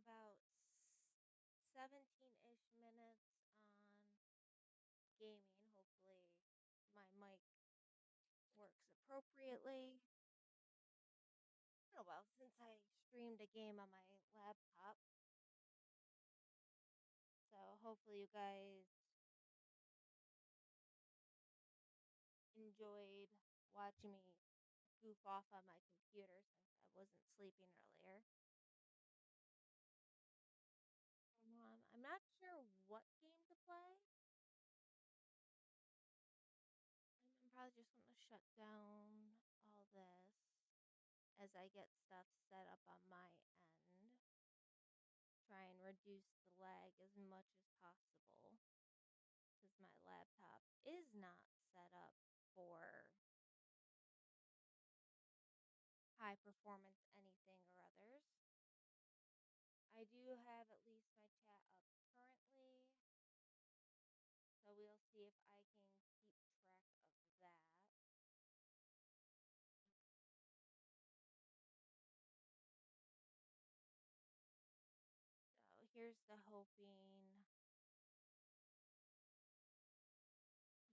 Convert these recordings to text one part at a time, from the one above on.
about 17-ish minutes on gaming. Hopefully, my mic works appropriately. It's been a while since I streamed a game on my laptop. So, hopefully, you guys enjoyed watching me goof off on my computer since I wasn't sleeping earlier. I'm not sure what game to play. I'm probably just going to shut down all this as I get stuff set up on my end. Try and reduce the lag as much as possible because my laptop is not set up for high performance anything or others. I do have at least my chat up currently, so we'll see if I can keep track of that. So here's the hoping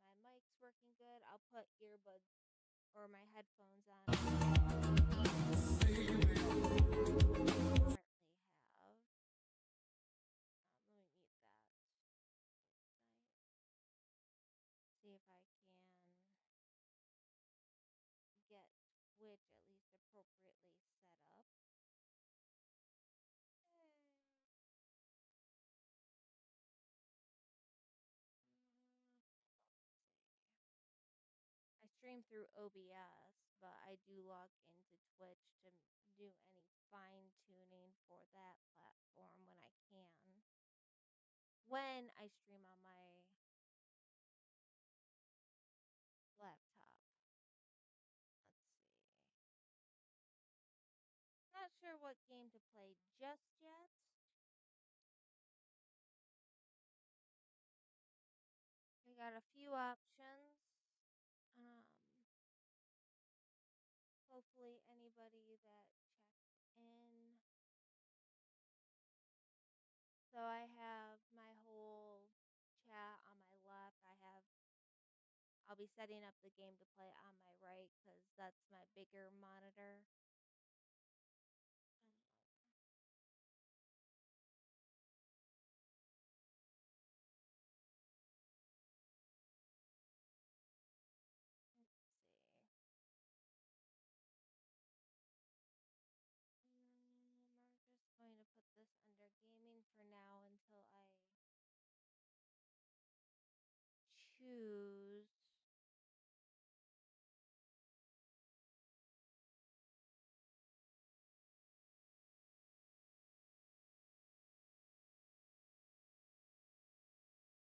my mic's working good. I'll put earbuds or my headphones on. Currently have. Let me mute that. See if I can get Twitch at least appropriately set up. I stream through OBS, but I do log into Twitch to do any fine tuning for that platform when I can. When I stream on my laptop. Let's see. Not sure what game to play just yet. We got a few options. Hopefully anybody that checked in. So I have my whole chat on my left. I'll be setting up the game to play on my right because that's my bigger monitor. Let's see. We're just going to put this under gaming for now until I choose.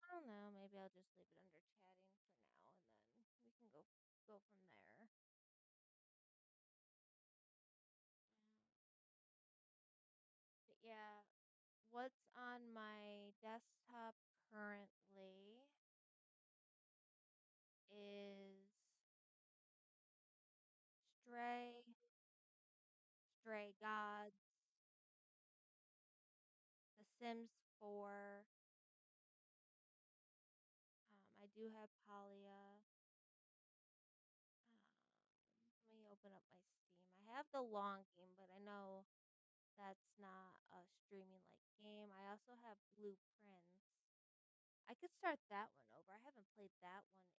I don't know. Maybe I'll just leave it under chatting for now, and then we can go from there. But yeah, what's on my desktop currently is Stray, Stray Gods, The Sims 4. I do have Palia. Let me open up my Steam. I have the long game, but I know that's not a streaming like game. I also have Blueprints. I could start that one over. I haven't played that one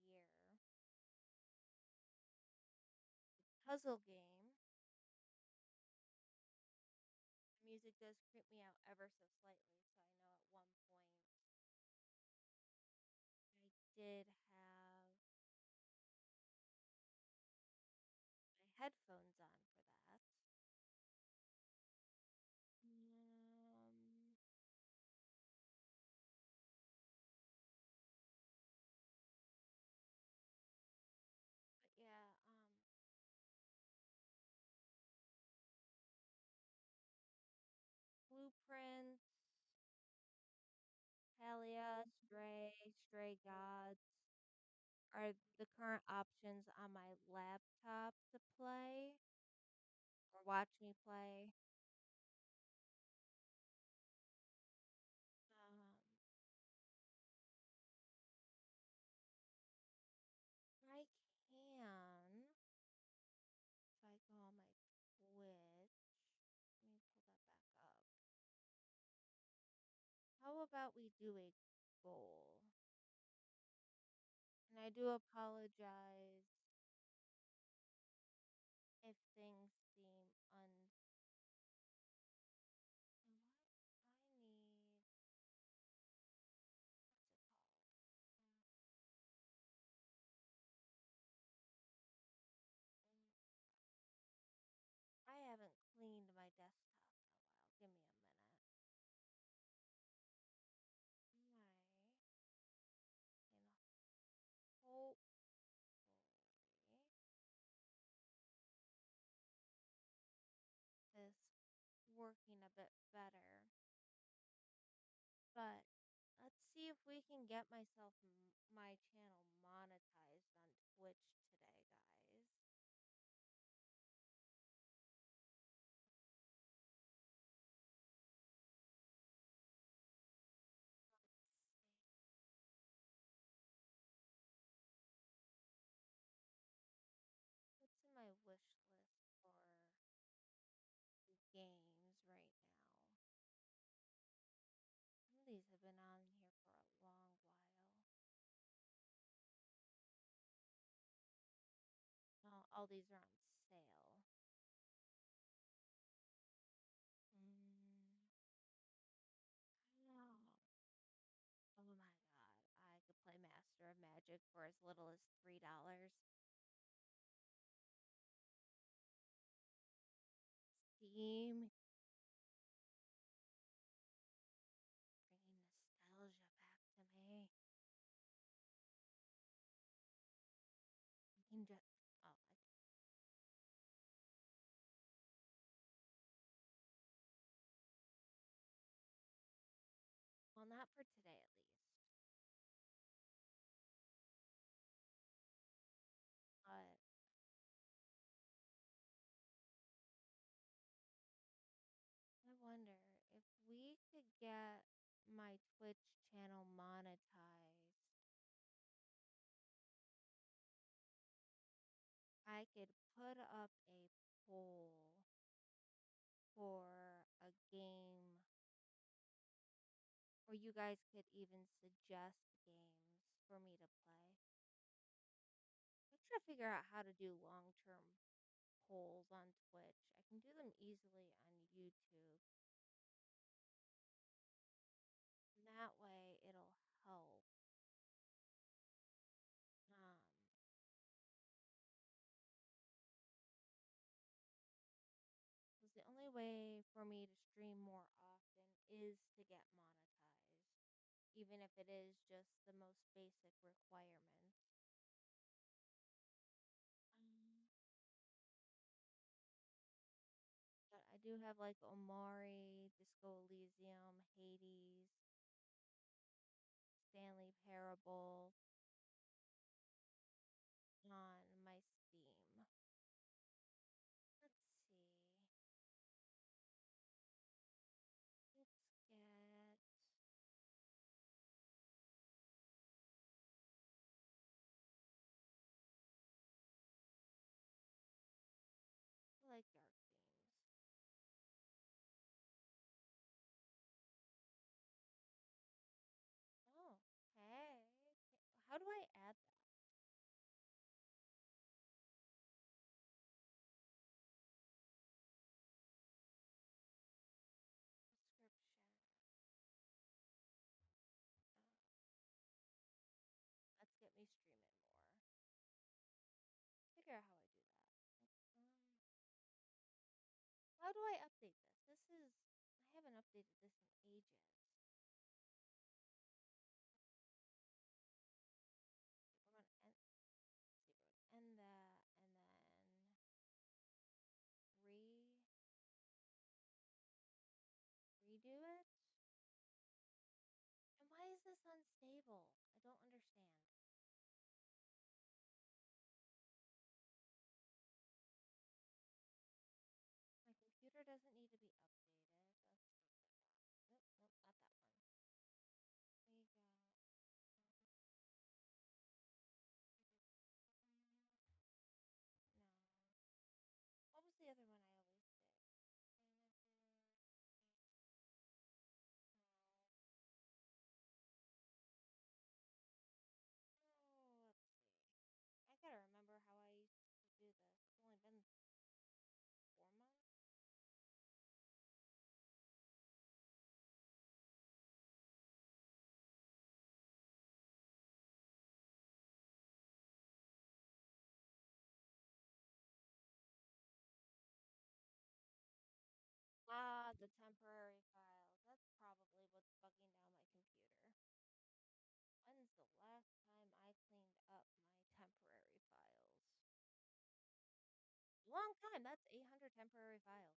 in a year. Puzzle game. The music does creep me out ever so slightly, so I know at one point I did have my headphones on for that. Um, but yeah, Blueprints, Palia, Stray Gods are the current options on my laptop to play or watch me play. about we do a goal? And I do apologize if things seem and what I need, what's it called? Uh, mm, I haven't cleaned my desktop in a while. Give me a minute. My, and hopefully this working a bit better. But let's see if we can get my channel monetized on Twitch today, guys. Let's see. What's in my wish list for games right now? Some of these have been on here for a long while. Oh, all these are on sale. Mm, oh. Oh my god, I could play Master of Magic for as little as $3. Steam, bringing nostalgia back to me. You can just, oh, well, not for today at least. But I wonder if we could get my Twitch channel monetized. I could put up a poll for a game, or you guys could even suggest games for me to play. I'm trying to figure out how to do long-term polls on Twitch. I can do them easily on YouTube. And that way it'll help. Um, because the only way for me to stream more often is to get monetized, even if it is just the most basic requirements. Um, but I do have like Omari, Disco Elysium, Hades, Stanley Parable on my Steam. Let's see. Let's get. I like dark themes. Oh, hey. How do I add that? Description. Uh, let's get me streaming more. Figure out how I do that. Um, how do I update this? I haven't updated this in ages. We're gonna end, see, we're gonna end that and then re redo it. And why is this unstable? I don't understand. My computer doesn't need to be updated. Let's look at that. Nope, nope, not that one. We got no. What was the other one I always did? Manager. No. the temporary files. That's probably what's bugging down my computer. When's the last time I cleaned up my temporary files? Long time. That's 800 temporary files.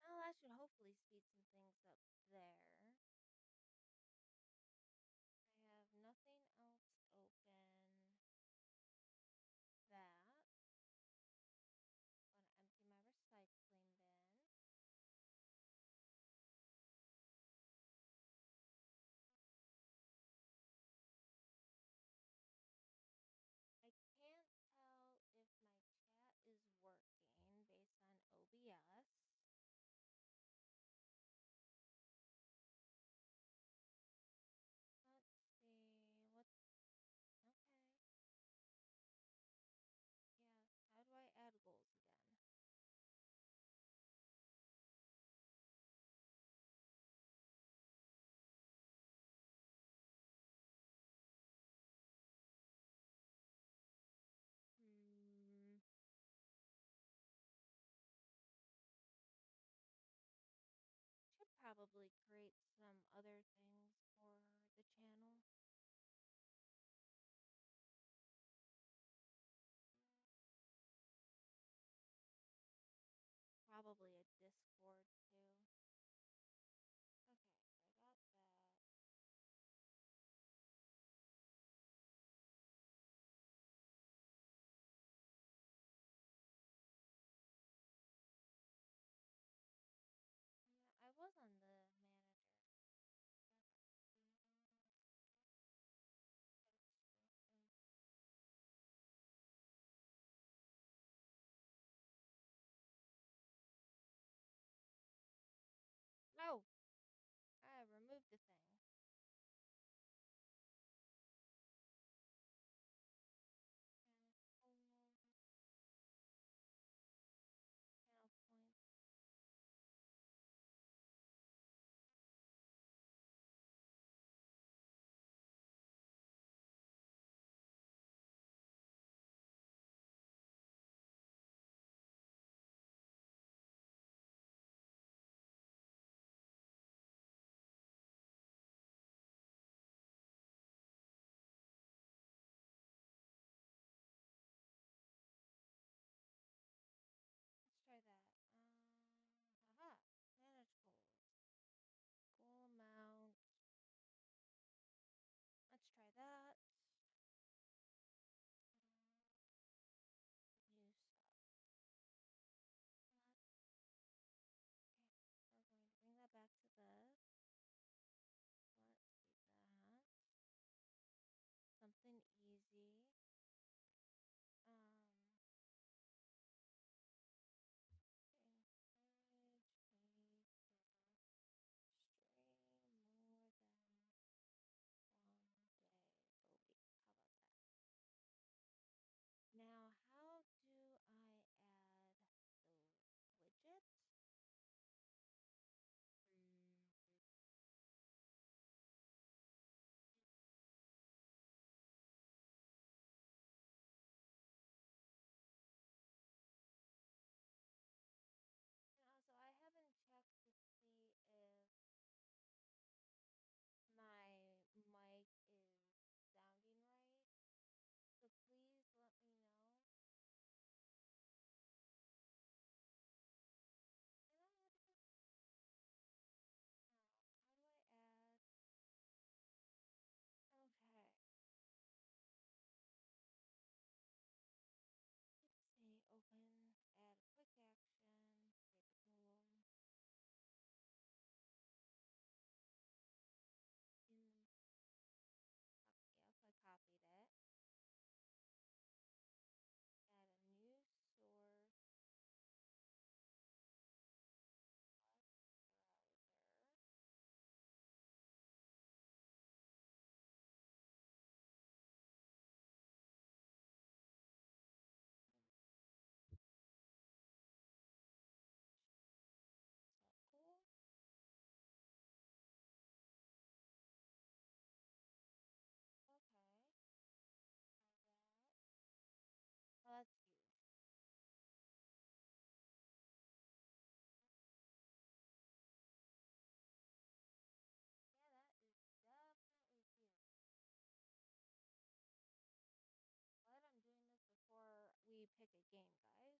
Well, that should hopefully speed some things up there. I have nothing else open. That. I'm going to empty my recycling bin. I can't tell if my chat is working based on OBS. Let's see. What's okay? Yes. How do I add goals again? Hmm. Should probably create some other things for the channel. Mm, Probably a Discord too. Okay, so I got that. I was on the manager. pick a game, guys.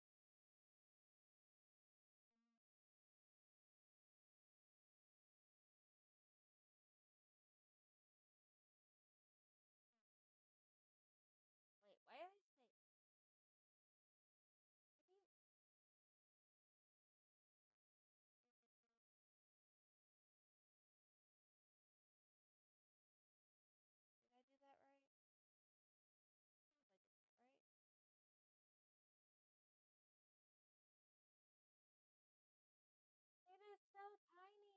Wait, why did I say? What do you? Did I do that right? I don't know if I did that right. It is so tiny.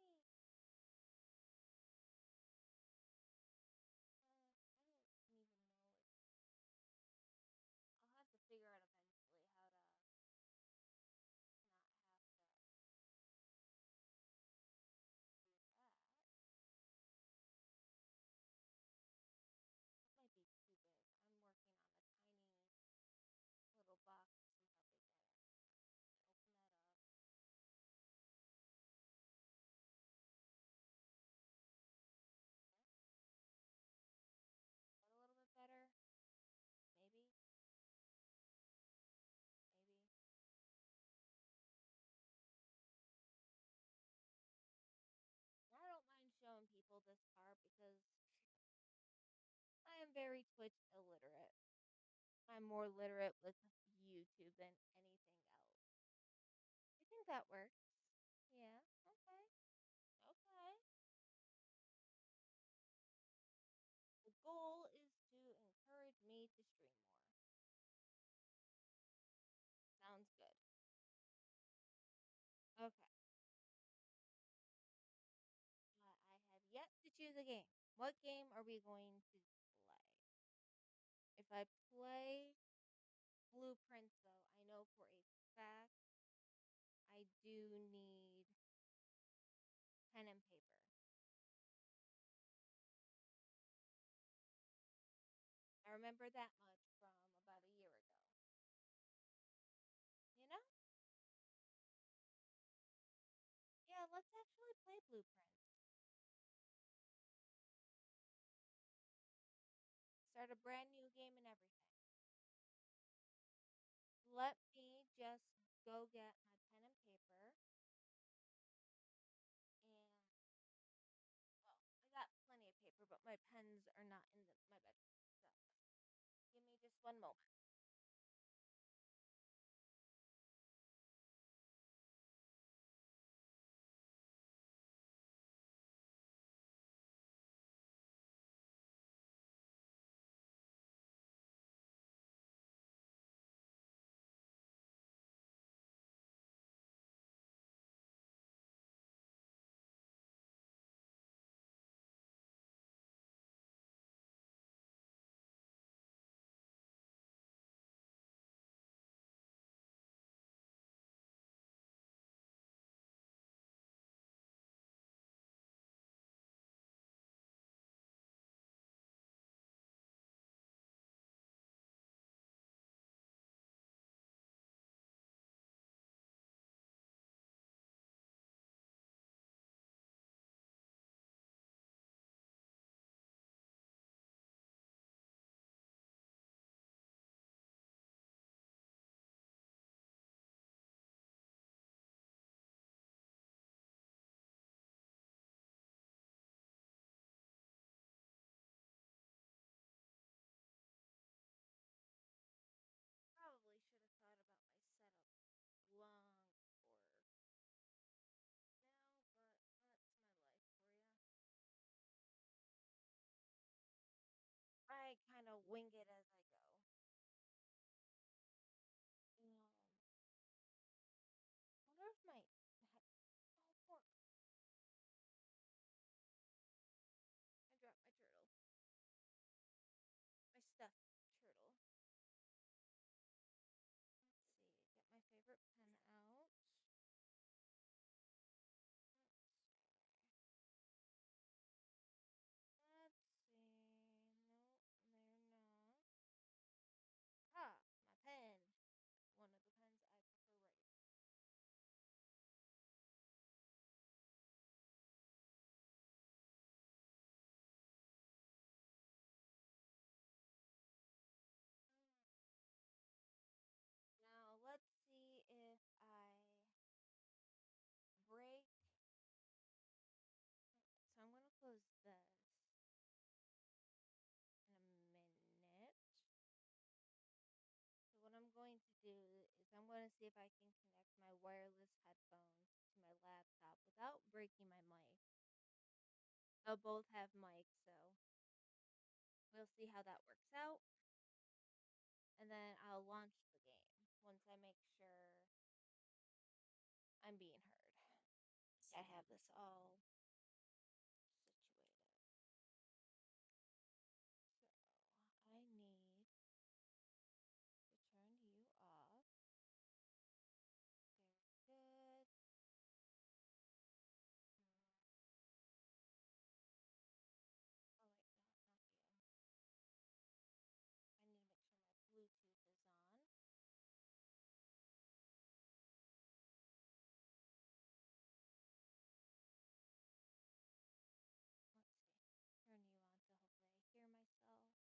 I don't even know if I'll have to figure out eventually how to not have to do that. That might be too big. I'm working on a tiny little box. You can probably get it. Open that up. There. That a little bit better. Maybe. Maybe. I don't mind showing people this part because I am very Twitch illiterate. I'm more literate with YouTube than anything else. I think that works. Yeah. Okay. Okay. The goal is to encourage me to stream more. Sounds good. Okay. I have yet to choose a game. What game are we going to play? If I play Blueprints, though, I know for a fact I do need pen and paper. I remember that much from about a year ago. You know? Yeah, let's actually play Blueprints. Start a brand new game and everything. Let me just go get my pen and paper. And, well, I got plenty of paper, but my pens are not in my bedroom. So, give me just one moment. Probably should have thought about my setup long before now, but that's my life for you. I kind of wing it as I go. Wonder if my head. Oh, poor. I dropped my turtle. My stuffed turtle. Let's see. Get my favorite pen out. Let's see. Let's see. No, they're not. want to see if I can connect my wireless headphones to my laptop without breaking my mic. They'll both have mics, so we'll see how that works out. And then I'll launch the game once I make sure I'm being heard. I have this all situated. So I need to turn you off. Very good. Oh wait, no, not you. I need to make sure my Bluetooth is on. Let's see. Turn you on so hopefully I hear myself.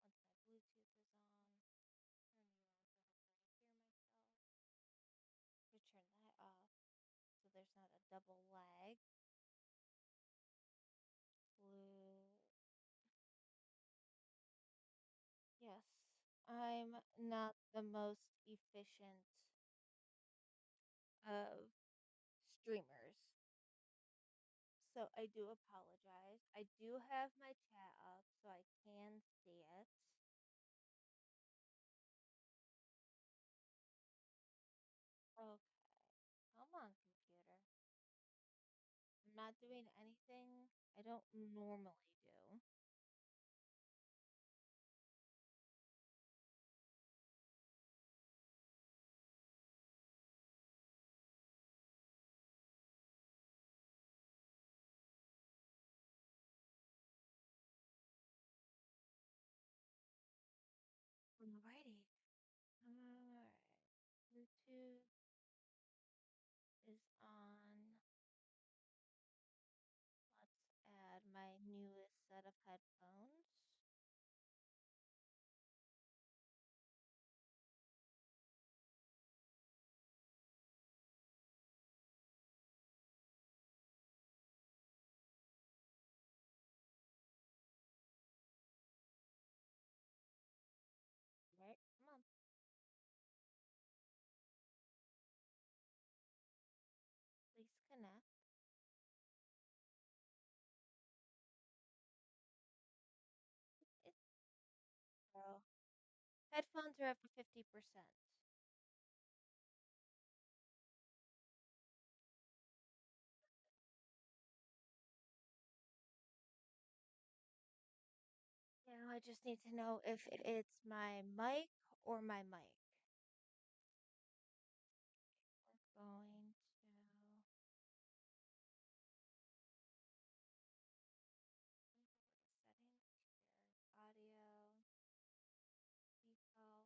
Once my Bluetooth is on, turn you on so hopefully I hear myself. To turn that off so there's not a double lag. Blue. Yes, I'm not the most efficient of streamers. So I do apologize. I do have my chat up so I can see it. Okay. Come on, computer. I'm not doing anything I don't normally do. Alrighty. Alright. Bluetooth is on. Let's add my newest set of headphones. Right, come on. Please connect. It's bro. Headphones are up to 50%. Now I just need to know if it's my mic or my mic. We're going to go to settings here. Audio, default.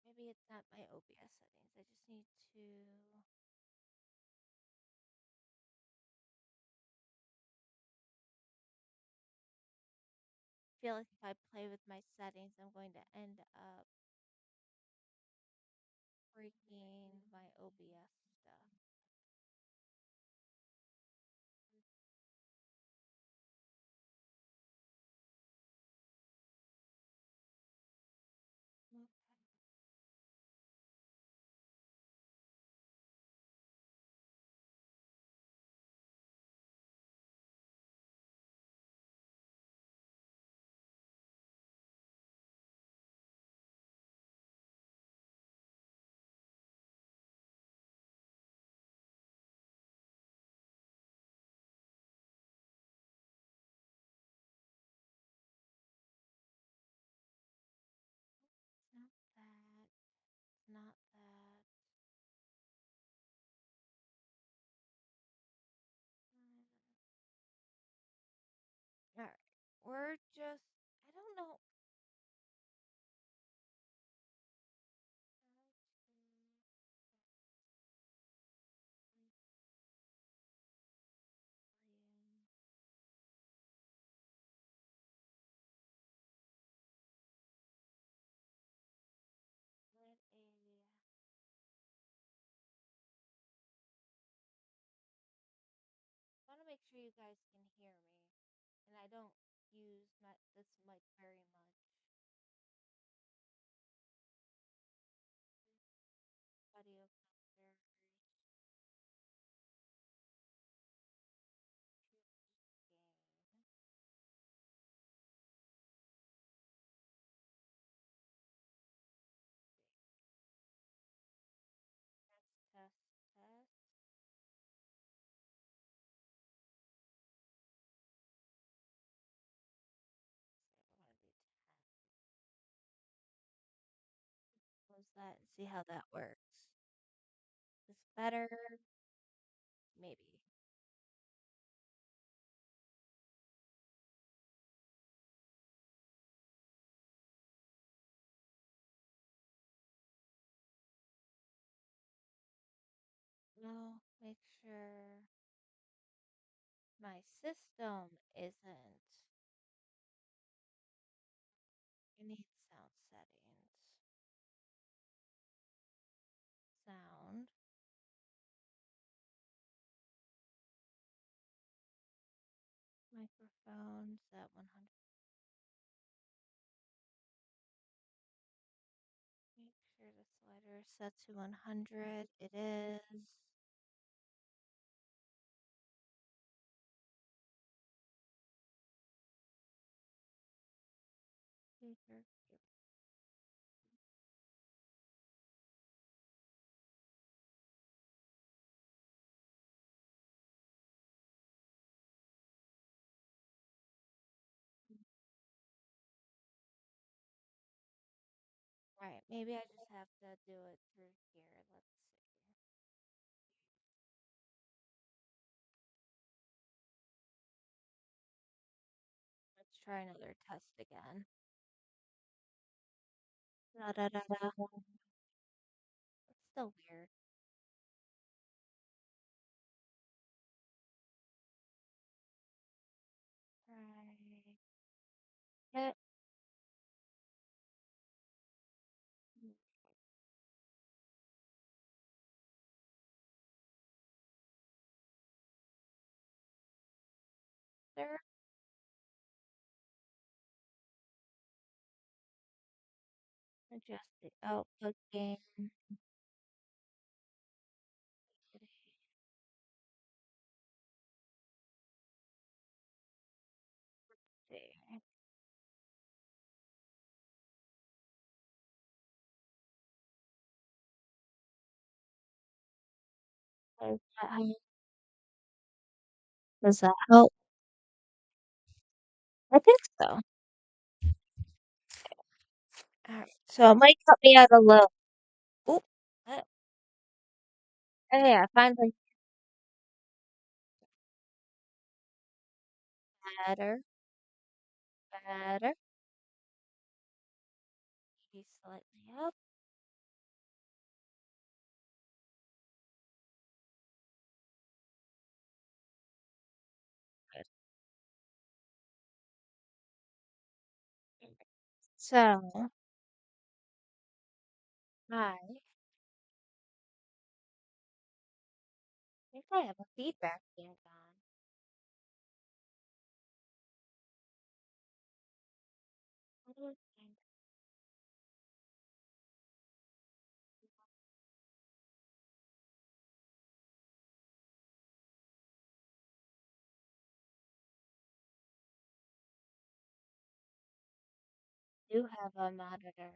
Maybe it's not my OBS settings. I just need to feel like if I play with my settings, I'm going to end up breaking my OBS stuff. Okay. It's not that. It's not that. All right. We're just, I don't know. How to Librarian. Let a. I want to make sure you guys can hear me. and I don't use this mic very much. Audio filters, gain, test, test. Say we're gonna do 10. Close that and see how that works. Is this better? Maybe. No, make sure my system isn't. I need sound settings. Sound. Microphones at 100. Make sure the slider is set to 100. It is. Speaker. Right, maybe I just have to do it through here. Let's see. Let's try another test again. Da da da da. It's still weird. Right. Hit. There. Adjust the output gain. See. Does that help? Does that help? I think so. Alright, so it might cut me out a little. Oop. Uh, yeah, finally better. Better. Maybe slightly up. Good. So, I think I have a feedback thing on. How do I find I do have a monitor.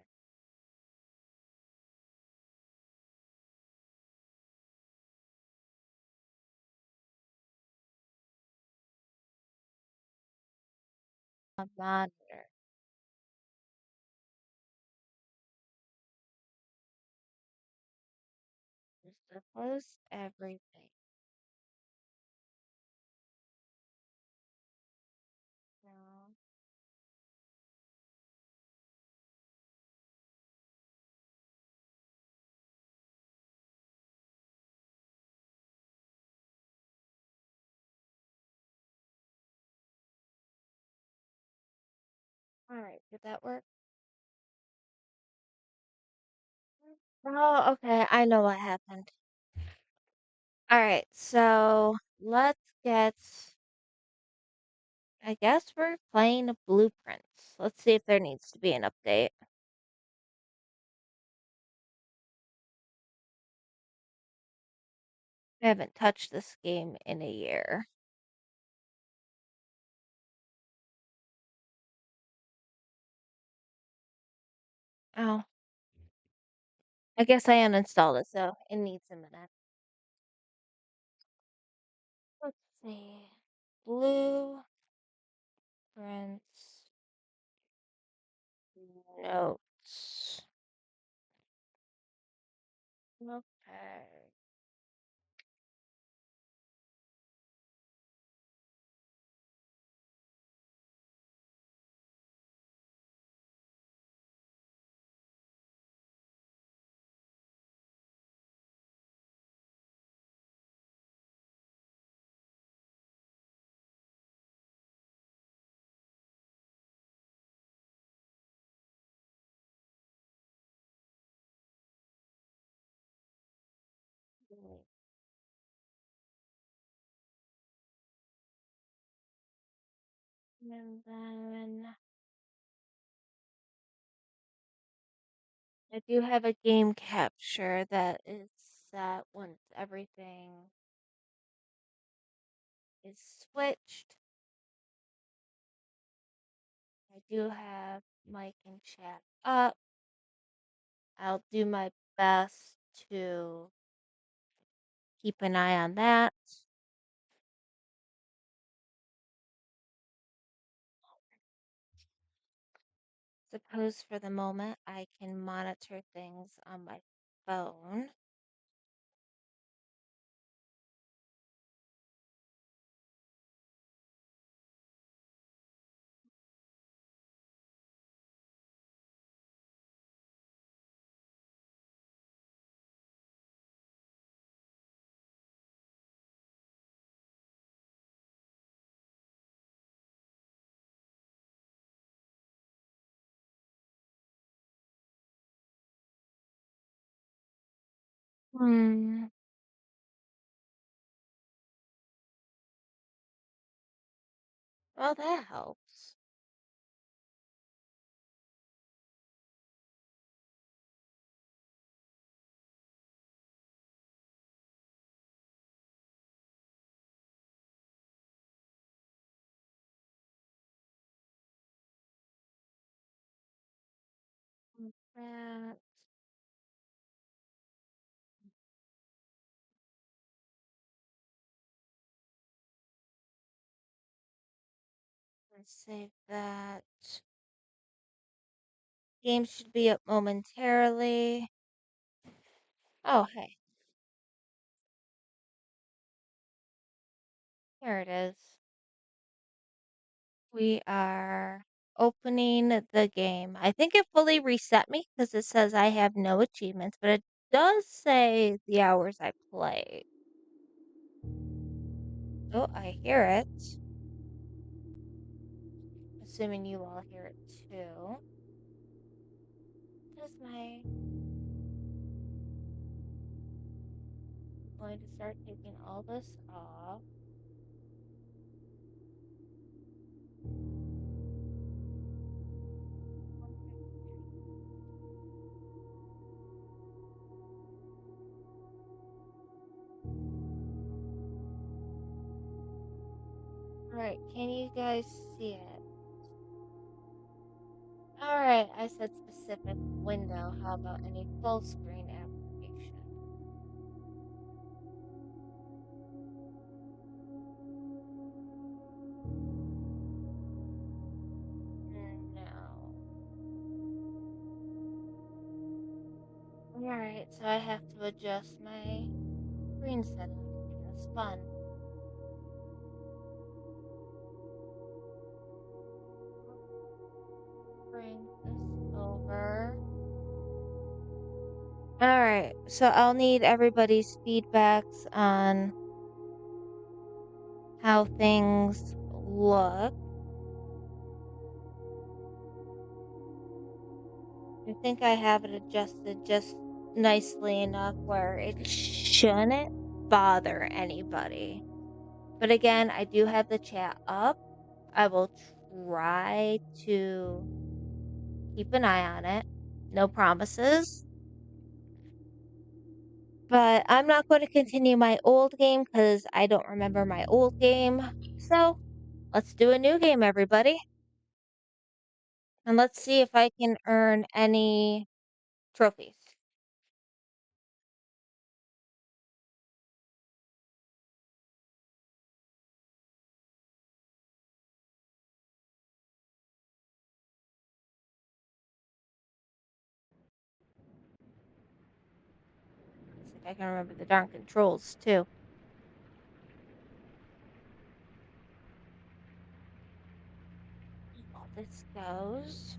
A monitor. Just to close everything. No. Alright, did that work? Oh, okay, I know what happened. Alright, so let's get I guess we're playing Blueprints. Let's see if there needs to be an update. I haven't touched this game in a year. Oh, I guess I uninstalled it, so it needs a minute. Let's see. Blueprints notes. Okay. And then I do have a game capture that is set once everything is switched. I do have mic and chat up. I'll do my best to keep an eye on that. Suppose for the moment I can monitor things on my phone. Hmm. Well, that helps. That. Let's save that. Game should be up momentarily. Oh, hey, here it is. We are opening the game. I think it fully reset me because it says I have no achievements, but it does say the hours I played. Oh, I hear it. Assuming you all hear it too. Does my I'm going to start taking all this off. Alright, can you guys see it? Alright, I said specific window. How about any full screen application? No. Alright, so I have to adjust my screen settings. That's fun. Bring this over. Alright, so I'll need everybody's feedbacks on how things look. I think I have it adjusted just nicely enough where it shouldn't bother anybody. But again, I do have the chat up. I will try to keep an eye on it. No promises. But I'm not going to continue my old game because I don't remember my old game. So let's do a new game, everybody. And let's see if I can earn any trophies. See if I can remember the darn controls, too. All this goes.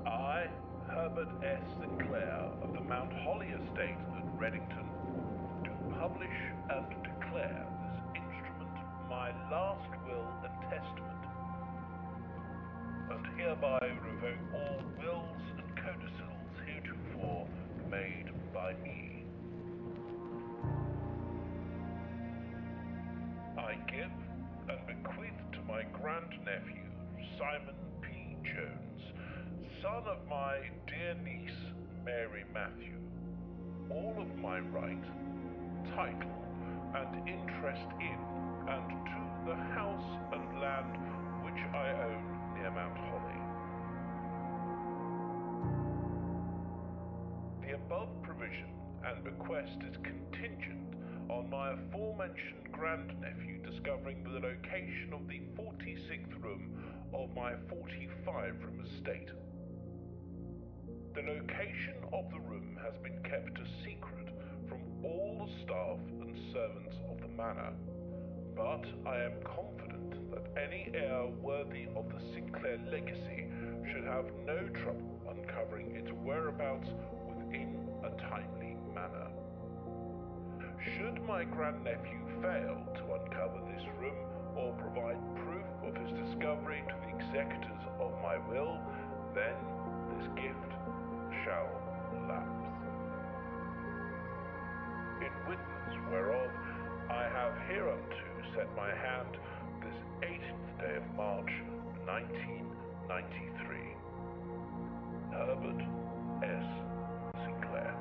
I, Herbert S. Sinclair of the Mount Holly Estate at Reddington, do publish and declare this instrument my last will and testament, and hereby revoke all wills and codicils heretofore made by me. I give and bequeath to my grandnephew, Simon P. Jones, son of my dear niece, Mary Matthew, all of my right, title, and interest in and to the house and land which I own near Mount Holly. The above provision and bequest is contingent on my aforementioned grandnephew discovering the location of the 46th room of my 45-room estate. The location of the room has been kept a secret from all the staff and servants of the manor, but I am confident that any heir worthy of the Sinclair legacy should have no trouble uncovering its whereabouts within a timely manner. Should my grandnephew fail to uncover this room or provide proof of his discovery to the executors of my will, then this gift shall lapse. In witness whereof I have hereunto set my hand this 18th day of March, 1993. Herbert S. Sinclair.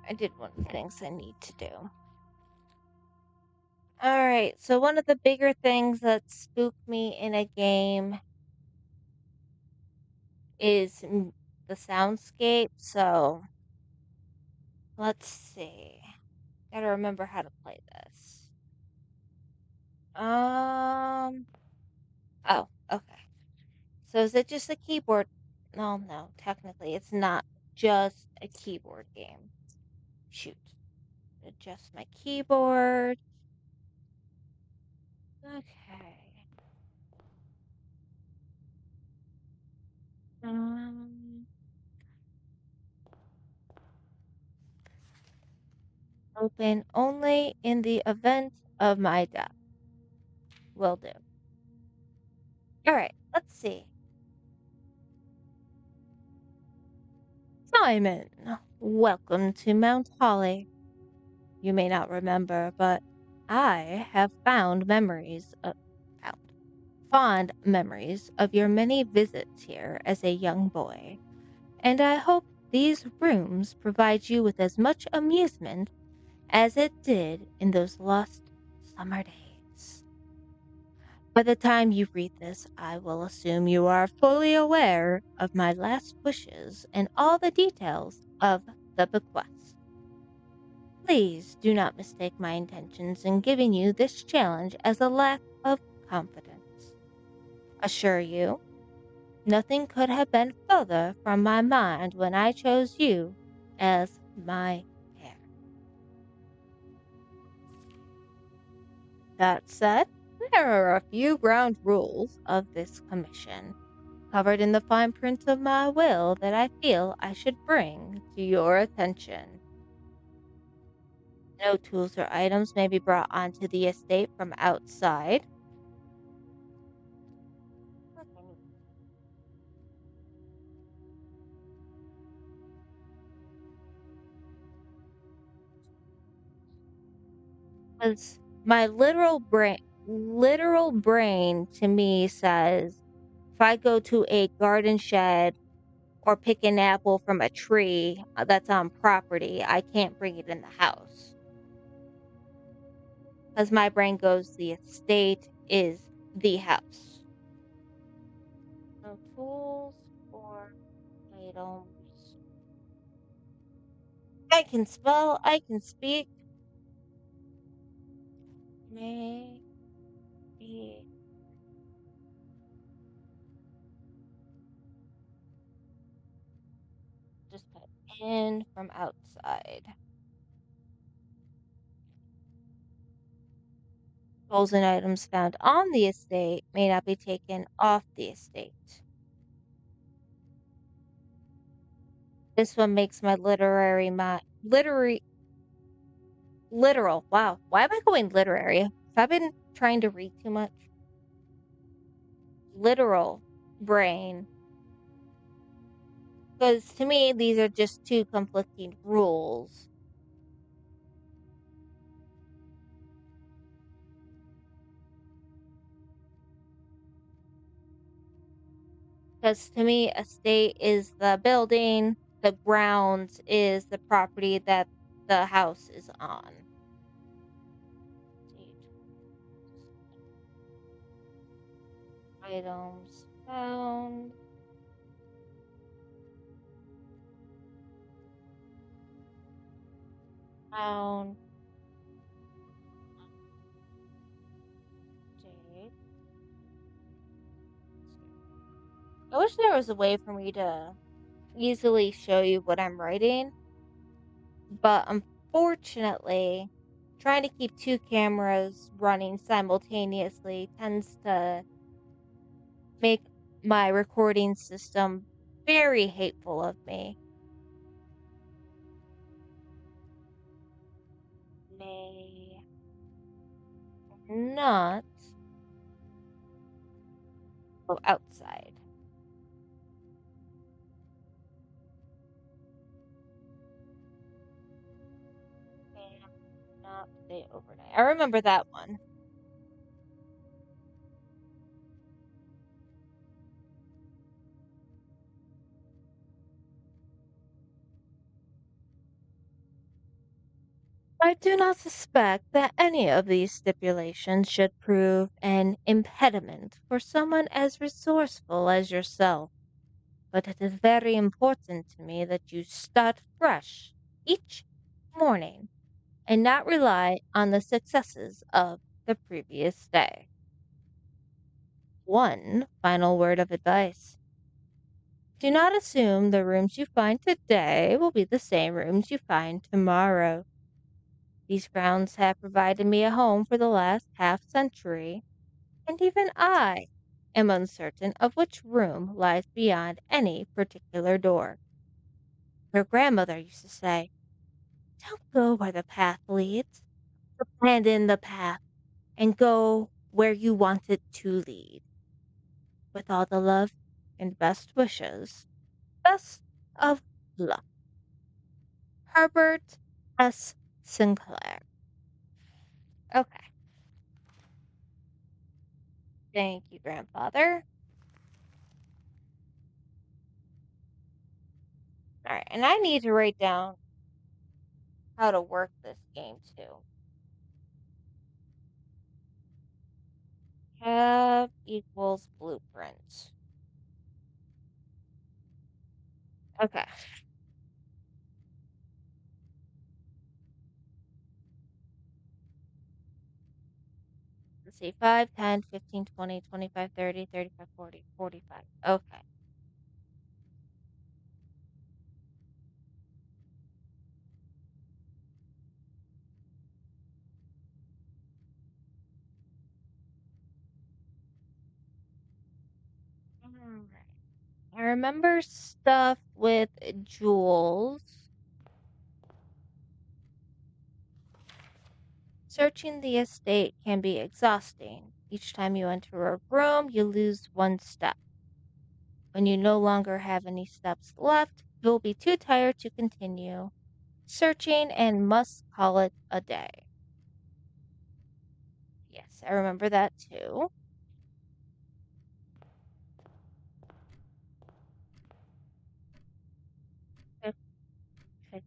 I did one of the things I need to do. Alright, so one of the bigger things that spooked me in a game is the soundscape, so let's see. Gotta remember how to play this. Oh, okay. So is it just a keyboard? No, technically it's not just a keyboard game. Shoot. Adjust my keyboard. Okay. Um, Open only in the event of my death. Will do. Alright, let's see. Simon, welcome to Mount Holly. You may not remember, but I have fond memories of your many visits here as a young boy, and I hope these rooms provide you with as much amusement as it did in those lost summer days. By the time you read this, I will assume you are fully aware of my last wishes and all the details of the bequest. Please do not mistake my intentions in giving you this challenge as a lack of confidence. Assure you, nothing could have been further from my mind when I chose you as my heir. That said, there are a few ground rules of this commission, covered in the fine print of my will, that I feel I should bring to your attention. No tools or items may be brought onto the estate from outside. Because my literal brain to me says, if I go to a garden shed or pick an apple from a tree that's on property, I can't bring it in the house. Because my brain goes, the estate is the house. No tools or items. I can spell, I can speak. May be just put in from outside. Tools and items found on the estate may not be taken off the estate. This one makes my literal. Wow. Why am I going literary? Have I been trying to read too much? Literal brain. Because to me, these are just two conflicting rules. Because to me, a state is the building, the grounds is the property that the house is on. Items found. Found. Jade. I wish there was a way for me to easily show you what I'm writing, but unfortunately, trying to keep two cameras running simultaneously tends to make my recording system very hateful of me. May not go outside. May not stay overnight. I remember that one. I do not suspect that any of these stipulations should prove an impediment for someone as resourceful as yourself, but it is very important to me that you start fresh each morning and not rely on the successes of the previous day. One final word of advice. Do not assume the rooms you find today will be the same rooms you find tomorrow. These grounds have provided me a home for the last half century, and even I am uncertain of which room lies beyond any particular door. Your grandmother used to say, don't go where the path leads, abandon the path and go where you want it to lead. With all the love and best wishes, best of luck. Herbert S. Sinclair. Okay. Thank you, grandfather. All right. And I need to write down how to work this game too. Have equals blueprint. Okay. Let's see. 5, 10, 15, 20, 25, 30, 35, 40, 45. Okay. Alright. I remember stuff with jewels. Searching the estate can be exhausting. Each time you enter a room, you lose one step. When you no longer have any steps left, you'll be too tired to continue searching and must call it a day. Yes, I remember that too. Okay.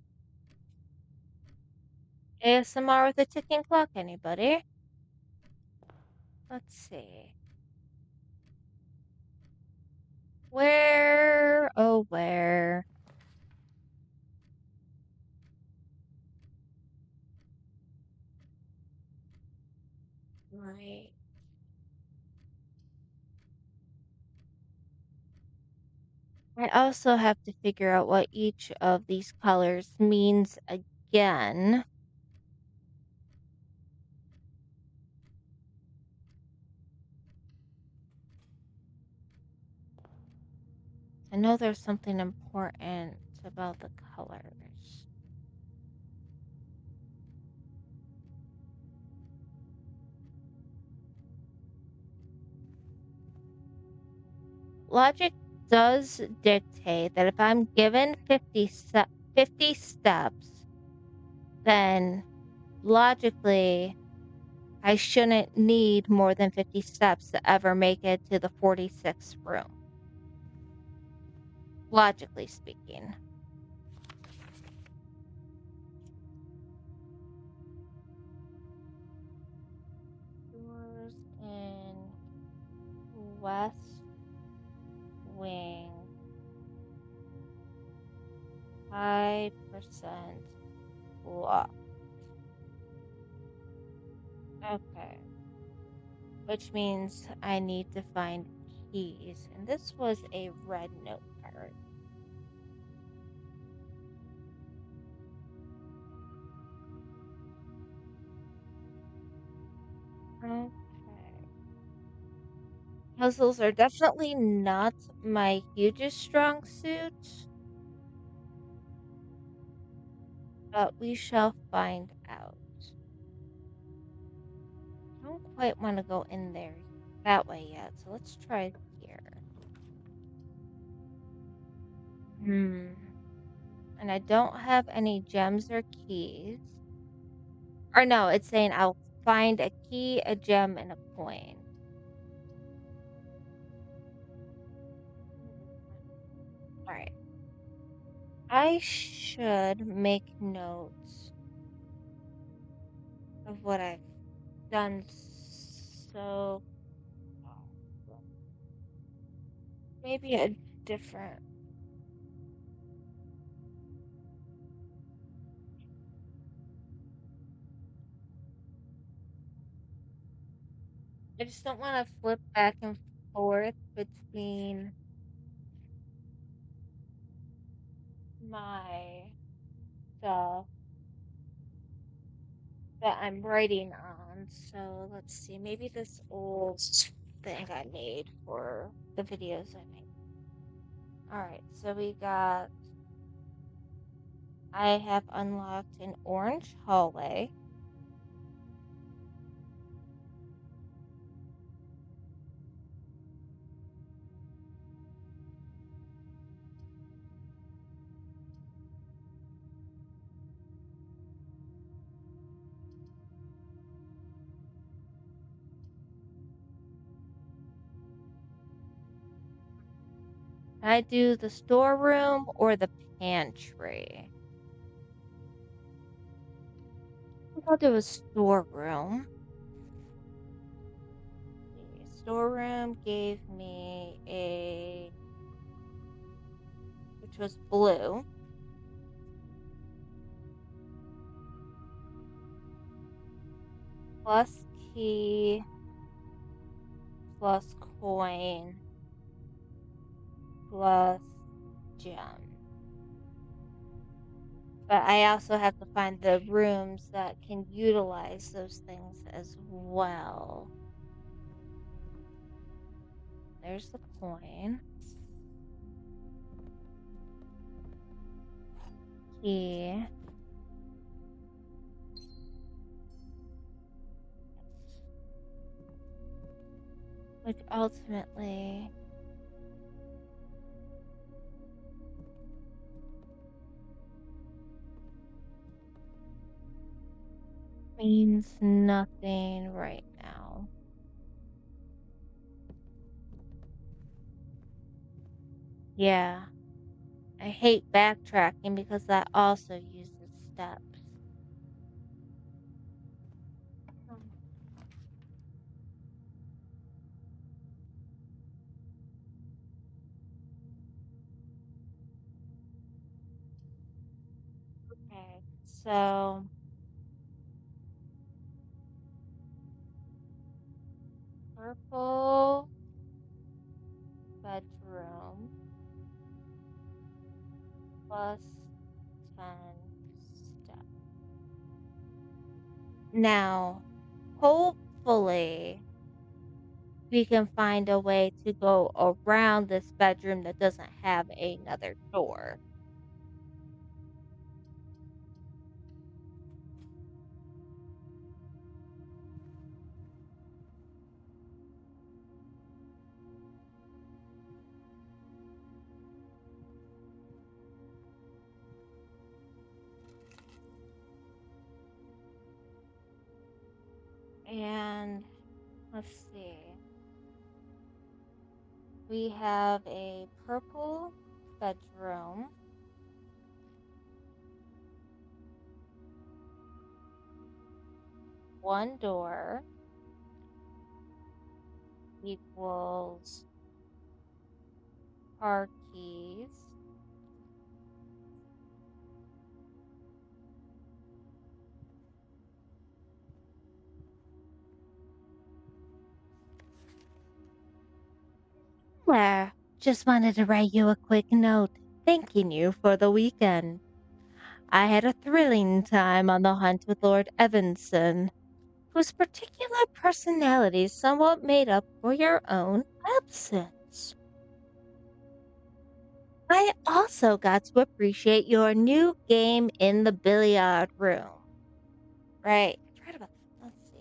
ASMR with a ticking clock, anybody? Let's see. Where, oh, where? Right. I also have to figure out what each of these colors means again. I know there's something important about the colors. Logic does dictate that if I'm given 50 steps, then logically I shouldn't need more than 50 steps to ever make it to the 46th room, logically speaking. Doors in West Wing, 5% lock. Okay. Which means I need to find keys. And this was a red note card. Okay. Puzzles are definitely not my hugest strong suit, but we shall find out. I don't quite want to go in there that way yet, so let's try here. Hmm. And I don't have any gems or keys. Or no, it's saying I'll find a key, a gem, and a coin. All right. I should make notes of what I've done so far. Maybe a different. I just don't want to flip back and forth between my stuff that I'm writing on. So let's see, maybe this old thing I made for the videos I made. All right, so we got, I have unlocked an orange hallway. I do the storeroom or the pantry. I think I'll do a storeroom. storeroom gave me which was blue, plus key, plus coin, plus gem. But I also have to find the rooms that can utilize those things as well. There's the coin. Key. Which ultimately means nothing right now. Yeah. I hate backtracking because that also uses steps. Mm. Okay. So, purple bedroom plus 10 steps. Now, hopefully, we can find a way to go around this bedroom that doesn't have another door. And let's see. We have a purple bedroom, one door equals car keys. There. Just wanted to write you a quick note thanking you for the weekend. I had a thrilling time on the hunt with Lord Evanson, whose particular personality somewhat made up for your own absence. I also got to appreciate your new game in the billiard room. Right. I tried about let's see.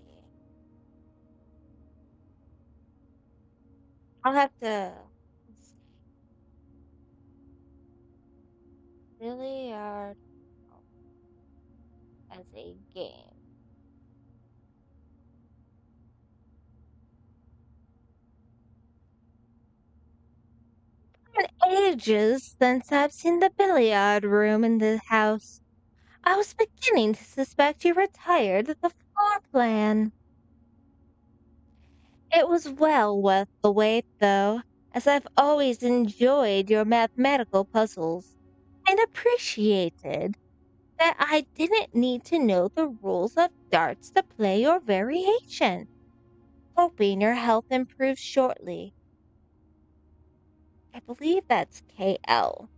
I'll have to let's see. Billiard as a game. Been ages since I've seen the billiard room in the house. I was beginning to suspect you retired the floor plan. It was well worth the wait, though, as I've always enjoyed your mathematical puzzles and appreciated that I didn't need to know the rules of darts to play your variation. Hoping your health improves shortly. I believe that's KL.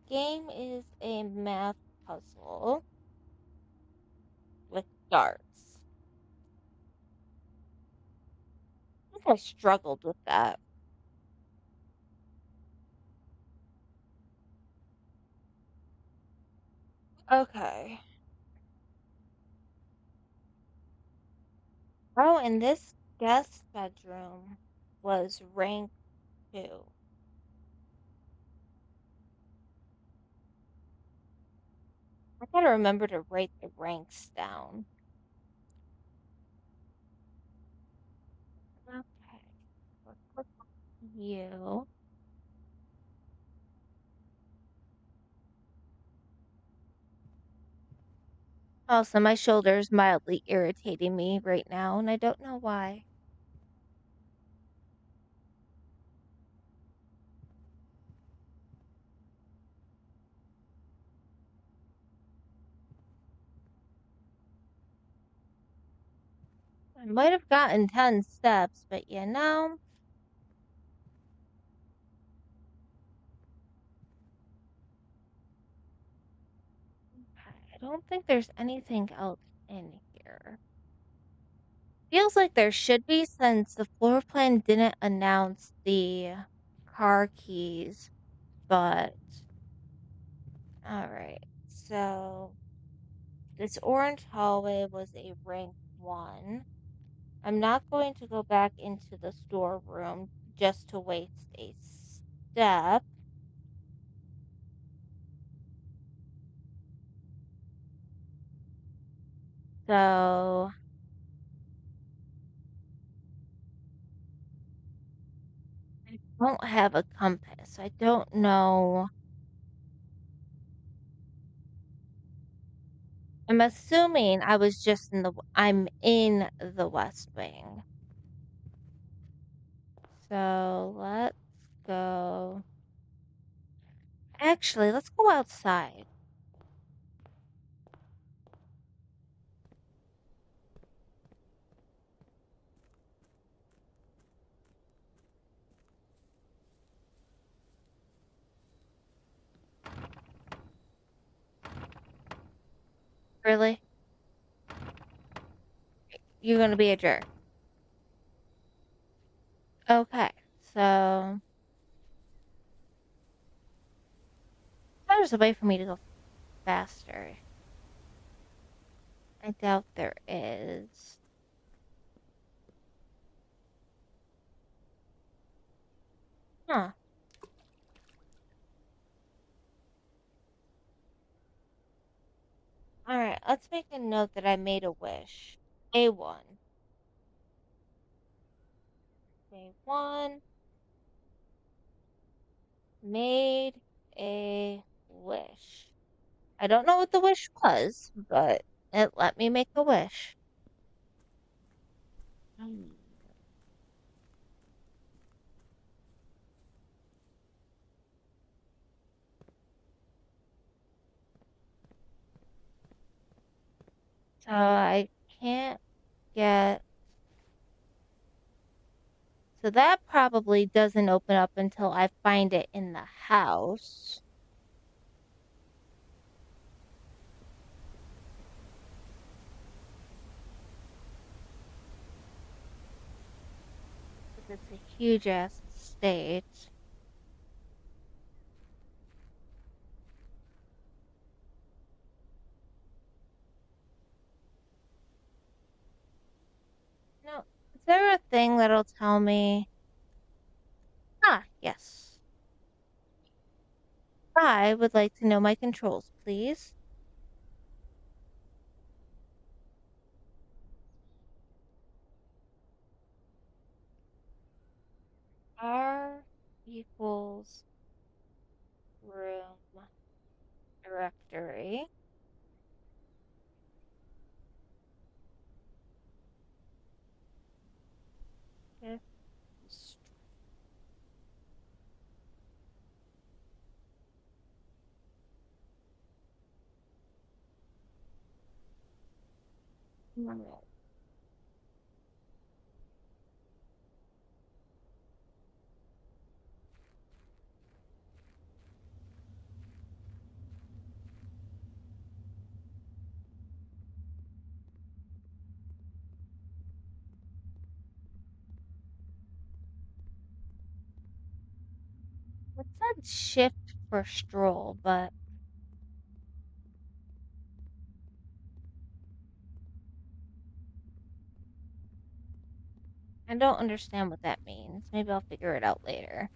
Game is a math puzzle with darts. I think I struggled with that. Okay. Oh, and this guest bedroom was rank 2. I gotta remember to write the ranks down. Okay. Let's look at you. Also, my shoulder is mildly irritating me right now, and I don't know why. I might have gotten 10 steps, but you know, I don't think there's anything else in here. Feels like there should be since the floor plan didn't announce the car keys, but alright. So this orange hallway was a rank 1. I'm not going to go back into the storeroom just to waste a step. So I don't have a compass. I don't know. I'm assuming I'm in the West Wing. So let's go. Actually, let's go outside. Really? You're gonna be a jerk. Okay, so there's a way for me to go faster. I doubt there is. Huh. Alright, let's make a note that I made a wish. A1. A1 made a wish. I don't know what the wish was, but it let me make a wish. Mm. So I can't get. So that probably doesn't open up until I find it in the house. Because it's a huge ass state. No, is there a thing that'll tell me? Ah, yes. I would like to know my controls, please. R equals room directory. Shift string. It said shift for stroll, but I don't understand what that means. Maybe I'll figure it out later.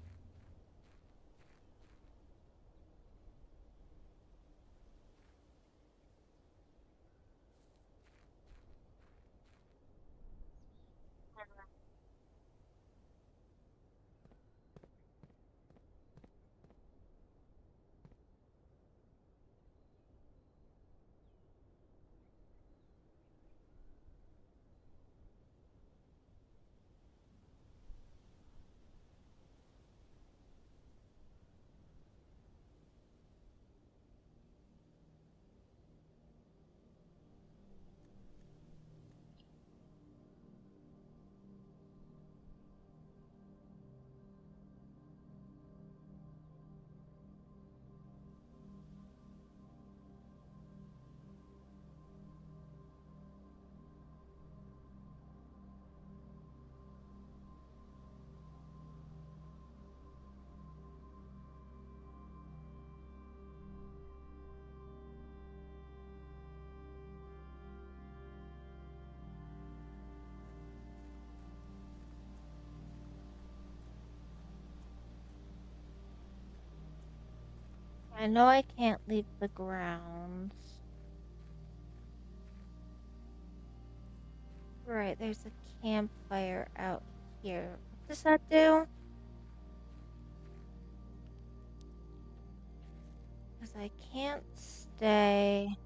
I know I can't leave the grounds. Right, there's a campfire out here. What does that do? Because I can't stay.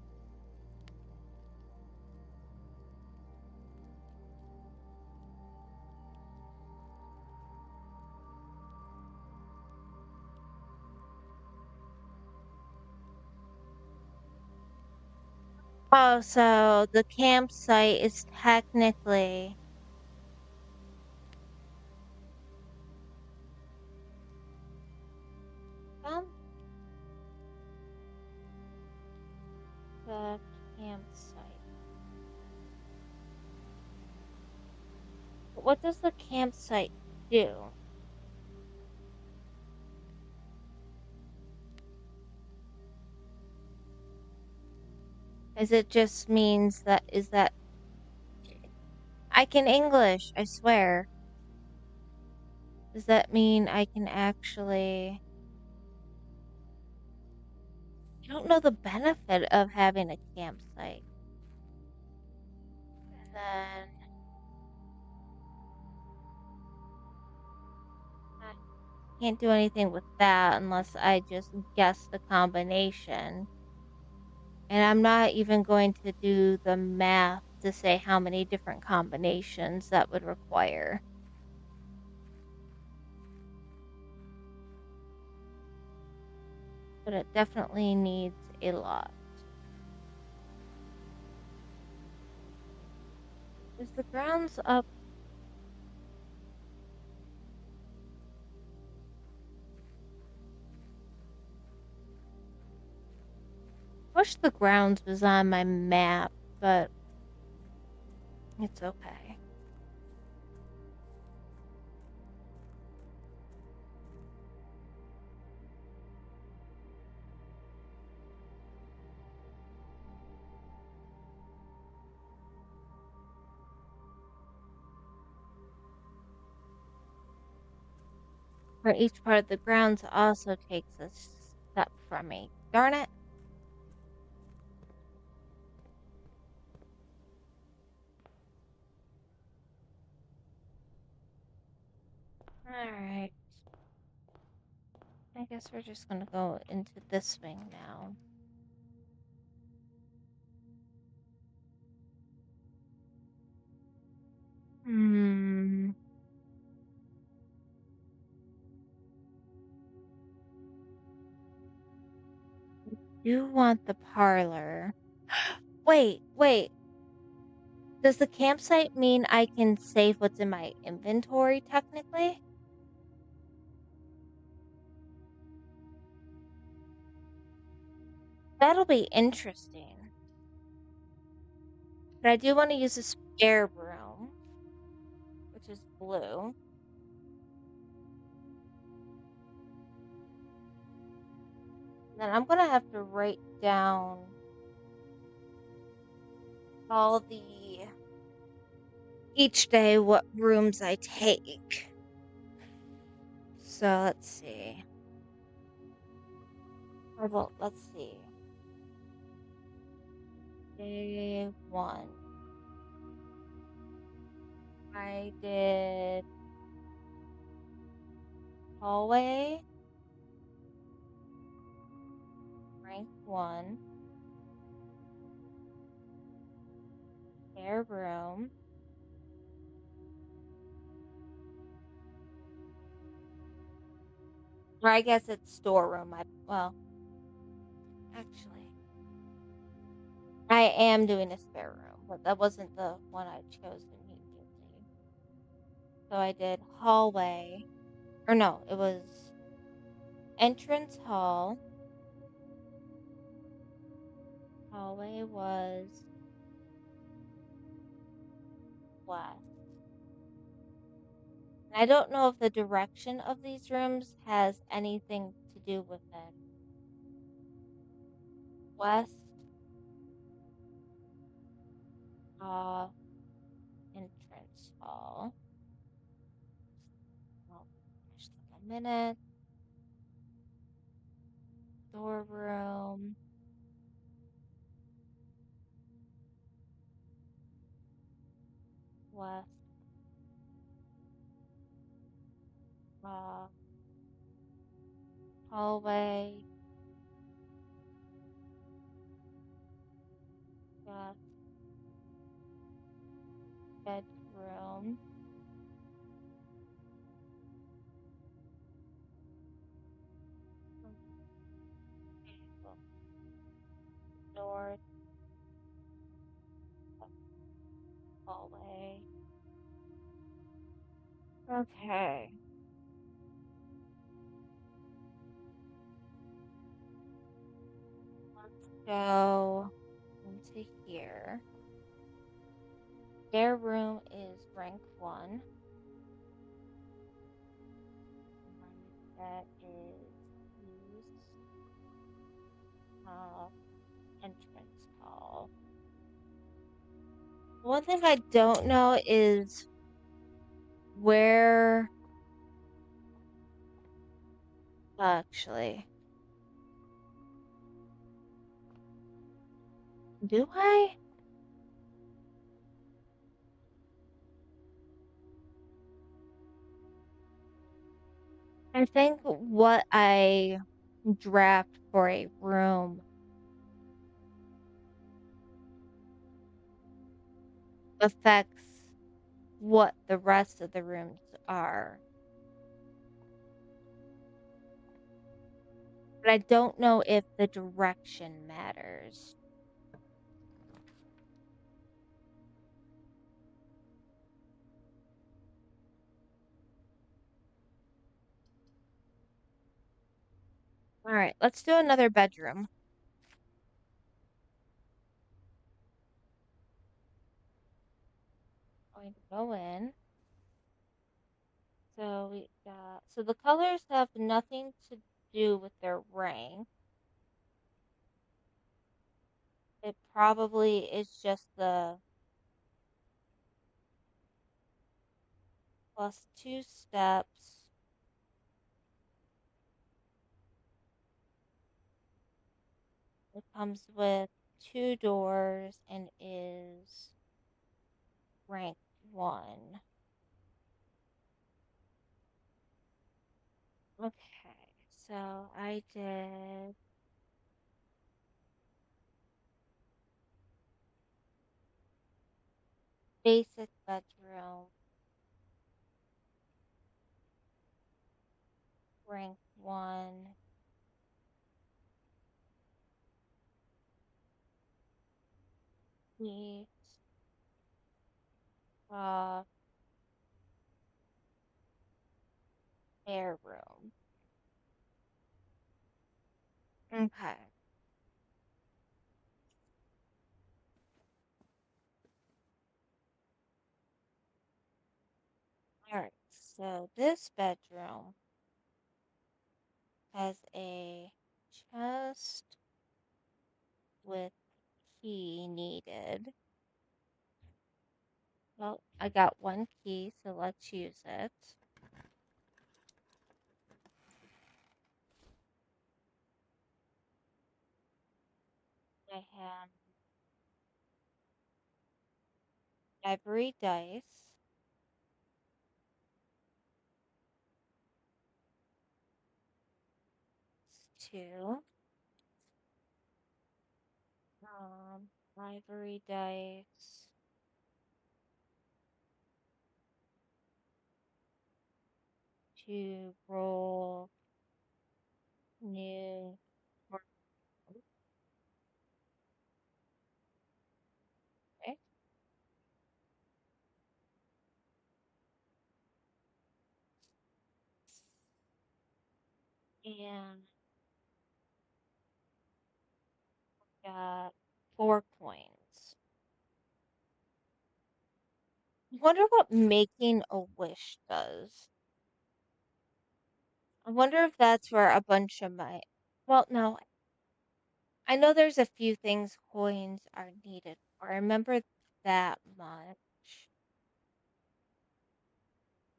Oh, so the campsite is technically um, the campsite. But what does the campsite do? Is it just means that is that I can English, I swear. Does that mean I can actually I don't know the benefit of having a campsite. And then I can't do anything with that unless I just guess the combination. And I'm not even going to do the math to say how many different combinations that would require. But it definitely needs a lot. Is the grounds up? Wish the grounds was on my map, but it's okay. For each part of the grounds also takes a step from me. Darn it. Alright. I guess we're just gonna go into this wing now. Hmm. You want the parlor. Wait. Does the campsite mean I can save what's in my inventory technically? That'll be interesting. But I do want to use a spare room, which is blue. Then I'm gonna have to write down all the each day what rooms I take. So let's see. Or well, let's see. Day one. I did hallway, rank one, spare room. Or I guess it's storeroom. Well, actually, I am doing a spare room, but that wasn't the one I chose immediately. So I did hallway, or no, it was entrance hall. Hallway was west. And I don't know if the direction of these rooms has anything to do with it. West, entrance hall. I'll finish in a minute. storeroom. West, uh, hallway. Got bedroom. Table, north, hallway. Okay. Go into here. Their room is rank 1. And that is east, uh, entrance hall. One thing I don't know is where actually. Do I? I think what I draft for a room affects what the rest of the rooms are. But I don't know if the direction matters. All right, let's do another bedroom. Going to go in. So the colors have nothing to do with their rank. It probably is just the +2 steps. It comes with 2 doors and is rank 1. Okay, so I did basic bedroom, rank 1, suite, uh, air room. Okay. Alright, so this bedroom has a chest with key needed. Well, I got 1 key, so let's use it. I have ivory dice, 2. Ivory dice, to roll new. Okay. And got 4 coins. I wonder what making a wish does. I wonder if that's where a bunch of my. Well, no, I know there's a few things coins are needed for. I remember that much.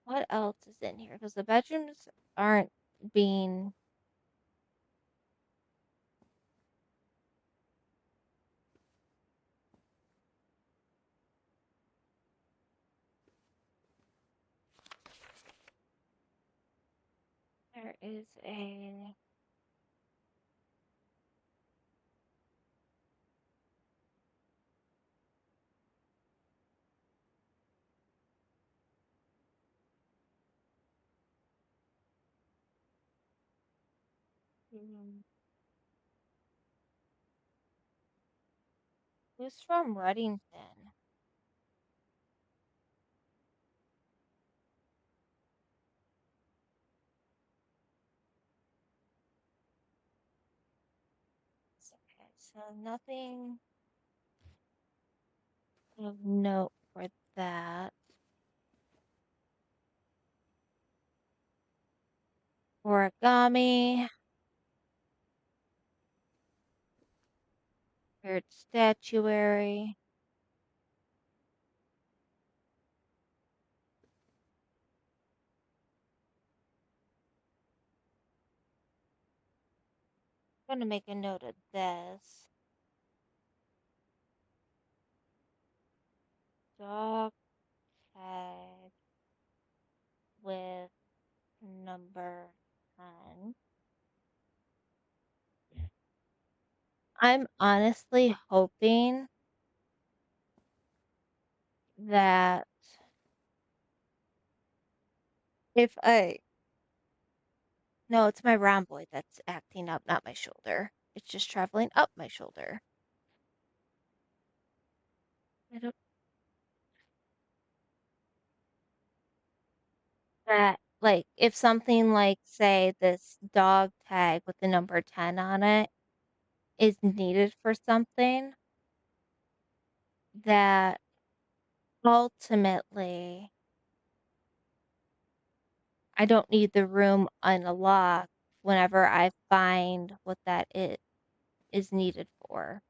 What else is in here? Because the bedrooms aren't being There is a mm, who's from Reddington? Okay, so nothing of note for that. Origami, weird statuary. I'm gonna make a note of this. Dog tag with number 10. I'm honestly hoping that if I no, it's my rhomboid that's acting up, not my shoulder. It's just traveling up my shoulder. I don't that like if something like say this dog tag with the number 10 on it is needed for something that ultimately I don't need the room unlocked whenever I find what that is needed for.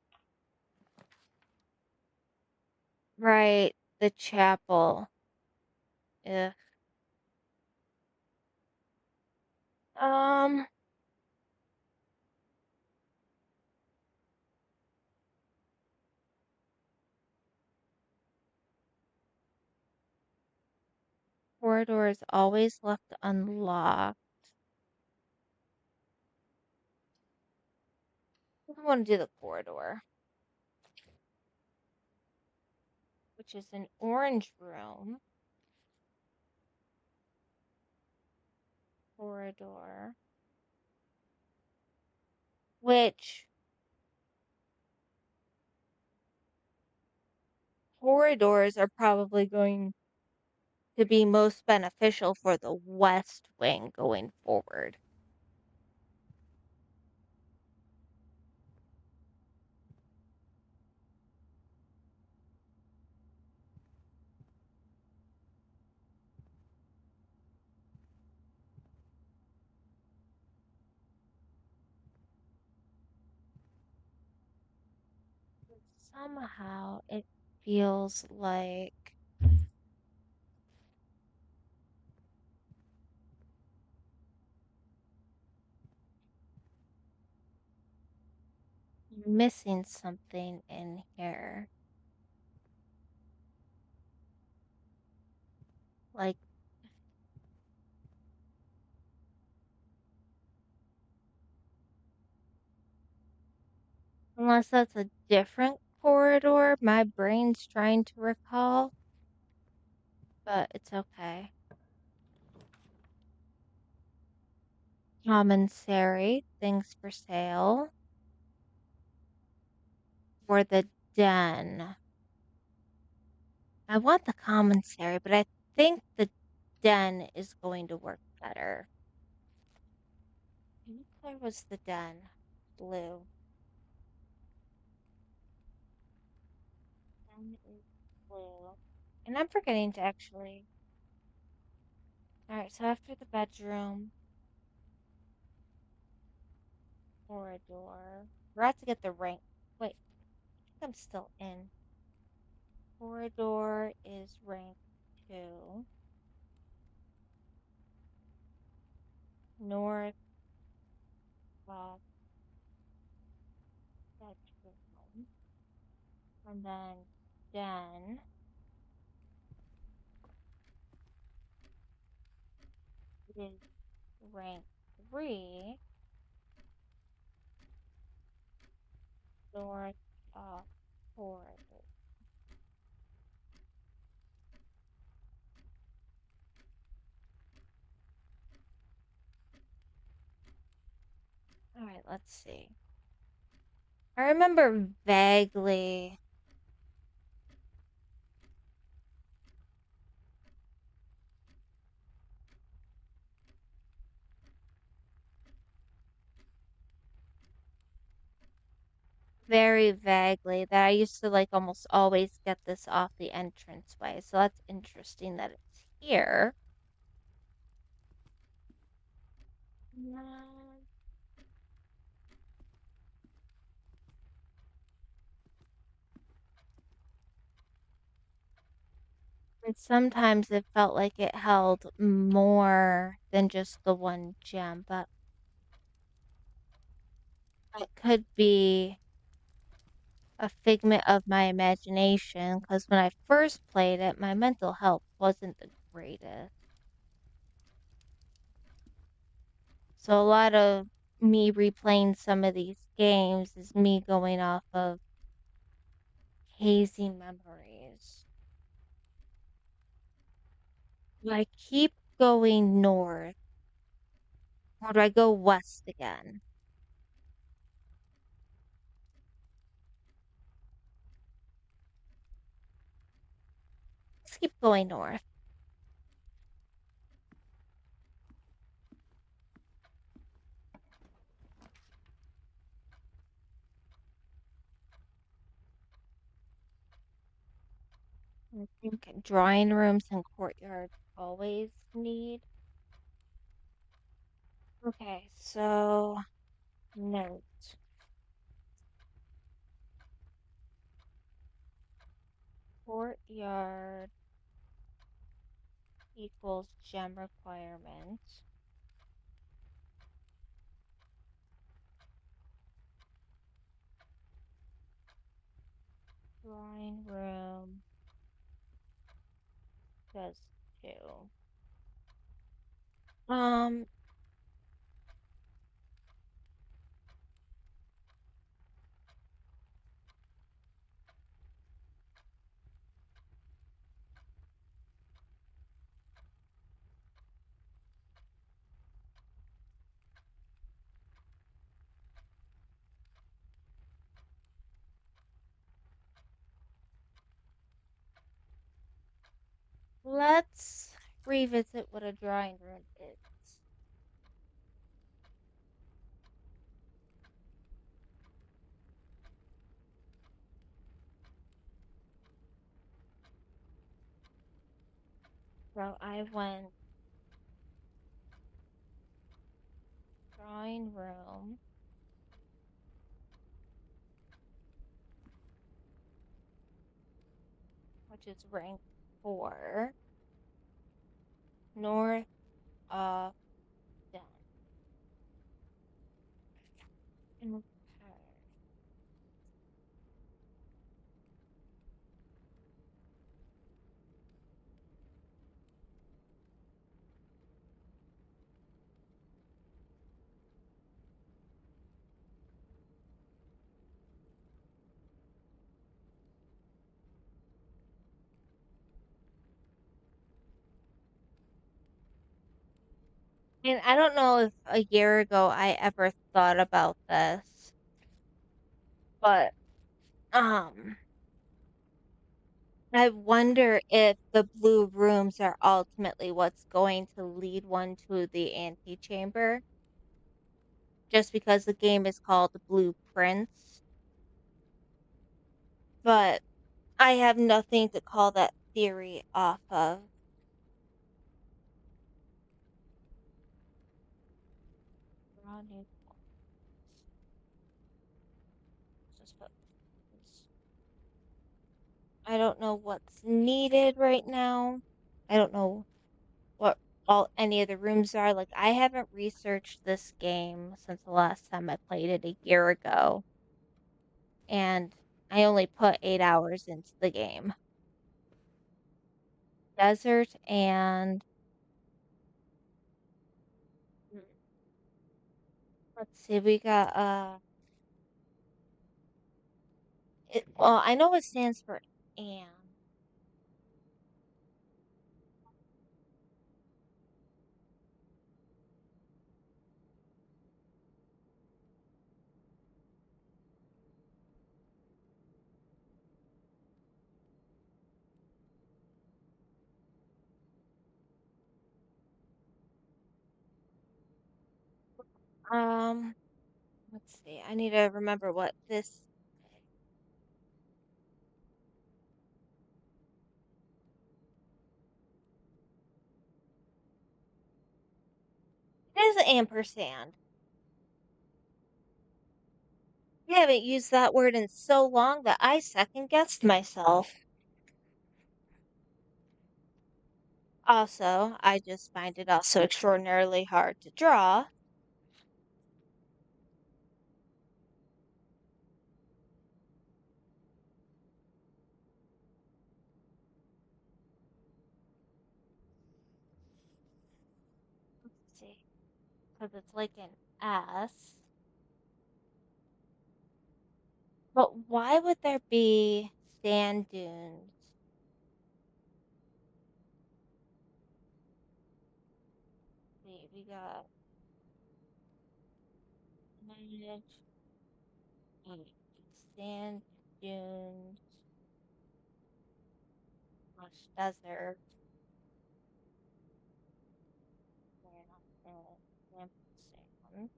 Right, the chapel. Ugh. Um, corridor is always left unlocked. I want to do the corridor, which is an orange room. Corridor, which corridors are probably going to be most beneficial for the west wing going forward. Somehow it feels like I'm missing something in here. Like, unless that's a different corridor, my brain's trying to recall, but it's okay. Commissary, things for sale for the den. I want the commissary, but I think the den is going to work better. What color was the den? Blue. Den is blue. And I'm forgetting to actually. Alright, so after the bedroom, corridor. We're about to get the rank. Wait, I think I'm still in. Corridor is rank 2. North, south, bedroom. And then den is rank 3 north of corridor. All right, let's see. I remember vaguely. Very vaguely that I used to like almost always get this off the entranceway. So that's interesting that it's here. Mm, and sometimes it felt like it held more than just the one gem, but it could be a figment of my imagination because when I first played it, my mental health wasn't the greatest. So a lot of me replaying some of these games is me going off of hazy memories. Do I keep going north or do I go west again? Let's keep going north. I think drawing rooms and courtyards always need. Okay, so note. Courtyard equals gem requirement. Drawing room does too. Um, let's revisit what a drawing room is. So I went drawing room, which is rank 4, north of Den. Okay. And I don't know if a year ago I ever thought about this, but I wonder if the blue rooms are ultimately what's going to lead one to the antechamber, just because the game is called Blueprints. But I have nothing to call that theory off of. Raw new just put this. I don't know what's needed right now. I don't know what all any of the rooms are. Like I haven't researched this game since the last time I played it a year ago. And I only put 8 hours into the game. Desert and Let's see, we got well, I know it stands for and. Um, let's see. I need to remember what this. It is an ampersand. I haven't used that word in so long that I second guessed myself. Also, I just find it also extraordinarily hard to draw. Let's see, because it's like an S. But why would there be sand dunes? See, we got manage sand dunes, desert, and sand.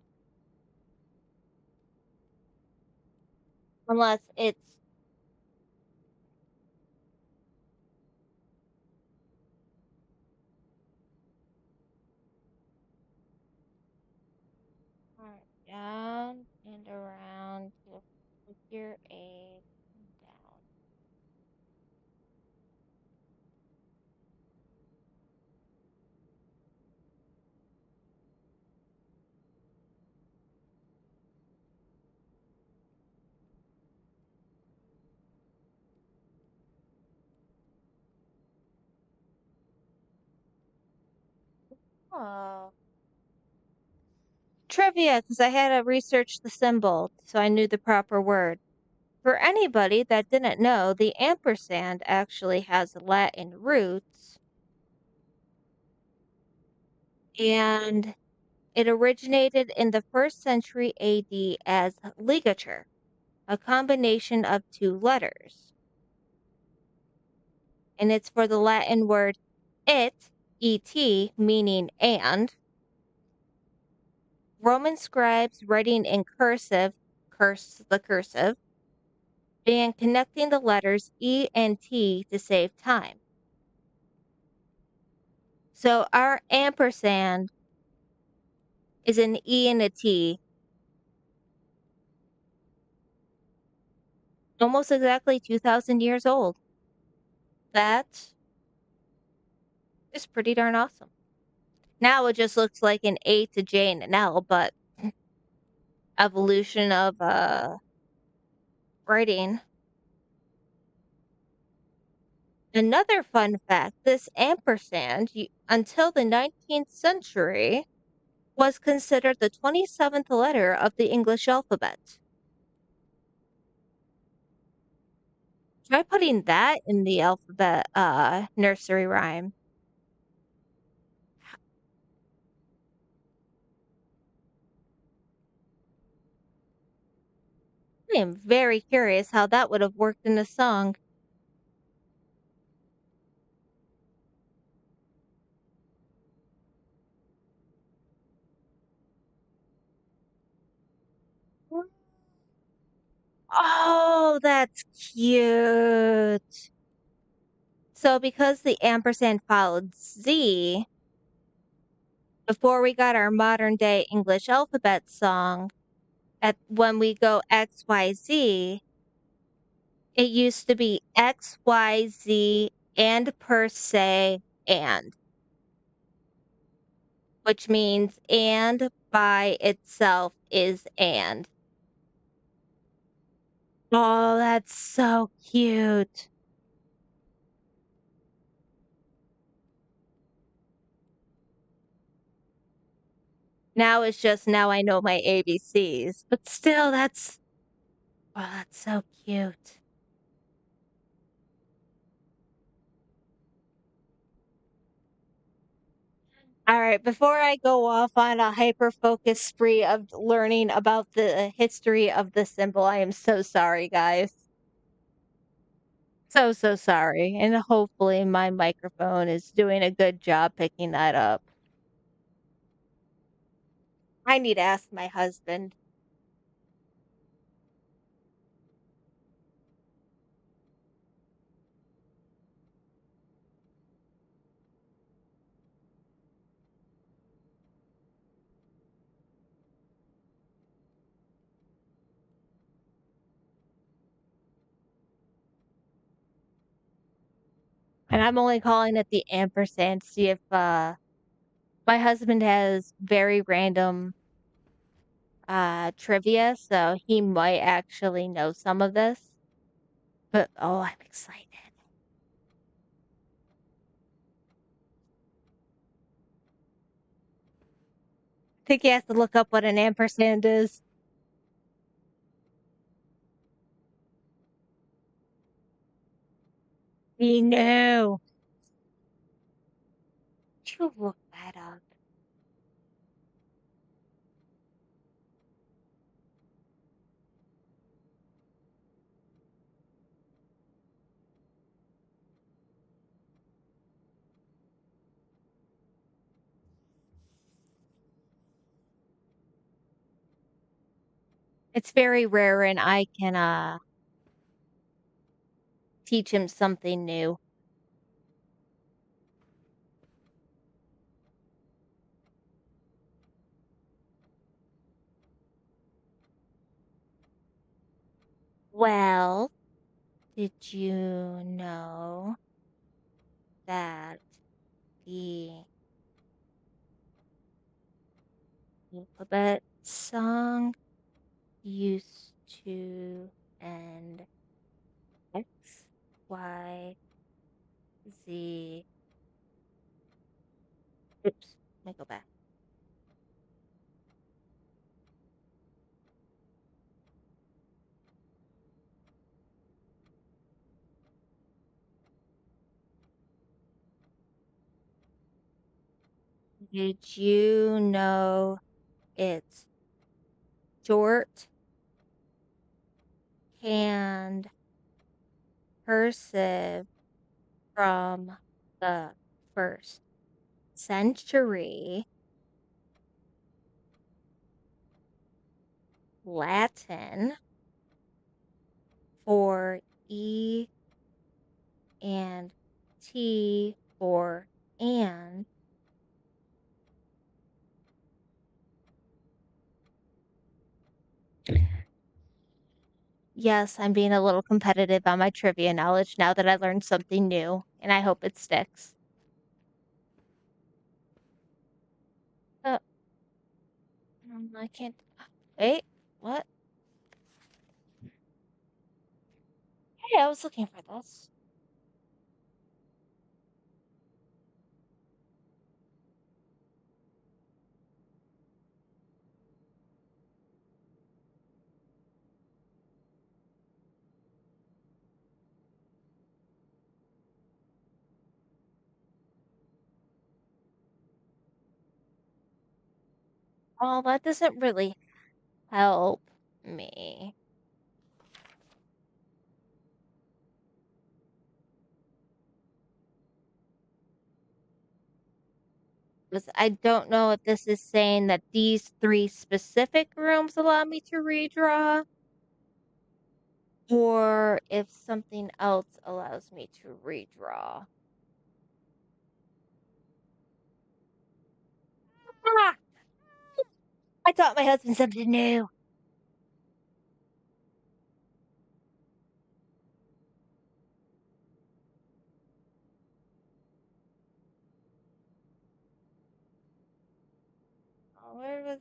Unless it's down and around to figure eight and down. Oh. Trivia, because I had to research the symbol so I knew the proper word. For anybody that didn't know, the ampersand actually has Latin roots and it originated in the 1st century AD as ligature, a combination of two letters. And it's for the Latin word et, meaning and. Roman scribes writing in the cursive, and connecting the letters E and T to save time. So our ampersand is an E and a T, almost exactly 2,000 years old. That is pretty darn awesome. Now it just looks like an A to J and an L, but evolution of writing. Another fun fact, this ampersand, until the 19th century, was considered the 27th letter of the English alphabet. Try putting that in the alphabet nursery rhyme. I am very curious how that would have worked in a song. Oh, that's cute. So because the ampersand followed Z, before we got our modern day English alphabet song, at when we go XYZ, it used to be XYZ and per se and, which means and by itself is and. Oh, that's so cute. Now it's just now I know my ABCs, but still that's so cute. All right, before I go off on a hyper focus spree of learning about the history of the symbol, I am so sorry, guys. So, so sorry. And hopefully my microphone is doing a good job picking that up. I need to ask my husband. And I'm only calling it the ampersand, see if my husband has very random trivia, so he might actually know some of this. But oh, I'm excited. I think he has to look up what an ampersand is. He knew. You look that up. It's very rare and I can teach him something new. Well, did you know that the alphabet song used to end X, Y, Z? Oops, let me go back. Did you know it's short hand cursive from the first century Latin for E and T for and? Yes, I'm being a little competitive on my trivia knowledge now that I learned something new, and I hope it sticks. Uh, I can't. Wait, what? Hey, I was looking for this. Oh, that doesn't really help me. 'Cause I don't know if this is saying that these three specific rooms allow me to redraw, or if something else allows me to redraw. Ah! I taught my husband something new. Oh, where was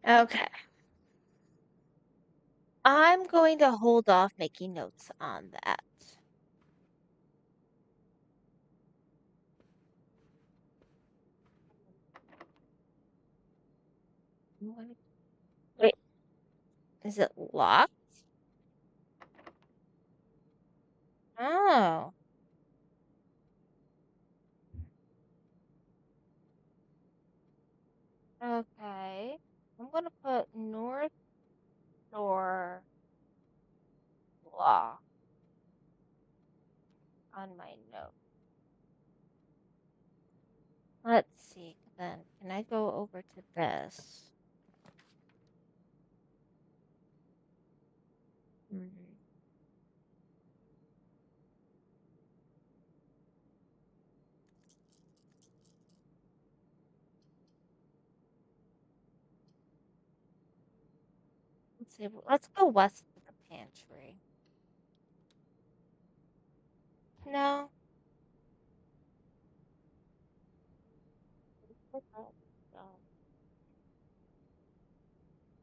Okay. I'm going to hold off making notes on that. Wait, is it locked? Oh, okay. I'm gonna put North Shore Lock on my note. Let's see, then. Can I go over to this? Hmm. Let's see. Let's go west of the pantry. No. Let's put that,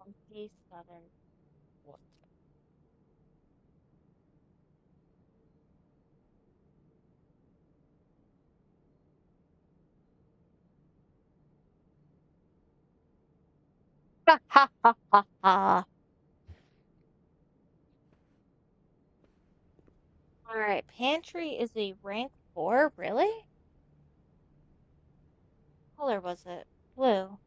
27. Ha ha ha ha ha. All right, pantry is a rank 4, really? What color was it? Blue.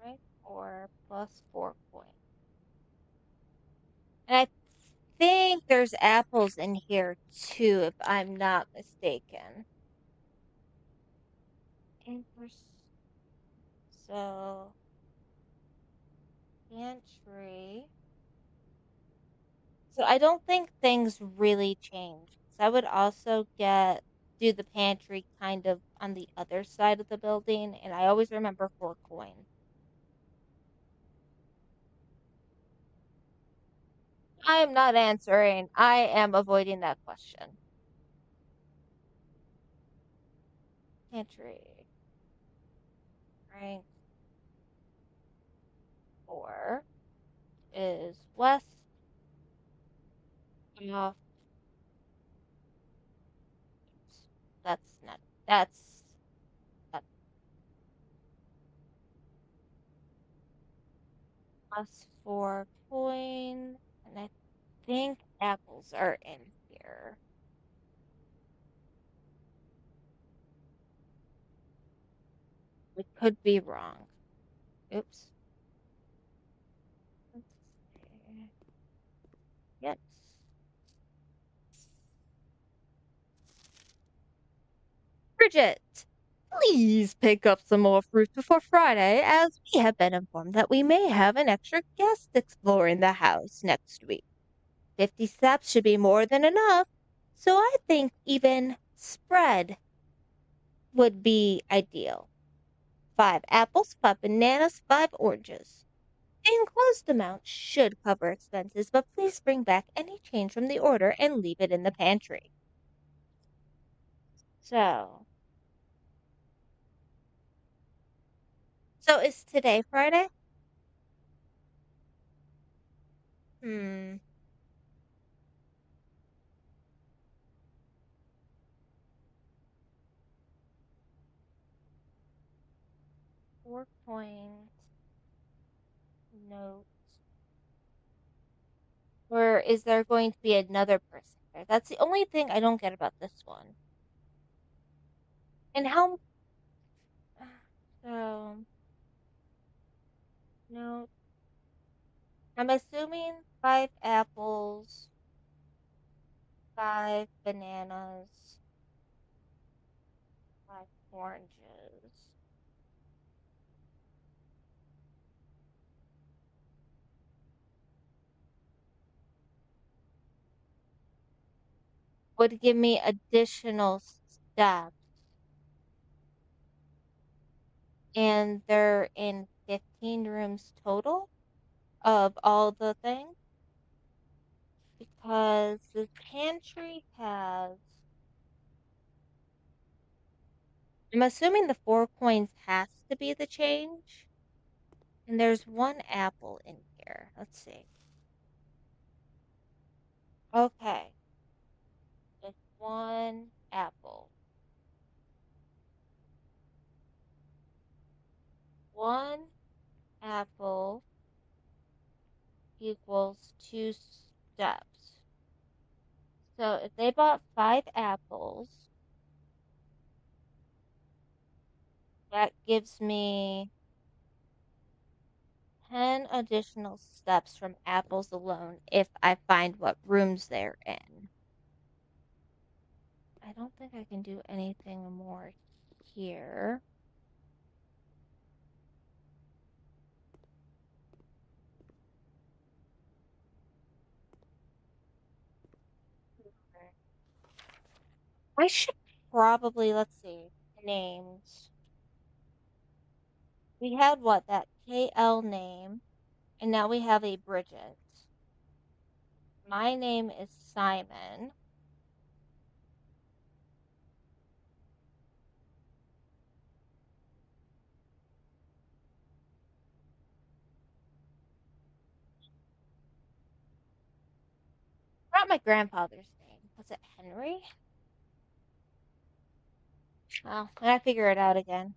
Rank 4 plus 4 points. And I think there's apples in here too, if I'm not mistaken. So, pantry. So I don't think things really change. So I would also do the pantry kind of on the other side of the building, and I always remember 4 coins. I am not answering. I am avoiding that question. Pantry. Rank 4 is west of. That's not. That's plus 4 coins, and I think apples are in here. We could be wrong. Oops. Let's see. Yes. Bridget, please pick up some more fruit before Friday, as we have been informed that we may have an extra guest exploring the house next week. 50 steps should be more than enough, so I think even spread would be ideal. 5 apples, 5 bananas, 5 oranges. The enclosed amount should cover expenses, but please bring back any change from the order and leave it in the pantry. So, so is today Friday? Hmm. 4 point note. Or is there going to be another person there? That's the only thing I don't get about this one. And how, so, no, I'm assuming 5 apples, 5 bananas, 5 oranges. Would give me additional steps, and they're in 15 rooms total of all the things. because the pantry has. I'm assuming the 4 coins has to be the change. And there's one apple in here. Let's see. Okay. Just one apple. One apple equals 2 steps. So if they bought 5 apples, that gives me 10 additional steps from apples alone if I find what rooms they're in. I don't think I can do anything more here. I should probably, let's see, names. We had what, that KL name, and now we have a Bridget. My name is Simon. Not my grandfather's name. Was it Henry? Well, I figure it out again.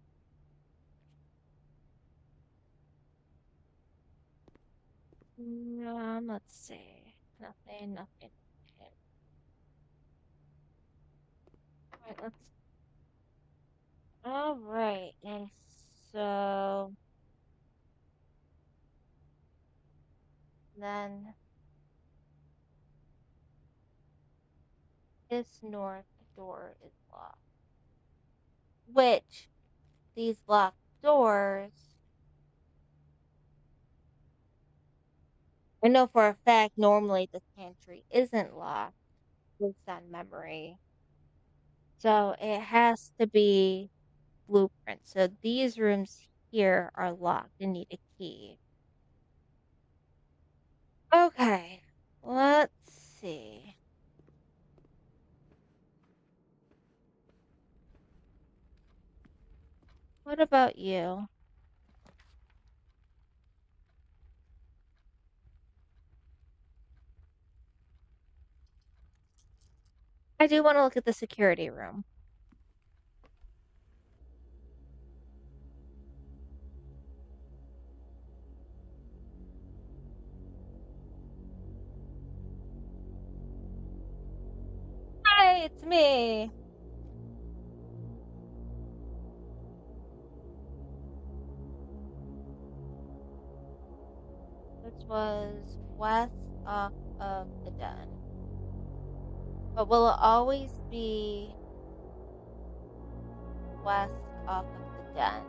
Let's see. Nothing, nothing, nothing. Alright, alright, and so then this north door is locked. Which, these locked doors, I know for a fact normally the pantry isn't locked based on memory. So it has to be blueprint. So these rooms here are locked and need a key. Okay, let's see. What about you? I do want to look at the security room. Hi, it's me. This was west off of the den. But will it always be west off of the den?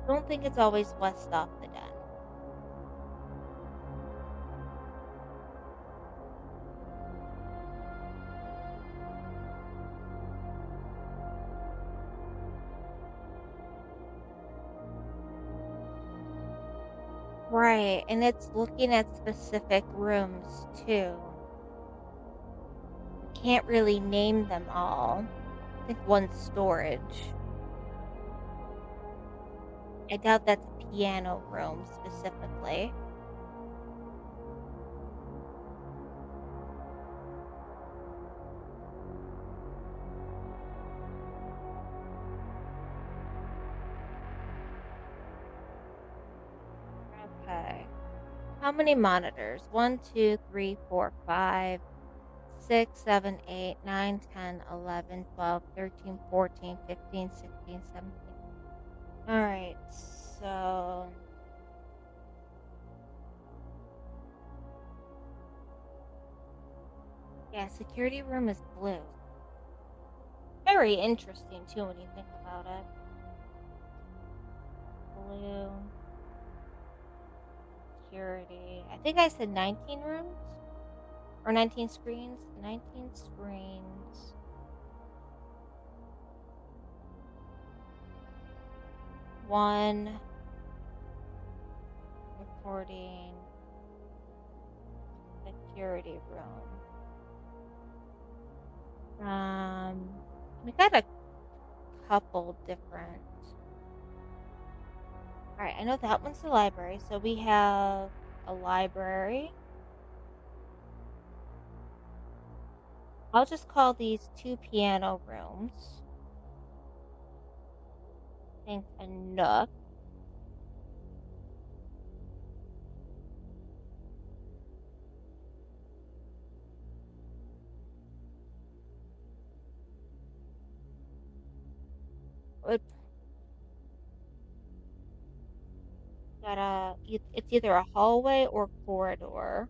I don't think it's always west off the den. Right, and it's looking at specific rooms too. I can't really name them all. I think one's storage. I doubt that's a piano room specifically. Okay. How many monitors? 1, 2, 3, 4, 5, 6, 7, 8, 9, 10, 11, 12, 13, 14, 15, 16, 17. Alright, so yeah, security room is blue. Very interesting too when you think about it. Blue security. I think I said 19 rooms. Or 19 screens? 19 screens. One recording security room. We got a couple different. All right, I know that one's the library. So we have a library. I'll just call these 2 piano rooms. I think a nook. It's either a hallway or corridor.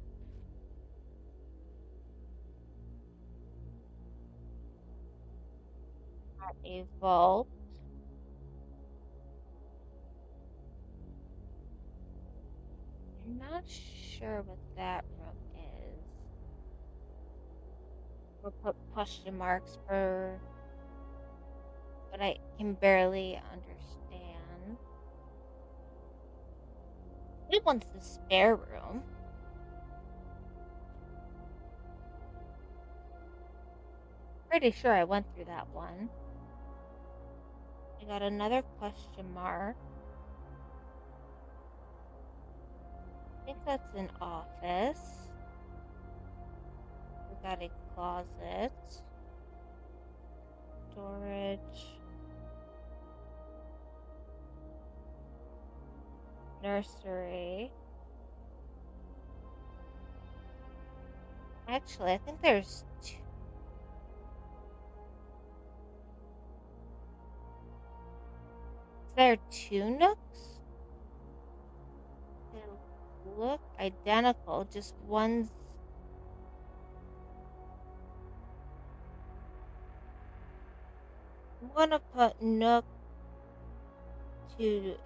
Got a vault. I'm not sure what that room is. We'll put question marks for what I can barely understand. It wants the spare room. Pretty sure I went through that one. I got another question mark. I think that's an office. We got a closet. Storage. Nursery. Actually, I think there's two. Is there 2 nooks? They look identical, just one's. I'm gonna put nook 2x.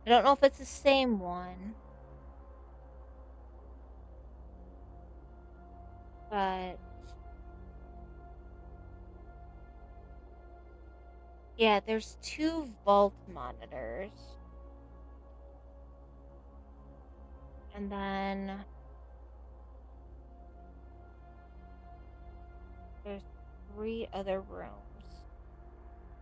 I don't know if it's the same one, but yeah, there's 2 vault monitors. And then there's 3 other rooms.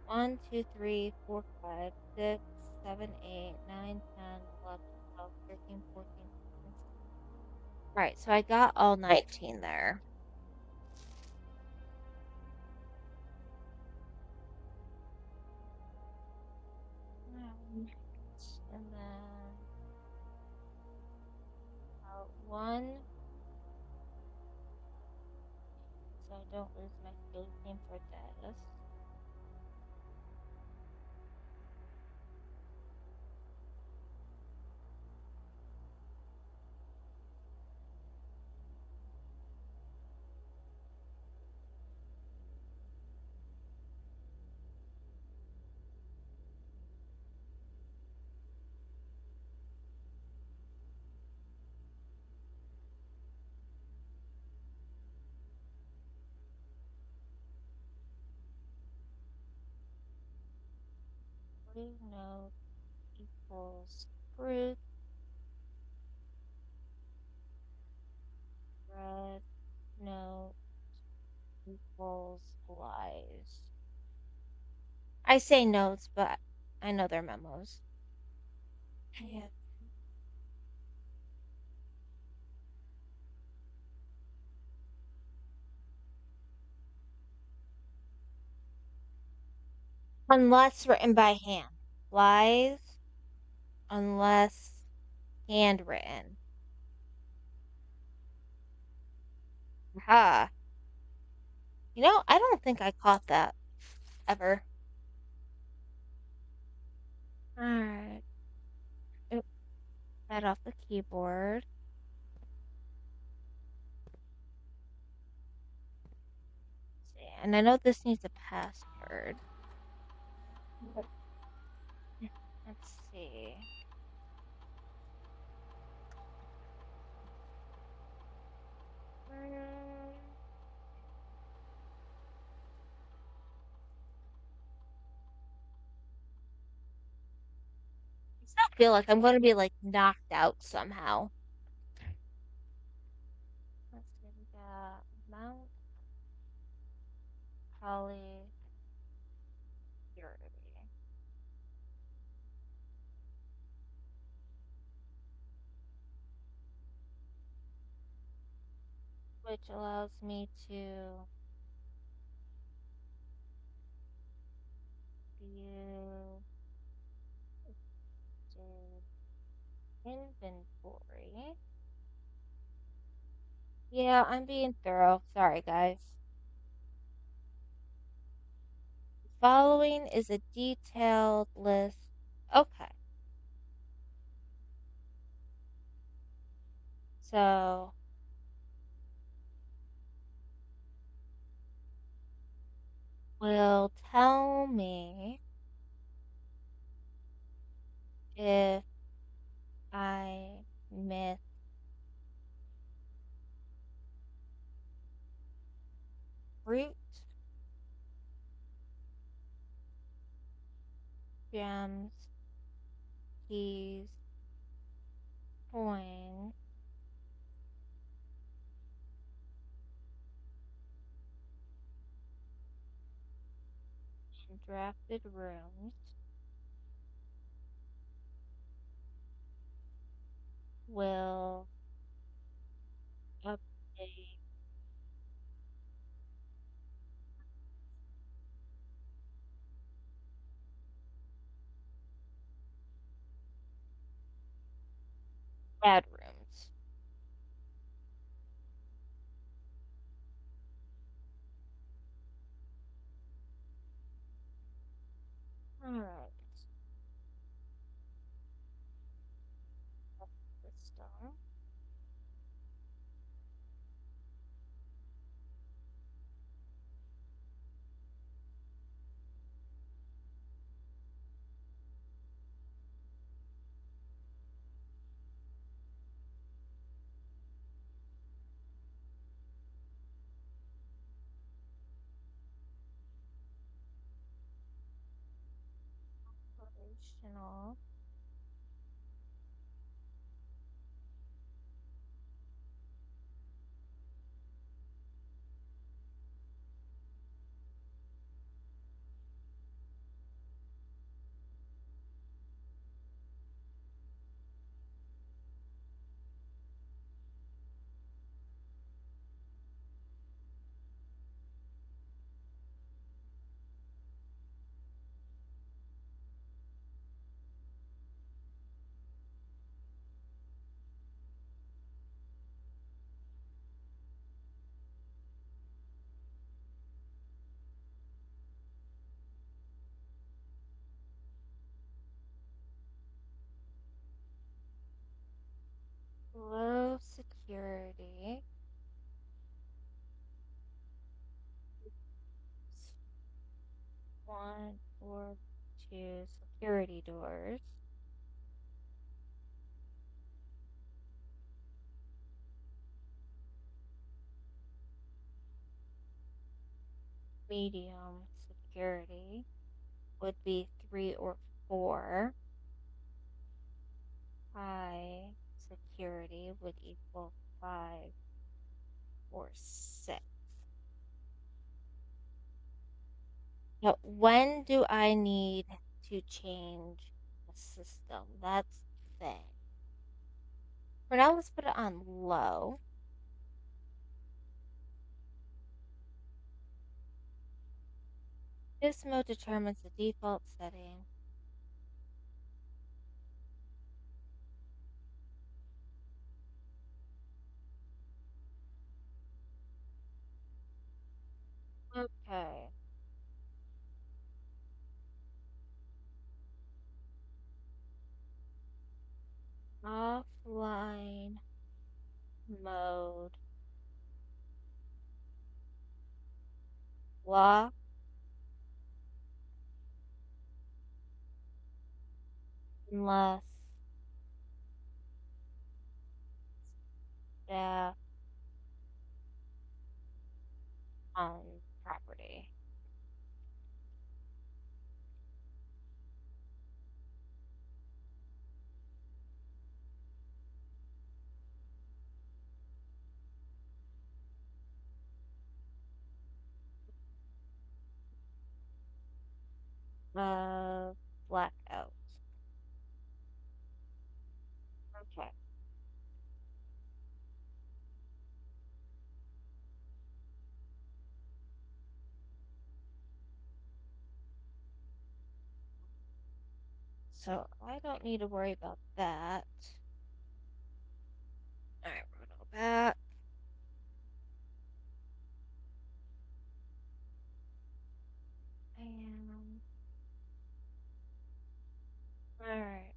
1, 2, 3, 4, 5, 6, 7, 8, 9, 10, 11, 12, 13, 14, 15. Alright, so I got all 19 there. And then one, so I don't lose my field name for this. Blue note equals fruit. Red note equals lies. I say notes, but I know they're memos. Yeah. Unless written by hand. Lies unless handwritten. Ha. I don't think I caught that ever. Alright. That off the keyboard. And I know this needs a password. Let's see. I still feel like I'm going to be like knocked out somehow. Let's see, we got Mount Holly Purity, which allows me to view the inventory. Yeah, I'm being thorough. Sorry, guys. Following is a detailed list. Okay. So will tell me if I miss fruit, gems, keys, coins, and drafted rooms. Will update bad rooms. Alright. System. Operational. Low security. One or two security doors. Medium security would be 3 or 4. High security would equal 5 or 6. Now, when do I need to change the system? That's the thing. For now, let's put it on low. This mode determines the default setting. Okay. Offline mode. Lock unless staff property. Blackout. Okay. So I don't need to worry about that. Alright, we're gonna go back. And alright.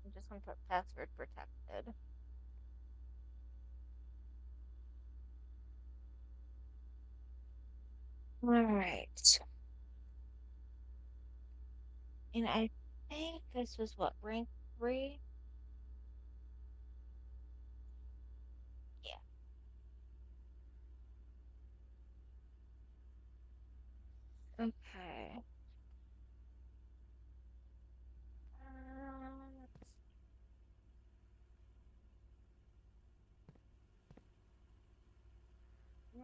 I'm just gonna put password protected. Alright. And I think this was what, rank 3? Yeah. Okay. Um, yeah.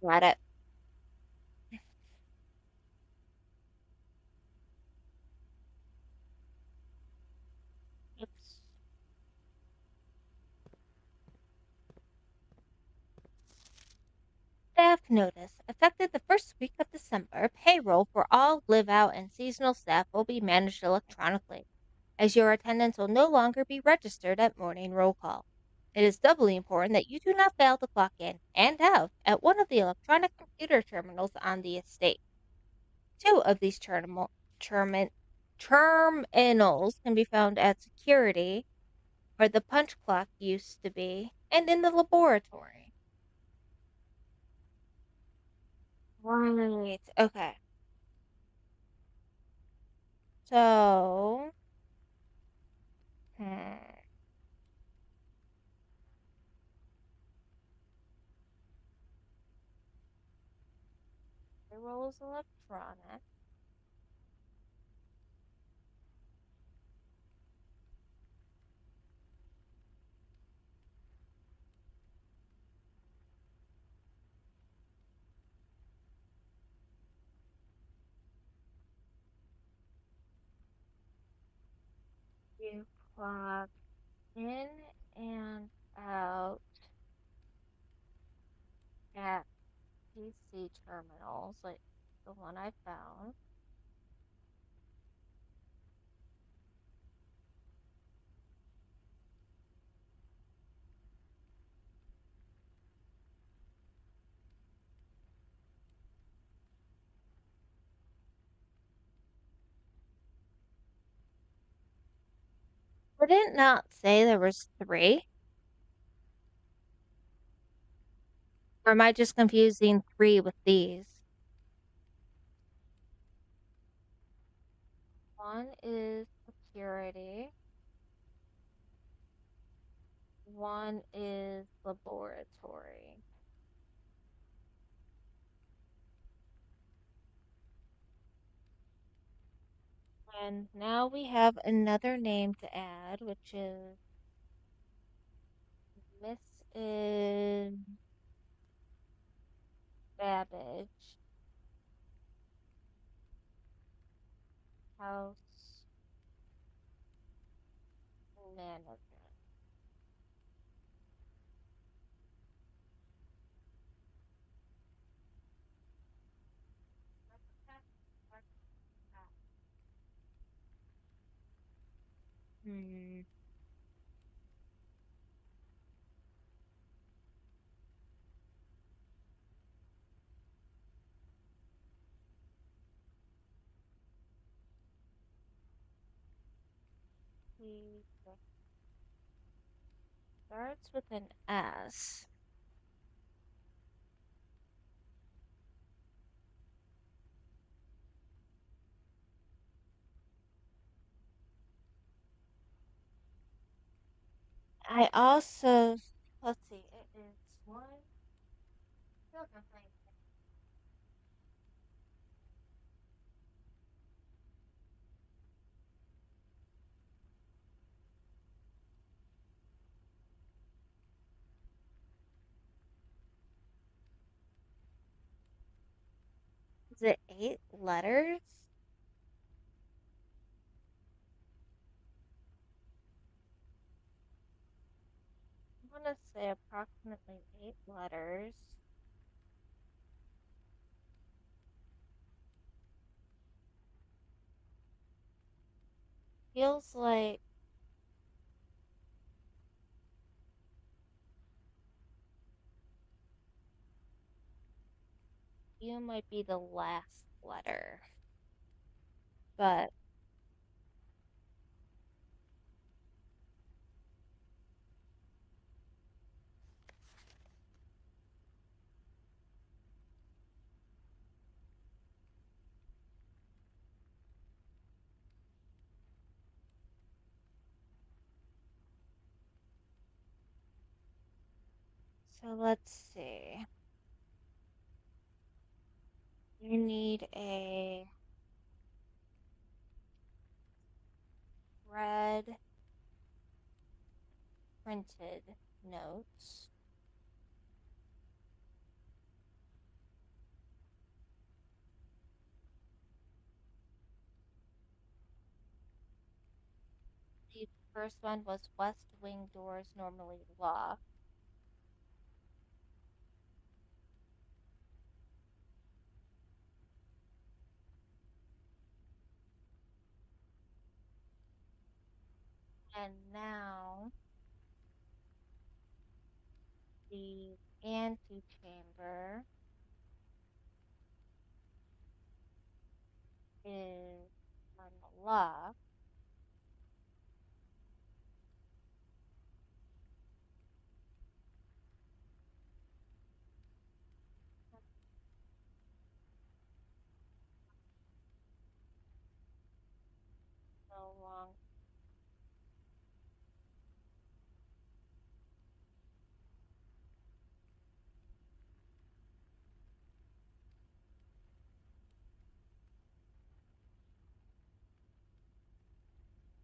Got it. Oops. Staff notice. Effective the first week of December, payroll for all live-out and seasonal staff will be managed electronically, as your attendance will no longer be registered at morning roll call. It is doubly important that you do not fail to clock in and out at one of the electronic computer terminals on the estate. Two of these terminals can be found at security, where the punch clock used to be, and in the laboratory. Right. Okay. So, hmm, payroll is electronic. You clock in and out at PC terminals, like the one I found. Did it not say there was 3? Or am I just confusing 3 with these? One is security. One is laboratory. And now we have another name to add, which is Miss Babbage, house manager. Hmm. He starts with an S. I also, let's see, it is one. I feel like I'm playing. Is it 8 letters? I'm gonna say approximately 8 letters. Feels like you might be the last letter, but so let's see. You need a red printed notes. The first one was West Wing doors normally locked. And now the antechamber is unlocked. So long.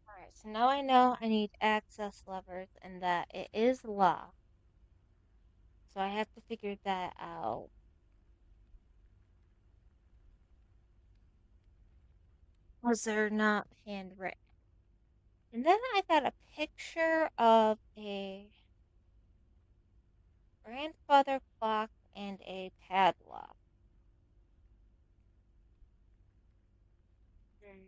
Alright, so now I know I need access levers and that it is locked. So I have to figure that out. Was they're not handwritten. And then I got a picture of a grandfather clock and a padlock. Mm.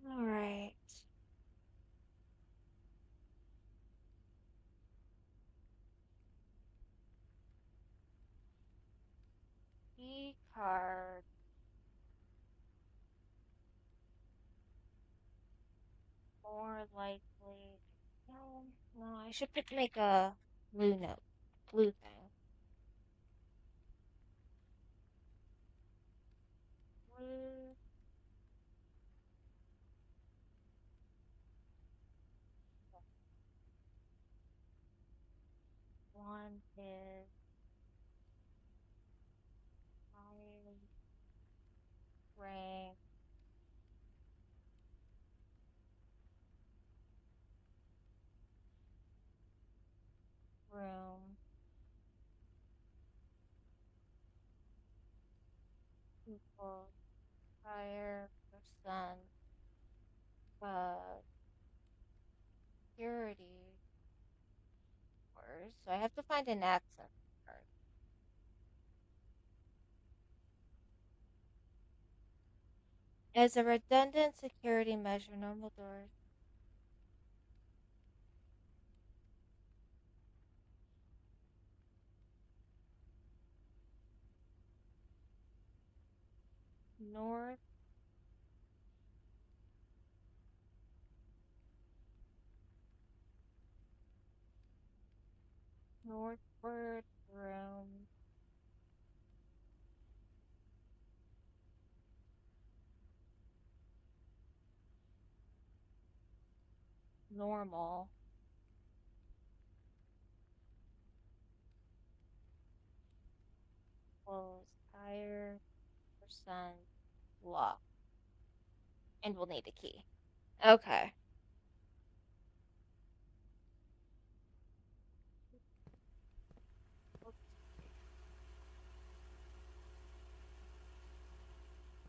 All right. Key card. More likely. No, no, I should make a blue note. Blue thing. Blue one is high rank room equals higher percent of security scores. So I have to find an access card. As a redundant security measure, normal doors. North, northward room, normal, equals higher percent luck. And we'll need a key. Okay.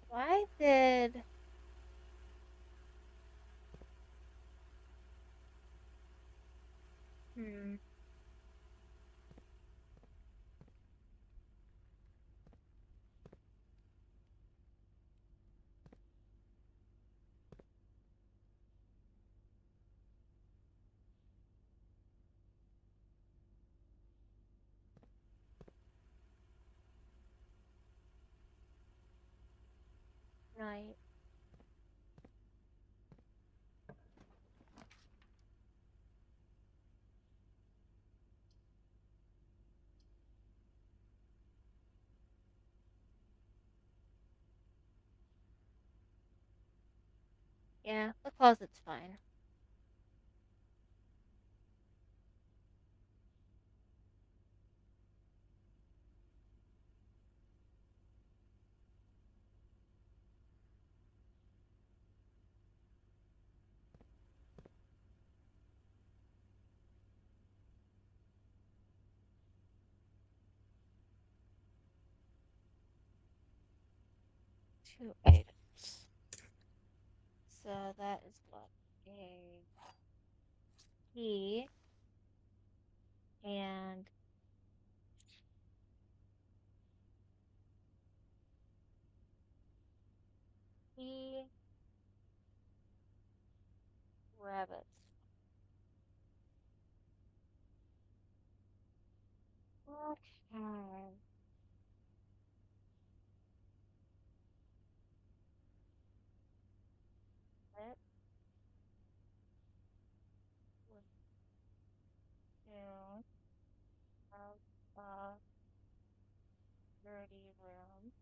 Why did... Hmm. Right. Yeah, the closet's fine. Two items. So that is what? A key and key, rabbits. Okay. Let down of a dirty room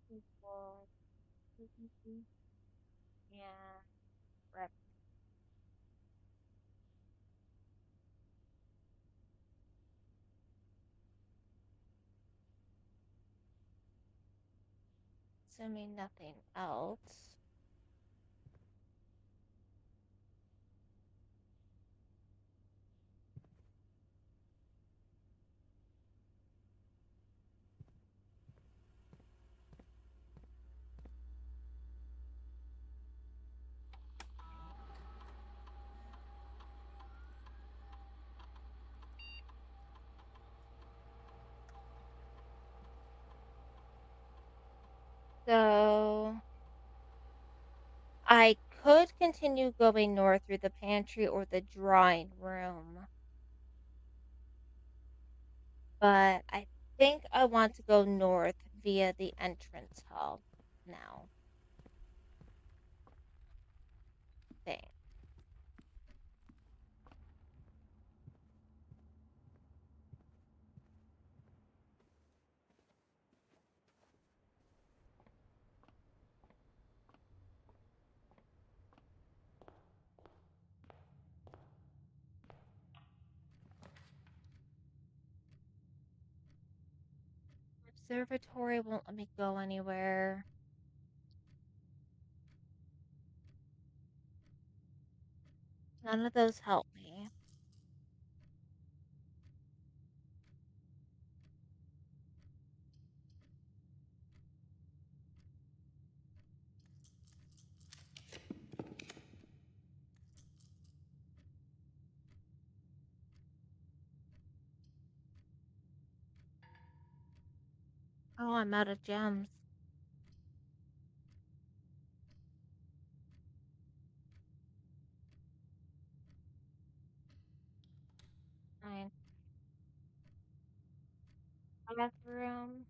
equals and rabbit. Assuming nothing else. So I could continue going north through the pantry or the drawing room, but I think I want to go north via the entrance hall now. Thing. Observatory won't let me go anywhere. None of those help me. Oh, I'm out of gems. Fine. Bathroom.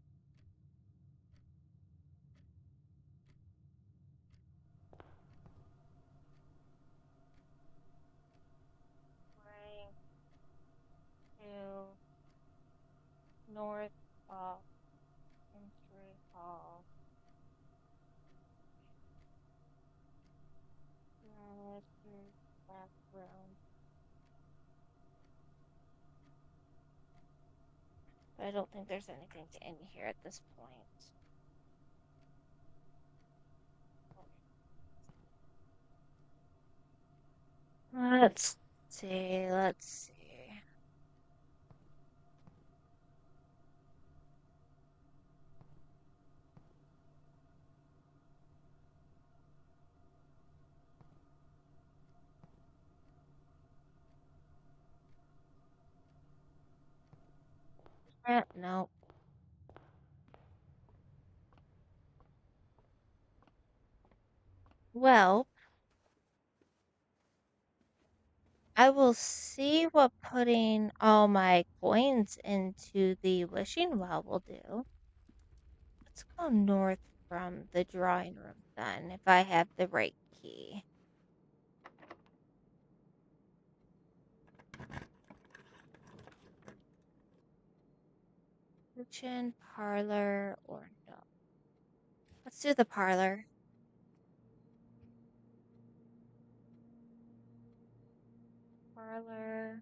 I don't think there's anything in here at this point. Let's see. No. Well, I will see what putting all my coins into the wishing well will do. Let's go north from the drawing room then, if I have the right key. Kitchen, parlor, or no? Let's do the parlor. Parlor.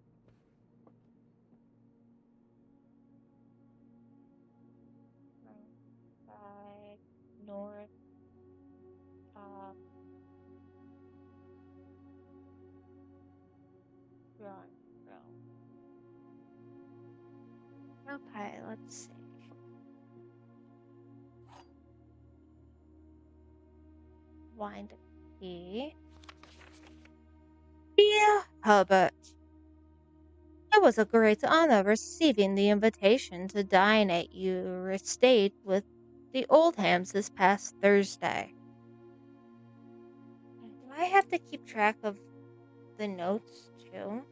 Right side, north, top, drawing room. Okay, let's see. Wind key. Dear Herbert, it was a great honor receiving the invitation to dine at your estate with the Oldhams this past Thursday. Do I have to keep track of the notes too?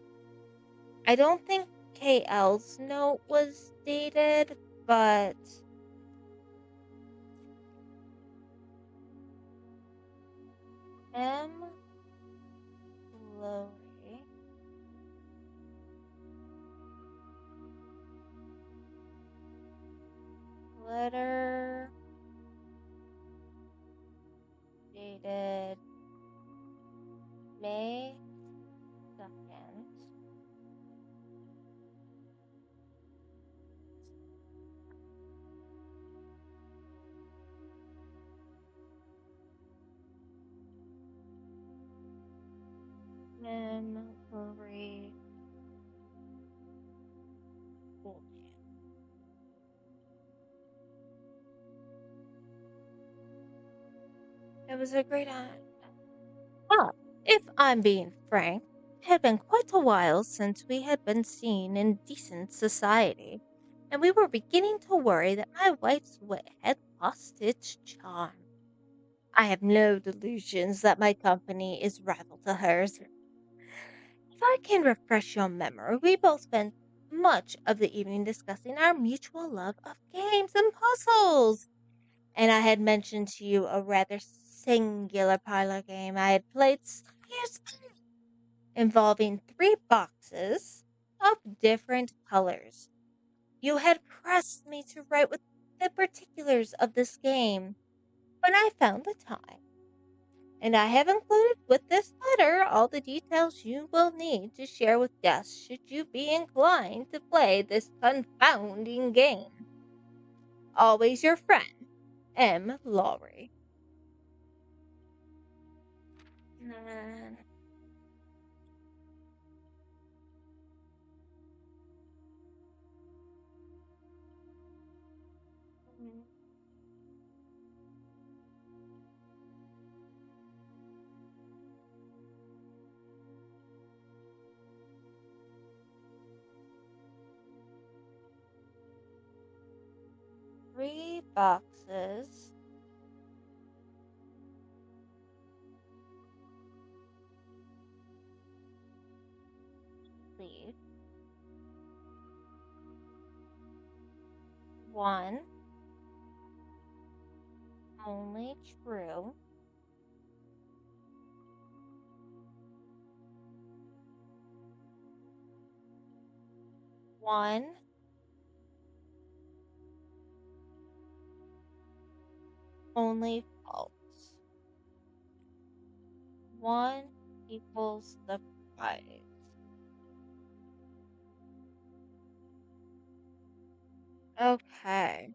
I don't think KL's note was dated, but M. Lowry. Letter dated May 2nd. M. Lowry. It was a great honor. Well, if I'm being frank, it had been quite a while since we had been seen in decent society, and we were beginning to worry that my wife's wit had lost its charm. I have no delusions that my company is rival to hers. If I can refresh your memory, we both spent much of the evening discussing our mutual love of games and puzzles. And I had mentioned to you a rather singular parlor game I had played some years ago, involving 3 boxes of different colors. You had pressed me to write with the particulars of this game when I found the time, and I have included with this letter all the details you will need to share with guests should you be inclined to play this confounding game. Always your friend, M. Lowry. And 3 boxes, please. One, only true. One, only false. One equals the prize. Okay.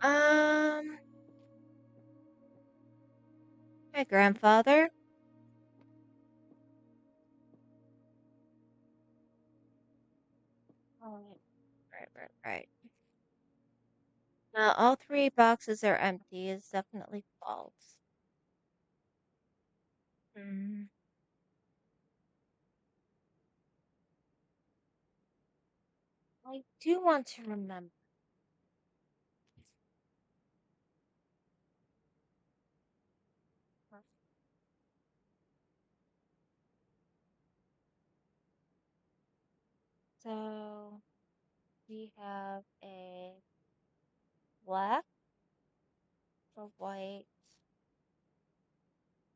Um, my grandfather. Oh, right. All three boxes are empty is definitely false. Mm. I do want to remember. So we have a black, a white,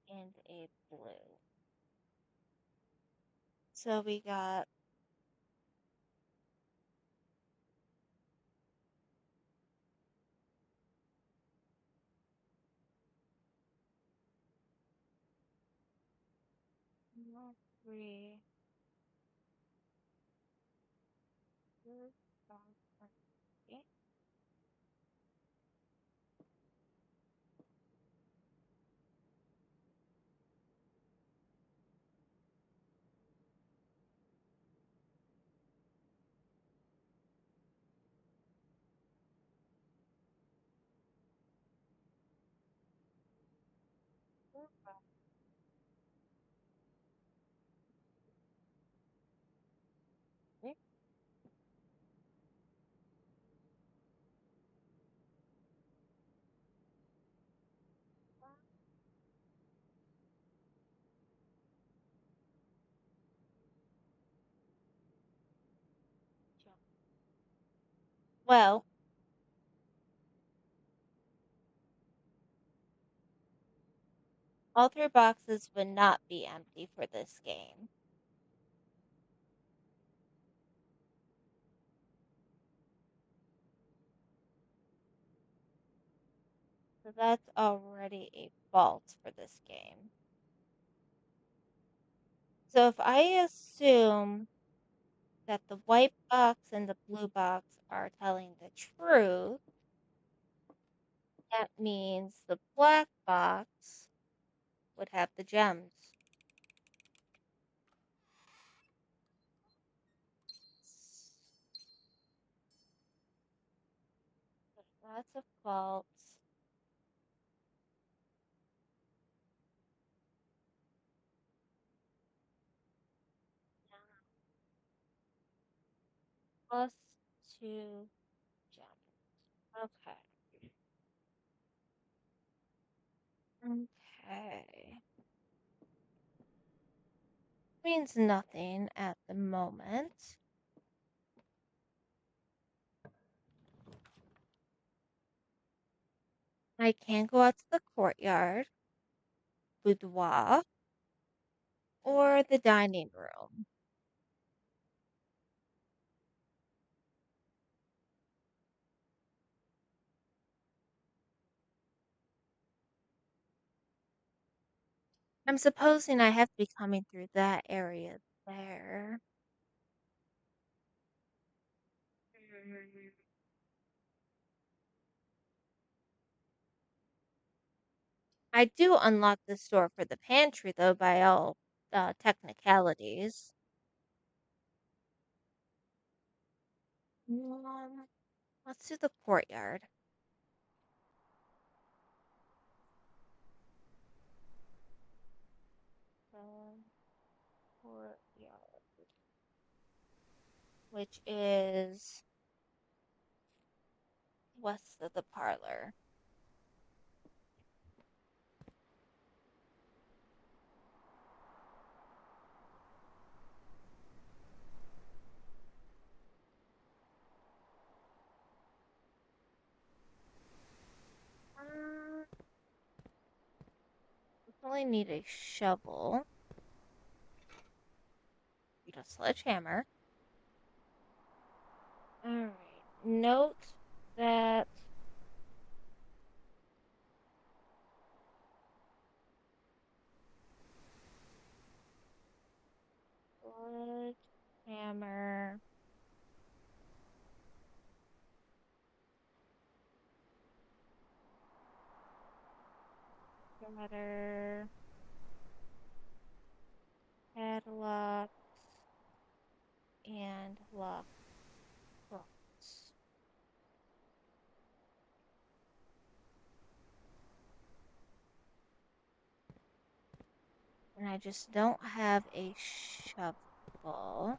and a blue. So we got 3, 4, 5, 6. Well, all three boxes would not be empty for this game. So that's already a false for this game. So if I assume that the white box and the blue box are telling the truth, that means the black box would have the gems. So that's a false. Plus 2 gems. Okay. Okay. Means nothing at the moment. I can go out to the courtyard, boudoir, or the dining room. I'm supposing I have to be coming through that area there. Mm. I do unlock this door for the pantry, though, by all technicalities. Let's do the courtyard. Um, Courtyard, which is west of the parlor. Um, Definitely need a shovel, need a sledgehammer. All right. Note that Better catalog and lock books. And I just don't have a shovel.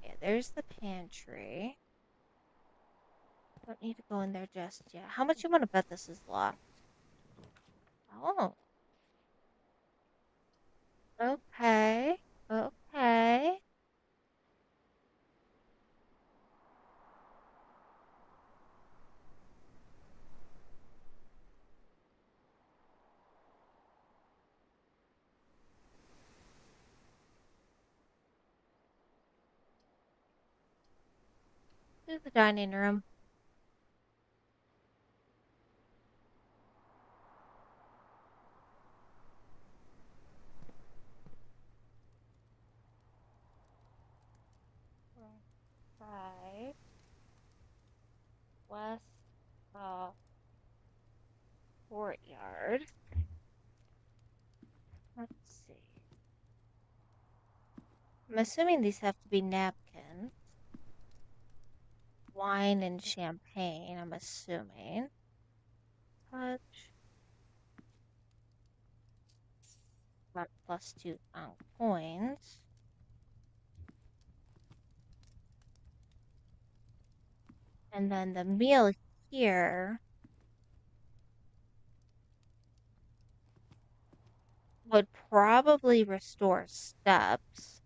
Yeah, there's the pantry. Don't need to go in there just yet. How much you want to bet this is locked? Oh, okay. Okay. To the dining room. Five west of courtyard. Let's see. I'm assuming these have to be napkins. Wine and champagne, I'm assuming. Touch. Got +2 on coins. And then the meal here would probably restore steps,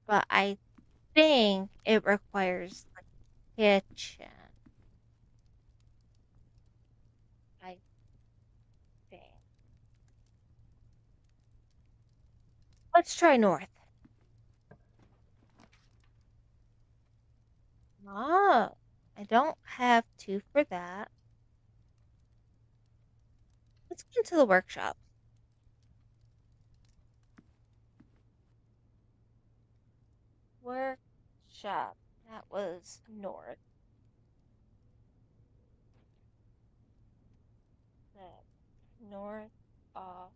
but I think it requires the kitchen. I think. Let's try north. Oh, I don't have two for that. Let's get into the workshop. Workshop. That was north. The north of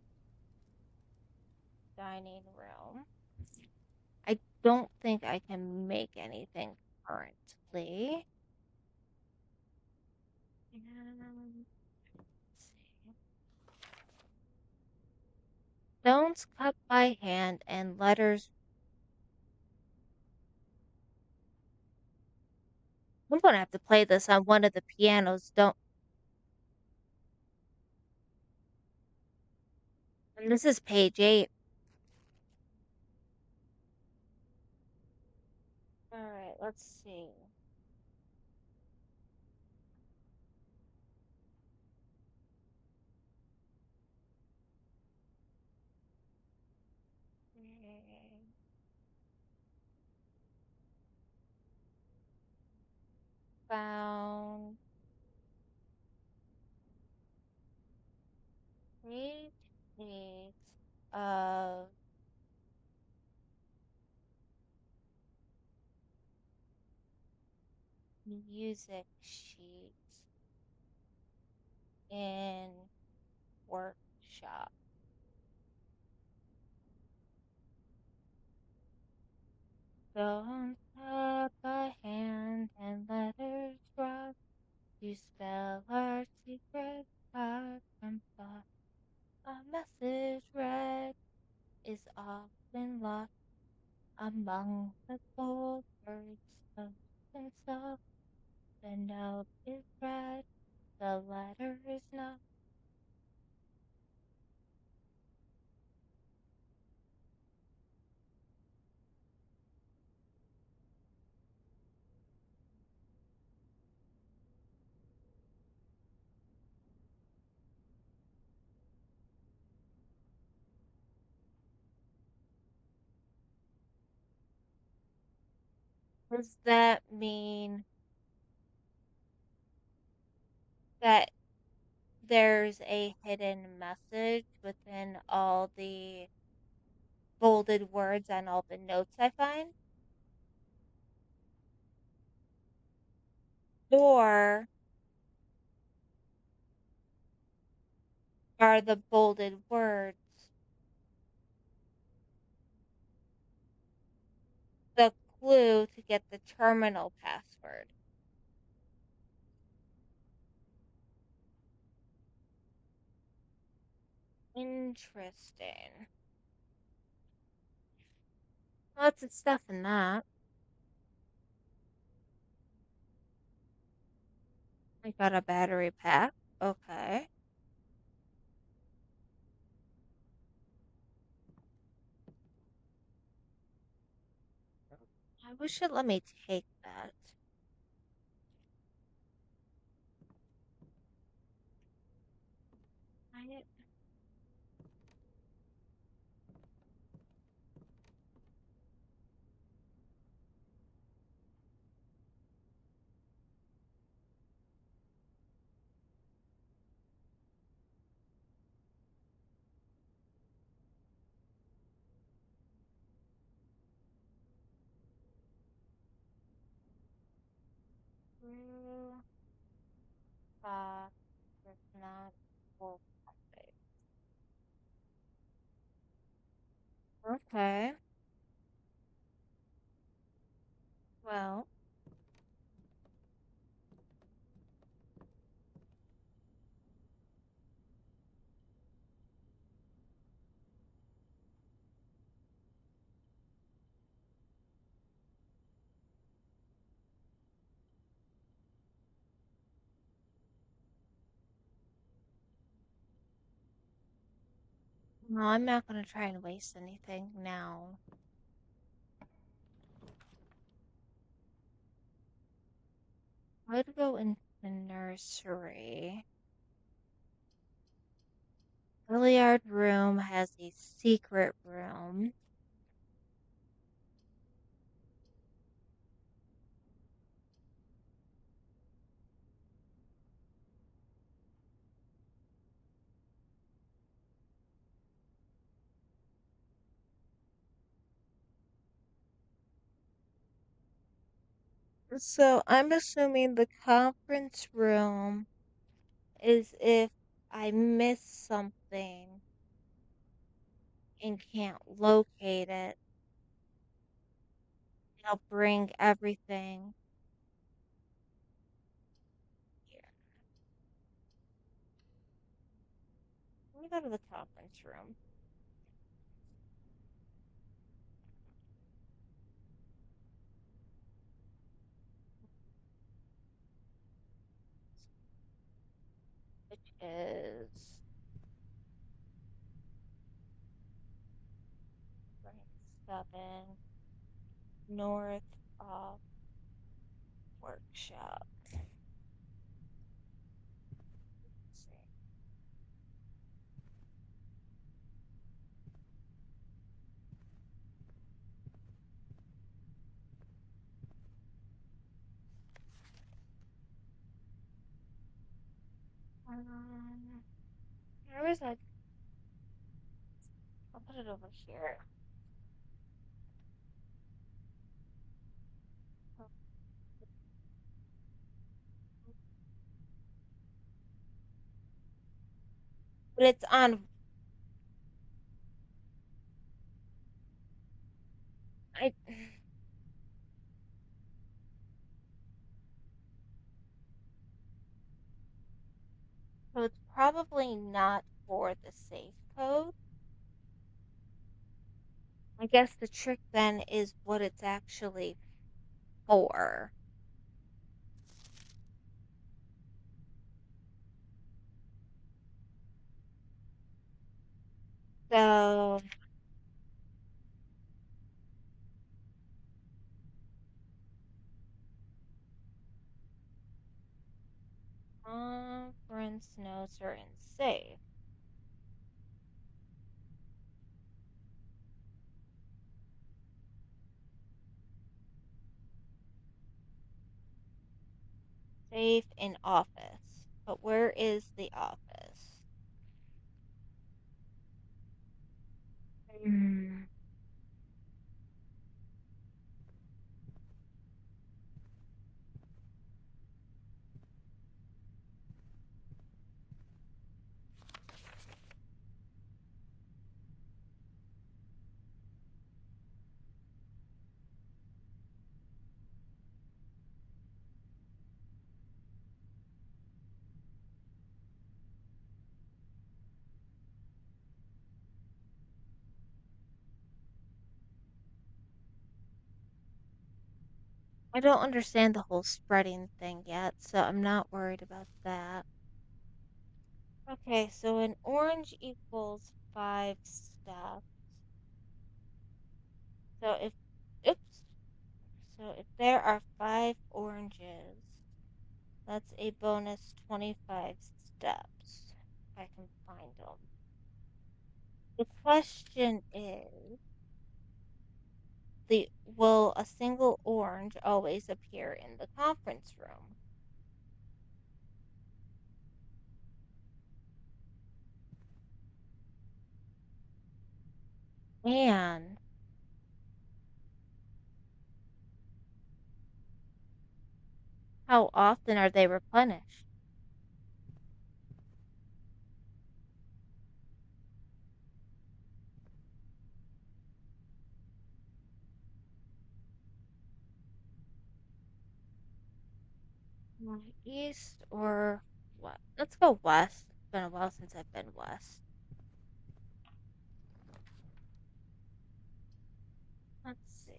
dining room. I don't think I can make anything currently. And let's see. Stones cut by hand and letters. I'm gonna have to play this on one of the pianos. Don't. And this is page 8. All right, let's see. Found page 8 of music sheet in workshop. Stones cut by hand and letters brought to spell our secret heart and thought. A message read is often lost among the bold words of and soft. The note is read, the letter is not. Does that mean that there's a hidden message within all the bolded words on all the notes I find? Or are the bolded words. The clue to get the terminal password. Interesting. Lots of stuff in that. I got a battery pack. Okay. I wish it let me take that. I, true. There's not full update. Okay. Well, no, I'm not gonna try and waste anything now. I'd go into the nursery. Billiard room has a secret room. So I'm assuming the conference room is if I miss something and can't locate it, I'll bring everything here. Let me go to the conference room, which is 7 north of workshop. Let's see. Where was I? I'll put it over here. But it's on. I. So it's probably not for the safe code. I guess the trick then is what it's actually for. So, conference notes are in safe. Safe in office. But where is the office? Hmm. I don't understand the whole spreading thing yet, so I'm not worried about that. Okay, so an orange equals 5 steps. So oops, so if there are 5 oranges, that's a bonus 25 steps, if I can find them. The question is, will a single orange always appear in the conference room? And how often are they replenished? East or what? Let's go west. It's been a while since I've been west. Let's see.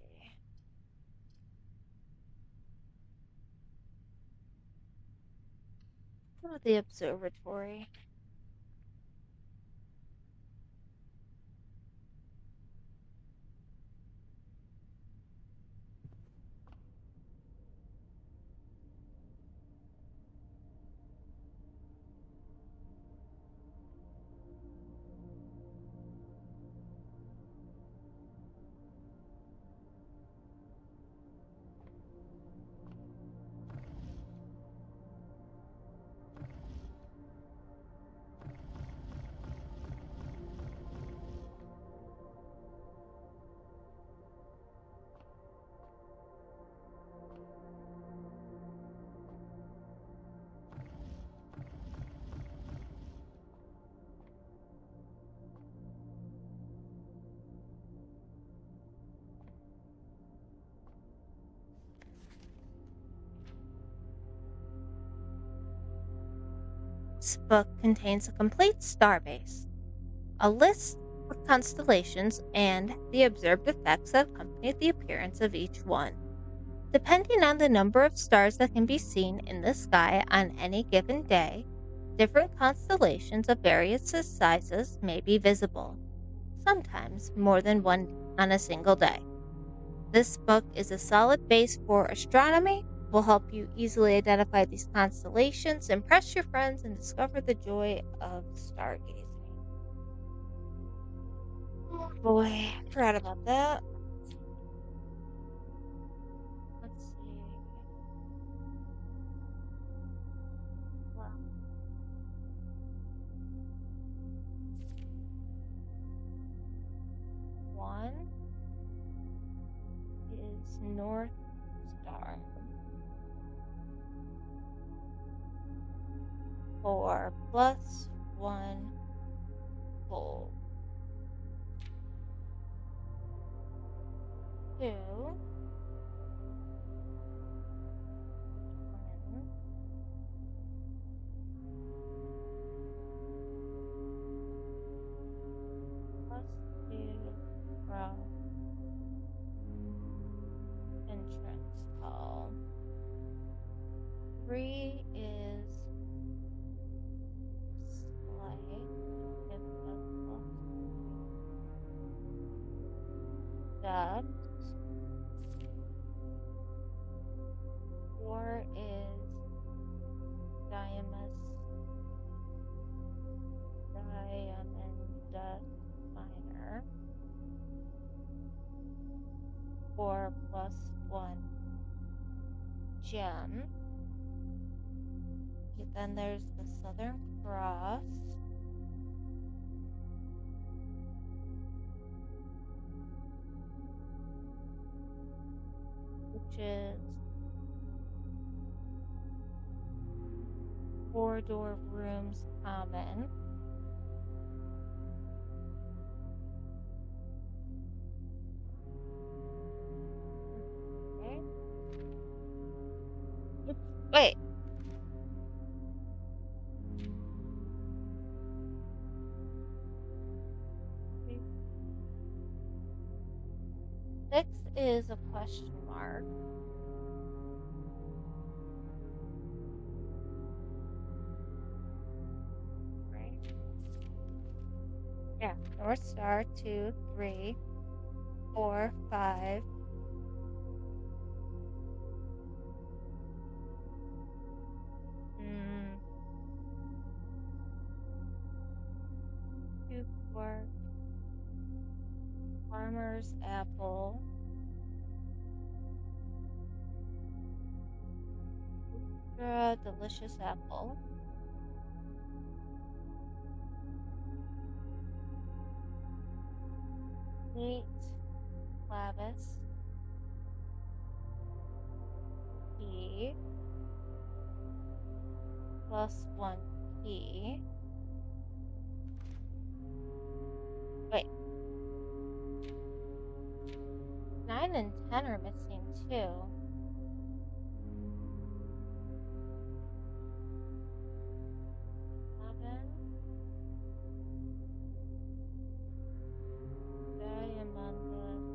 Go to the observatory. This book contains a complete starbase, a list of constellations, and the observed effects that accompany the appearance of each one. Depending on the number of stars that can be seen in the sky on any given day, different constellations of various sizes may be visible, sometimes more than one on a single day. This book is a solid base for astronomy, will help you easily identify these constellations, impress your friends, and discover the joy of stargazing. Oh boy, forgot about that. Let's see. Well, one is North Star. 4 plus 1 whole. 2 twin plus 2 from entrance hall. 3 is sleigh, which gives us plus 3 steps. 4 is Diamus, Diamondus minor. 4 plus 1 gem. Okay, then there's the Southern Cross, which is 4-door rooms common. Okay. Oops, wait. Six is a question mark. Yeah. North Star 2, 3, 4, 5. 2, 4. Farmer's apple. Extra delicious apple. Neat Clavis. P. Plus 1 P. Wait. 9 and 10 are missing too. 11. Diamondus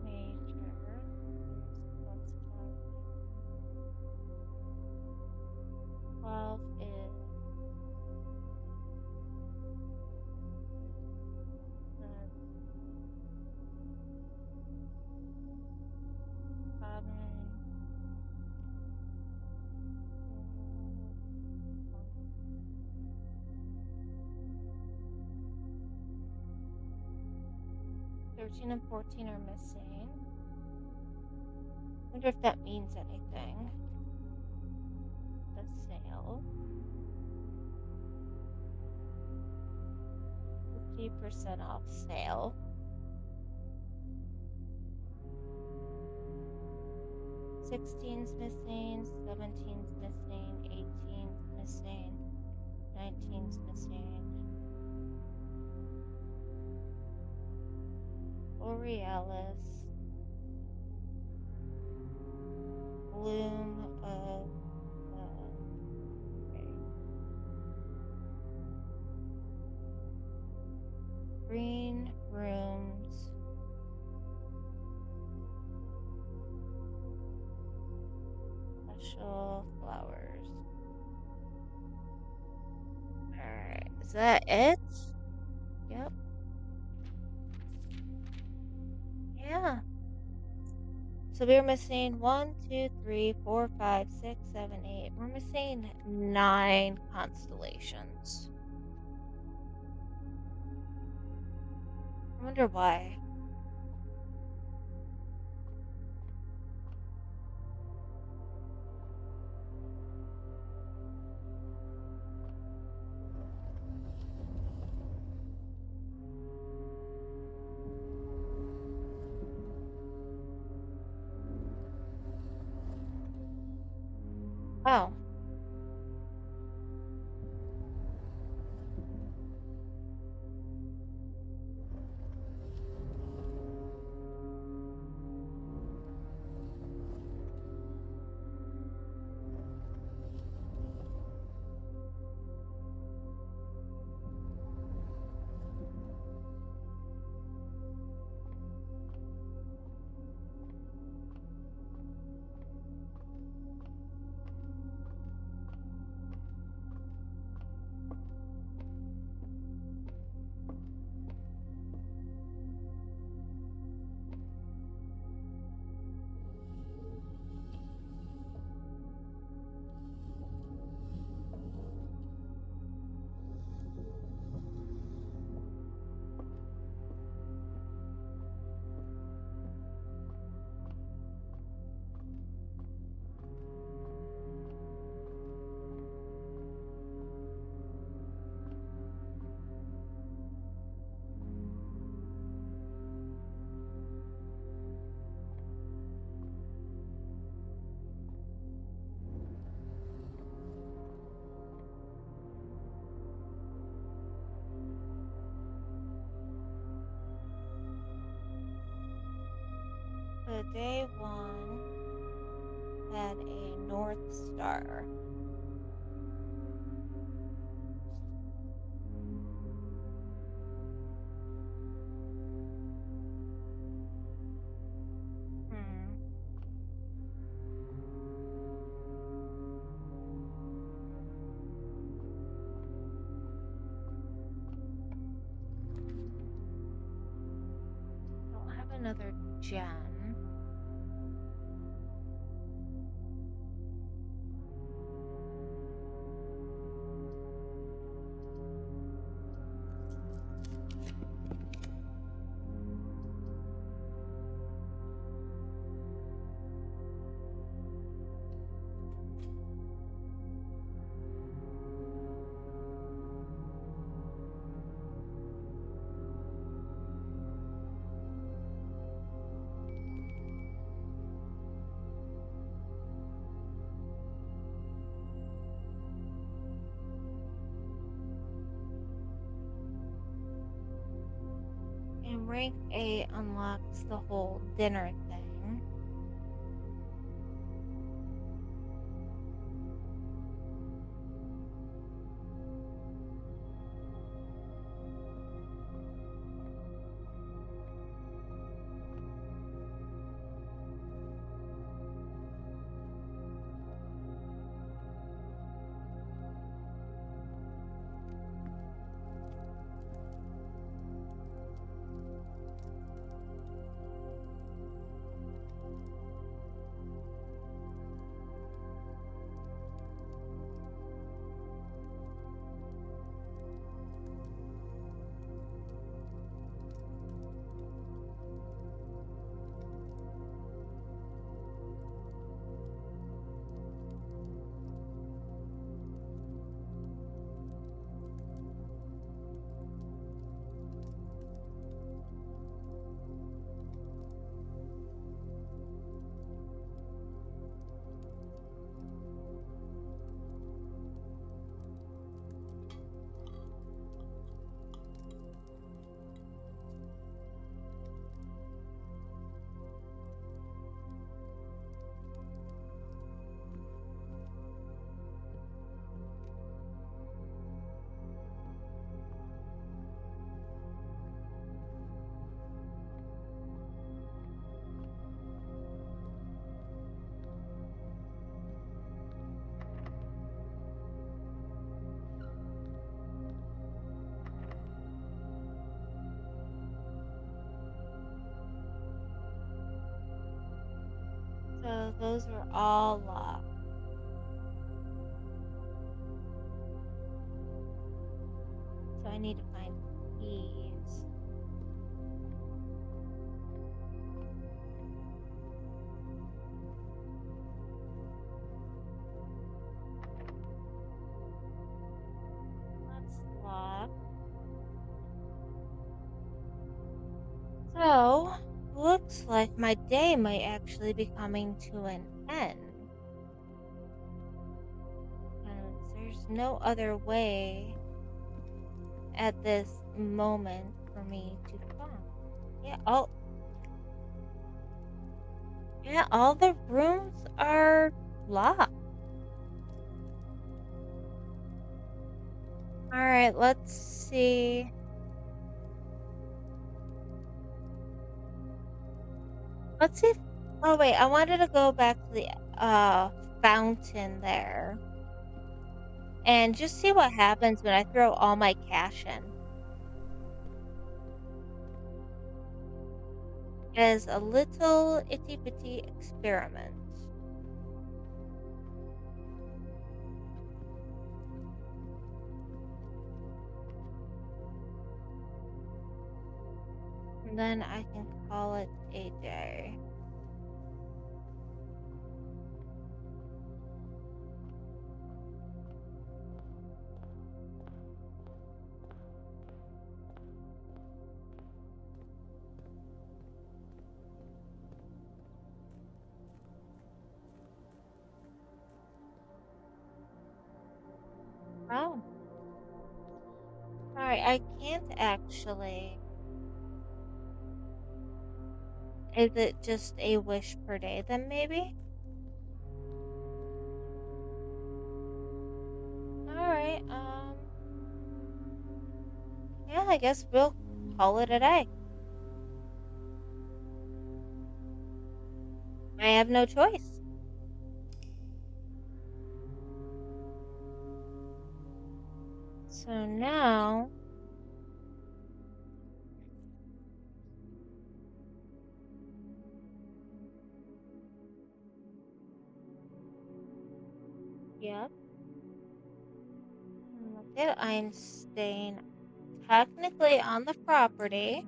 major. What's 12 is common. 13 and 14 are missing. Wonder if that means anything. The sale. 50% off sale. 16's missing, 17's missing, 18's missing, 19's missing. Borealis. Bloom of okay. Green rooms. Special flowers. Alright, is that it? Yep. Yeah. So we're missing 1, 2, 3, 4, 5, 6, 7, 8. We're missing 9 constellations. I wonder why. Oh. So day 1 had a North Star. Hmm. gem. And rank A unlocks the whole dinner thing. So those are all locked. So I need to find keys. That's locked. So, looks like my day might actually be coming to an end. And there's no other way at this moment for me to find. Yeah, all the rooms are locked. All right, let's see. Let's see if, oh wait, I wanted to go back to the fountain there and just see what happens when I throw all my cash in. As a little itty bitty experiment. And then I can call it a day. Oh, alright, I can't actually. Is it just a wish per day then maybe? Alright, yeah, I guess we'll call it a day. I have no choice. So now, Yep. Look it. I'm staying technically on the property.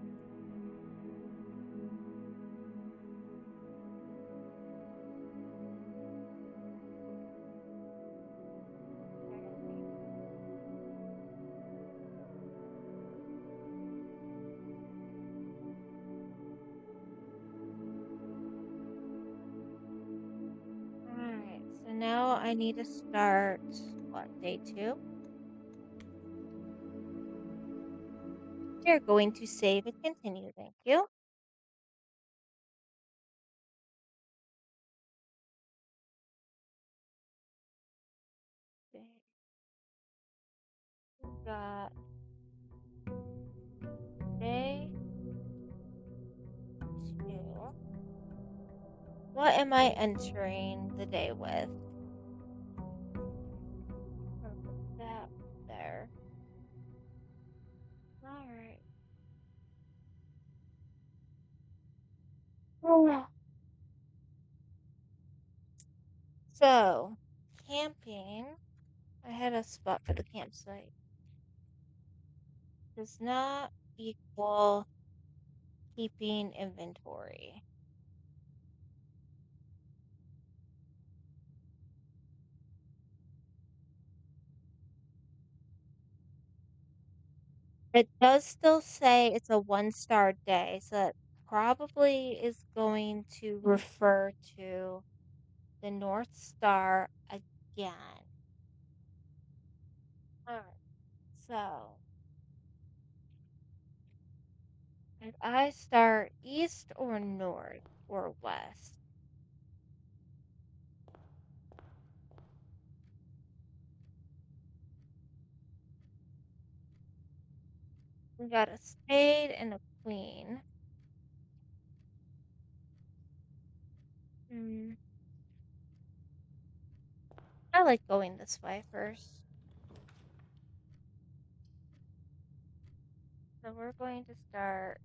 Alright, so now I need to start, what, day 2? You're going to save and continue, thank you. Okay, we got day 2. What am I entering the day with? I'm gonna put that there. Alright. So, camping, I had a spot for the campsite, does not equal keeping inventory. It does still say it's a 1-star day, so that probably is going to refer to the North Star again. Alright, so if I start east or north or west, we got a spade and a queen. Hmm. I like going this way first. So we're going to start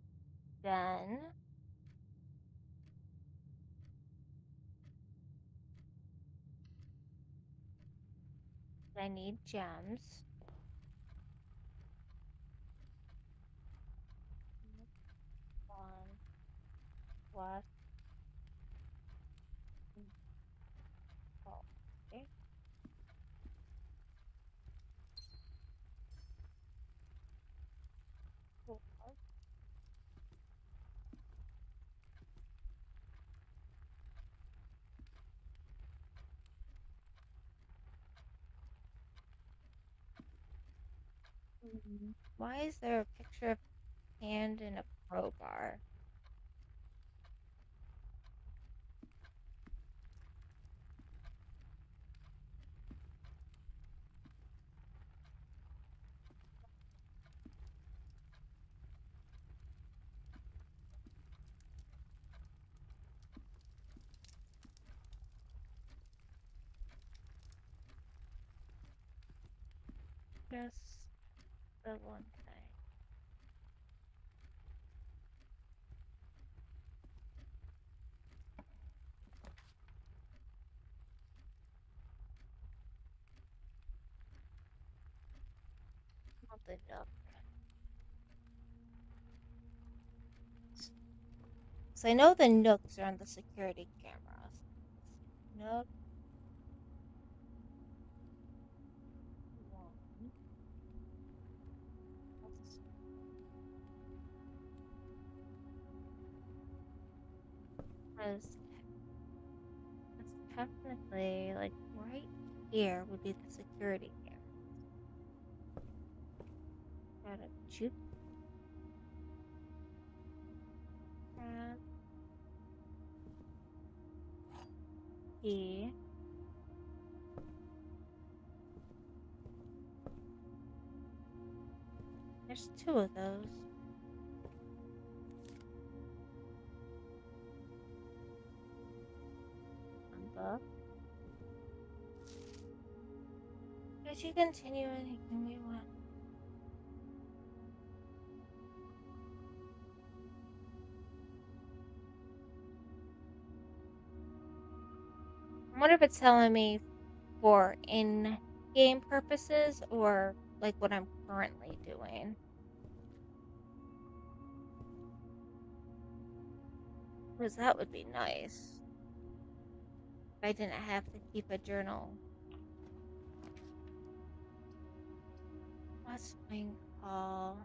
then. I need gems. One plus. Okay. Four. Why is there a picture of hand and a crowbar? Just the one thing. Not the nook. So I know the nooks are on the security cameras. Nook one. Because technically, like right here would be the security camera. Got a juke pad, key. There's 2 of those on book. As you continue anything you want. I wonder if it's telling me for in-game purposes or like what I'm currently doing? Because that would be nice. If I didn't have to keep a journal. West Wing Hall.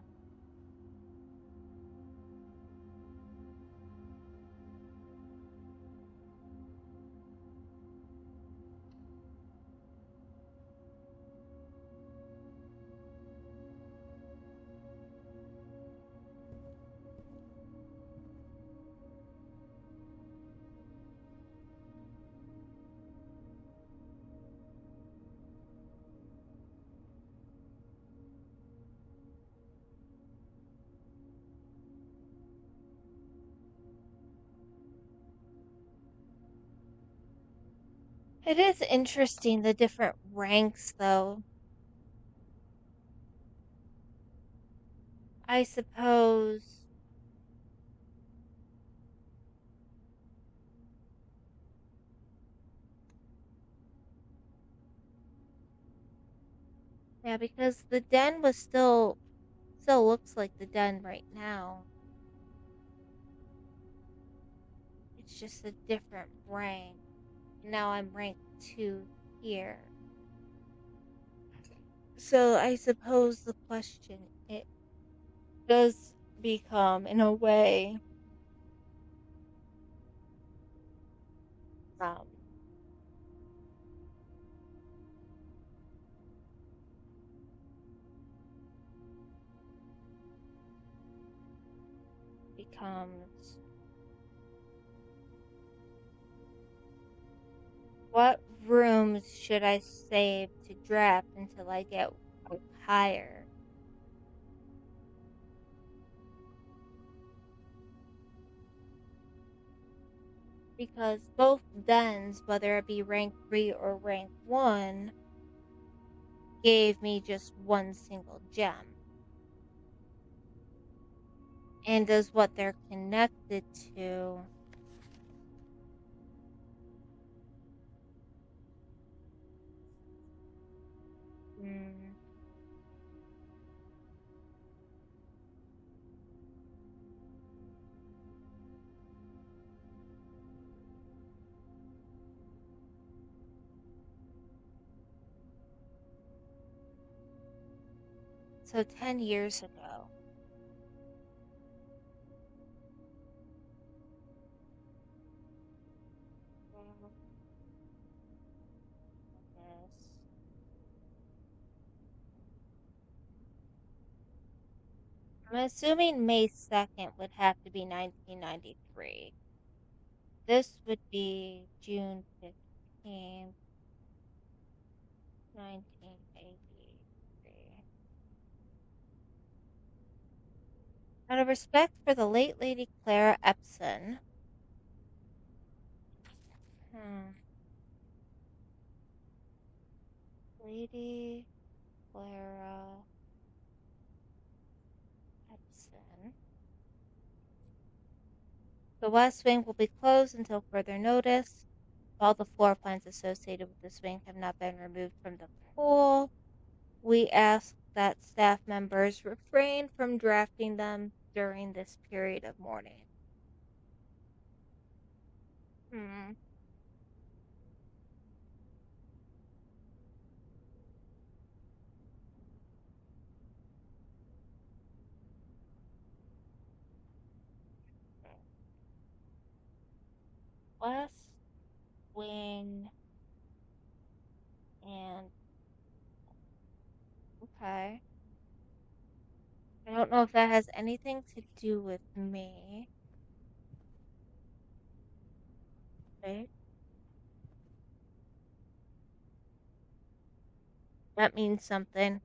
It is interesting, the different ranks, though. I suppose. Yeah, because the den was still looks like the den right now. It's just a different rank. Now I'm rank 2 here. So I suppose the question it does become, in a way, um, becomes what rooms should I save to draft until I get higher? Because both dens, whether it be rank 3 or rank 1, gave me just one single gem. And does what they're connected to mm, so 10 years ago. Oh, goodness. I'm assuming May 2nd would have to be 1993. This would be June 15th, 1983. Out of respect for the late Lady Clara Epson, hmm, Lady Clara Epson. The West Wing will be closed until further notice. All the floor plans associated with this wing have not been removed from the pool. We ask that staff members refrain from drafting them during this period of mourning. Hmm. West Wing and okay. I don't know if that has anything to do with me. Right? That means something.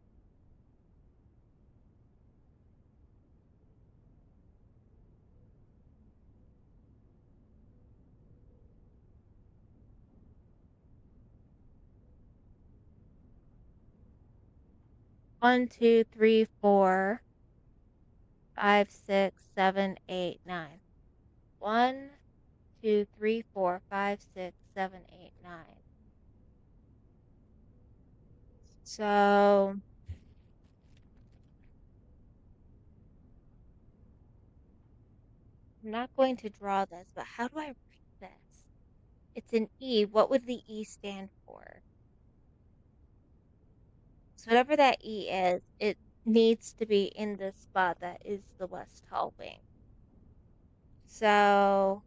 1, 2, 3, 4, 5, 6, 7, 8, 9. 1, 2, 3, 4, 5, 6, 7, 8, 9. So I'm not going to draw this, but how do I write this? It's an E. What would the E stand for? So whatever that E is, it needs to be in the spot that is the west hall wing. So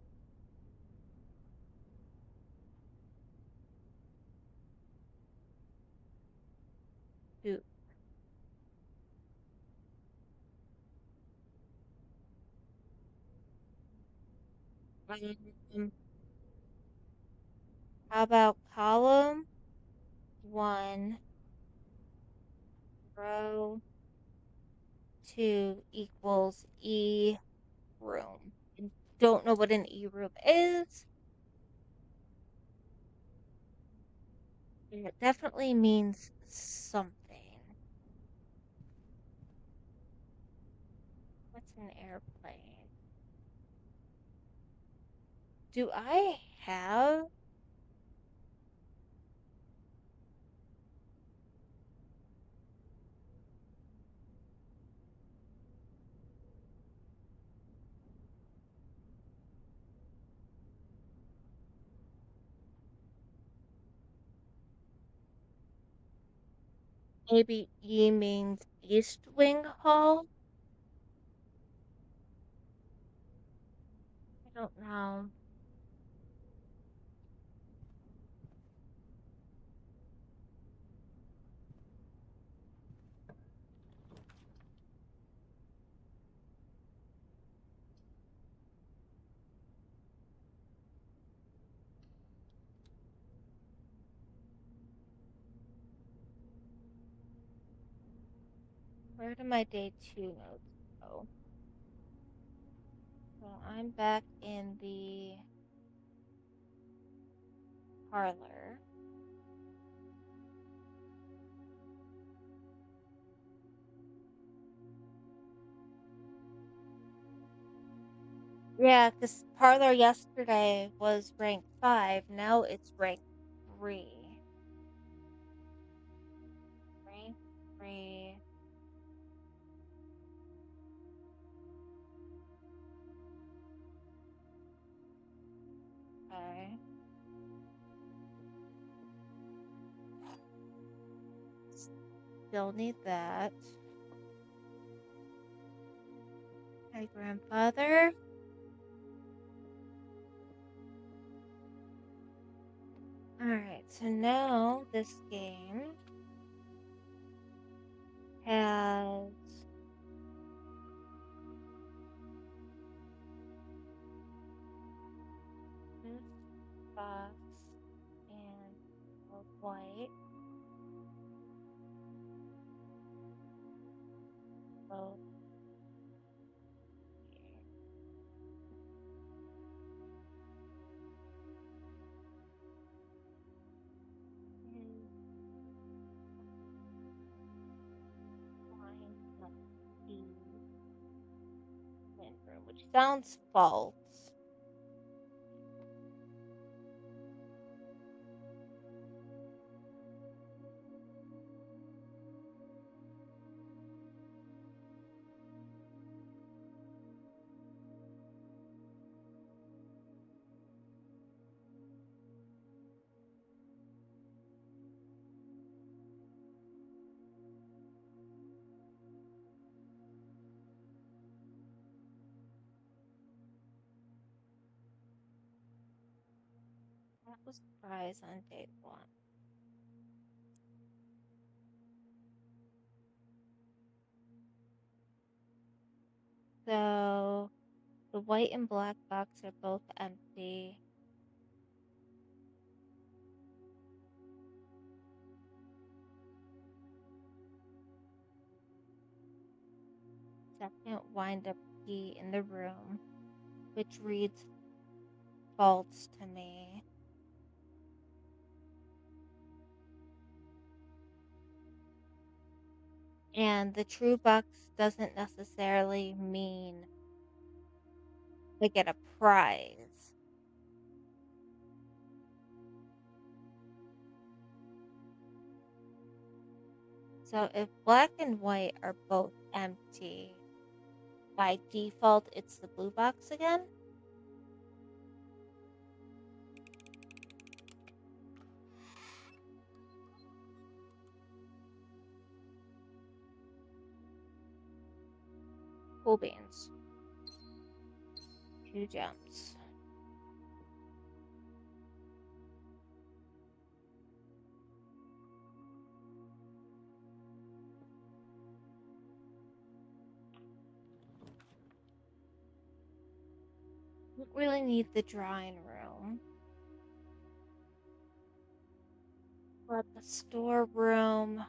shoot. Um, how about column 1, row 2 equals E room? I don't know what an E room is. It definitely means something. What's an airplane? Do I have maybe E means East Wing Hall? I don't know. Where do my day 2 notes go? So I'm back in the parlor. Yeah, because parlor yesterday was rank 5. Now it's rank 3. Rank 3. Okay. Still need that. My grandfather. Alright, so now this game has this box and a white both here. And line up the wind room, which sounds false. That was a prize on day 1. So the white and black box are both empty. Second wind up key in the room, which reads false to me. And the true box doesn't necessarily mean they get a prize. So if black and white are both empty, by default, it's the blue box again? Cool beans. 2 gems. Don't really need the drawing room. But the storeroom.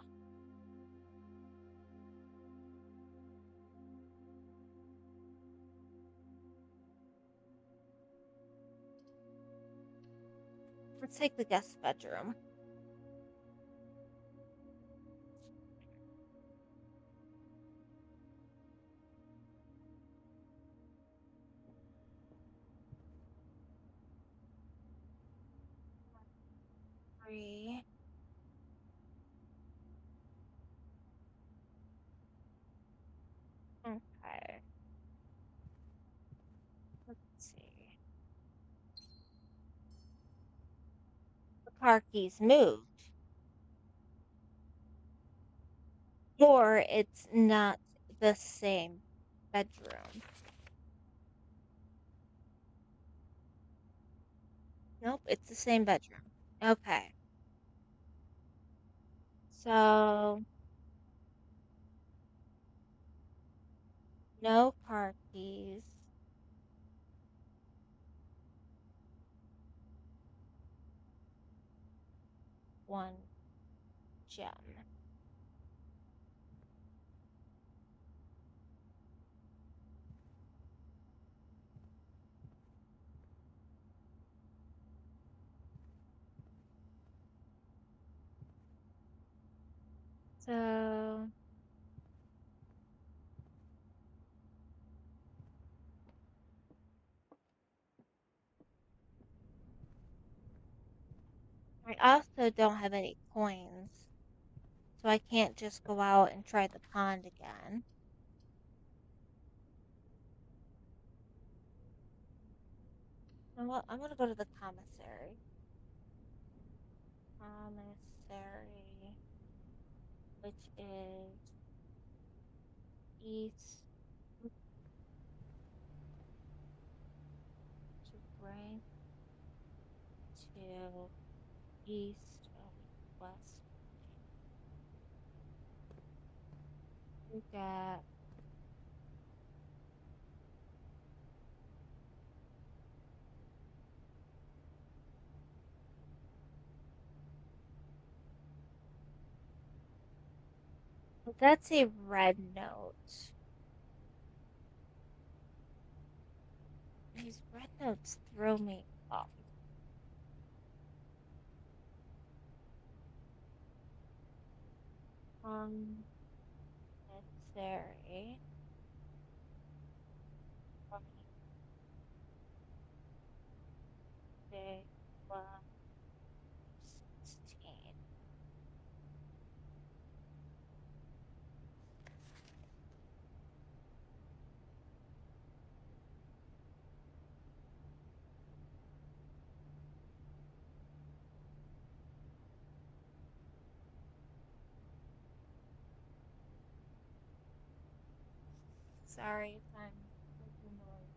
Let's take the guest bedroom. Three. Okay. Let's see. The car keys moved. Or it's not the same bedroom. Nope, it's the same bedroom. Okay. So, no car keys. 1 gem. So, I also don't have any coins. So I can't just go out and try the pond again. You know what? I'm gonna go to the commissary. Commissary, which is east to right to east of west. We got that's a red note. These red notes throw me off. Commissary. Day 16. Sorry if I'm making noise.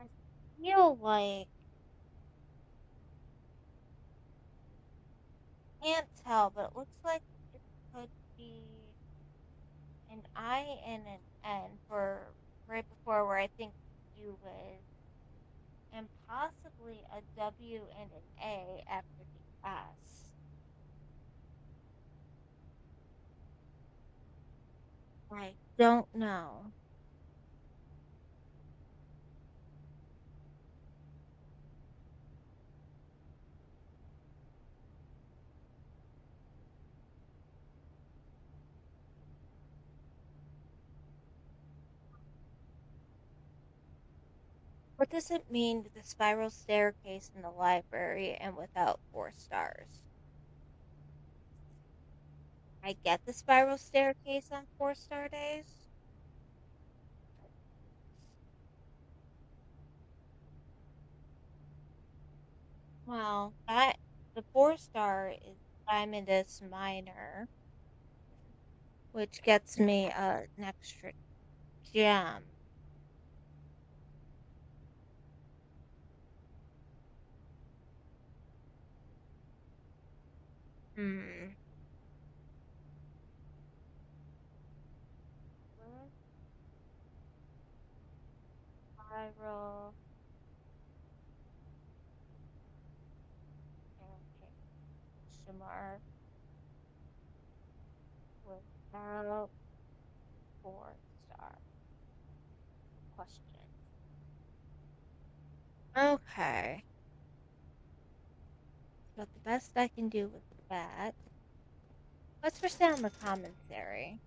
I feel like can't tell, but it looks like it could be an I and an N for right before where I think you was, and possibly a W and an A after the S. I don't know. What does it mean with the spiral staircase in the library and without 4 stars? I get the spiral staircase on 4-star days. Well, that the 4-star is Diamondus Minor, which gets me an extra gem. Hmm. What? Spiral staircase. Shimmer without 4 star. Question. Okay. But the best I can do with that. Let's first down the commentary.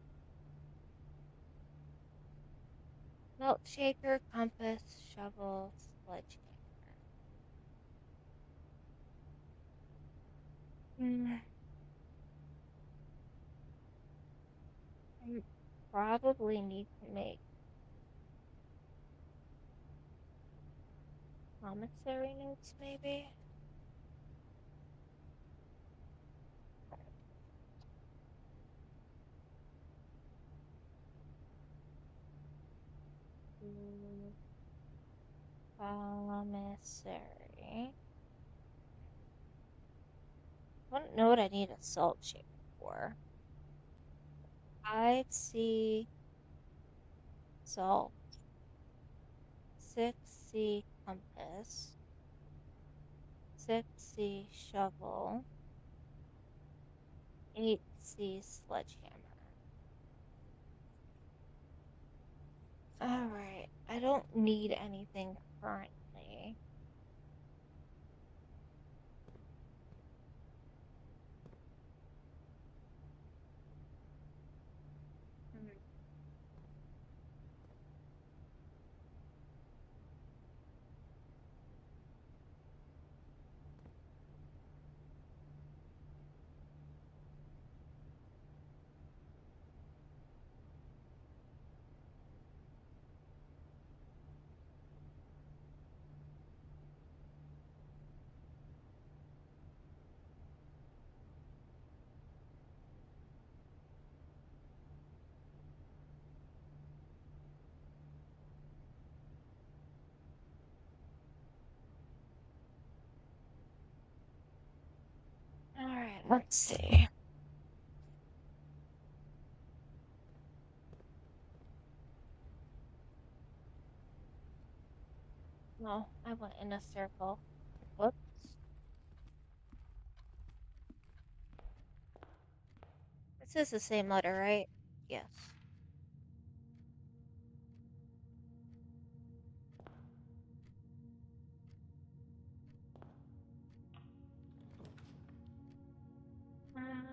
Melt shaker, compass, shovel, sledgehammer. Hmm. I probably need to make commissary notes, maybe. Mm, Commissary. I don't know what I need a salt shaker for. 5C salt, 6C compass, 6C shovel, 8C sledgehammer. Alright, I don't need anything currently. Hmm. Alright, let's see. No, I went in a circle. Whoops. This is the same letter, right? Yes. Um,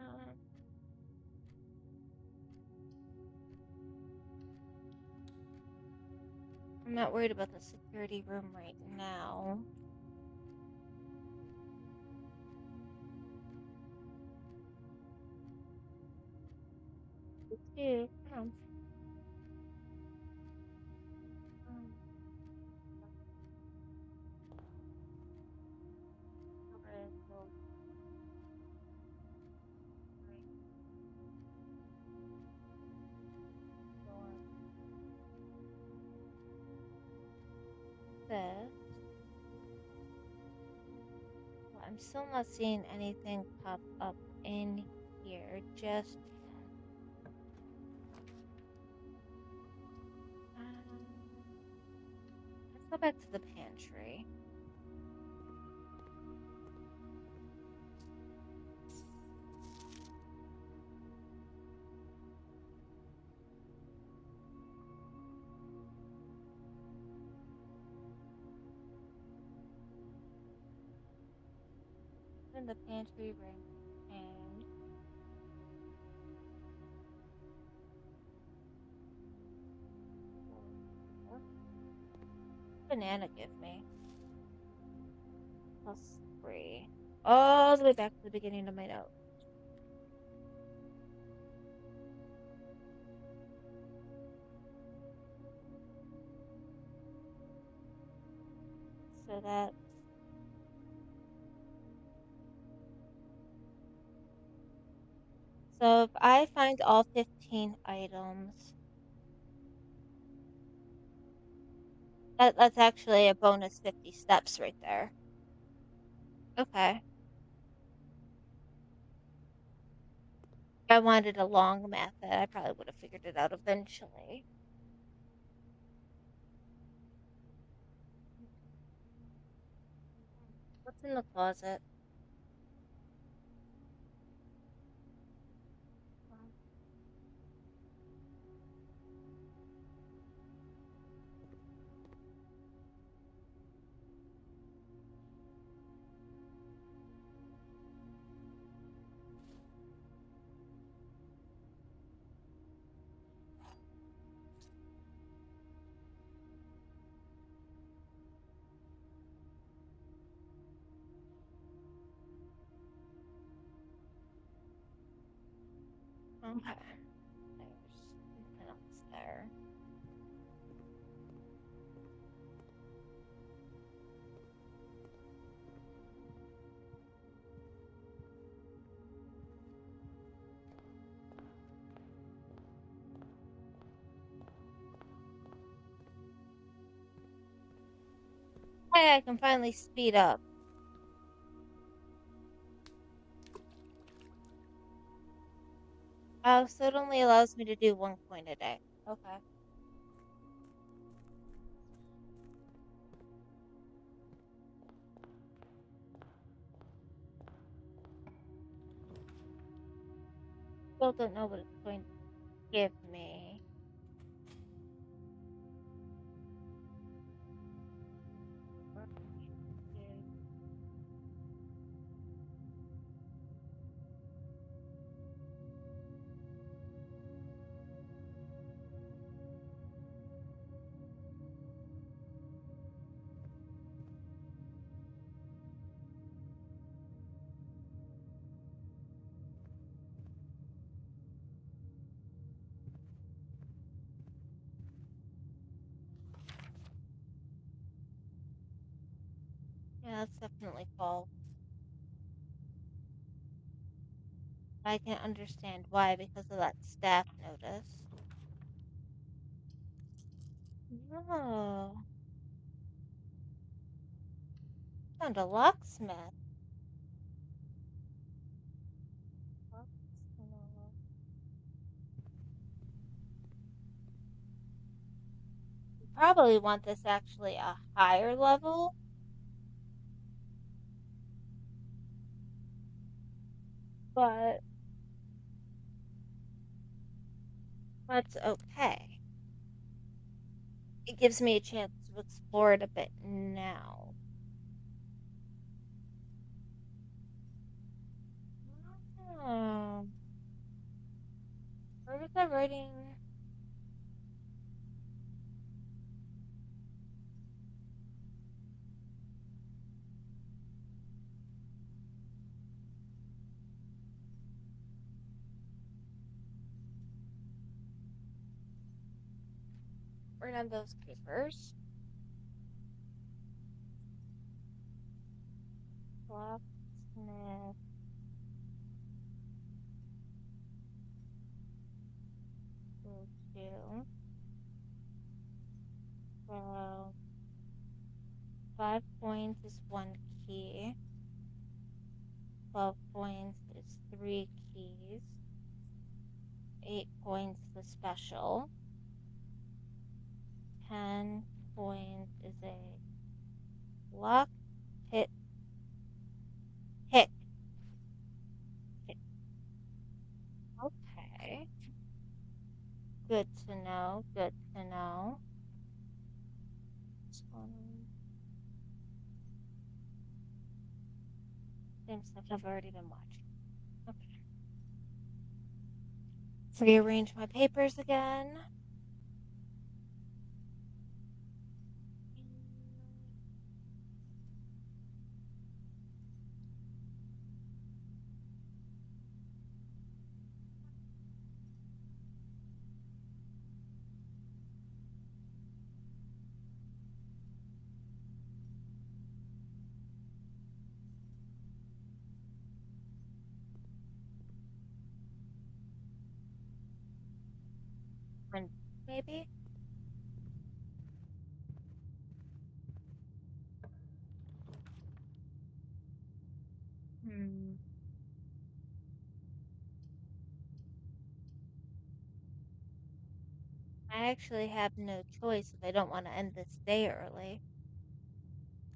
I'm not worried about the security room right now. Two. Come on. Um, storage, hold, break, door, this. Well, I'm still not seeing anything pop up in here just yet. Let's go back to the pantry. In the pantry room and door. Banana give me? +3. All the way back to the beginning of my note. So that. So if I find all 15 items, that's actually a bonus 50 steps right there. Okay. If I wanted a long method, I probably would have figured it out eventually. What's in the closet? Okay. There's nothing else there. Hey, I can finally speed up. Oh, so it only allows me to do 1 coin a day. Okay. Still don't know what it's going to give me. Yeah, that's definitely false. I can understand why because of that staff notice. No. Found a locksmith. Locksmith. You probably want this actually a higher level, but that's okay. It gives me a chance to explore it a bit now. Oh, where was I writing? Write on those papers. Locksmith. Go to. So 5 points is 1 key. 12 points is 3 keys. 8 points the special. 10 points is a lock hit pick. Okay. Good to know. Good to know. Same stuff I've already been watching. Okay. Rearrange my papers again. maybe? Hmm. I actually have no choice if I don't want to end this day early.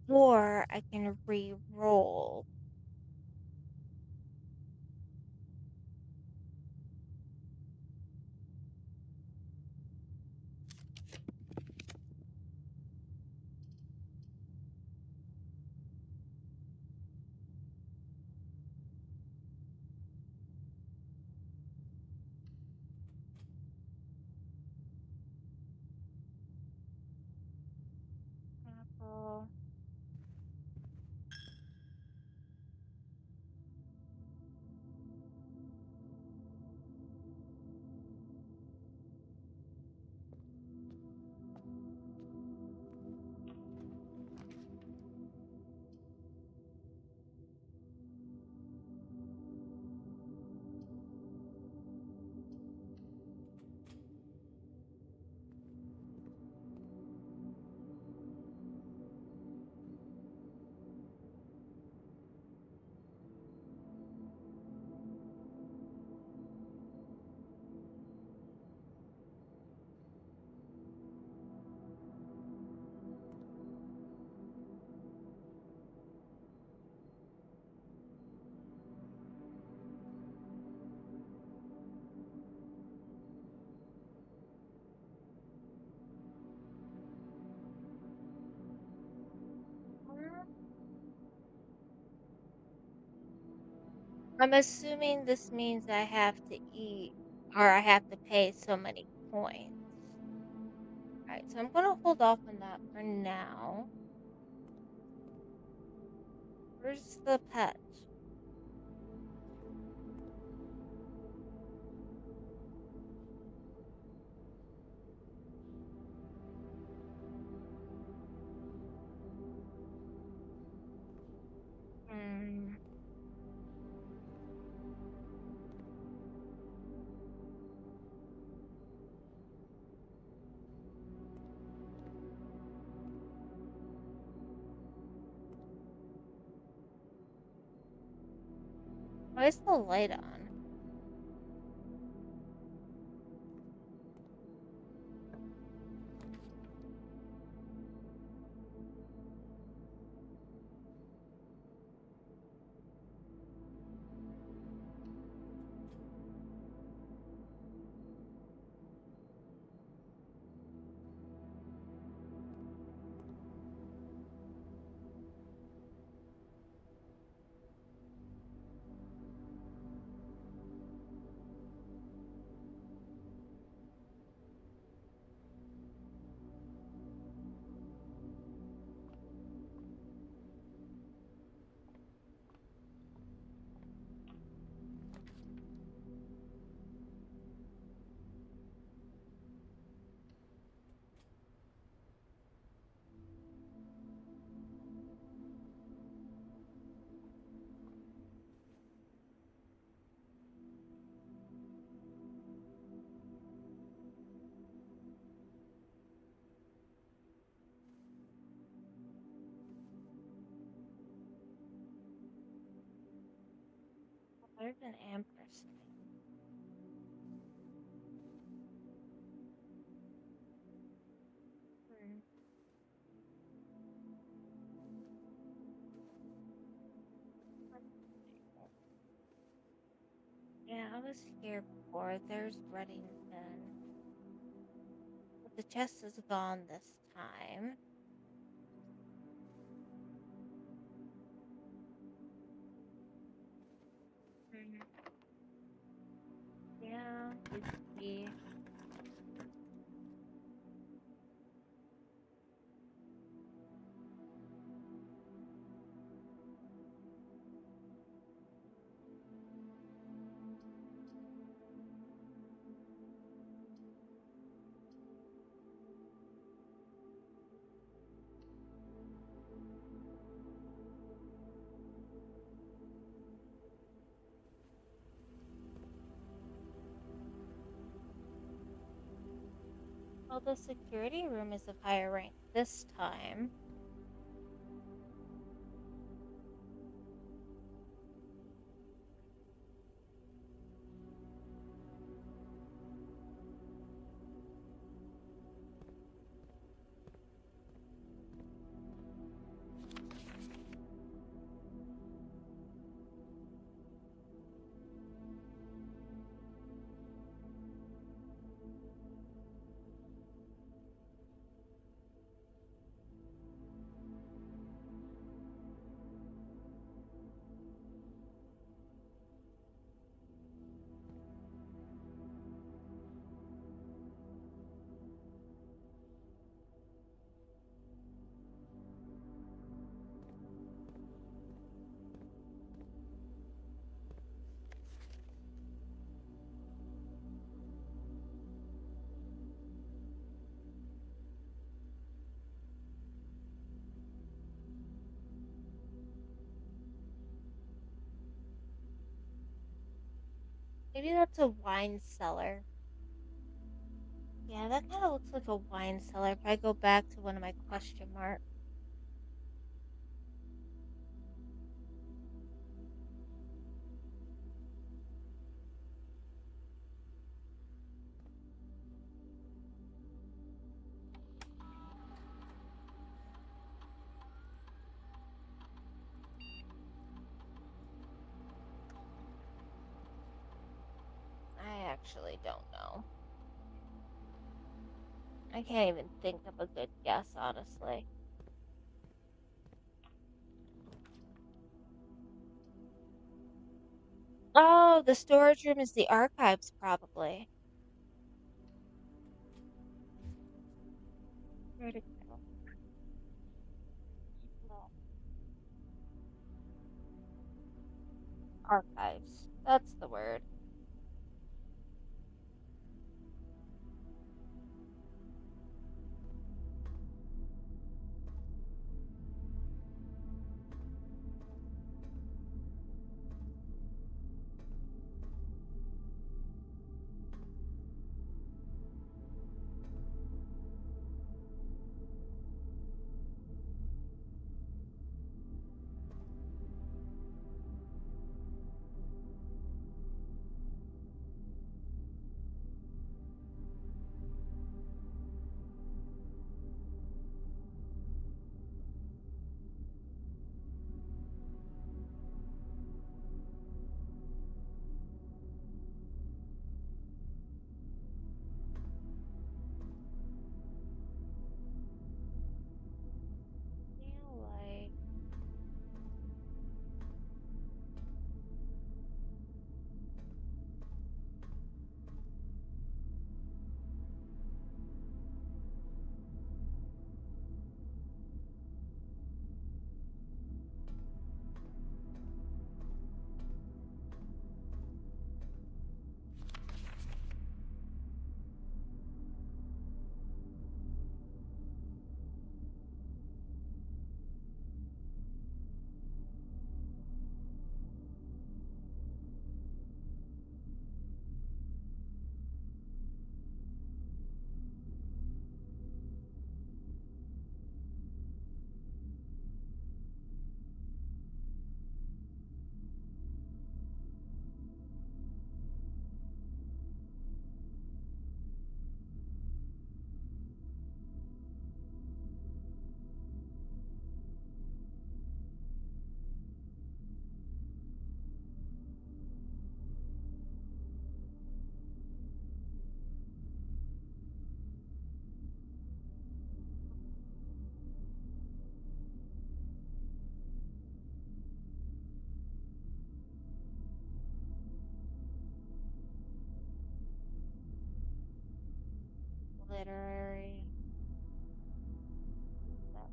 Or I can re-roll. Apple. I'm assuming this means I have to eat or I have to pay so many points. Alright, so I'm gonna hold off on that for now. Where's the pet? Hmm. Why is the light on? There's an ampersand. Hmm. Yeah, I was here before. There's Reddington. But the chest is gone this time. Hmm. Yeah, you see. Well, the security room is of higher rank this time. Maybe that's a wine cellar. Yeah, that kind of looks like a wine cellar if I go back to one of my question marks. I actually don't know. I can't even think of a good guess, honestly. Oh, the storage room is the archives, probably. Where'd it go? No. Archives. That's the word. Feel like literary. That-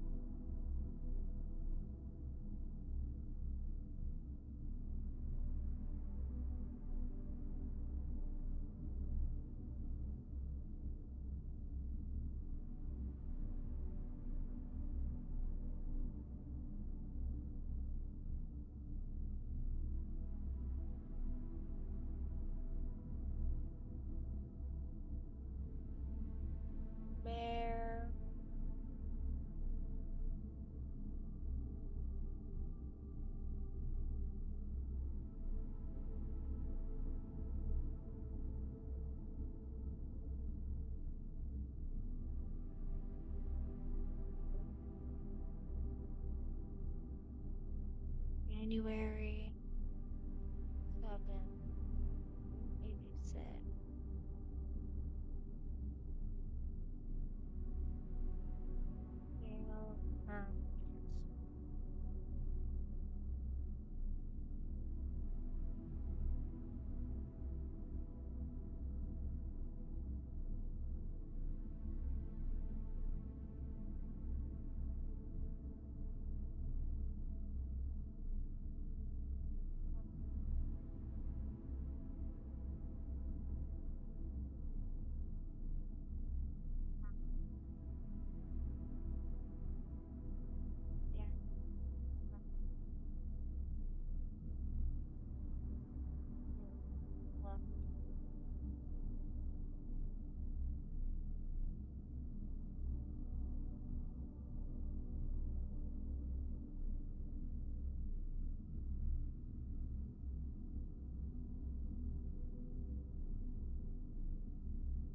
January 7th, 86. Scale times. Yeah.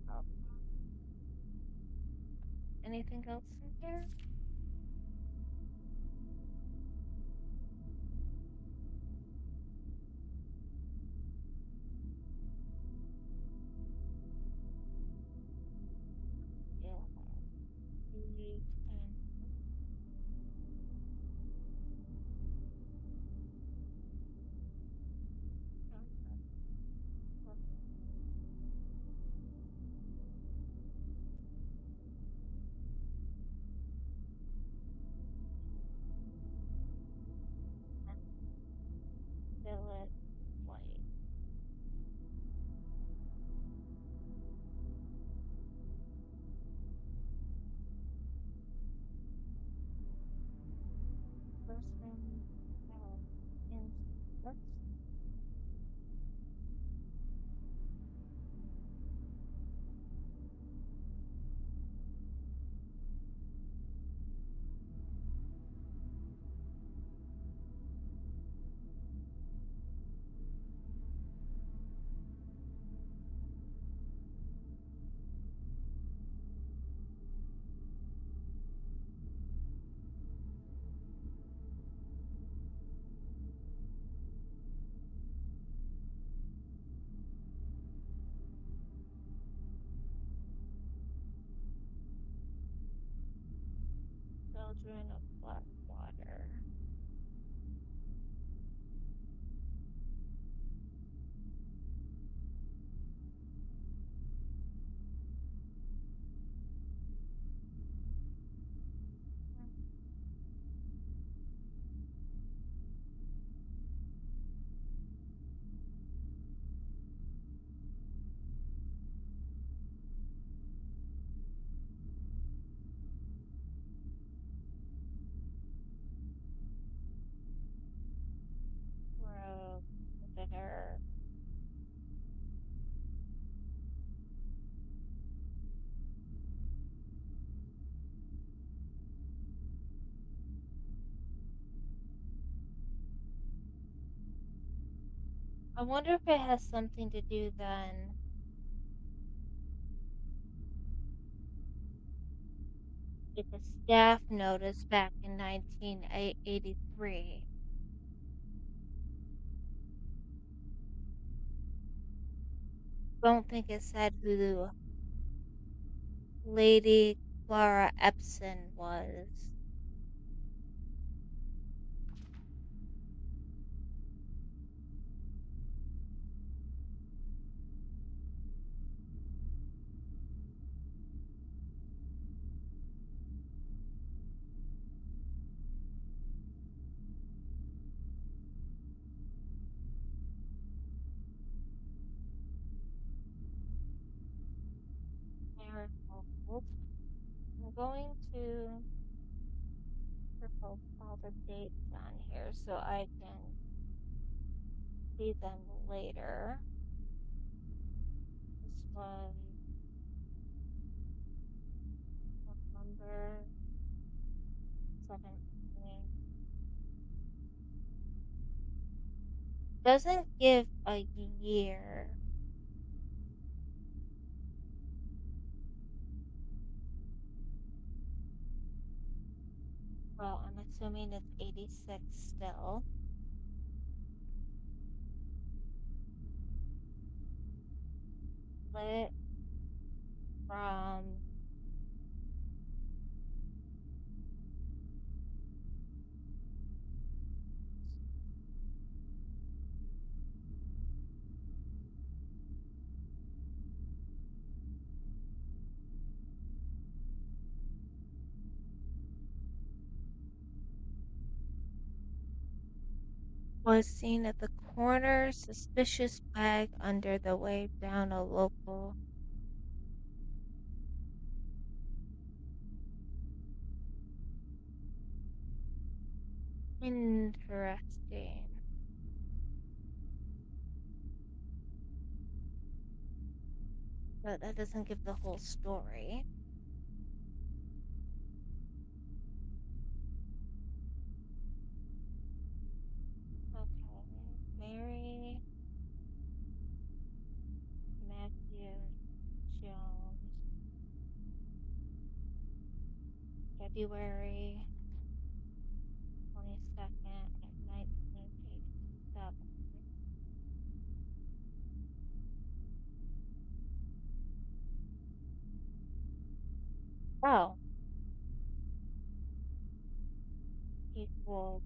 Well, oh, anything else in here? Yeah. 8 and fill it white. Person in let's children of black water. Grow bigger. I wonder if it has something to do then with the staff notice back in 1983. Don't think it said who Lady Clara Epson was. Marigold. I'm going to put all the dates on here so I can see them later. This was November 17th. Doesn't give a year. Well, I'm assuming it's 86 still. split from was seen at the corner, suspicious bag under the way down a local. Interesting. But that doesn't give the whole story. Okay. Mary Matthew Jones, February 22nd of 1987. Oh, equals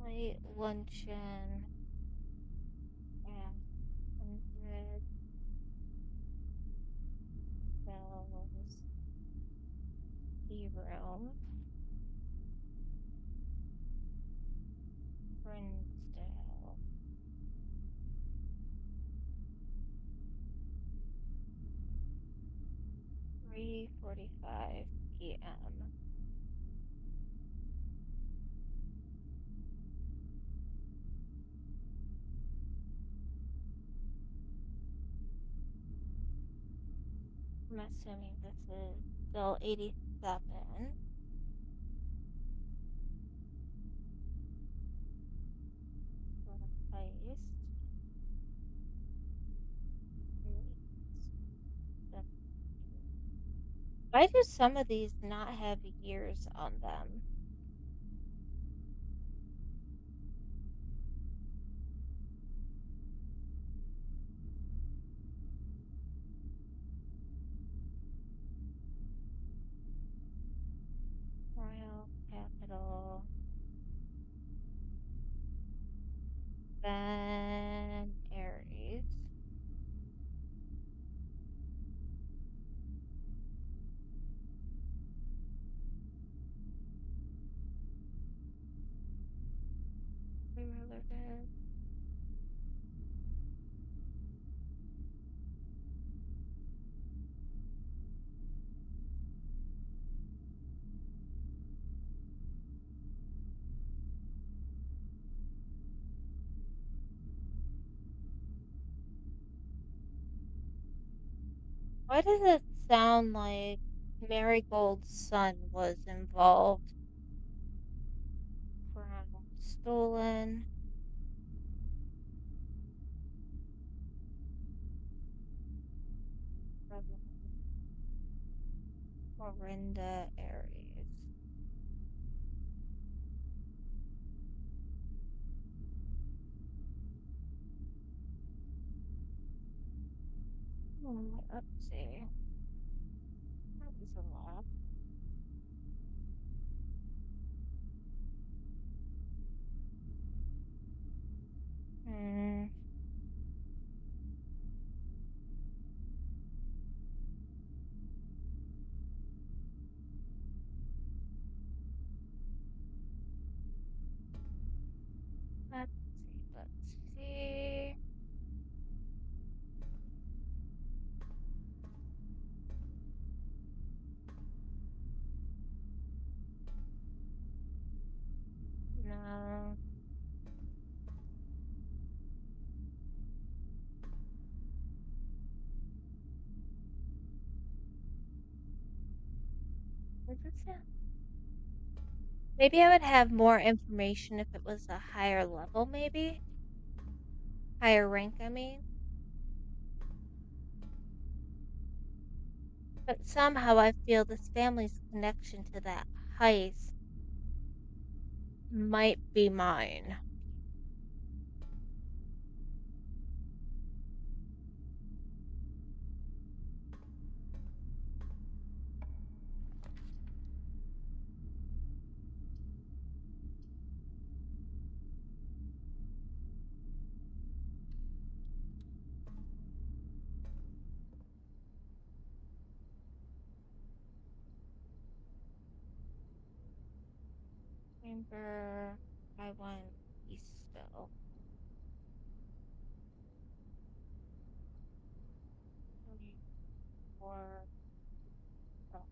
late luncheon at 100 bells tea room, Brinsdale. 3:45 p.m. I'm assuming this is still 87 for the place. Why do some of these not have years on them? Royal Capital, Ben Aries. Irrelevant. Why does it sound like Marigold's son was involved? Crown stolen. Corinda Aries. Let's see. That is a lot. Hmm. Let's see. Let's see. Maybe I would have more information if it was a higher level, maybe? Higher rank, I mean. But somehow I feel this family's connection to that heist might be mine. Remember, I went Eastville. Or oh,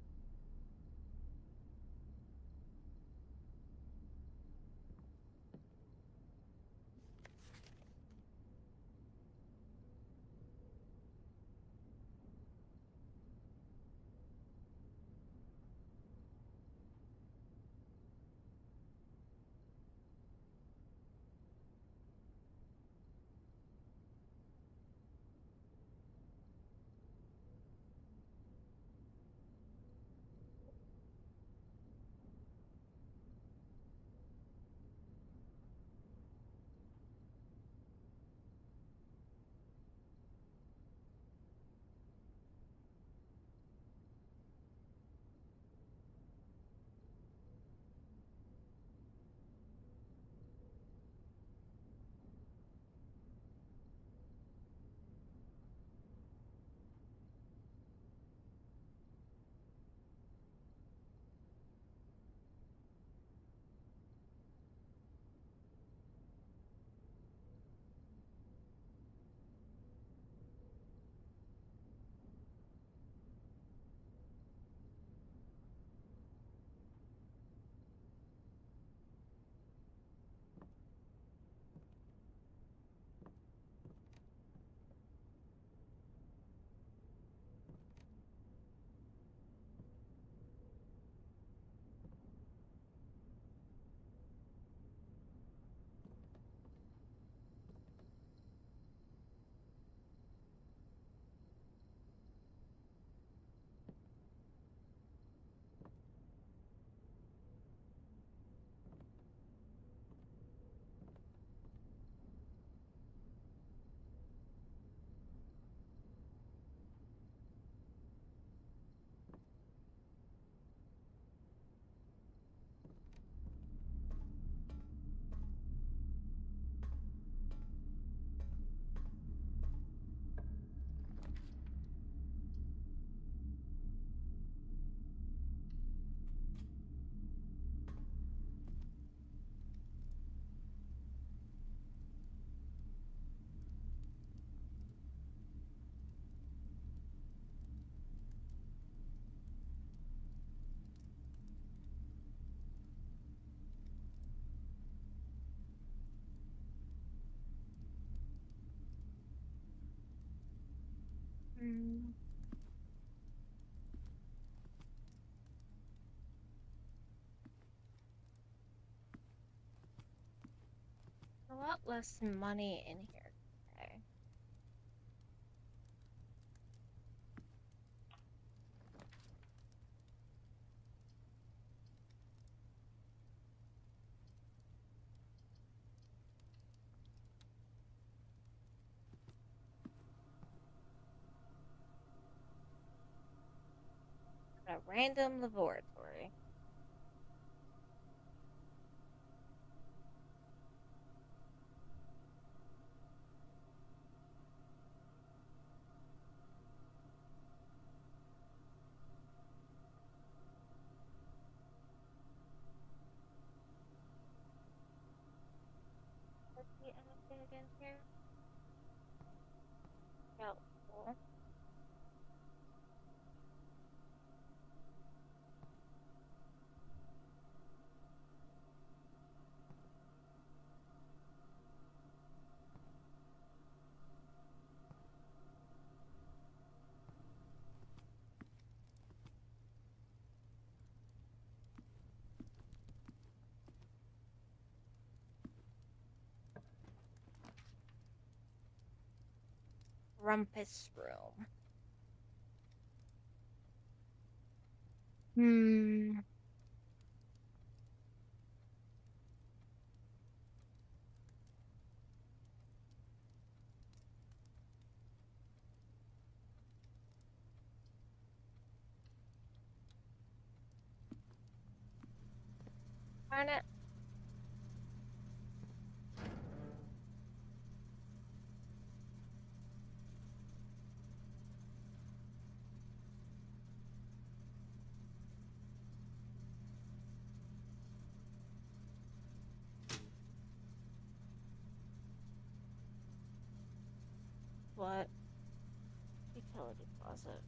mm, a lot less money in here today. At a random laboratory. Let's see anything again here. Doubtful. rumpus room. Darn it. What? Utility closet.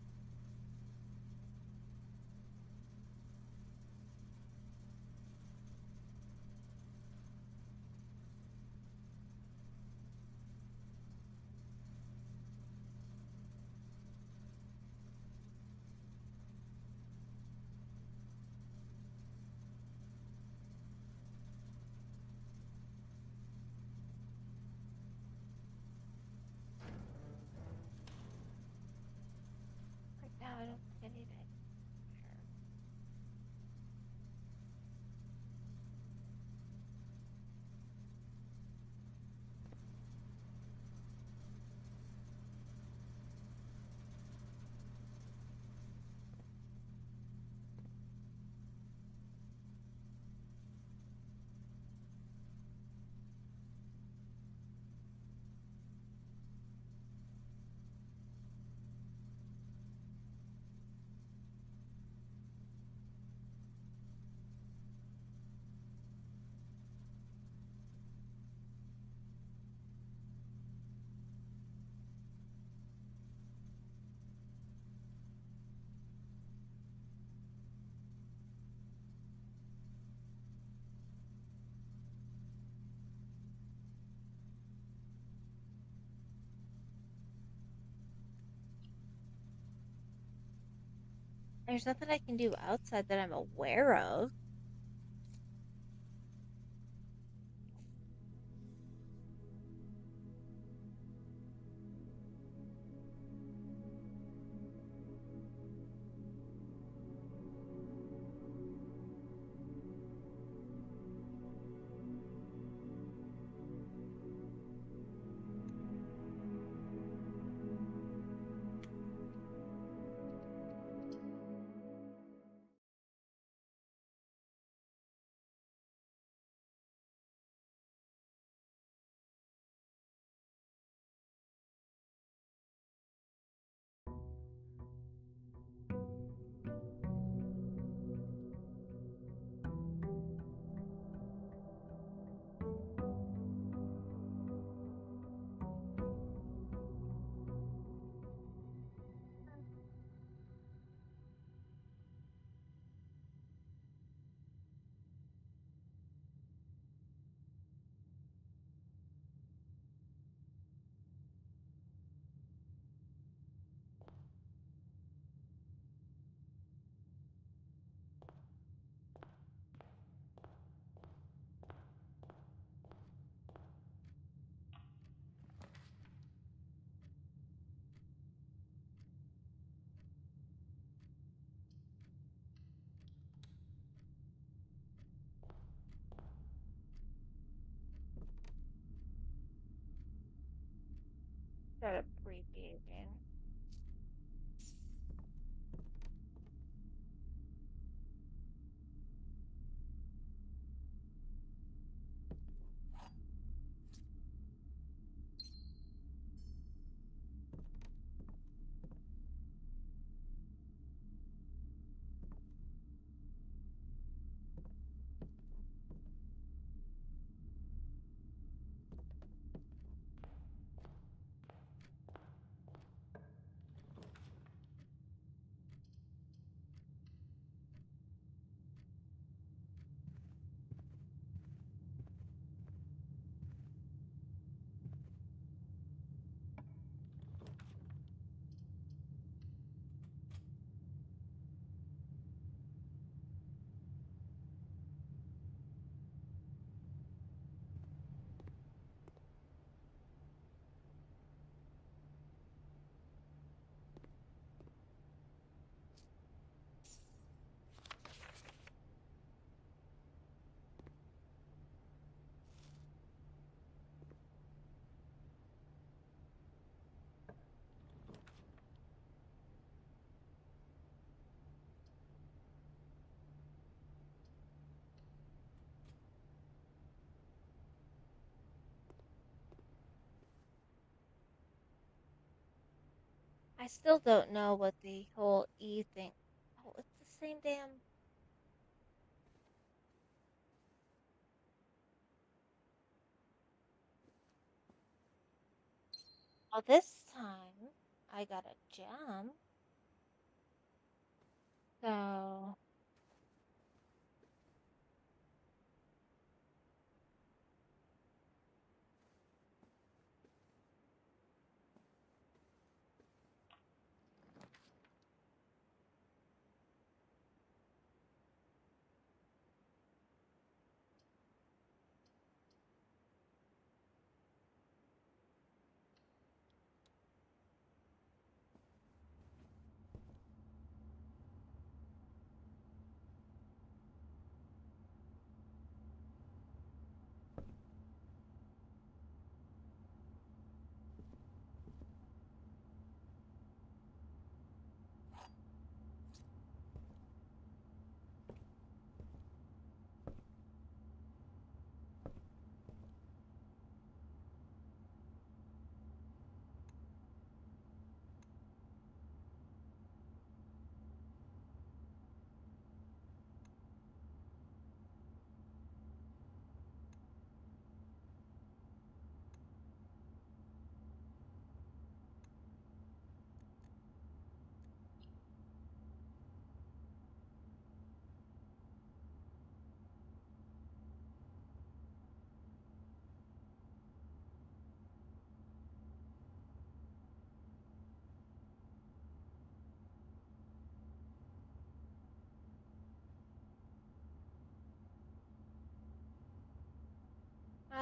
Right now, I don't think I need it. There's nothing I can do outside that I'm aware of. Start abbreviating. I still don't know what the whole E thing. Oh, it's the same damn. Oh, this time I got a gem. So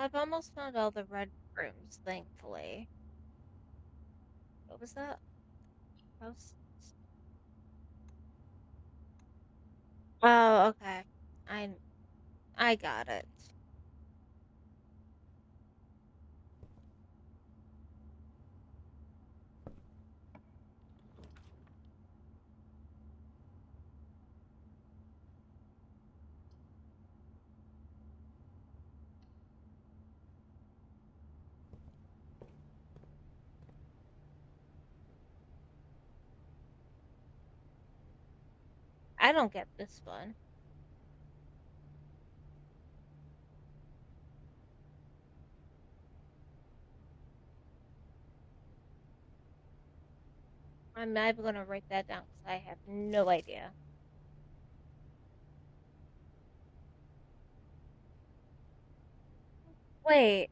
I've almost found all the red rooms, thankfully. What was that? House? Oh, okay. I I got it. I don't get this one. I'm gonna write that down because I have no idea. Wait,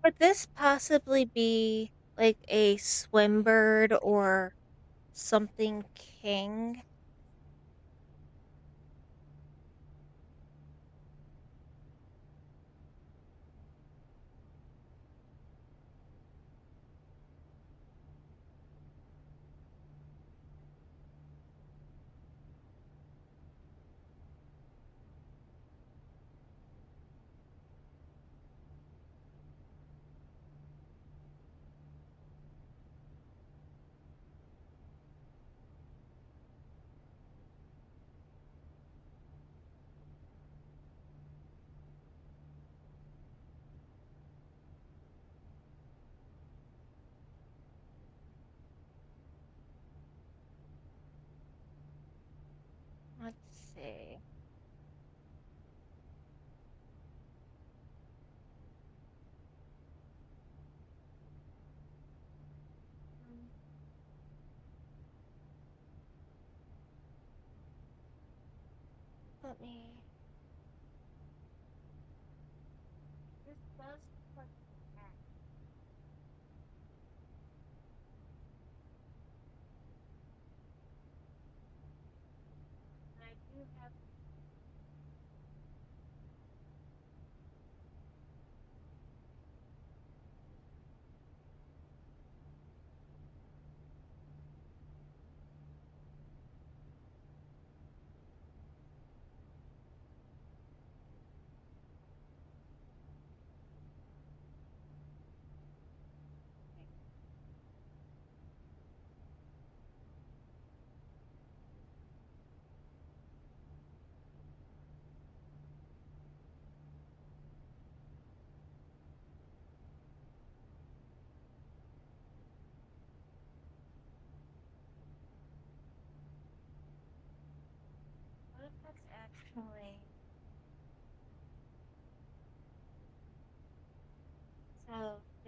could this possibly be like a swim bird or something king? Let's see. Mm, Let me. This does look like that. And I do have.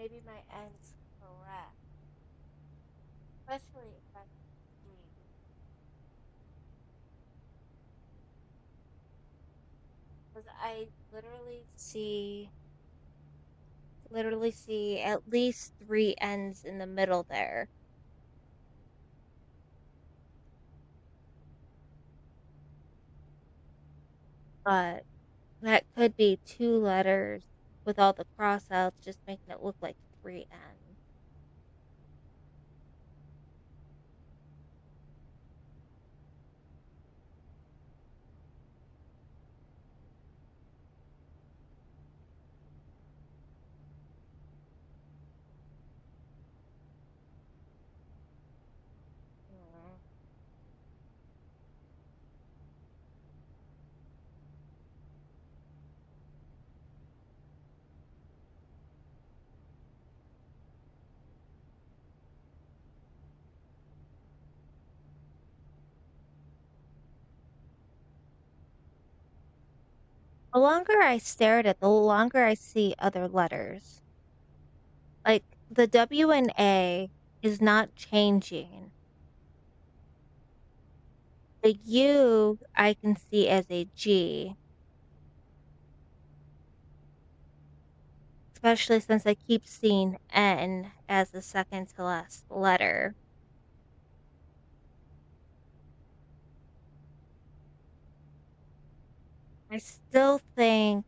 maybe my end's correct. Especially if I see, because I literally see at least three ends in the middle there. But that could be two letters with all the crossouts, just making it look like three ends. Mm. The longer I stare at it, the longer I see other letters. Like the W and A is not changing. The U I can see as a G, especially since I keep seeing N as the second to last letter. I still think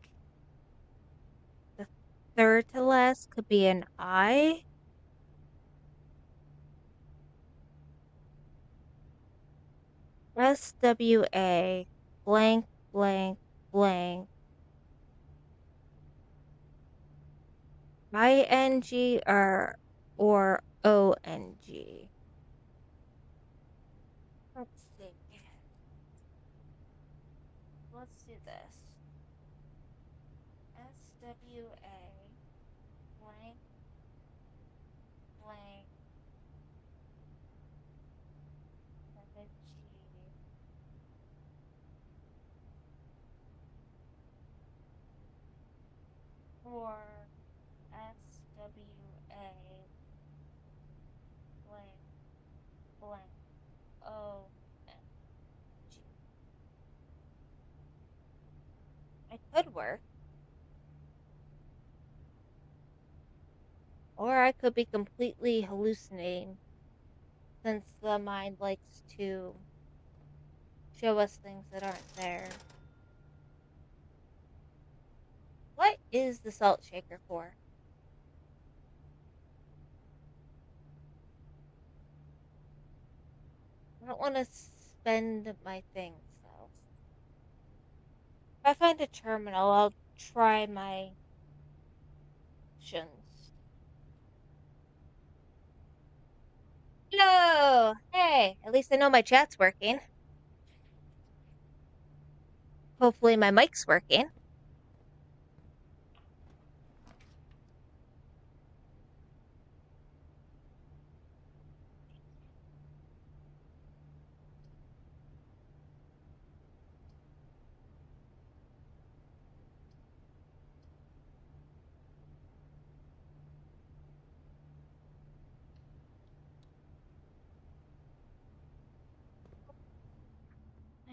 the third to last could be an I. SWA blank blank blank ING or ONG. Let's see. Let's do this. SWA blank blank G or SWA blank blank ONG. It could work. Or I could be completely hallucinating since the mind likes to show us things that aren't there. What is the salt shaker for? I don't want to spend my things though. If I find a terminal, I'll try my options. Hello! Hey, at least I know my chat's working. Hopefully my mic's working.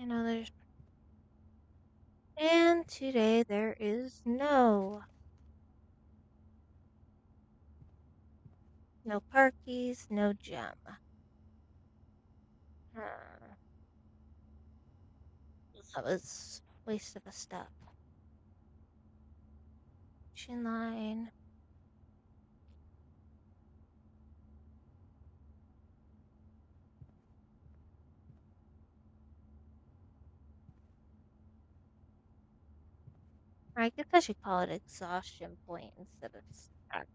I know there's... And today there is no car keys, no gem. Hmm. That was a waste of a step. Chin line. I guess I should call it exhaustion point instead of stuck.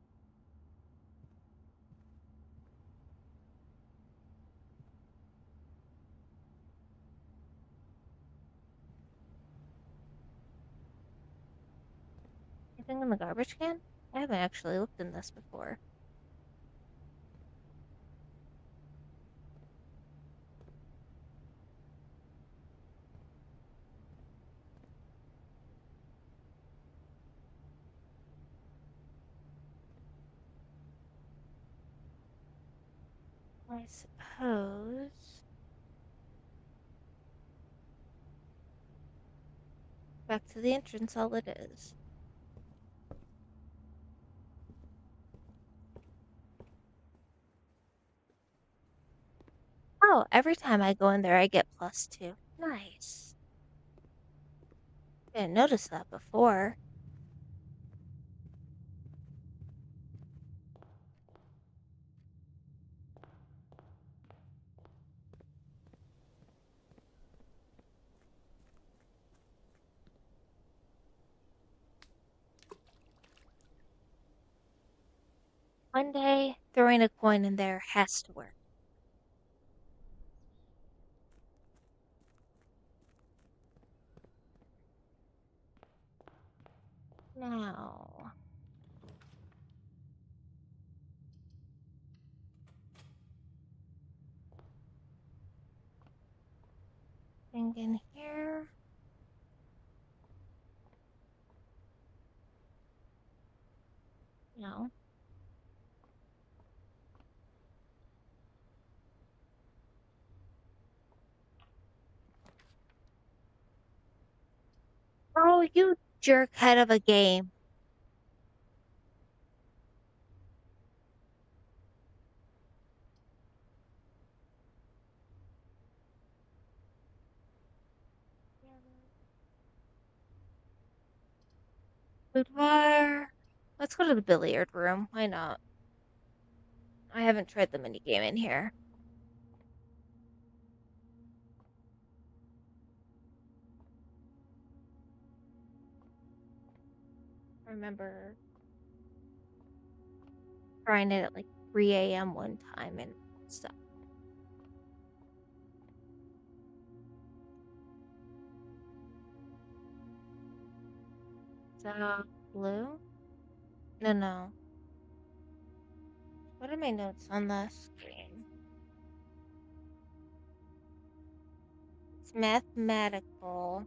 Anything in the garbage can? I haven't actually looked in this before. I suppose. Back to the entrance, all it is. Oh, every time I go in there, I get +2. Nice. Didn't notice that before. One day, throwing a coin in there has to work. Now, thing in here. No. Oh, you jerk head of a game. Boudoir. Let's go to the billiard room. Why not? I haven't tried the mini game in here. I remember trying it at like 3 a.m. one time and stuff. So, blue? No, no. What are my notes on this game? It's mathematical.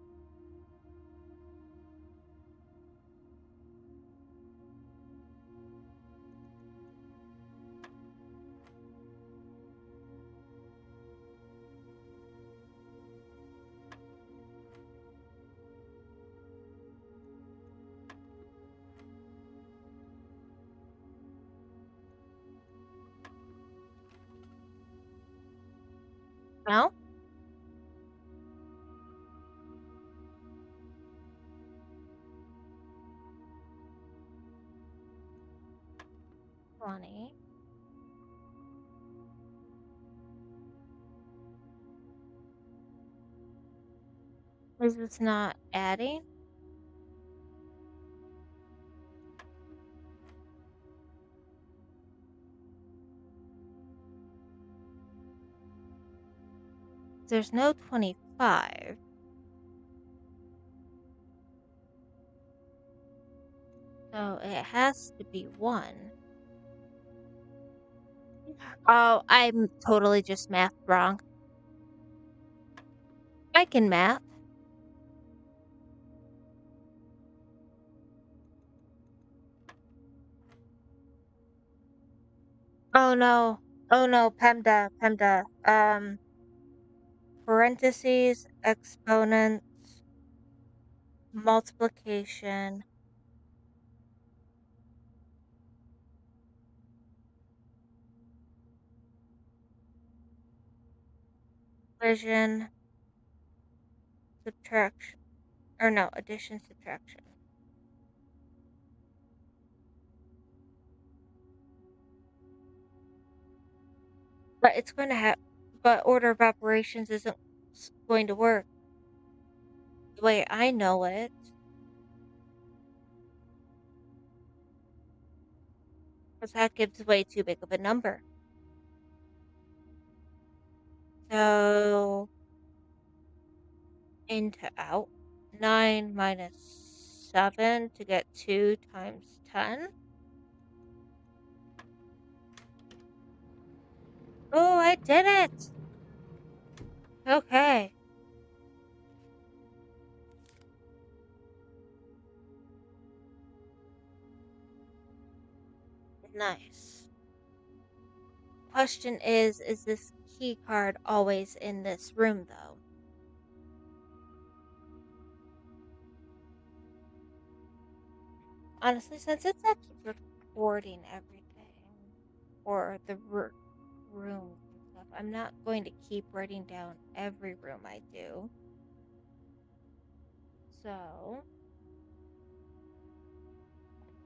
No? 20. Is this not adding? There's no 25. So it has to be 1. Oh, I'm totally just math wrong. I can math. Oh no. Oh no, Pemda, Pemda. Parentheses, exponents, multiplication, division, subtraction. Or no, addition, subtraction. But it's going to have, but order of operations isn't going to work the way I know it. Because that gives way too big of a number. So, into out. 9 minus 7 to get 2 times 10. Oh, I did it! Okay. Nice. question is this key card always in this room, though? Honestly, since it's actually recording everything, or the rooms and stuff, I'm not going to keep writing down every room I do. So,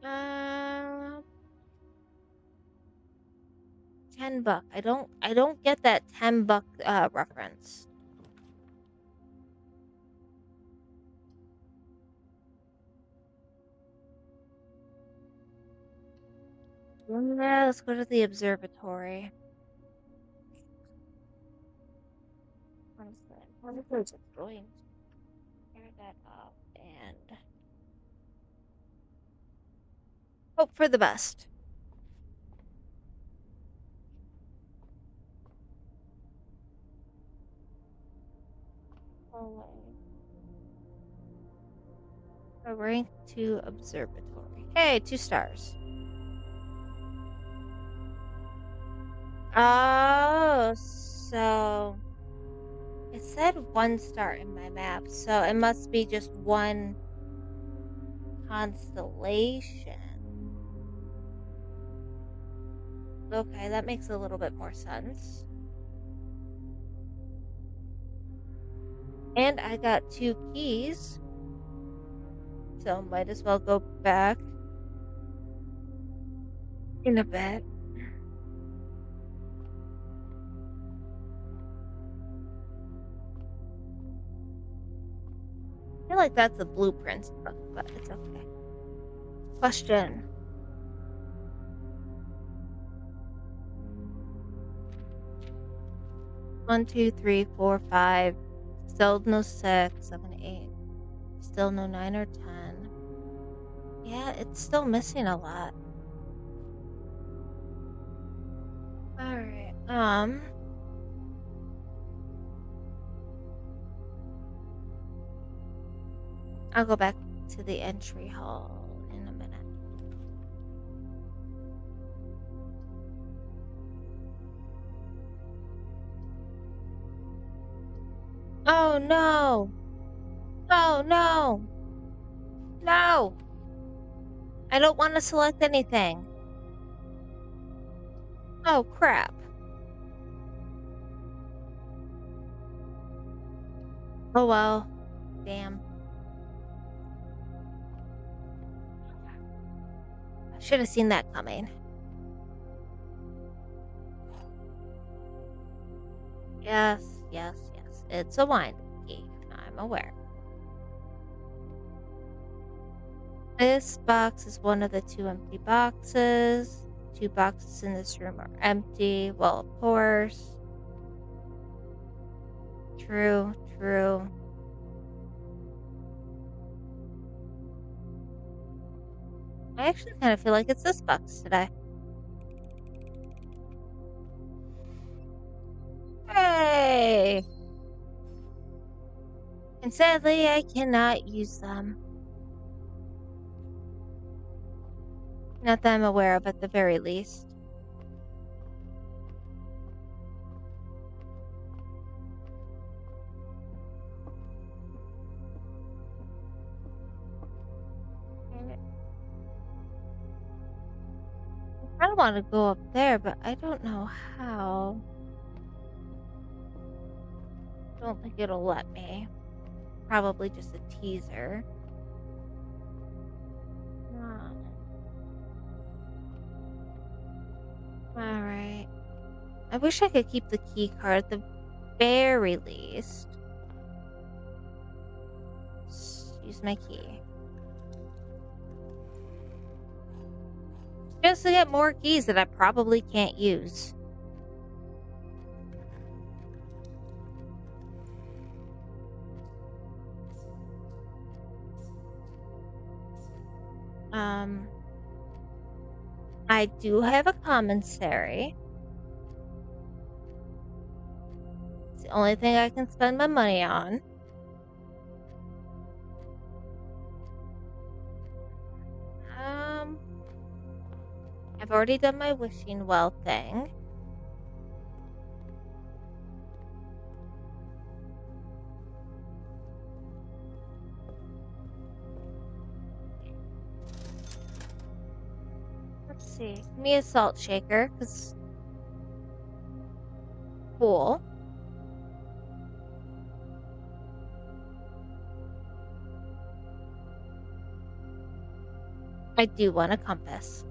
um, $10. I don't get that $10 reference. Yeah, let's go to the observatory. Honestly, I'm probably just going to tear that up and hope for the best. Hallway. A rank 2 observatory. Hey, 2 stars. Oh, so it said 1 star in my map, so it must be just one constellation. Okay, that makes a little bit more sense. And I got 2 keys, so might as well go back in a bit. I feel like that's a blueprint book, but it's okay. Question. One, two, three, four, 5. Still no 6, 7, 8. Still no 9 or 10. Yeah, it's still missing a lot. Alright, I'll go back to the entry hall in a minute. Oh no! Oh no! No! I don't want to select anything. Oh crap. Oh well. Damn. I should have seen that coming. Yes, yes, yes. It's a winding key. I'm aware. This box is one of the 2 empty boxes. 2 boxes in this room are empty. Well, of course. True, true. I actually kind of feel like it's this box today. Hey! And sadly, I cannot use them. Not that I'm aware of, at the very least. I kind of want to go up there, but I don't know how. Don't think it'll let me. Probably just a teaser. Alright. I wish I could keep the key card at the very least. Use my key. Just to get more keys that I probably can't use. I do have a commissary. It's the only thing I can spend my money on. I've already done my wishing well thing. me a salt shaker, cause cool. I do want a compass.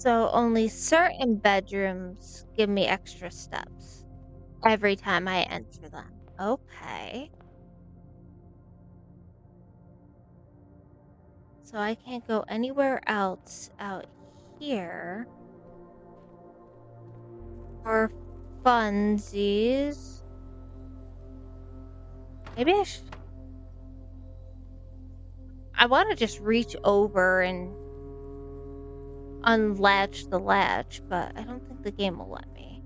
So only certain bedrooms give me extra steps every time I enter them. Okay. So I can't go anywhere else out here for funsies. Maybe I want to just reach over and unlatch the latch, but I don't think the game will let me.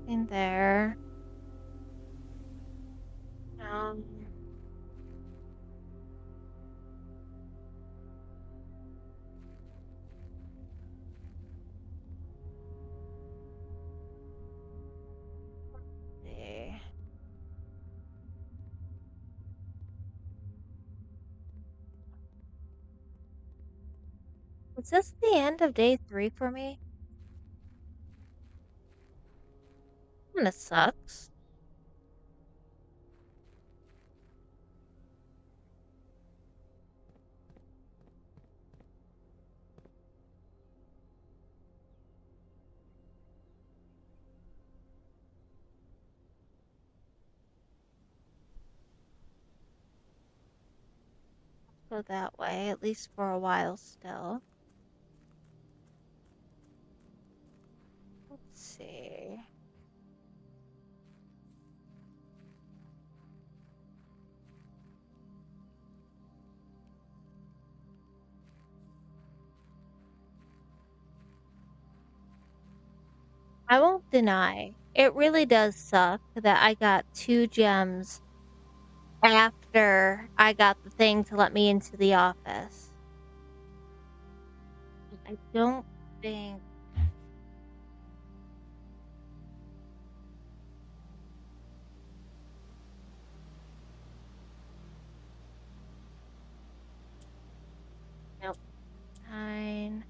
In there. Um, see. Is this the end of day 3 for me? Kinda sucks. Go that way, at least for a while still. Let's see. I won't deny, it really does suck that I got 2 gems after I got the thing to let me into the office. I don't think nope. 9,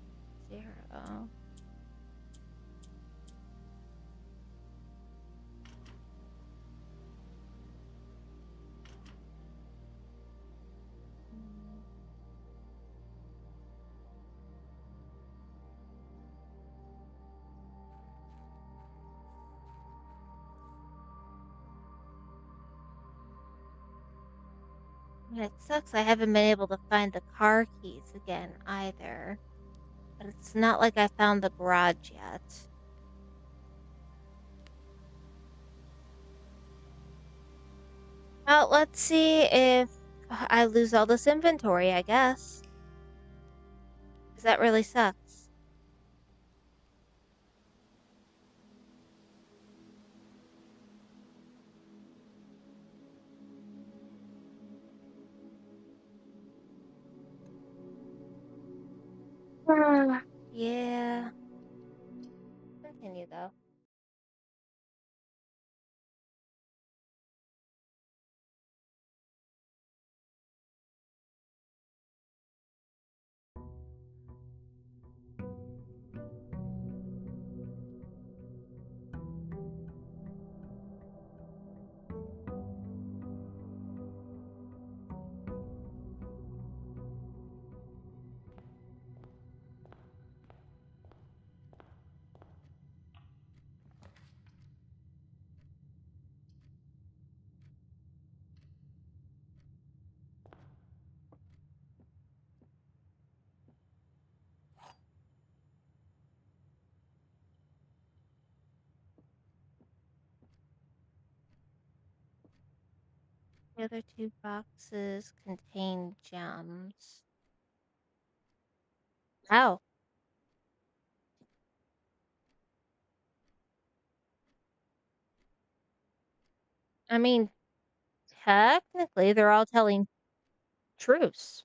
0. Mm. And it sucks I haven't been able to find the car keys again either, but it's not like I found the garage yet. Well, let's see if I lose all this inventory, I guess. 'Cause that really sucks. Yeah. Continue though. The other two boxes contain gems. Oh, I mean, technically, they're all telling truths.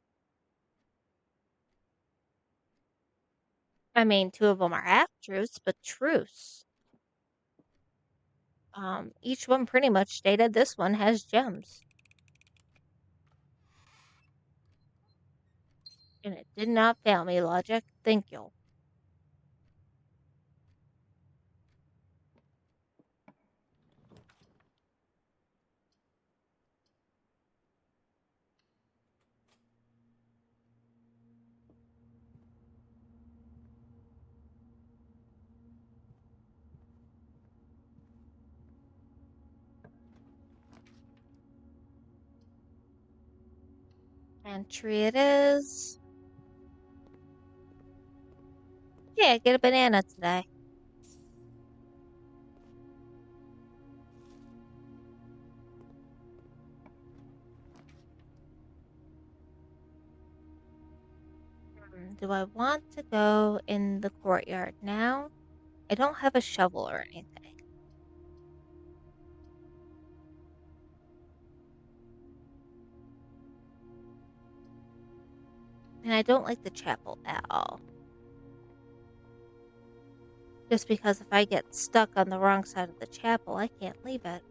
I mean, two of them are half truths, but truths. Each one pretty much stated this one has gems. And it did not fail me, logic. Thank you. Entry it is. Yeah, get a banana today. Do I want to go in the courtyard now? I don't have a shovel or anything. And I don't like the chapel at all. Just because if I get stuck on the wrong side of the chapel, I can't leave it.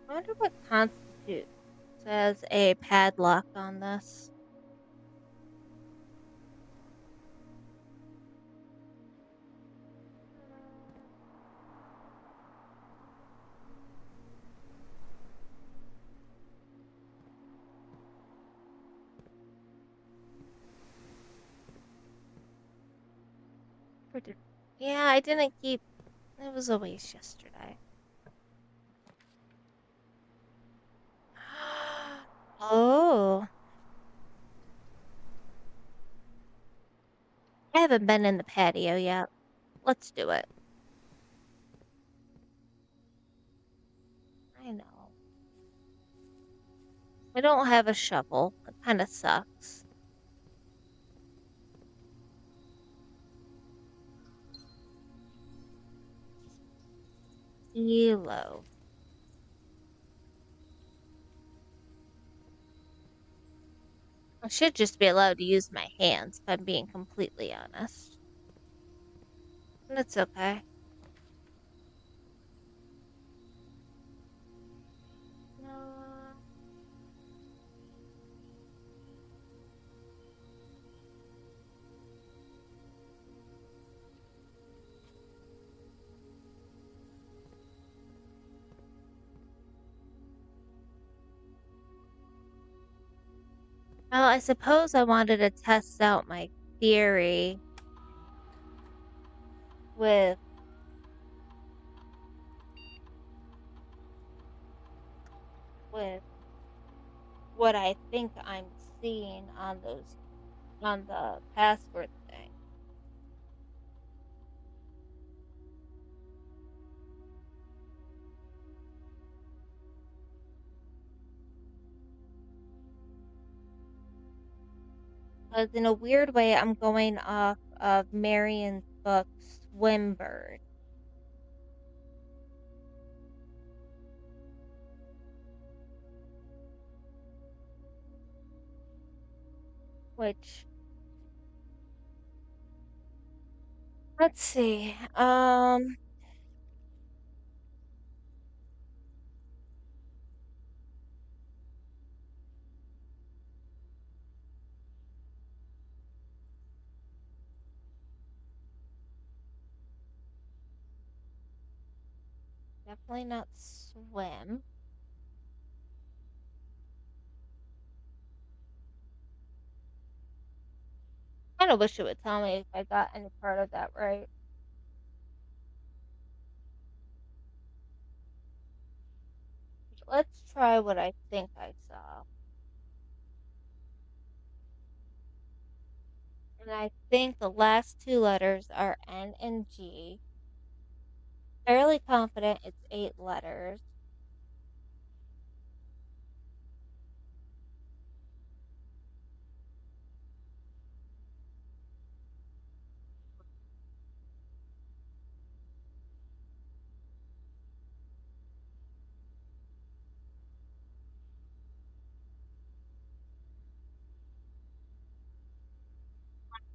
I wonder what constitutes as a padlock on this. Yeah, I didn't keep. It was a waste yesterday. Oh, I haven't been in the patio yet. Let's do it. I know. I don't have a shovel. It kind of sucks. Elo. I should just be allowed to use my hands, if I'm being completely honest. That's okay. No. Well, I suppose I wanted to test out my theory with with what I think I'm seeing on the password thing. Because in a weird way, I'm going off of Marion's book, Swimbird, which, let's see, Definitely not swim. I kinda wish it would tell me if I got any part of that right. Let's try what I think I saw. And I think the last two letters are N and G. Fairly confident it's 8 letters.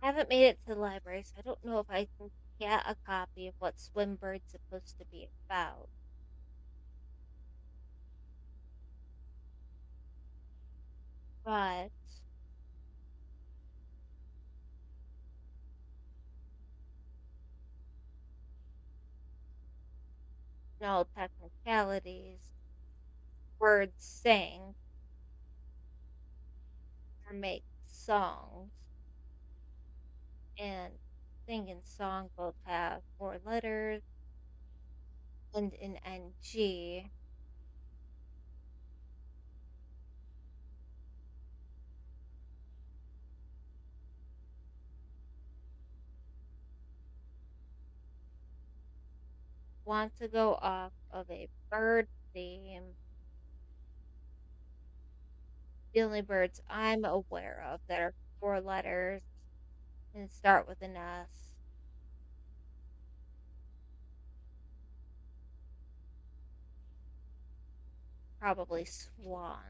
I haven't made it to the library, so I don't know if I can get a copy of what Swimbird's supposed to be about. But no technicalities. Birds sing or make songs, and sing and song both have 4 letters and an NG. Want to go off of a bird theme. The only birds I'm aware of that are 4 letters and start with an S. Probably swans.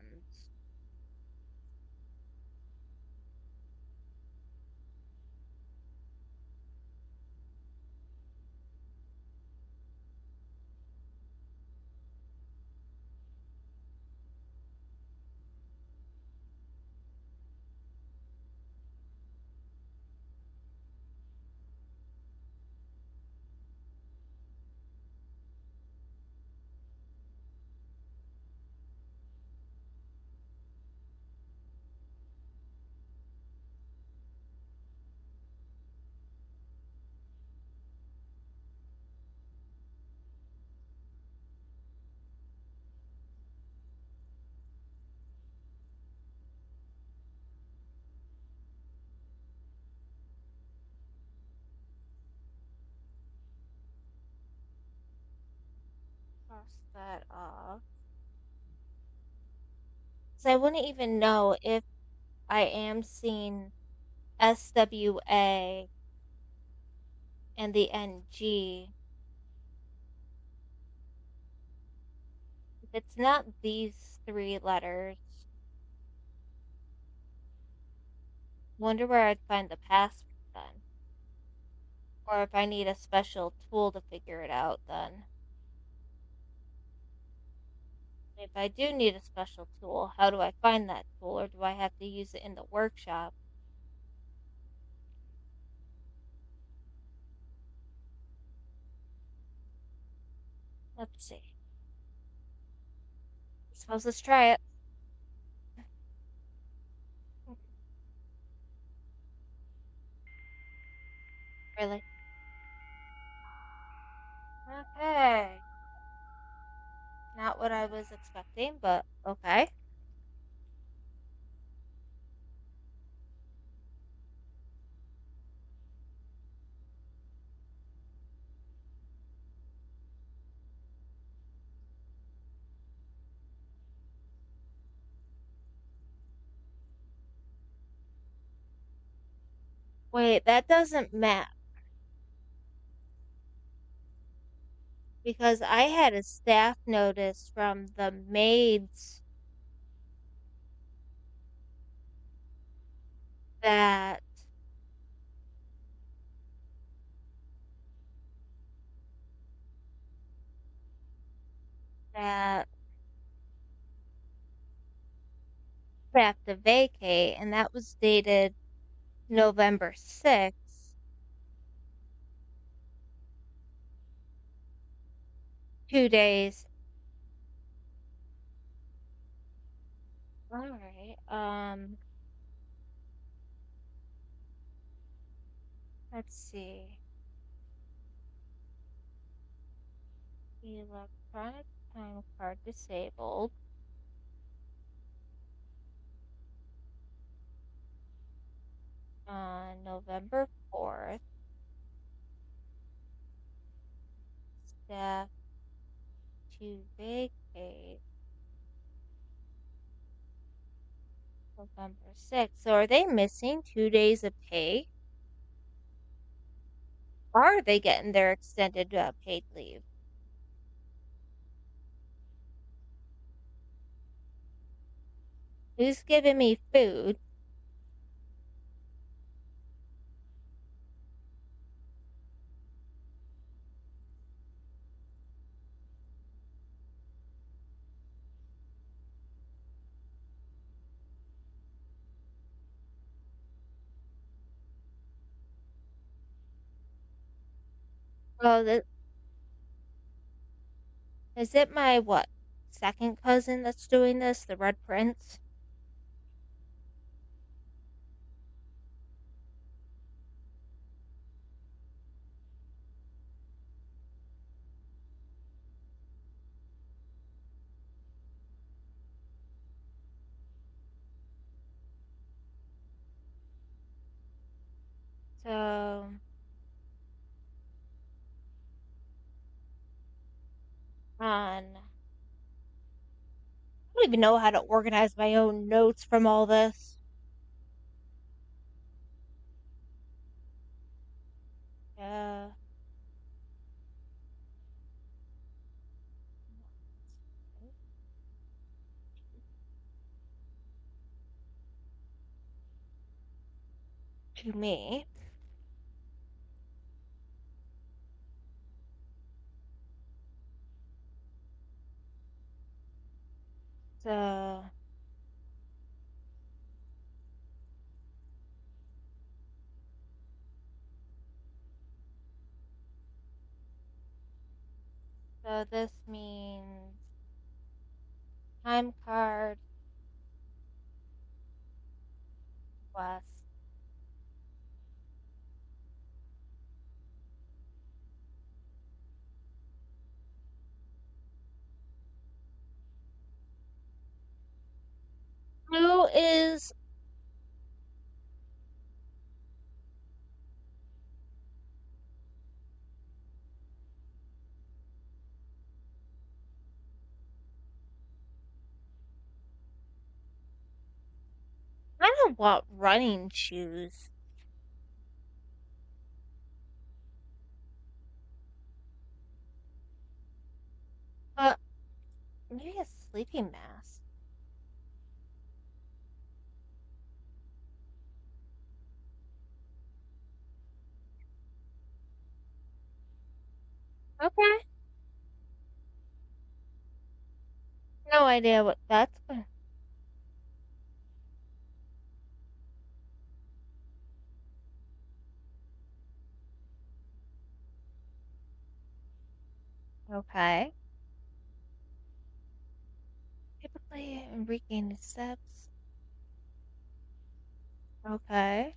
Cross that off. So I wouldn't even know if I am seeing SWA and the NG. If it's not these 3 letters, wonder where I'd find the password then. Or if I need a special tool to figure it out then. If I do need a special tool, how do I find that tool? Or do I have to use it in the workshop? Let's see. Suppose let's try it. Really? Okay. Not what I was expecting, but okay. Wait, that doesn't match because I had a staff notice from the maids that that have to vacate, and that was dated November 6th. 2 days. All right. Let's see. Electronic time card disabled. On November 4th. Staff to vacate November 6th. So are they missing 2 days of pay? Or are they getting their extended paid leave? Who's giving me food? Oh, is it my what? Second cousin that's doing this? The Red Prince? So, I don't even know how to organize my own notes from all this. Uh, to me. So, so this means time card plus who is I don't want running shoes. But maybe a sleeping mask. Okay. No idea what that's going Okay. Typically regain the steps. Okay.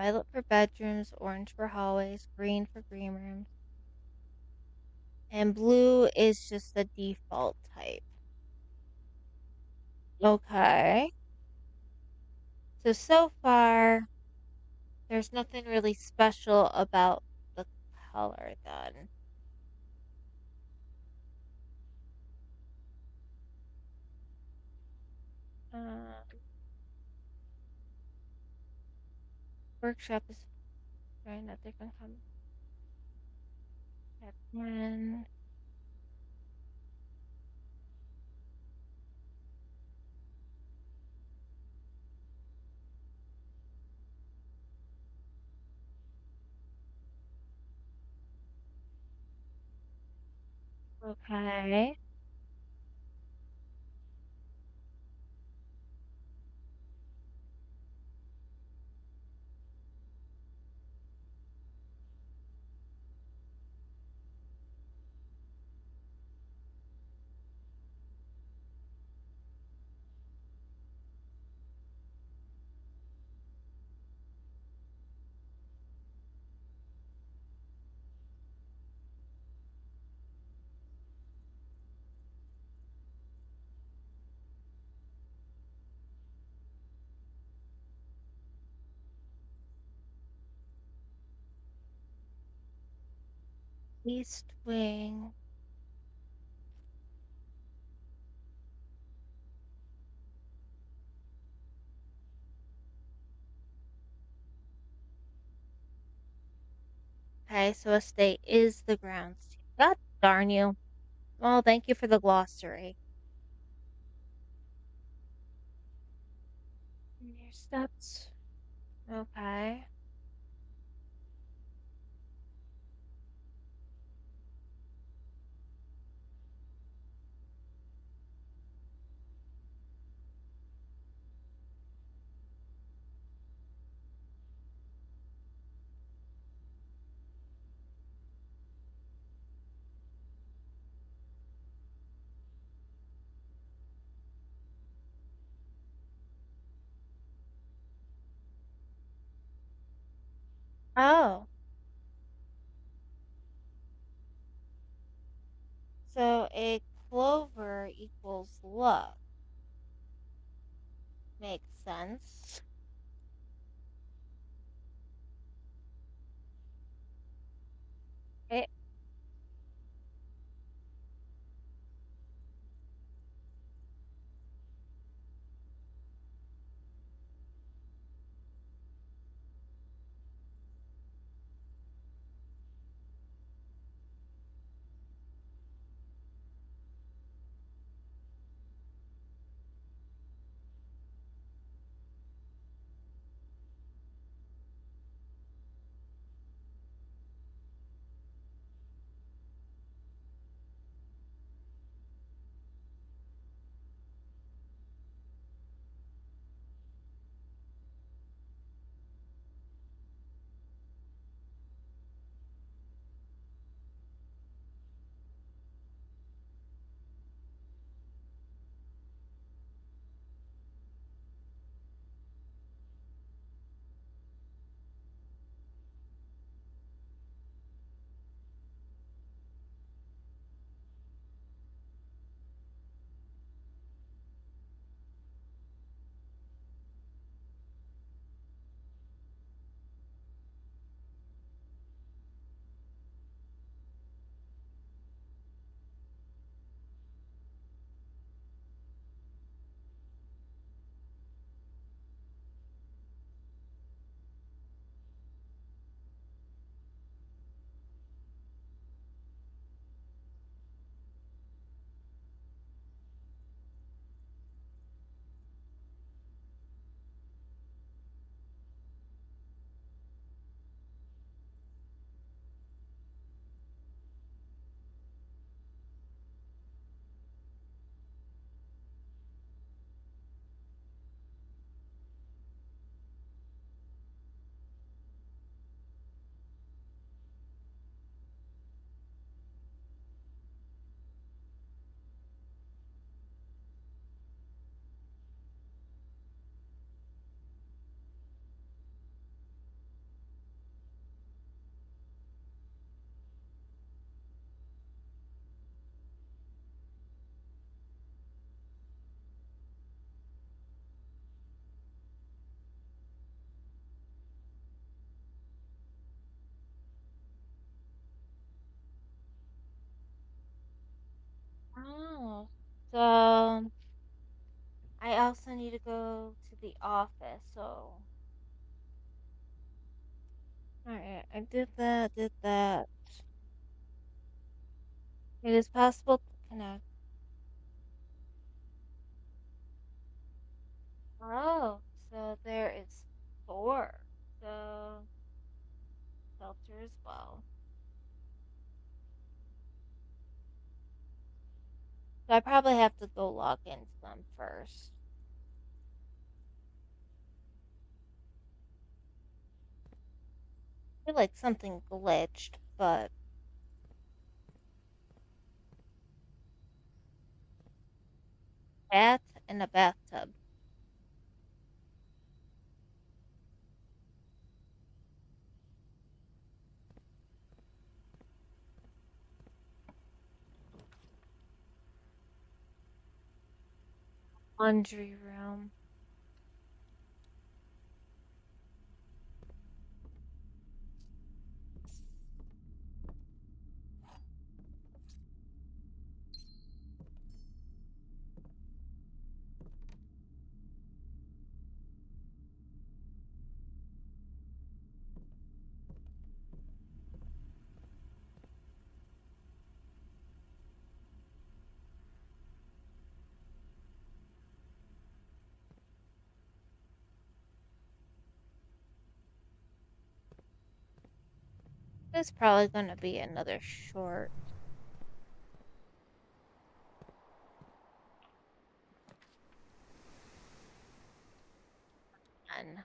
Violet for bedrooms, orange for hallways, green for green rooms. And blue is just the default type. Okay. So far, there's nothing really special about the color then. Uh, workshop is trying a different color. One. Okay. East wing. Okay, so estate is the grounds. God darn you. Well, thank you for the glossary. Your steps. Okay. Oh, so a clover equals luck. Makes sense. Okay. Oh, so I also need to go to the office. So, alright, I did that. It is possible to connect. Oh, so there is four. So, shelter as well. So I probably have to go log into them first. I feel like something glitched, but bath in a bathtub. Laundry room. It's probably gonna be another short one.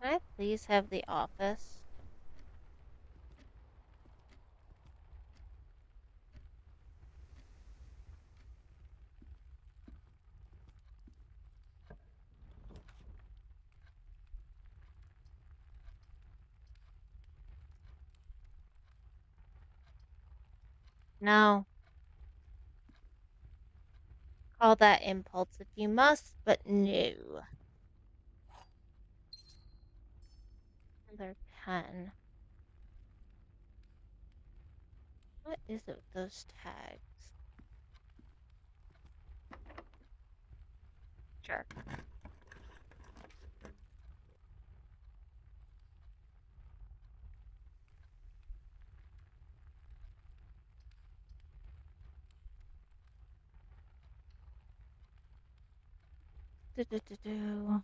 Can I please have the office? No. Call that impulse if you must, but no. Another 10. What is it with those tags? Sure. Do, do, do, do.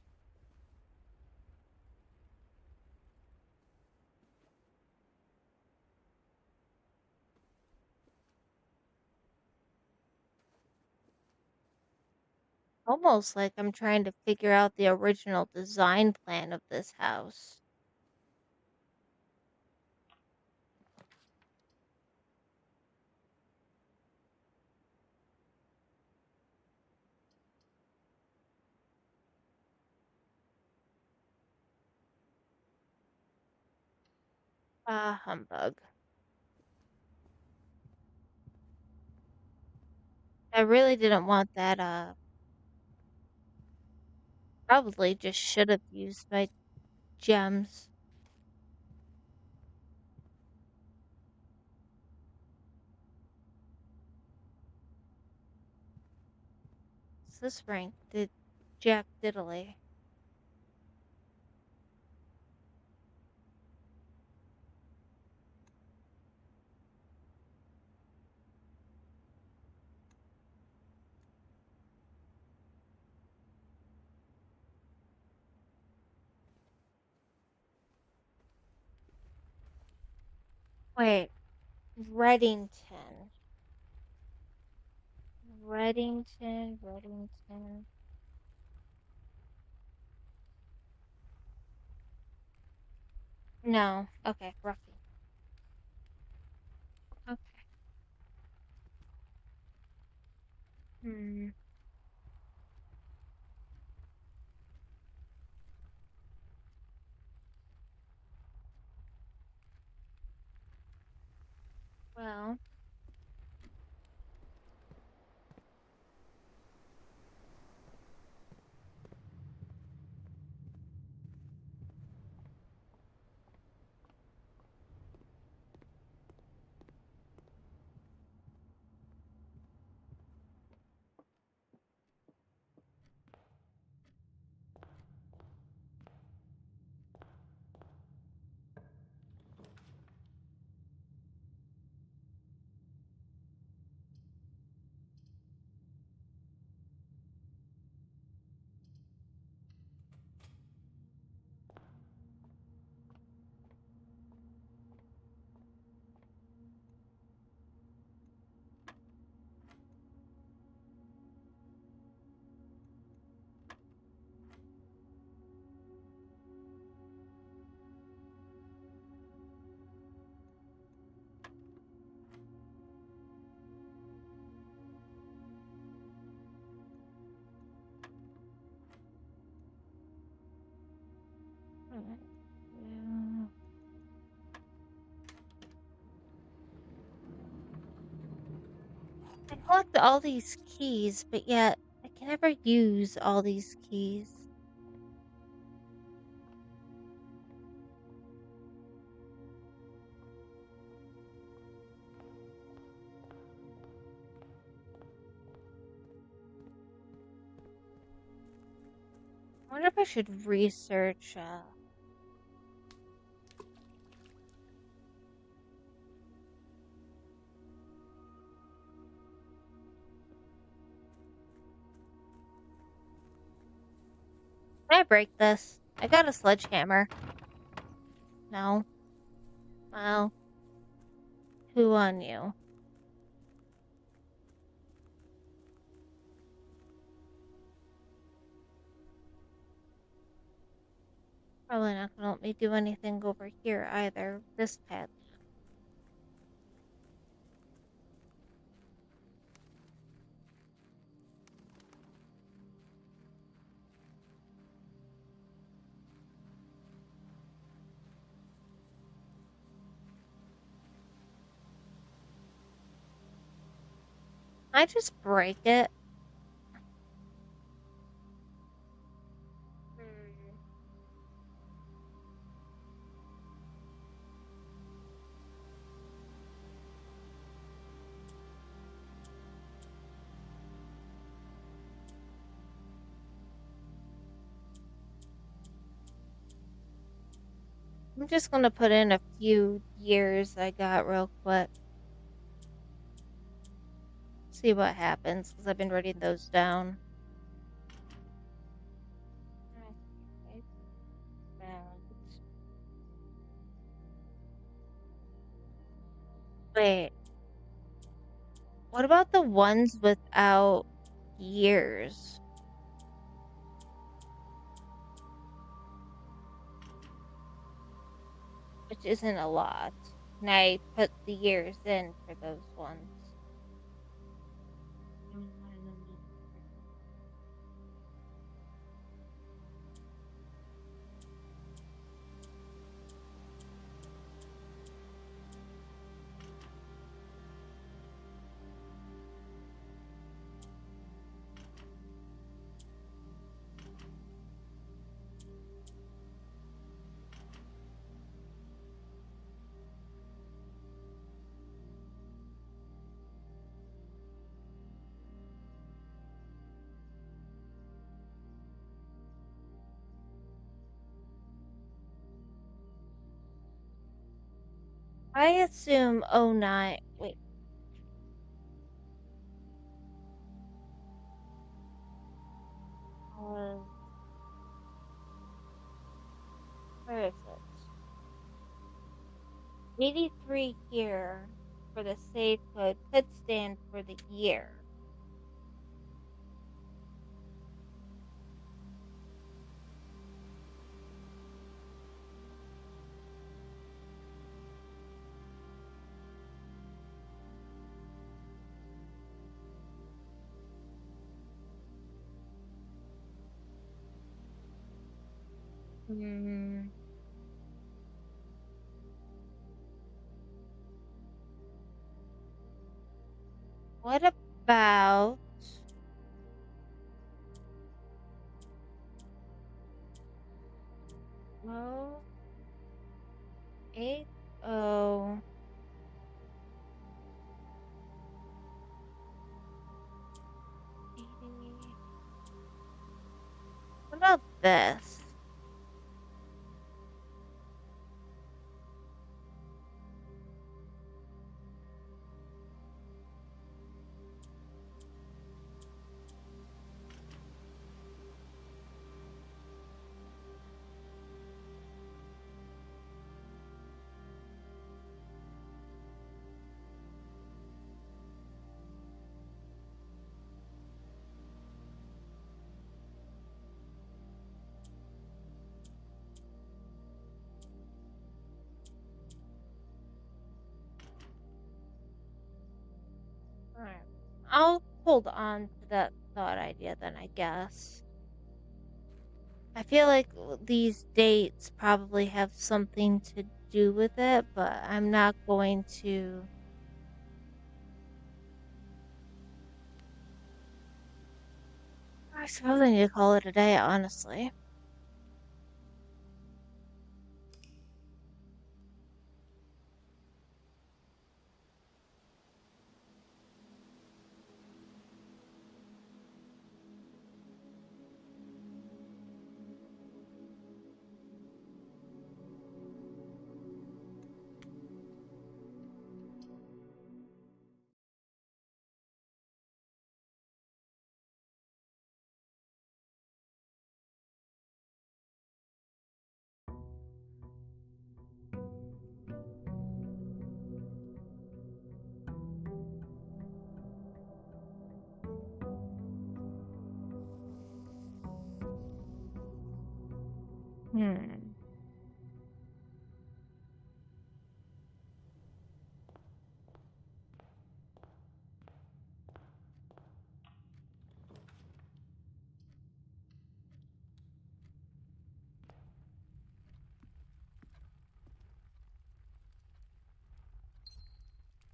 Almost like I'm trying to figure out the original design plan of this house. Ah, humbug. I really didn't want that, probably just should have used my gems. This rank did Jack Diddley. Wait, Reddington. Reddington. No. Okay, Ruffy. Okay. Hmm. Well, alright. Yeah. I collect all these keys, but yet I can never use all these keys. I wonder if I should research, Can I break this? I got a sledgehammer. No. Well, who on you? Probably not gonna let me do anything over here either. This pad. I just break it. Hmm. I'm just gonna put in a few years I got real quick. See what happens, because I've been writing those down. Okay. And wait, what about the ones without years? Which isn't a lot. And I put the years in for those ones. I assume '09. Wait. Uh, where is it? 83 here for the save code could stand for the year. Hmm. What about oh 80 80? What about this? Alright. I'll hold on to that thought idea then, I guess. I feel like these dates probably have something to do with it, but I'm not going to. I suppose I need to call it a day, honestly. Hmm.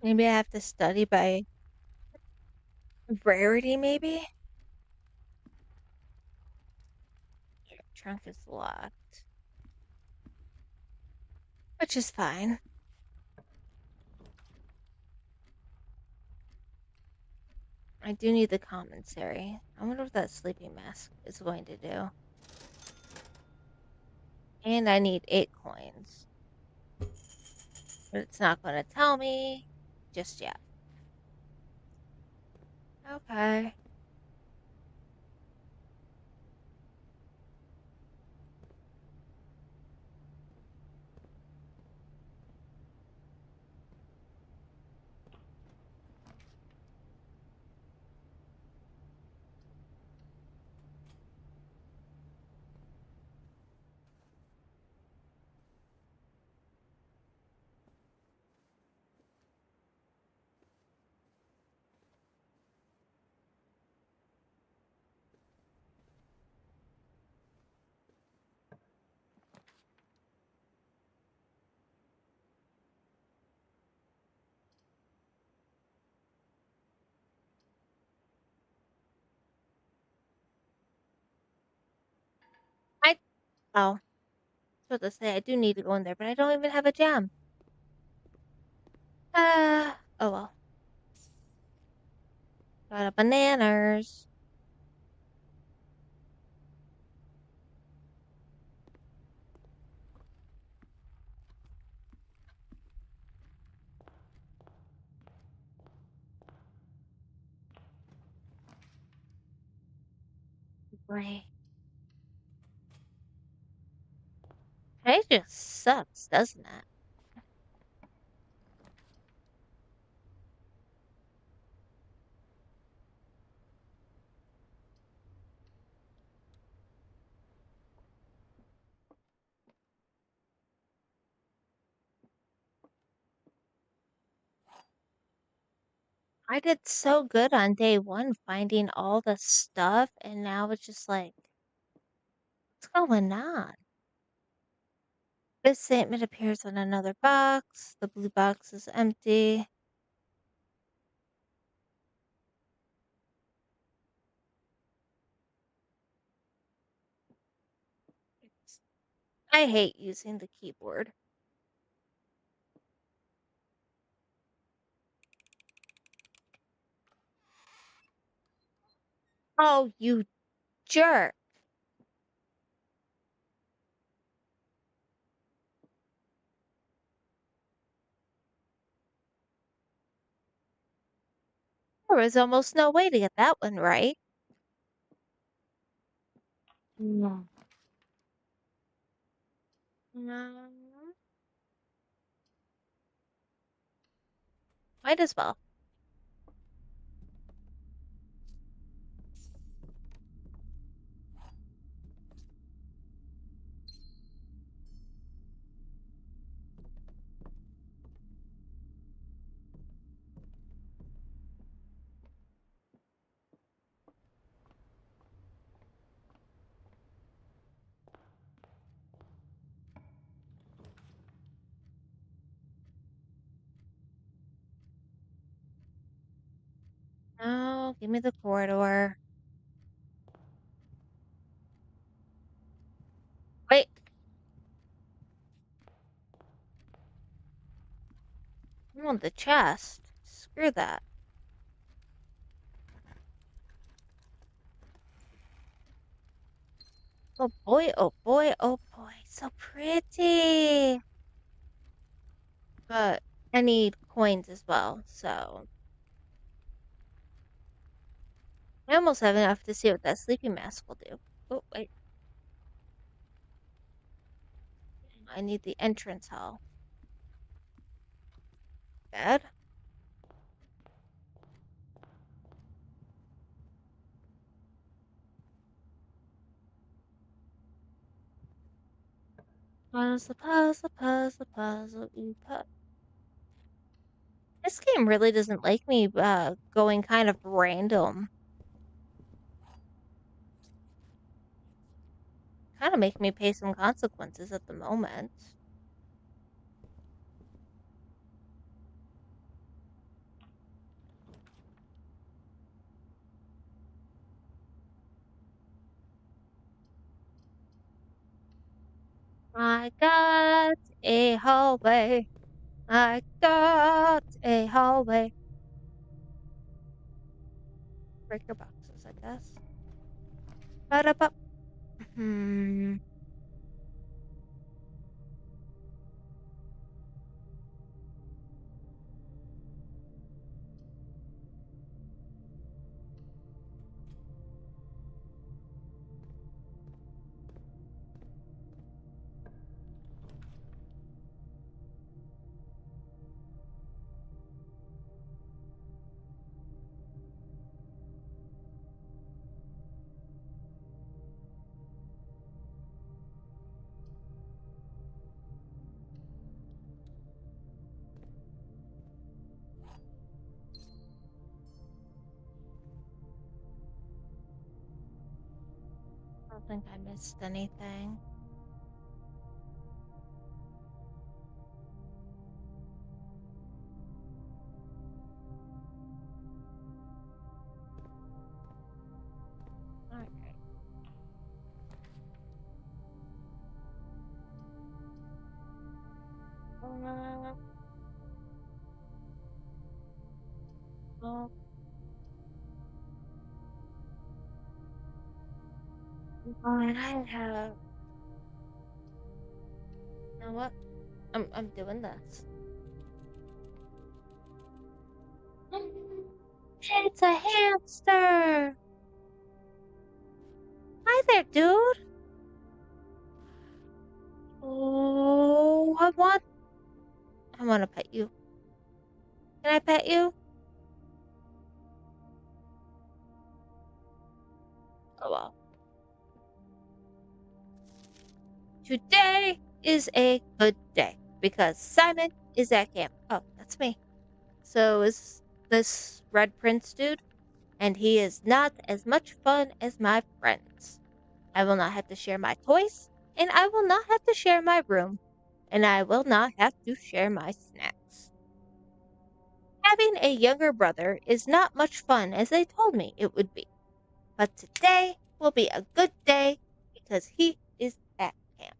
Maybe I have to study by rarity, maybe? Trunk is locked, which is fine. I do need the commissary. I wonder what that sleeping mask is going to do. And I need 8 coins. But it's not going to tell me just yet. Okay. I oh, I was about to say I do need to go in there, but I don't even have a gem. Oh well. Got a bananas. Right. It just sucks, doesn't it? I did so good on day one finding all the stuff, and now it's just like, what's going on? This statement appears on another box. The blue box is empty. I hate using the keyboard. Oh, you jerk. There was almost no way to get that one right. No. No. Might as well. No, give me the corridor. Wait. I want the chest. Screw that. Oh boy, oh boy, oh boy. So pretty. But I need coins as well, so I almost have enough to see what that sleeping mask will do. Oh, wait. I need the entrance hall. Bad? Puzzle, puzzle, puzzle, puzzle, ooh, This game really doesn't like me going kind of random. Kind of make me pay some consequences at the moment. I got a hallway. I got a hallway. Breaker boxes, I guess. Ba-da-ba. Hmm. I don't think I missed anything. Alright. Uh, oh, and I have. You know what? I'm doing this. It's a hamster. Hi there, dude. Oh, I want to pet you. Can I pet you? Oh well. Today is a good day because Simon is at camp. Oh, that's me. So is this Red Prince dude, and he is not as much fun as my friends. I will not have to share my toys, and I will not have to share my room, and I will not have to share my snacks. Having a younger brother is not much fun as they told me it would be, but today will be a good day because he is at camp.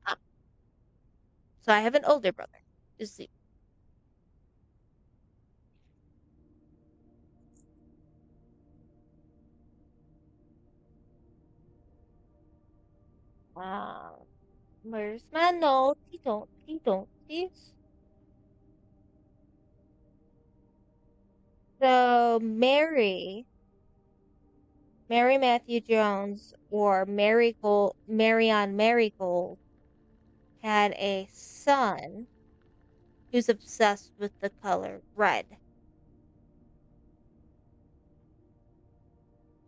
Ah, so I have an older brother. Is the where's my notey don't noties? So Mary Matthew Jones or Marion Marigold had a son who's obsessed with the color red.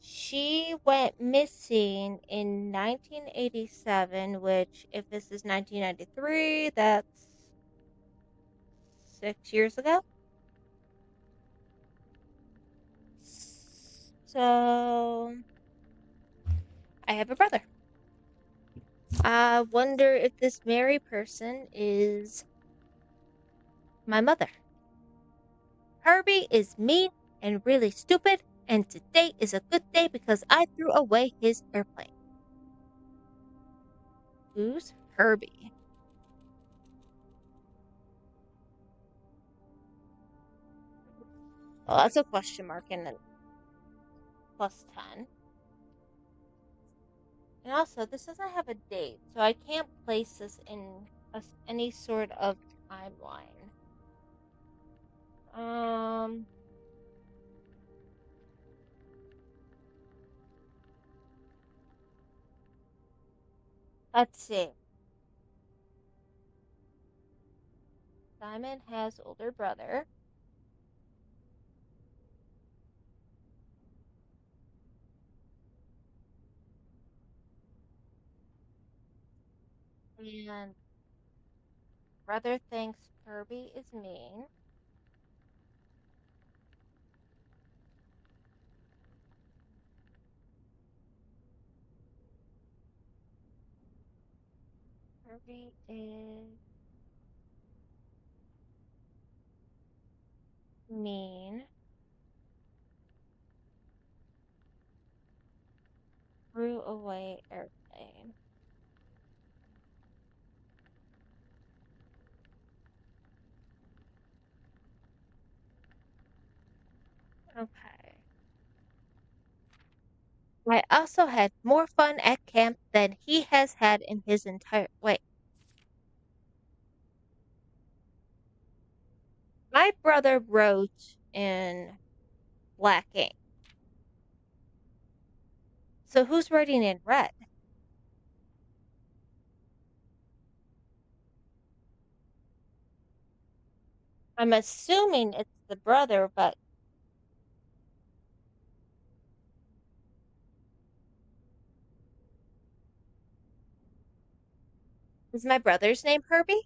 She went missing in 1987, which, if this is 1993, that's 6 years ago. So, I have a brother. I wonder if this Mary person is my mother. Herbie is mean and really stupid, and today is a good day because I threw away his airplane. Who's Herbie? Well, that's a question mark and then plus 10. And also, this doesn't have a date, so I can't place this in any sort of timeline. Um, let's see. Simon has older brother. And brother thinks Herbie is mean. Herbie is mean. Threw away airplane. Okay. I also had more fun at camp than he has had in his entire. Wait, my brother wrote in black ink. So who's writing in red? I'm assuming it's the brother, but is my brother's name Herbie?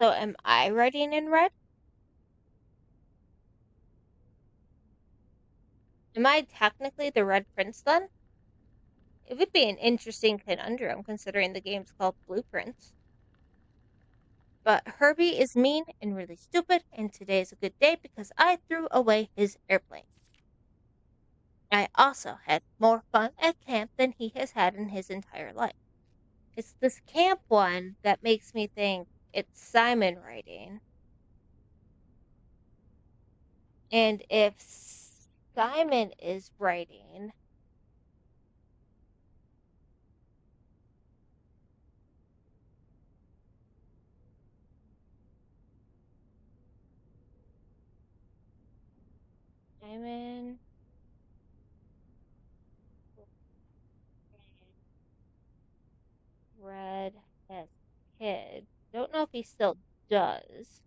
So am I writing in red? Am I technically the Red Prince then? It would be an interesting conundrum considering the game's called Blueprints. But Herbie is mean and really stupid, and today is a good day because I threw away his airplane. I also had more fun at camp than he has had in his entire life. It's this camp one that makes me think it's Simon writing. And if Simon is writing, Simon read as kid. Don't know if he still does,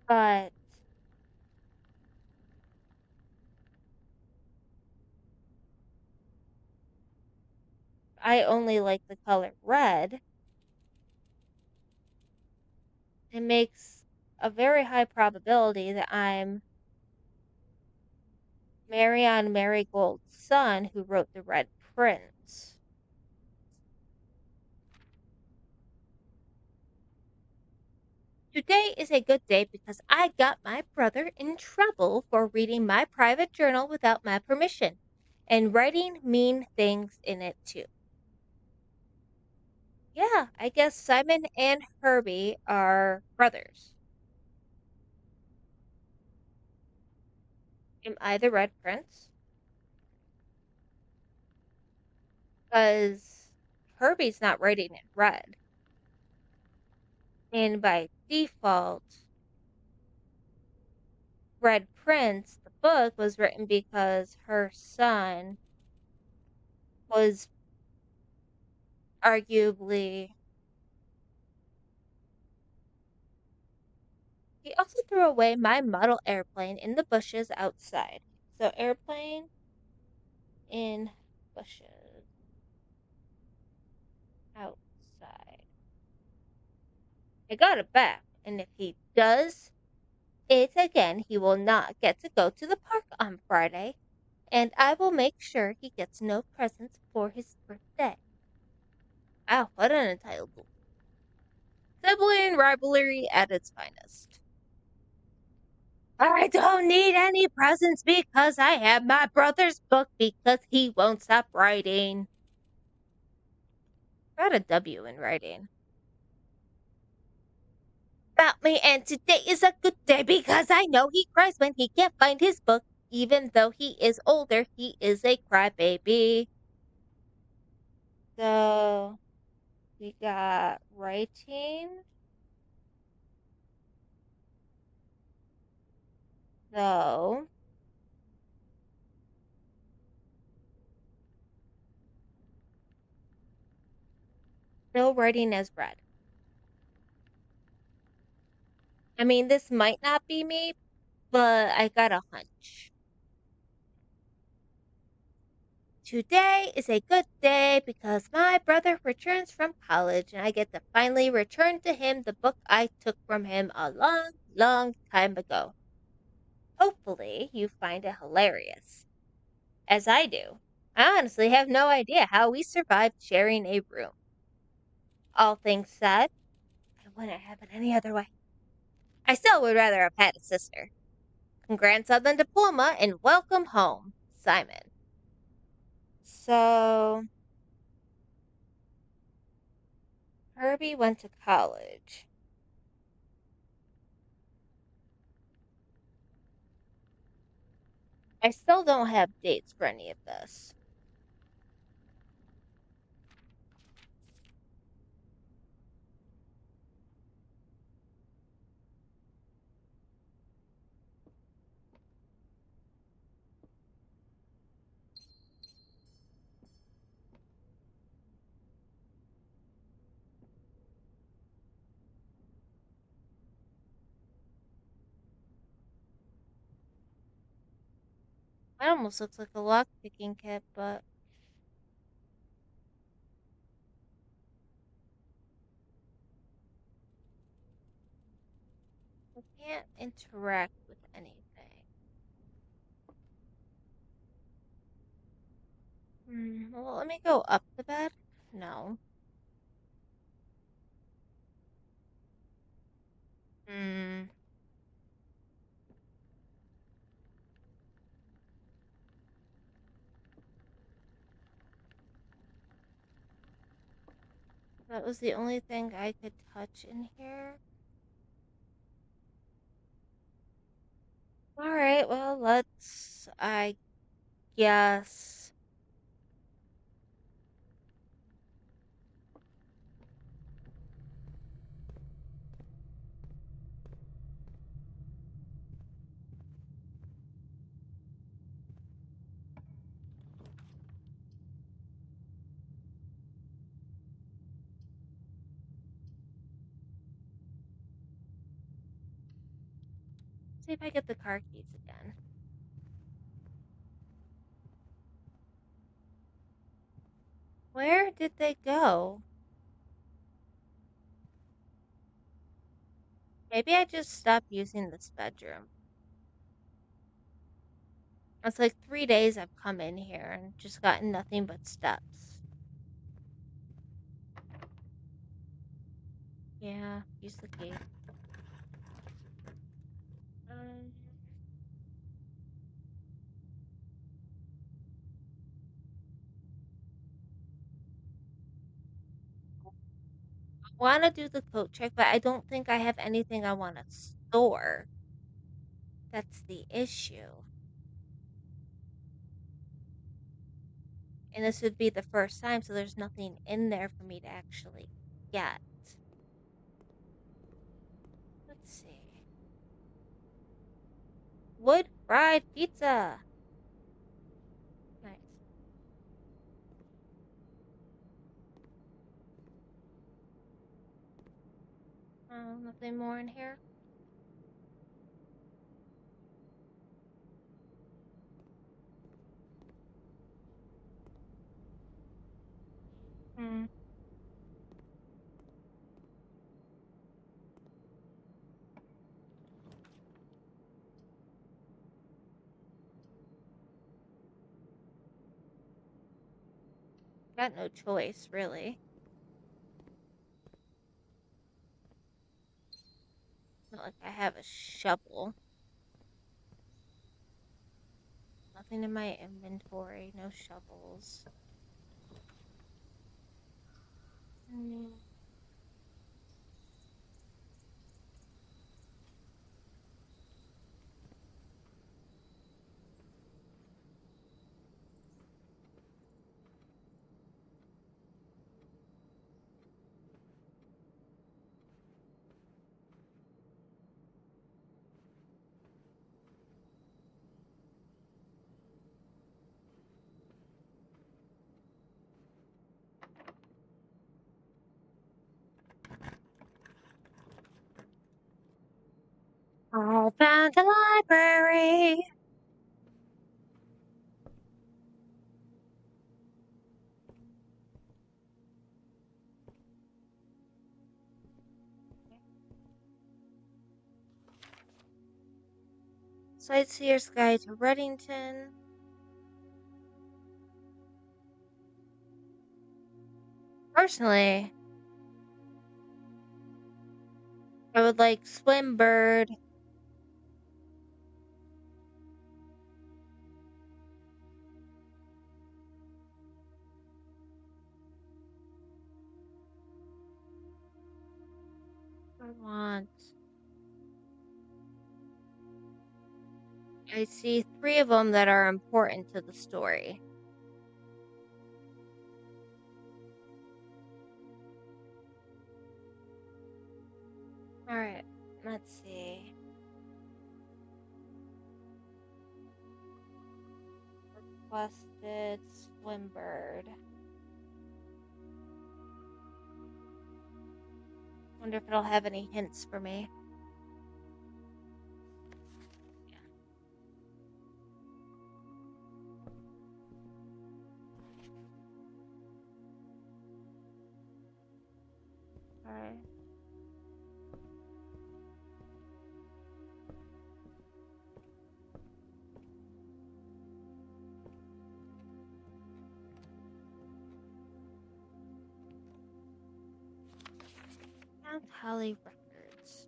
but I only like the color red. It makes a very high probability that I'm Marion Marigold's son who wrote The Red Prince. Today is a good day because I got my brother in trouble for reading my private journal without my permission and writing mean things in it too. Yeah, I guess Simon and Herbie are brothers. Am I the Red Prince? Because Herbie's not writing in red. And by default, Red Prince, the book, was written because her son was arguably. He also threw away my model airplane in the bushes outside. So, airplane in bushes outside. I got it back, and if he does it again, he will not get to go to the park on Friday, and I will make sure he gets no presents for his birthday. Wow, what an entitled fool. Sibling rivalry at its finest. I don't need any presents because I have my brother's book because he won't stop writing. Got a W in writing. About me, and today is a good day because I know he cries when he can't find his book. Even though he is older, he is a crybaby. So we got writing. So still writing as red. I mean, this might not be me, but I got a hunch. Today is a good day because my brother returns from college and I get to finally return to him the book I took from him a long, long time ago. Hopefully, you find it hilarious, as I do. I honestly have no idea how we survived sharing a room. All things said, I wouldn't have it any other way. I still would rather have had a sister. Congrats on the diploma and welcome home, Simon. So, Herbie went to college. I still don't have dates for any of this. That almost looks like a lock picking kit, but I can't interact with anything. Well, let me go up the bed. No. Hmm. That was the only thing I could touch in here. Alright, well, I guess. See if I get the car keys again. Where did they go? Maybe I just stopped using this bedroom. It's like 3 days I've come in here and just gotten nothing but steps. Yeah, use the key. Um, I want to do the coat check, but I don't think I have anything I want to store. That's the issue. And this would be the first time, so there's nothing in there for me to actually get. Let's see. Wood fried pizza. Nice. Nothing more in here. Hmm. Got no choice, really. Not like I have a shovel. Nothing in my inventory. No shovels. Mm. I found a library. Sightseer's Guide to Reddington. Personally, I would like Swimbird. I want. I see 3 of them that are important to the story. Alright, let's see. Requested Swimbird. Wonder if it'll have any hints for me. Alright. Mount Holly Records.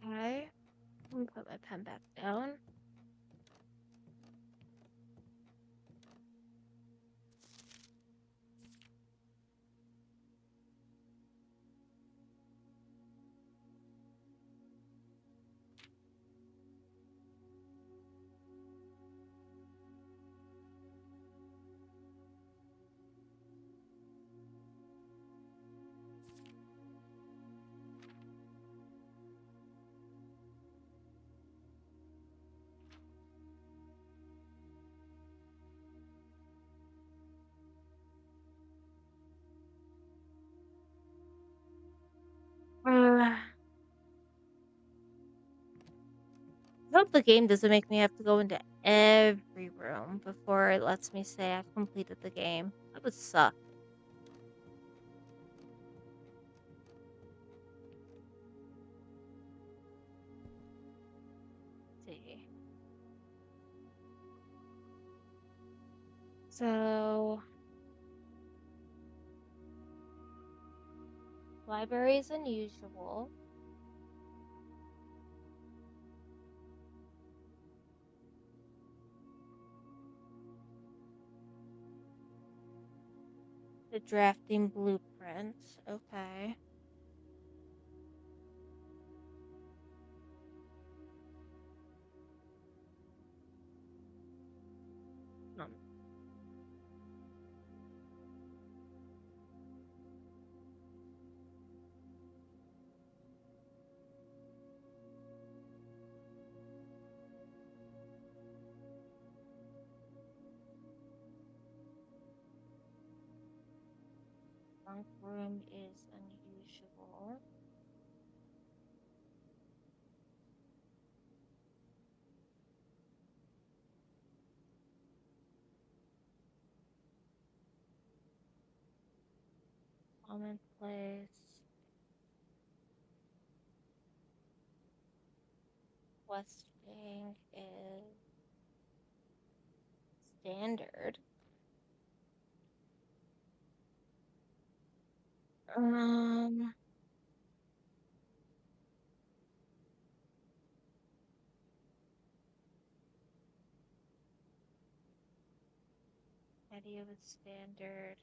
Okay. Let me put my pen back down. I hope the game doesn't make me have to go into every room before it lets me say I've completed the game. That would suck. Let's see. So, library is unusual. The drafting blueprints. Okay. Um, Bunk room is unusual. Commonplace. Questing is standard. Um, idea with standard.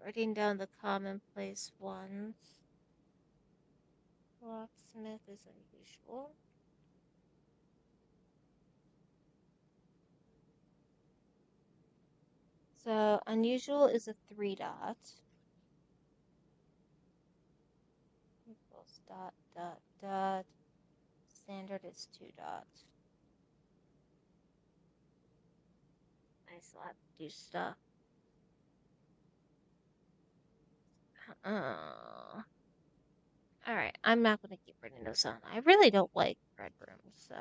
Writing down the commonplace ones. Locksmith is unusual. So unusual is a 3 dot. Equals dot dot dot. Standard is 2 dots. I still have to do stuff. Alright, I'm not gonna keep writing those on. I really don't like red rooms, so.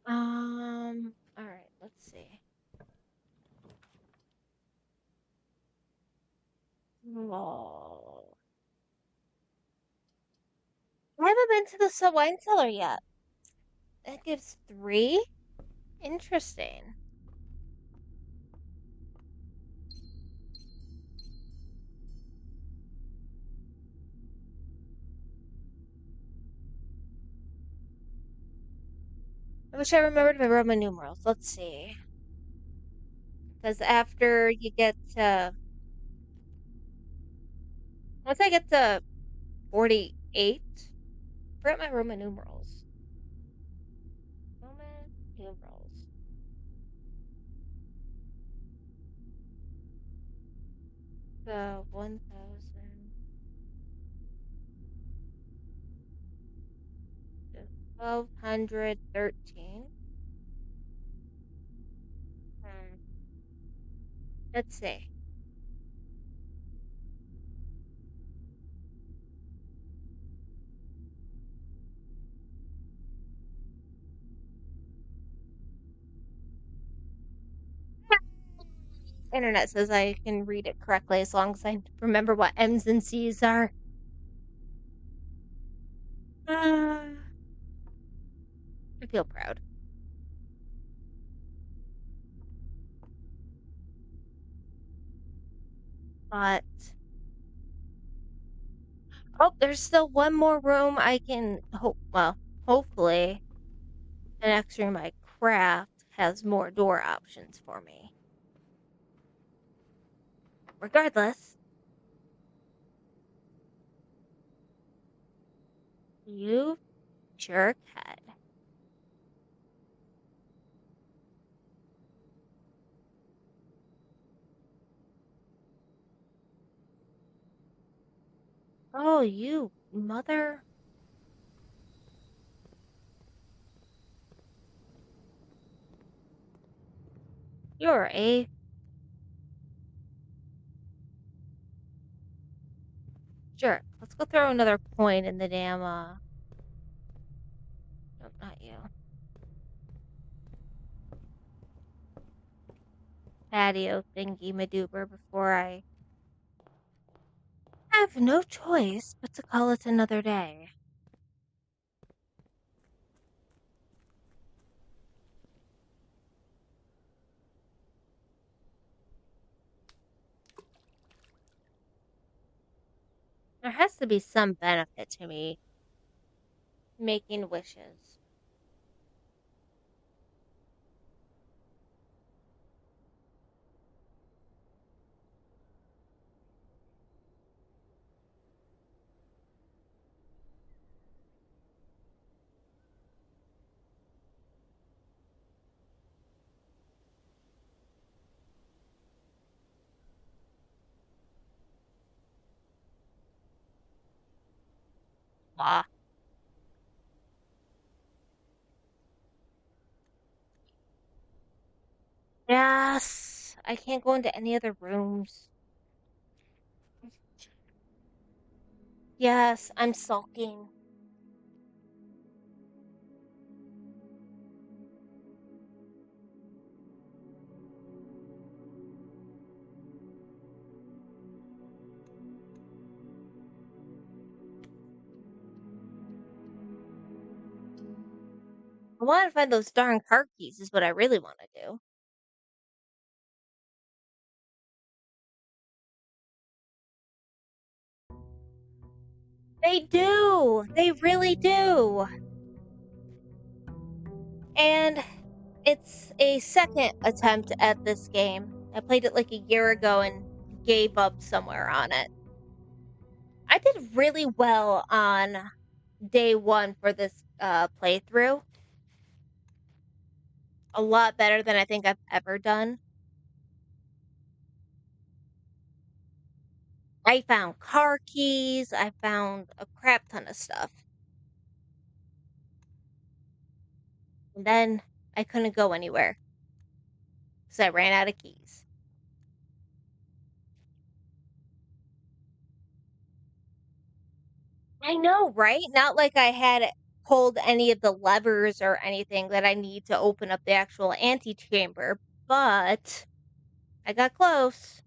Alright, let's see. Oh. I haven't been to the wine cellar yet. It gives 3? Interesting. I wish I remembered my Roman numerals. Let's see. Because after you get to... Once I get to 48, forget my Roman numerals. Roman numerals. So 1,000 to 1,213. Let's see. Internet says I can read it correctly as long as I remember what M's and C's are. I feel proud. But oh, there's still one more room I can hopefully the next room I craft has more door options for me. Regardless, you jerkhead. Oh, you mother. You're a jerk. Let's go throw another coin in the damn, nope, not you. Patio thingy madoober before I have no choice but to call it another day. There has to be some benefit to me making wishes. Ah. Yes, I can't go into any other rooms. Yes, I'm sulking. I want to find those darn car keys is what I really want to do. They do! They really do! And it's a second attempt at this game. I played it like a year ago and gave up somewhere on it. I did really well on day 1 for this, playthrough. A lot better than I think I've ever done. I found car keys, I found a crap ton of stuff. And then I couldn't go anywhere because I ran out of keys. I know, right? Not like I had pulled any of the levers or anything that I need to open up the actual antechamber, but I got close.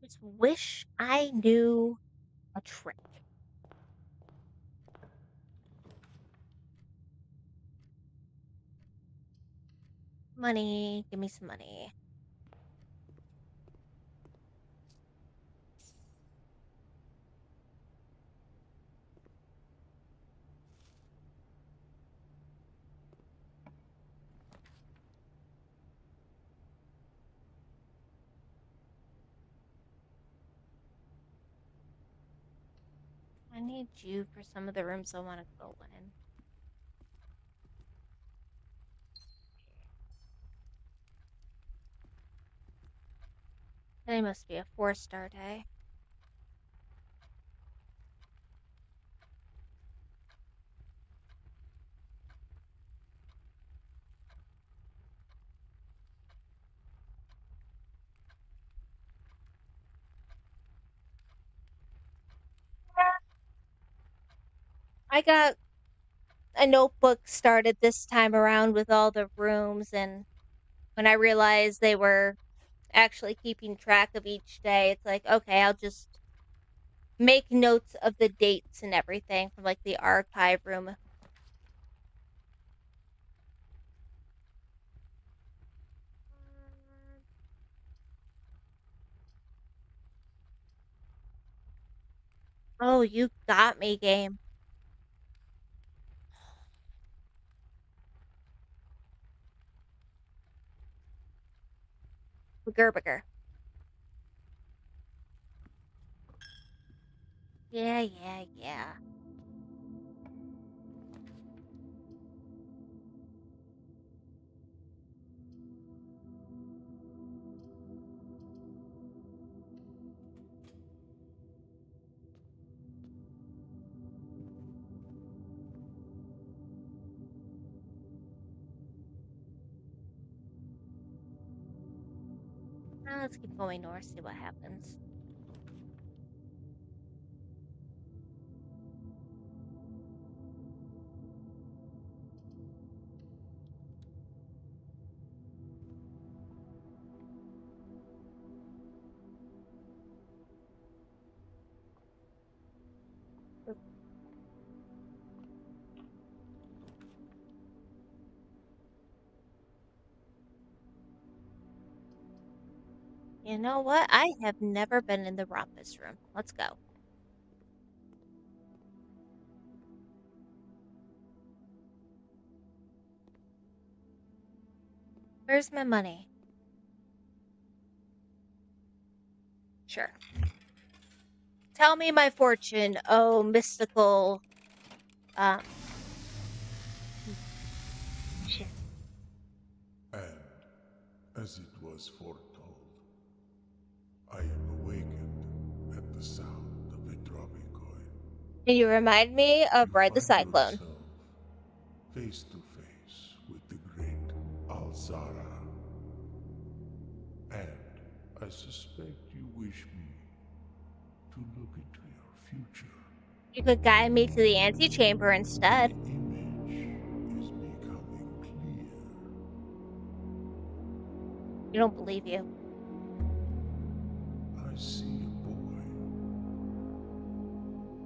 Just wish I knew a trick. Money, give me some money. I need you for some of the rooms I want to go in. Today must be a 4-star day. I got a notebook started this time around with all the rooms, and when I realized they were actually keeping track of each day, it's like, okay, I'll just make notes of the dates and everything from like the archive room. Oh, you got me, game. Burger. Yeah, yeah, yeah. Now let's keep going north, see what happens. You know what? I have never been in the Rumpus room. Let's go. Where's my money? Sure. Tell me my fortune, oh mystical um shit. And, as it was foretold, I am awakened at the sound of a dropping coin. And you remind me of You Ride the find Cyclone. yourself face to face with the great Alzara. And I suspect you wish me to look into your future. You could guide me to the antechamber The instead. image is becoming clear. You don't believe you. I see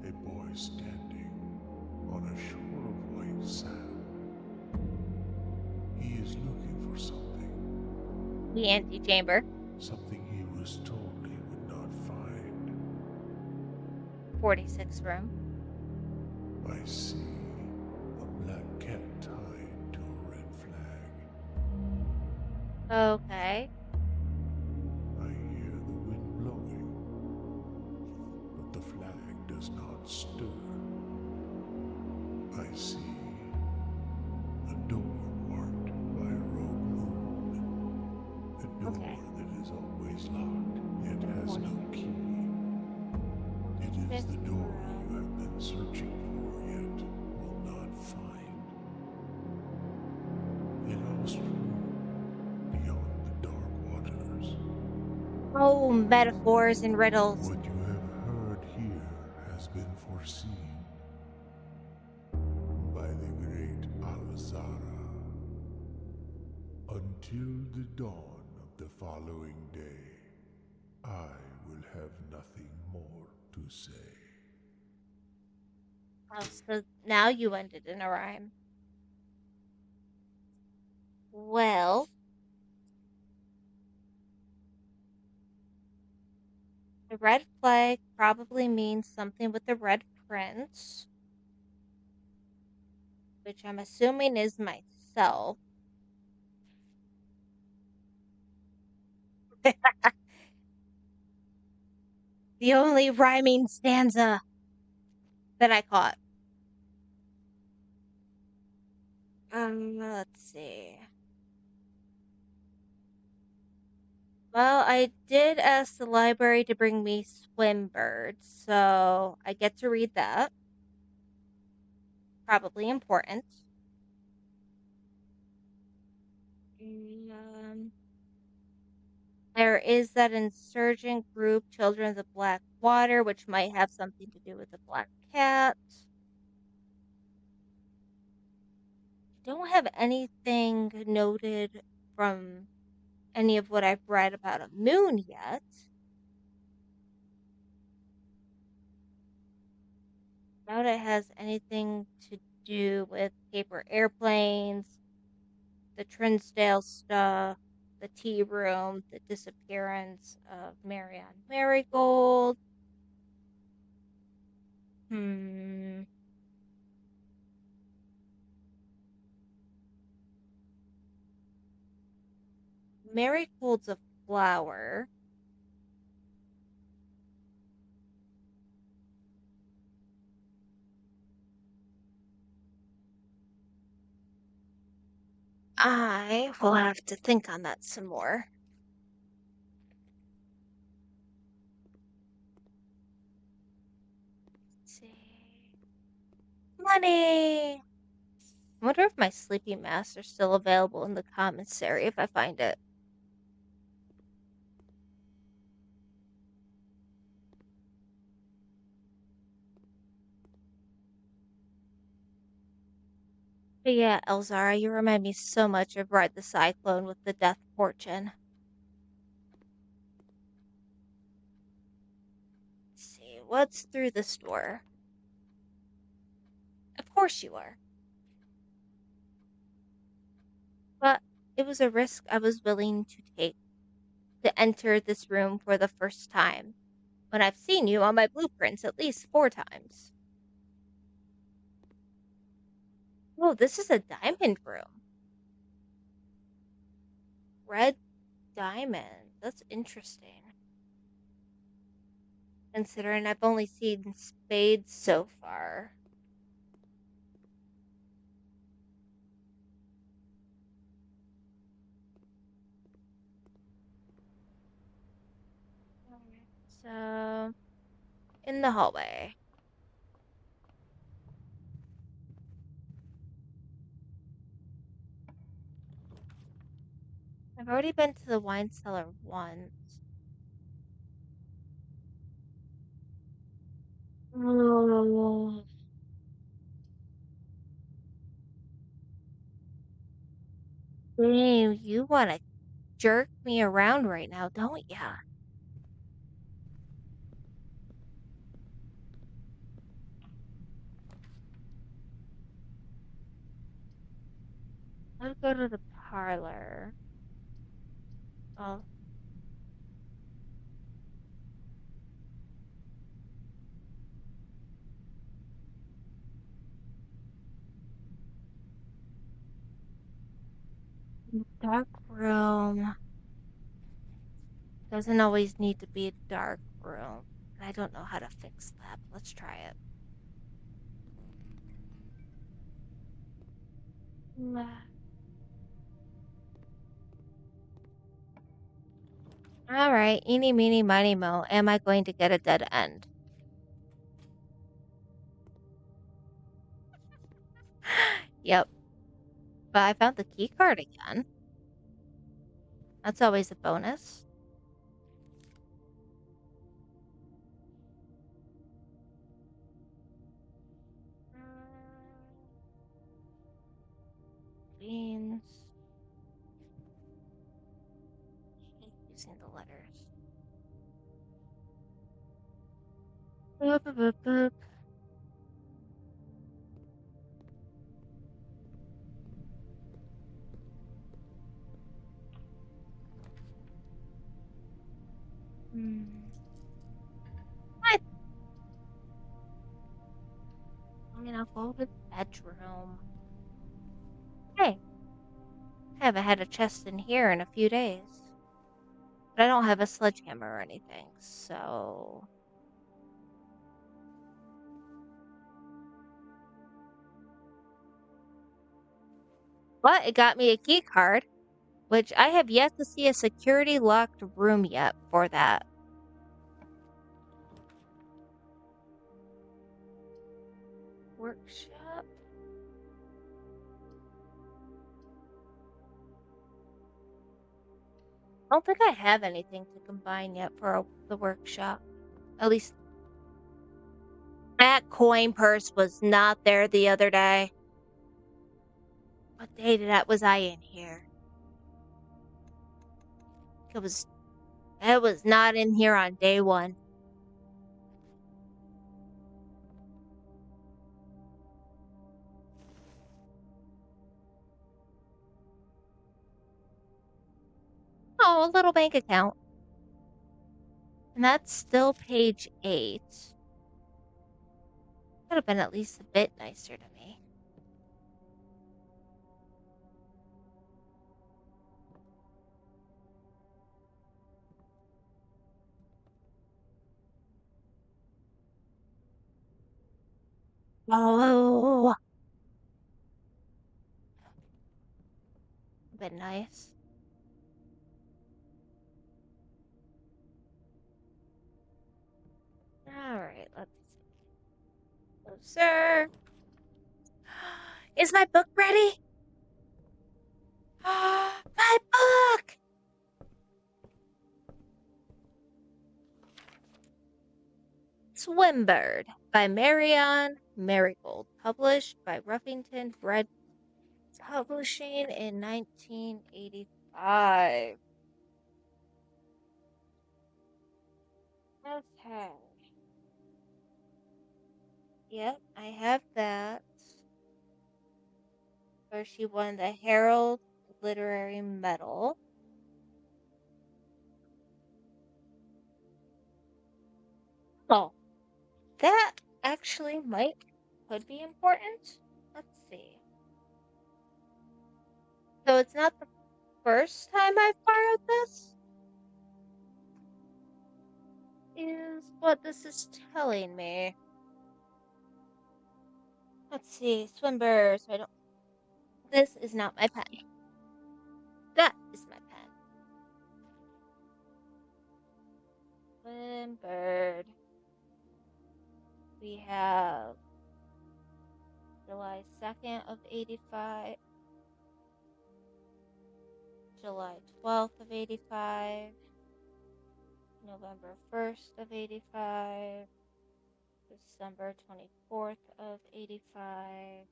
a boy standing on a shore of white sand. He is looking for something, The antechamber. something he was told he would not find. 46th room. I see a black cat tied to a red flag. Okay. I hear the wind blowing, but the flag does not stir. I see a door marked by a rogue moon. A door Okay. that is always locked, yet The has no motion. key. It is the 46th door you room. have been searching for, yet will not find. A lost room beyond the dark waters. Oh, metaphors and riddles. What you have heard here has been foreseen by the great Alzara. Until the dawn of the following day, I will have nothing more to say. Oh, so now you ended in a rhyme. Well, the red flag probably means something with the red prince, which I'm assuming is myself. The only rhyming stanza that I caught. Let's see. Well, I did ask the library to bring me swim birds, so I get to read that. Probably important. Um, there is that insurgent group, Children of the Black Water, which might have something to do with the black cat. I don't have anything noted from any of what I've read about a moon yet. Doubt it has anything to do with paper airplanes, the Trinsdale stuff, the tea room, the disappearance of Marianne Marigold. Hmm. Marigold's a flower. I will have to think on that some more. Let's see. Money! I wonder if my sleepy mask are still available in the commissary if I find it. But yeah, Elzara, you remind me so much of Ride the Cyclone with the Death Fortune. Let's see, what's through this door? Of course you are. But it was a risk I was willing to take to enter this room for the first time, when I've seen you on my blueprints at least 4 times. Oh, this is a diamond room. Red diamond. That's interesting. Considering I've only seen spades so far. Alright, so, in the hallway. I've already been to the wine cellar once. Oh, dang, you want to jerk me around right now, don't ya? Let's go to the parlor. Oh, Dark room. Doesn't always need to be a dark room. I don't know how to fix that. Let's try it. All right, eeny, meeny, miny, mo. Am I going to get a dead end? Yep. But I found the key card again. That's always a bonus. Beans. Using the letters. Boop, boop, boop, boop. What? I mean, I'll go to the bedroom. Hey, I haven't had a chest in here in a few days. But I don't have a sledgehammer or anything, so... But it got me a key card, which I have yet to see a security locked room yet for that. Workshop? I don't think I have anything to combine yet for the workshop. At least that coin purse was not there the other day. What day was I in here? It was not in here on day one. Oh, a little bank account. And that's still page 8. Could have been at least a bit nicer to me. Oh, a bit nice. Alright, let's see. Oh, sir. Is my book ready? My book! Swimbird by Marion Marigold. Published by Ruffington Bread Publishing in 1985. Okay. Yep, I have that. Where she won the Herald Literary Medal. Oh, that actually could be important. Let's see. So it's not the first time I've borrowed this, is what this is telling me. Let's see, Swinburne. So I don't. This is not my pen. That is my pen. Swinburne. We have July 2nd of 85, July 12th of 85, November 1st of 85, December 24th of 85,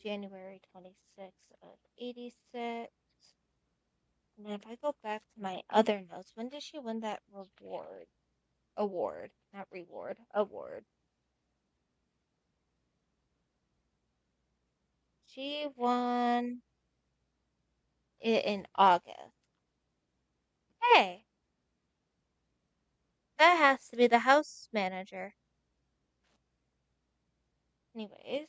January 26th of 86. And then if I go back to my other notes, when did she win that reward? Award, not reward, award. She won it in August. Hey, that has to be the house manager. Anyways,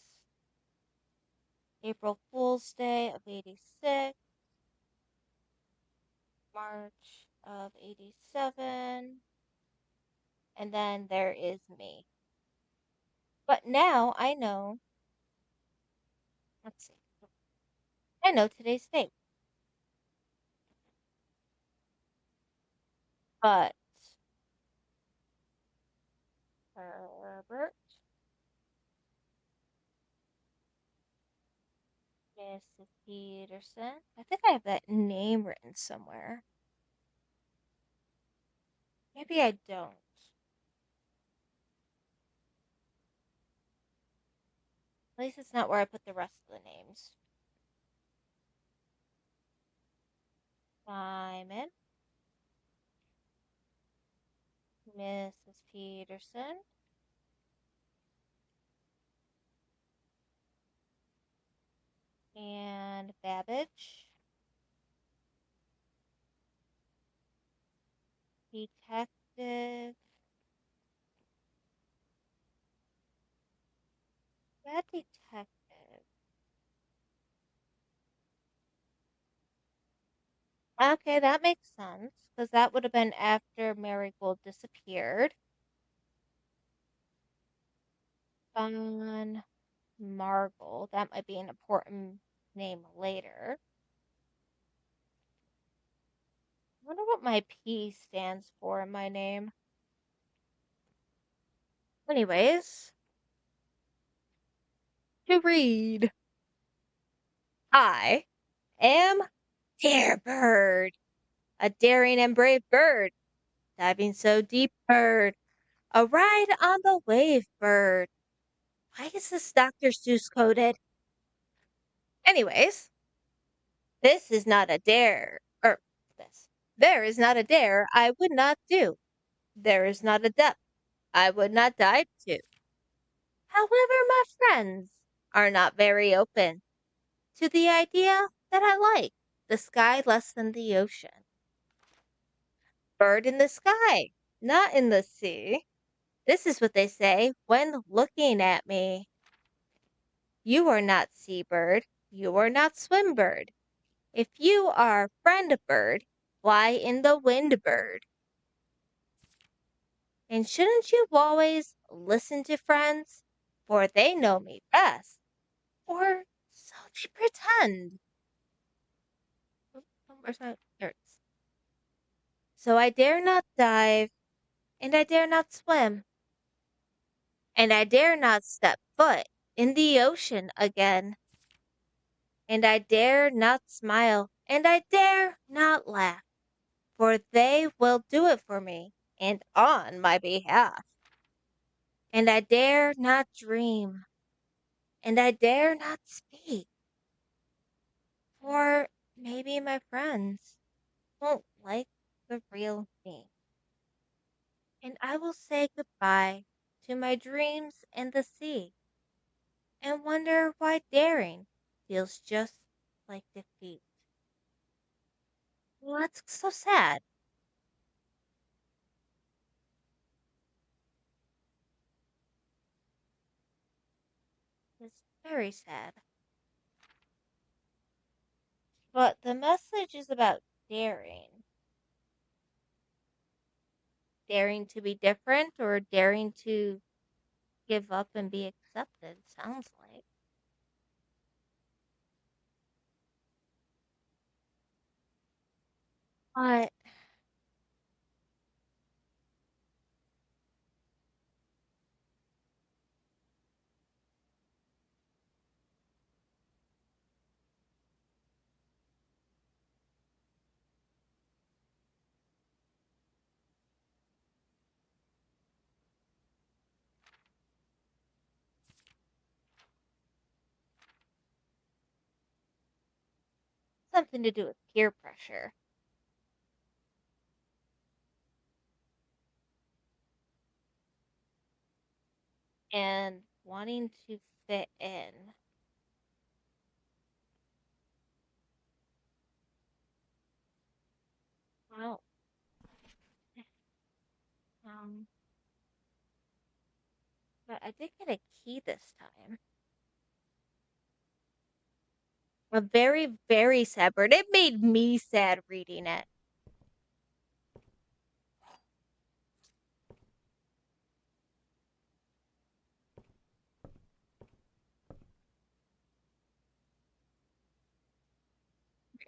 April Fool's Day of 86. March of 87. And then there is me. But now I know, let's see, I know today's date. But Herbert, Mrs. Peterson. I think I have that name written somewhere. Maybe I don't. At least it's not where I put the rest of the names. Simon, Mrs. Peterson, and Babbage, detective, that detective. Okay, that makes sense, because that would have been after Marigold disappeared. Von Margle, that might be an important name later. I wonder what my P stands for in my name. Anyways, to read. I am Dare Bird, a daring and brave bird, diving so deep bird, a ride on the wave bird. Why is this Dr. Seuss coded? Anyways, this is not a dare, or this. There is not a dare I would not do. There is not a depth I would not dive to. However, my friends are not very open to the idea that I like the sky less than the ocean. Bird in the sky, not in the sea. This is what they say when looking at me. You are not seabird. You are not swimbird. If you are friend bird, fly in the wind bird. And shouldn't you always listen to friends? For they know me best. Or so they pretend. Where's my notes? So I dare not dive, and I dare not swim, and I dare not step foot in the ocean again. And I dare not smile, and I dare not laugh, for they will do it for me, and on my behalf. And I dare not dream, and I dare not speak, for maybe my friends won't like the real me. And I will say goodbye to my dreams and the sea, and wonder why daring feels just like defeat. Well, that's so sad. It's very sad. But the message is about daring. Daring to be different or daring to give up and be accepted, sounds like. But something to do with peer pressure and wanting to fit in. Well, um, but I did get a key this time. A very, very sad bird. It made me sad reading it.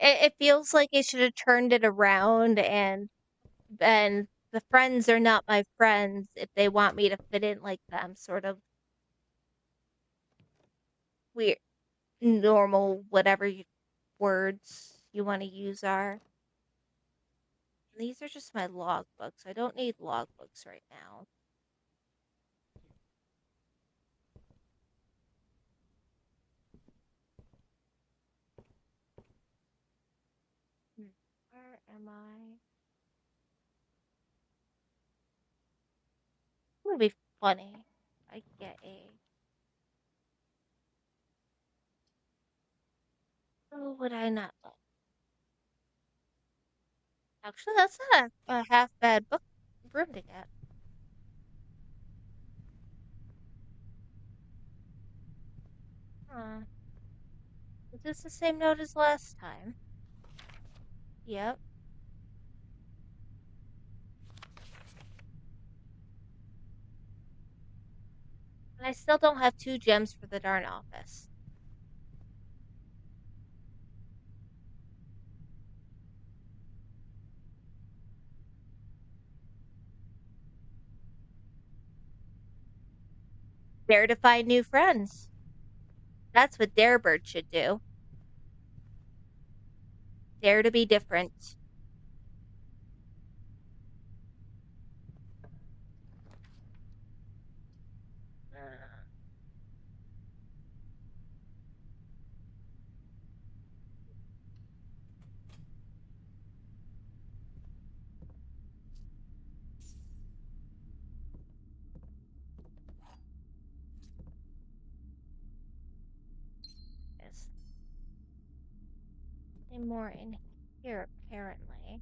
It feels like I should have turned it around, and the friends are not my friends if they want me to fit in like them, sort of weird, normal, whatever words you want to use are. These are just my logbooks. I don't need logbooks right now. Where am I? It would be funny. I get a. Oh, would I not? Actually, that's not a half bad book room to get. Huh. Is this the same note as last time? Yep. And I still don't have 2 gems for the darn office. Dare to find new friends. That's what Darebird should do. Dare to be different. There's nothing more in here, apparently.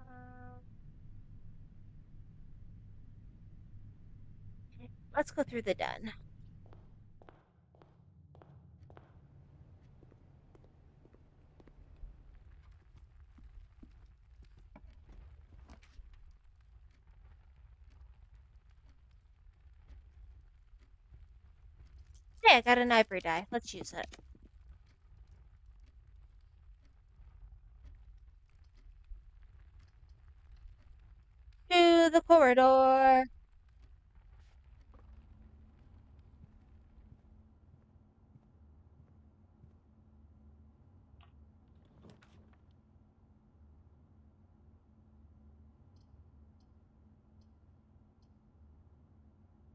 Um, let's go through the den. Hey, I got an ivory die. Let's use it. To the corridor.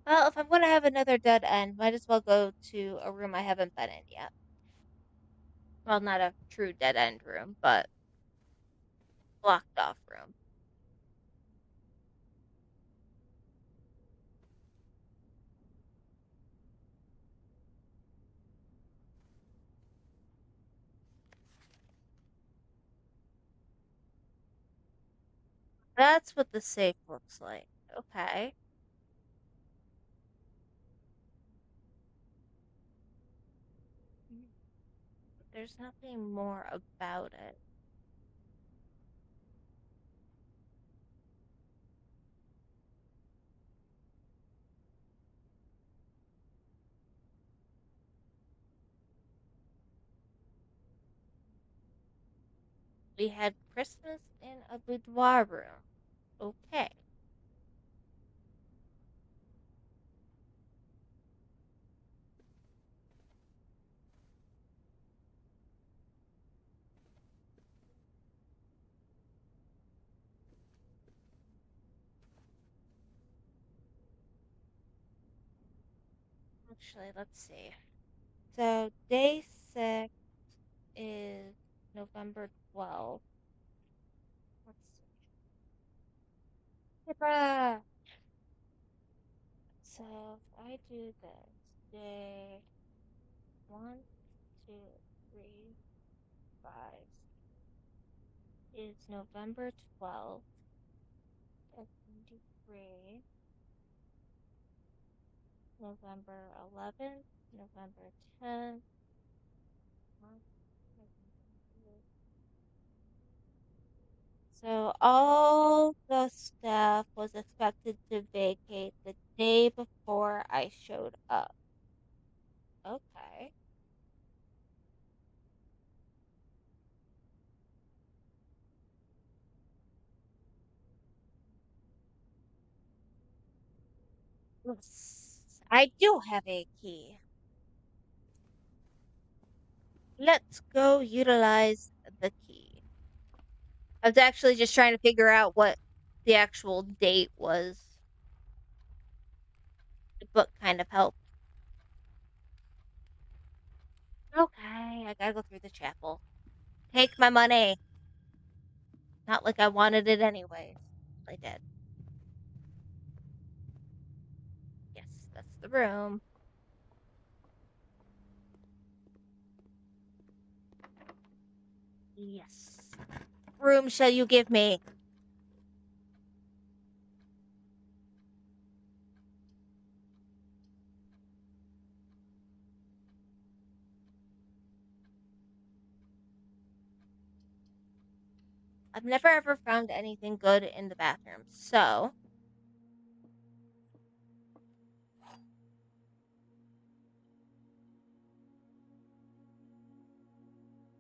Well, if I'm going to have another dead end, might as well go to a room I haven't been in yet. Well, not a true dead end room, but blocked off room. That's what the safe looks like. Okay. There's nothing more about it. We had Christmas in a boudoir room. Okay. Actually, let's see. So, day 6 is November 12th. Let's see. Hurrah! So, if I do this, day 1, 2, 3, 5 is November 12th. That's 23. November 11th, November 10th. So all the staff was expected to vacate the day before before I showed up. Okay. Yes, I do have a key. Let's go utilize the key. I was actually just trying to figure out what the actual date was. The book kind of helped. Okay, I gotta go through the chapel. Take my money. Not like I wanted it anyways. I did. Yes, that's the room. Yes. Room shall you give me? I've never ever found anything good in the bathroom, so.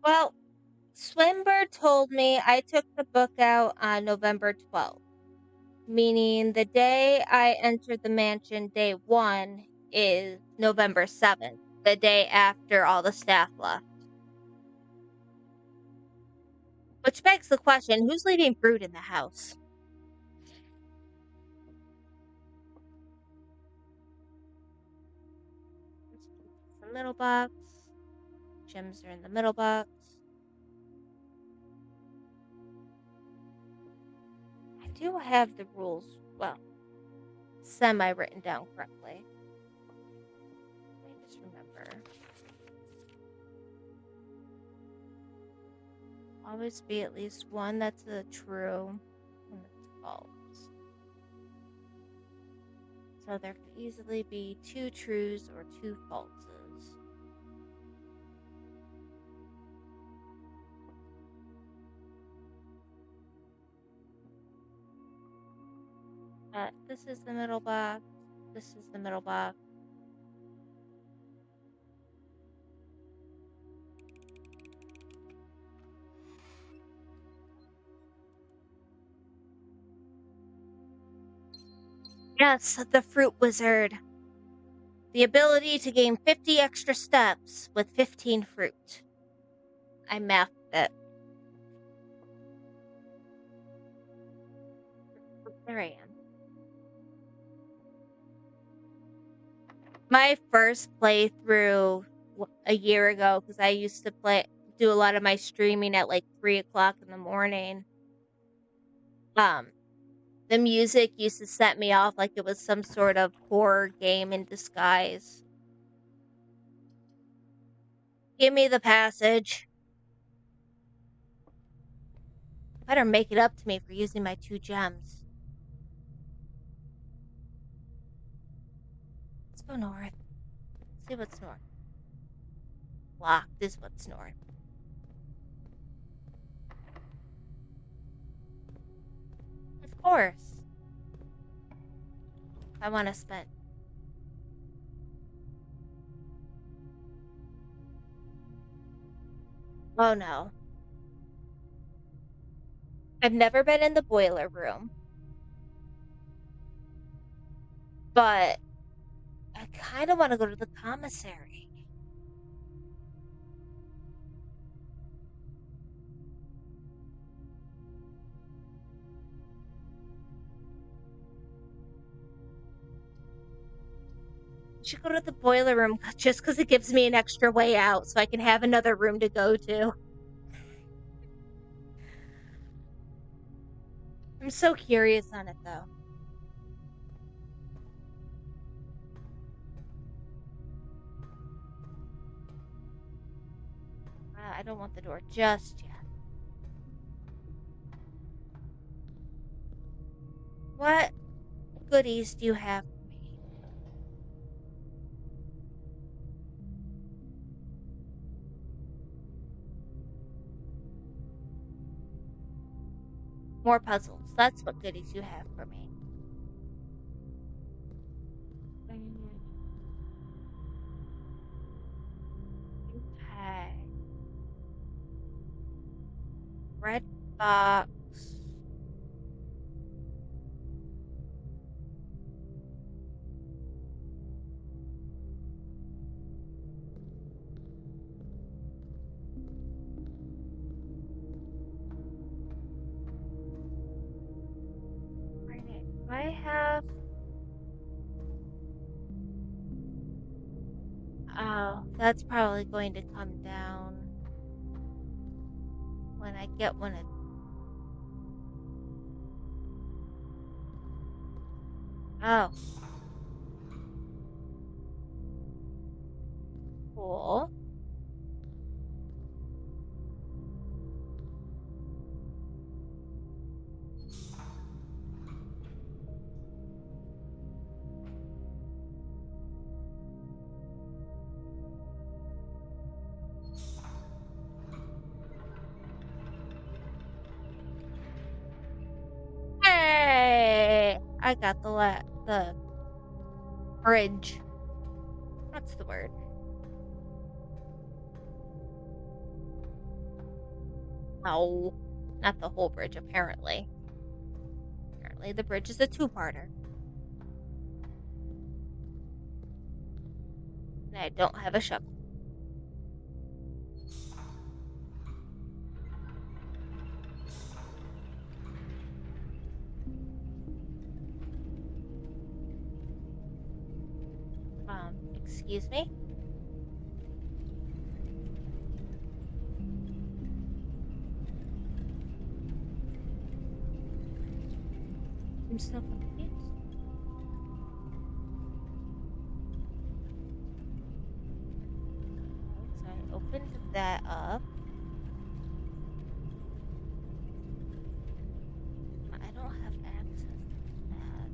Well, Swinburne told me I took the book out on November 12th, meaning the day I entered the mansion, day one, is November 7th, the day after all the staff left. Which begs the question, who's leaving fruit in the house? The middle box. Gems are in the middle box. I do have the rules, well, semi-written down correctly. Let me just remember. Always be at least one that's a true and that's false. So there could easily be 2 trues or 2 falses. This is the middle box. This is the middle box. Yes, the fruit wizard. The ability to gain 50 extra steps with 15 fruit. I mathed it. There I am. My first playthrough a year ago, because I used to do a lot of my streaming at like 3 o'clock in the morning. The music used to set me off like it was some sort of horror game in disguise. Give me the passage. Better make it up to me for using my 2 gems. Let's go north. See what's north. Locked is what's north. Of course. I want to spend. Oh no. I've never been in the boiler room. But I kind of want to go to the commissary. I should go to the boiler room just because it gives me an extra way out so I can have another room to go to. I'm so curious on it though. I don't want the door just yet. What goodies do you have for me? More puzzles. That's what goodies you have for me. Okay. Red box. Right. I have. Oh, that's probably going to come down when I get one of. Oh, cool. Hey, I got the bridge. That's the word. No, not the whole bridge. Apparently, the bridge is a two-parter, and I don't have a shovel. Excuse me. I'm so confused. So I opened that up. I don't have access to that.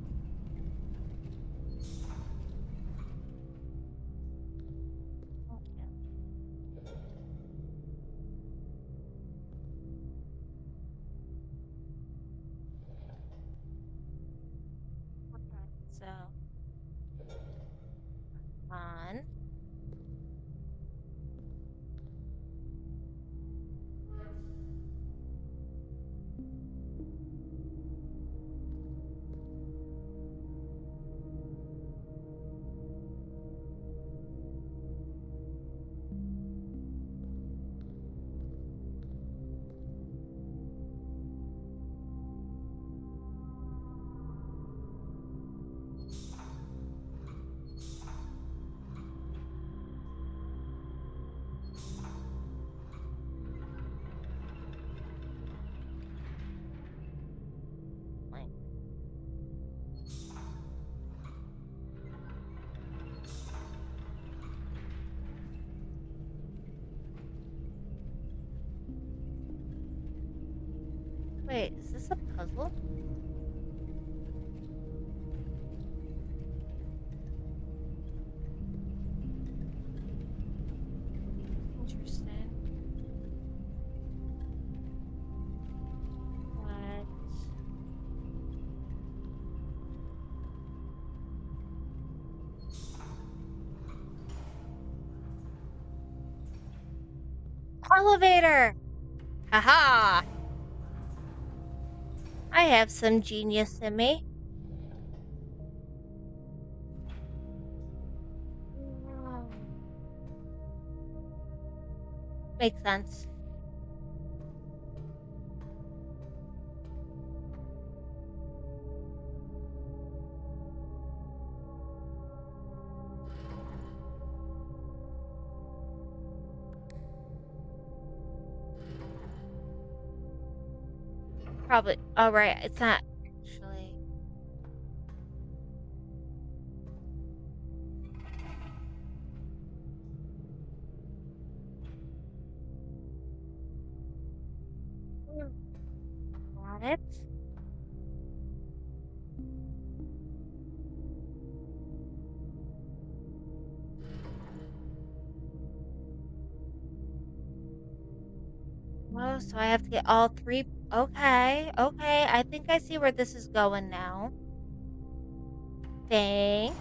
Okay. So on. Blank. Wait, is this a puzzle? Interesting. What? Elevator! Haha! I have some genius in me. Makes sense. Probably. Oh, right. It's not actually. Got it. Oh, so I have to get all three. Okay. Okay. I think I see where this is going now. Thanks.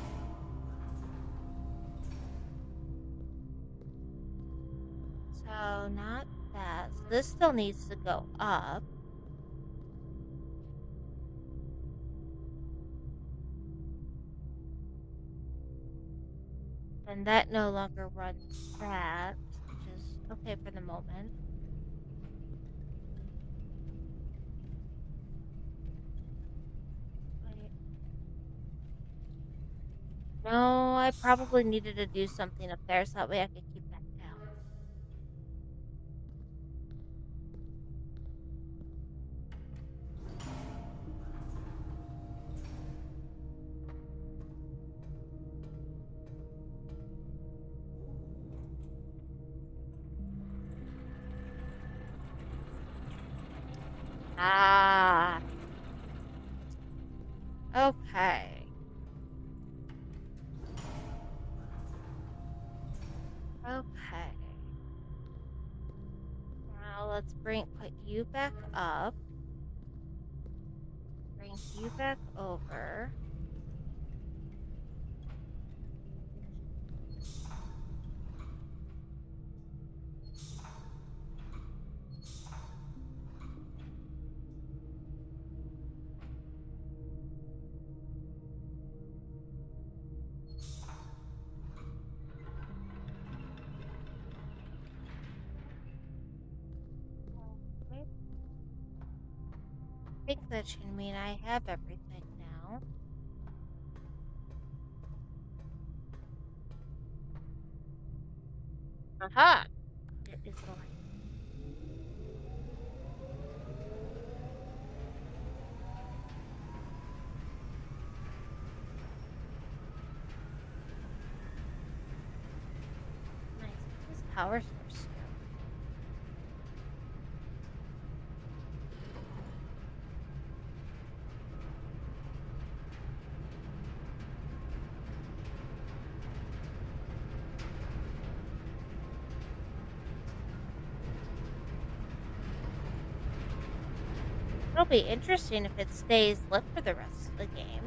Oh, not that. So this still needs to go up. And that no longer runs that, which is okay for the moment. Wait. No, I probably needed to do something up there so that way I could keep that down. Ah, okay. Okay. Now let's put you back up. Bring you back over. Okay. I think that should mean I have everything now. Aha! It is the light. Nice. This power source too. It'll be interesting if it stays lit for the rest of the game.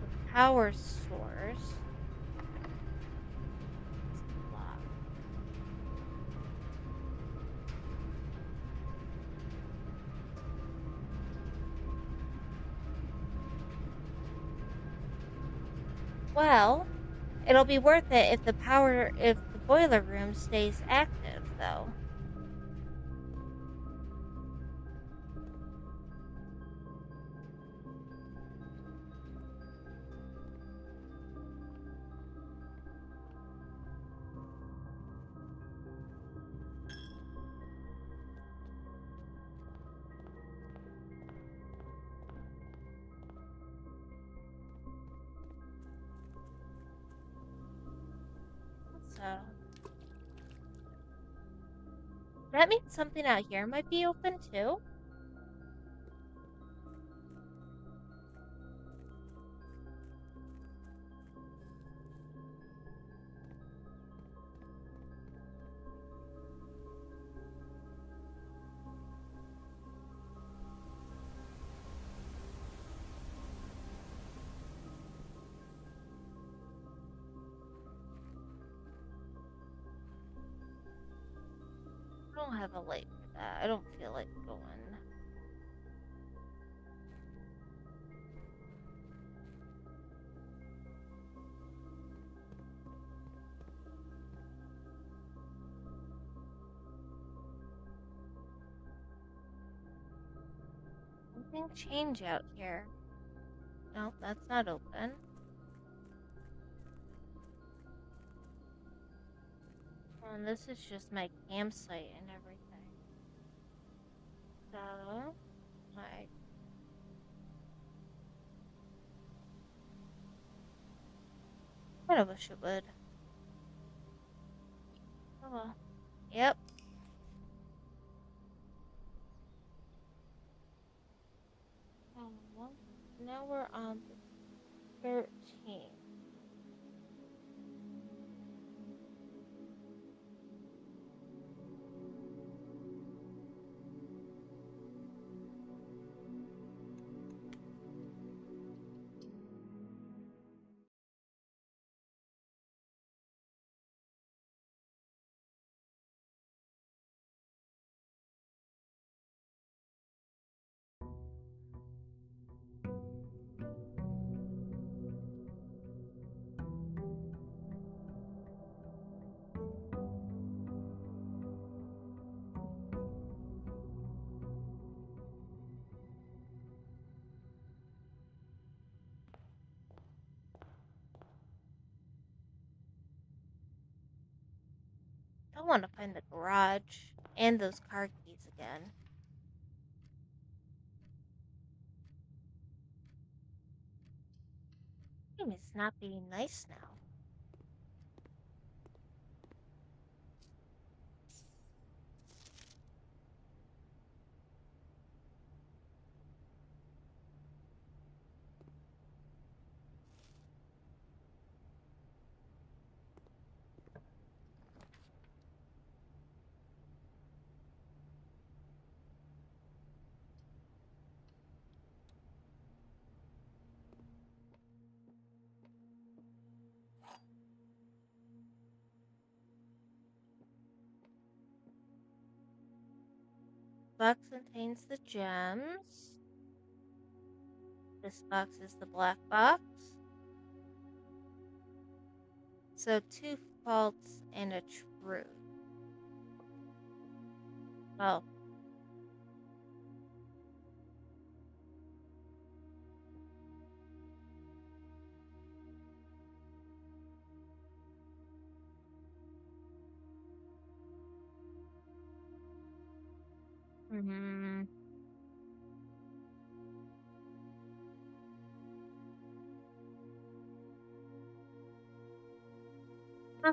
The power source is locked. Well, it'll be worth it if if the boiler room stays active, though. So that means something out here might be open too. I don't have a light for that. I don't feel like going. Something change out here. No, that's not open. And this is just my campsite and everything. So, I kind of wish it would. Oh well. Yep. Oh, well, now we're on the 13th. I want to find the garage and those car keys again. Game is not being nice now. Box contains the gems. This box is the black box. So 2 false and a truth. Oh. Hmm.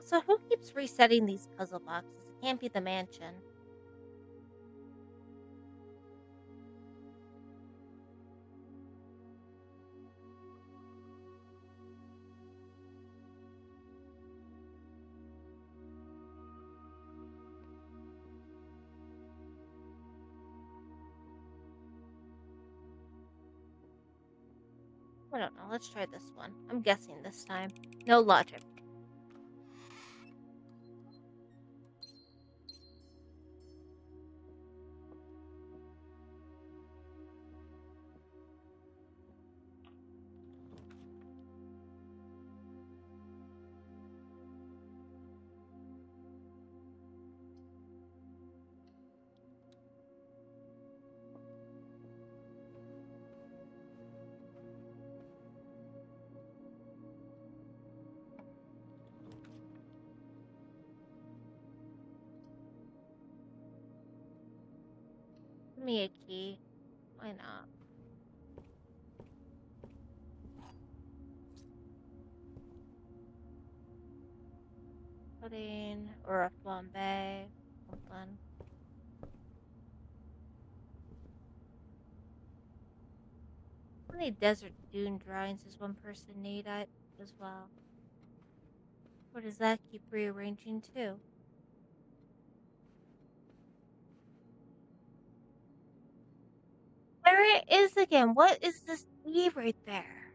So who keeps resetting these puzzle boxes? It can't be the mansion. I don't know. Let's try this one. I'm guessing this time. No logic. Give me a key. Why not? Pudding or a flambe. Something. How many desert dune drawings does one person need as well? Or does that keep rearranging too? There it is again. What is this E right there?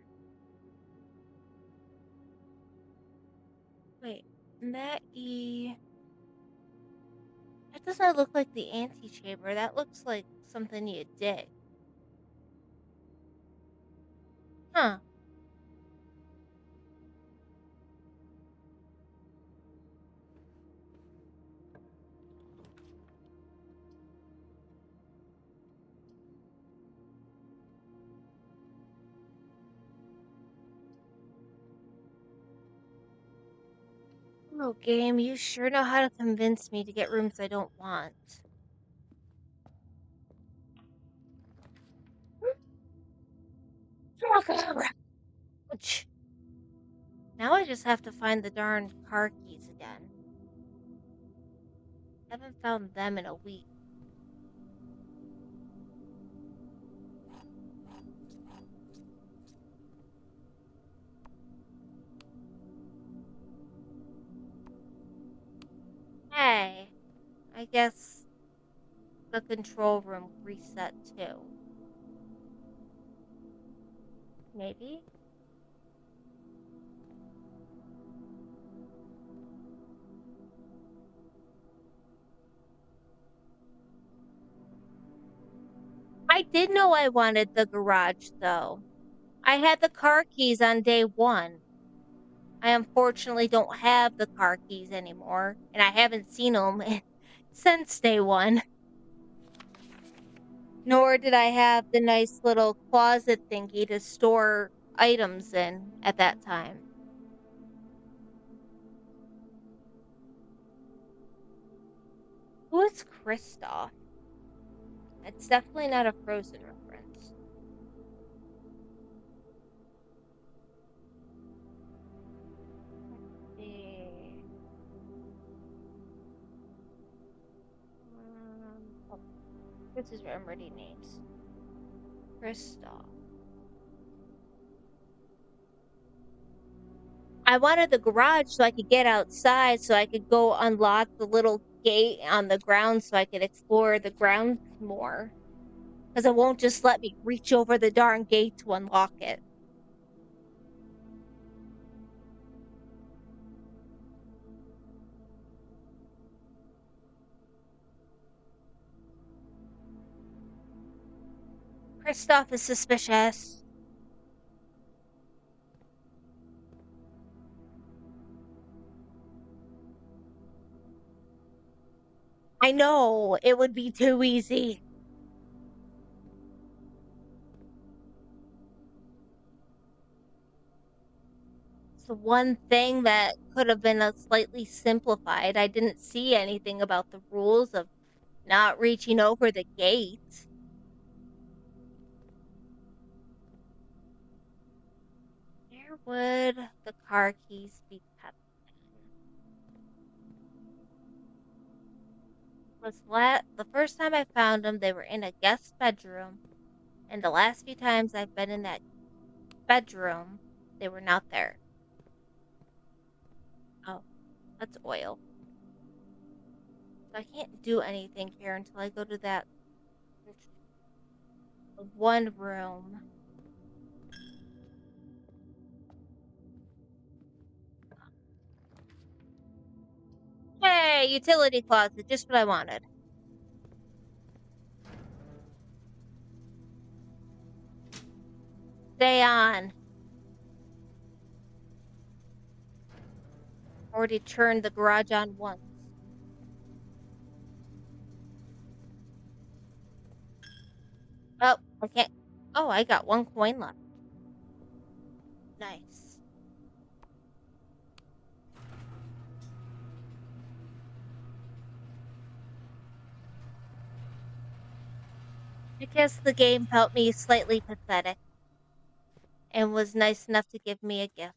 Wait, that E. That does not look like the antechamber. That looks like something you dig. Huh. Oh, game, you sure know how to convince me to get rooms I don't want. Ouch. Now I just have to find the darn car keys again. Haven't found them in a week. Hey, I guess the control room reset too. Maybe? I did know I wanted the garage though. I had the car keys on day 1. I unfortunately don't have the car keys anymore, and I haven't seen them since day 1. Nor did I have the nice little closet thingy to store items in at that time. Who is Kristoff? It's definitely not a Frozen reference. Let's see. Oh, this is where I'm ready names. Kristoff. I wanted the garage so I could get outside, so I could go unlock the little gate on the ground so I could explore the grounds more. Because it won't just let me reach over the darn gate to unlock it. Kristoff is suspicious. I know, it would be too easy. It's the one thing that could have been a slightly simplified. I didn't see anything about the rules of not reaching over the gate. Where would the car keys be kept in? The first time I found them, they were in a guest bedroom, and the last few times I've been in that bedroom, they were not there. Oh, that's oil. So I can't do anything here until I go to that one room. Hey, utility closet, just what I wanted. Stay on. Already turned the garage on once. Oh, I can't. Oh, I got one coin left. Nice. I guess the game felt me slightly pathetic and was nice enough to give me a gift.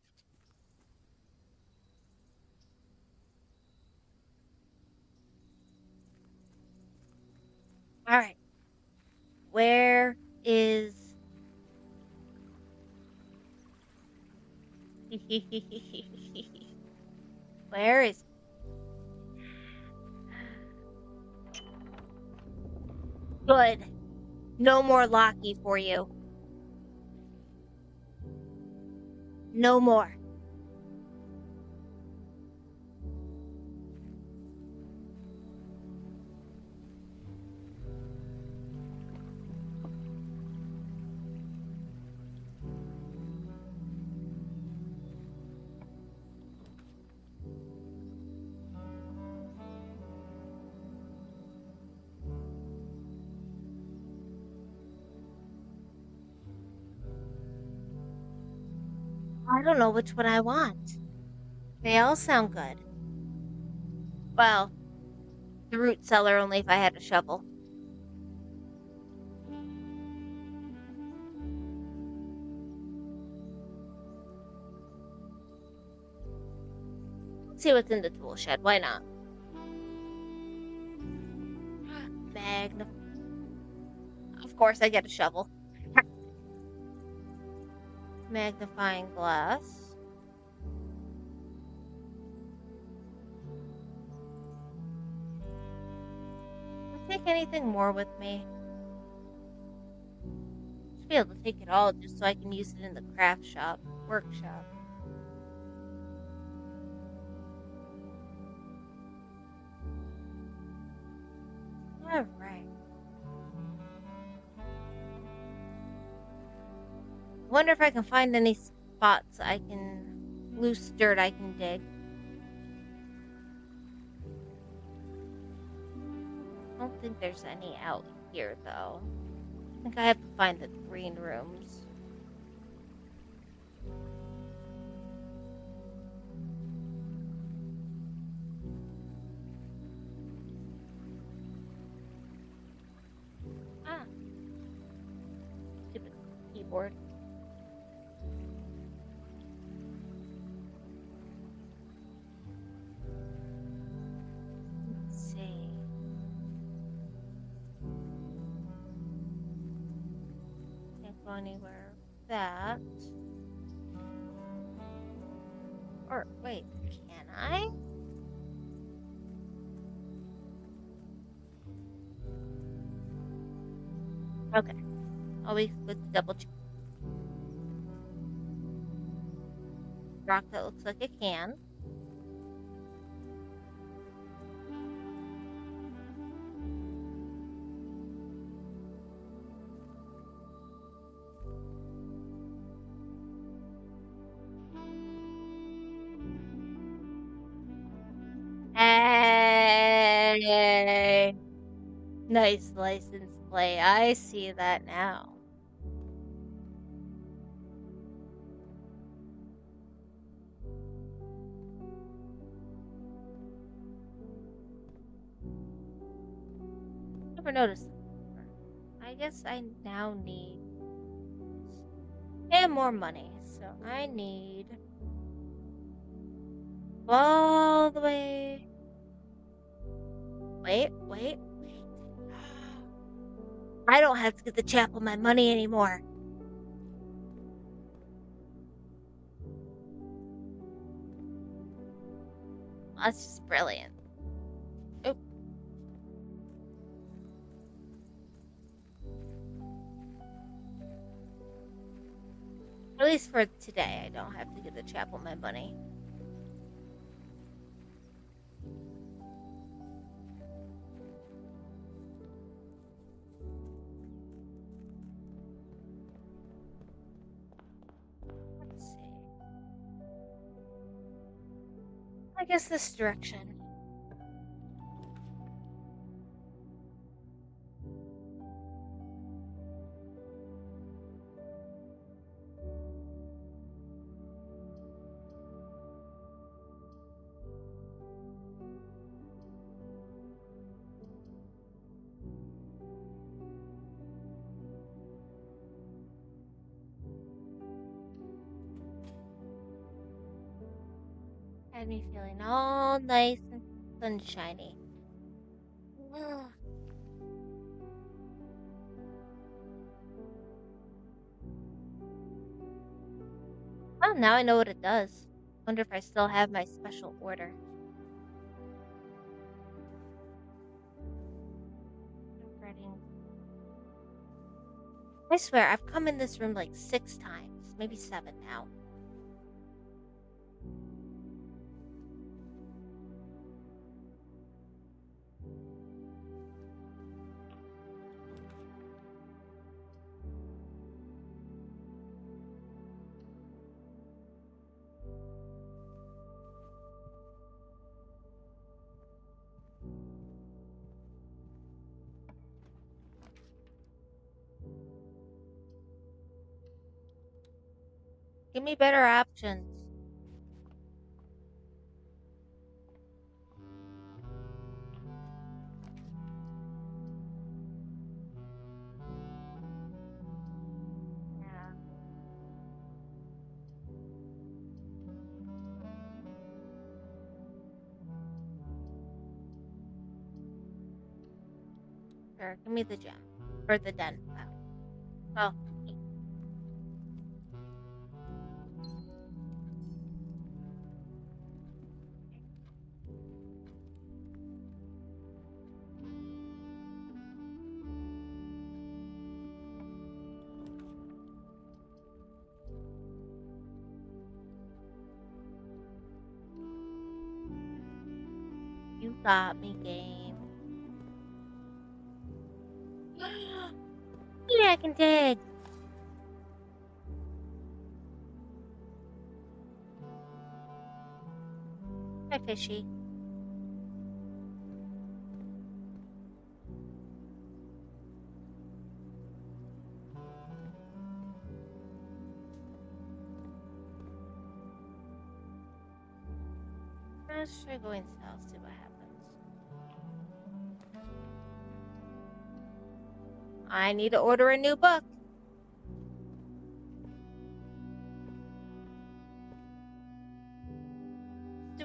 All right. Where is. Where is. Good. No more Locky for you. No more. I don't know which one I want. They all sound good. Well, the root cellar only if I had a shovel. Let's see what's in the tool shed. Why not? Of course, I get a shovel. Magnifying glass. I'll take anything more with me. Should be able to take it all just so I can use it in the craft shop, workshop. Alright. I wonder if I can find any spots loose dirt I can dig. I don't think there's any out here, though. I think I have to find the green rooms. board. Let's see. Can't go anywhere with that. Or wait, can I? Okay. Always good to double check. Rock that looks like a can. Hey! Nice license plate. I see that now. Never noticed that before. I guess I now need and more money. So I need all the way. Wait. I don't have to give the chapel my money anymore. That's just brilliant. Oh. At least for today, I don't have to give the chapel my money. Let's see. I guess this direction. Had me feeling all nice and sunshiny. Ugh. Well, now I know what it does. Wonder if I still have my special order. Regretting. I swear, I've come in this room like 6 times, maybe 7 now. Give me better options. Yeah. Sure, give me the gem. Or the den. Well, you got me, game. Yeah, I can dig. Hi, fishy. Let's try going south, see what happens. I need to order a new book.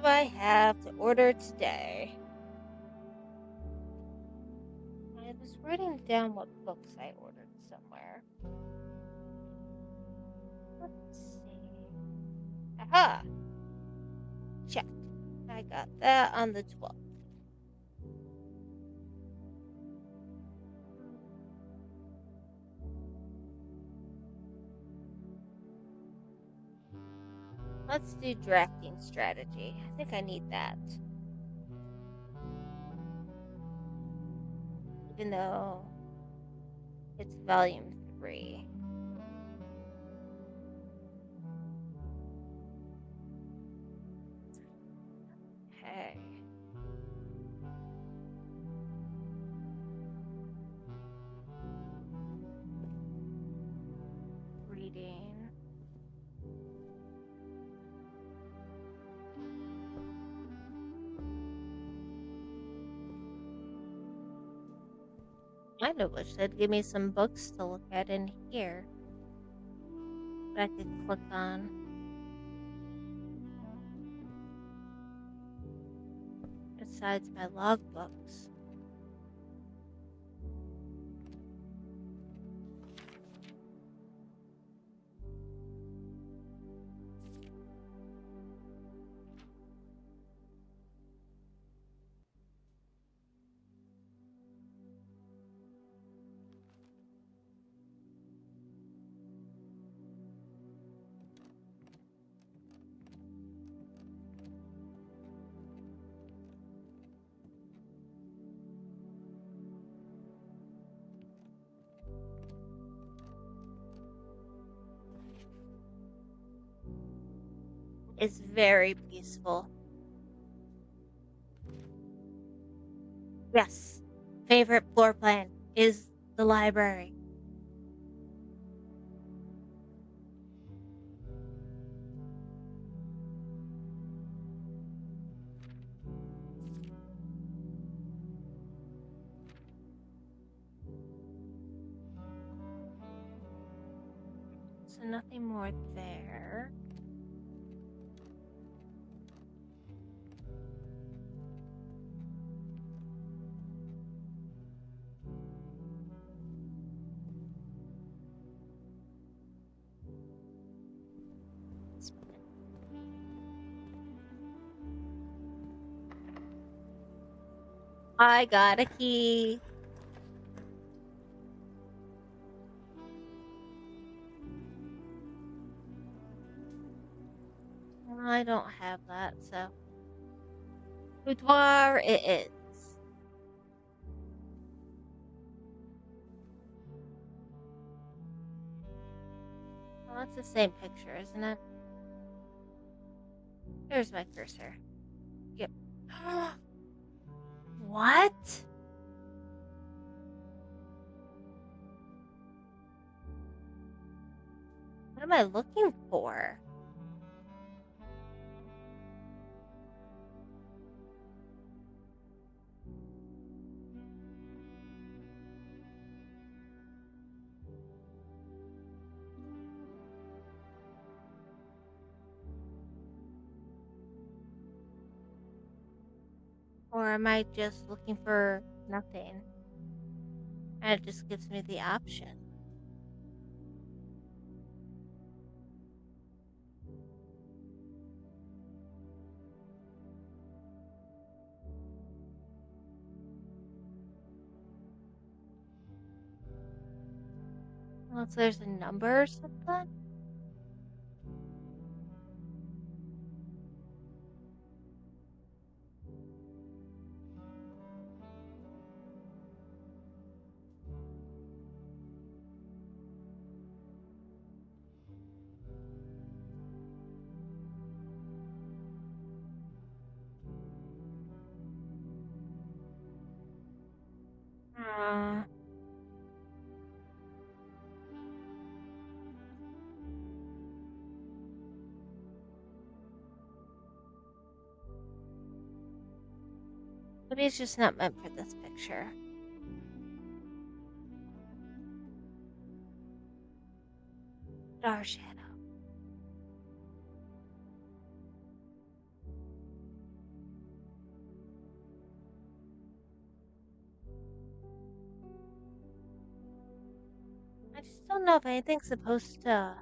do I have to order today? I was writing down what books I ordered somewhere. Let's see. Aha! Check. I got that on the 12th. Let's do drafting strategy. I think I need that. Even though it's volume 3. Okay. Reading. I kind of wish they'd give me some books to look at in here that I could click on. Besides my logbooks. It's very peaceful. Yes. Favorite floor plan is the library. So nothing more there. I got a key. I don't have that, so. Boudoir it is. Well, it's the same picture, isn't it? There's my cursor. Yep. What? What am I looking for? Or am I just looking for nothing? And it just gives me the option. Unless there's a number or something? Uh, Maybe it's just not meant for this picture. Star shadow. don't know if anything's supposed to.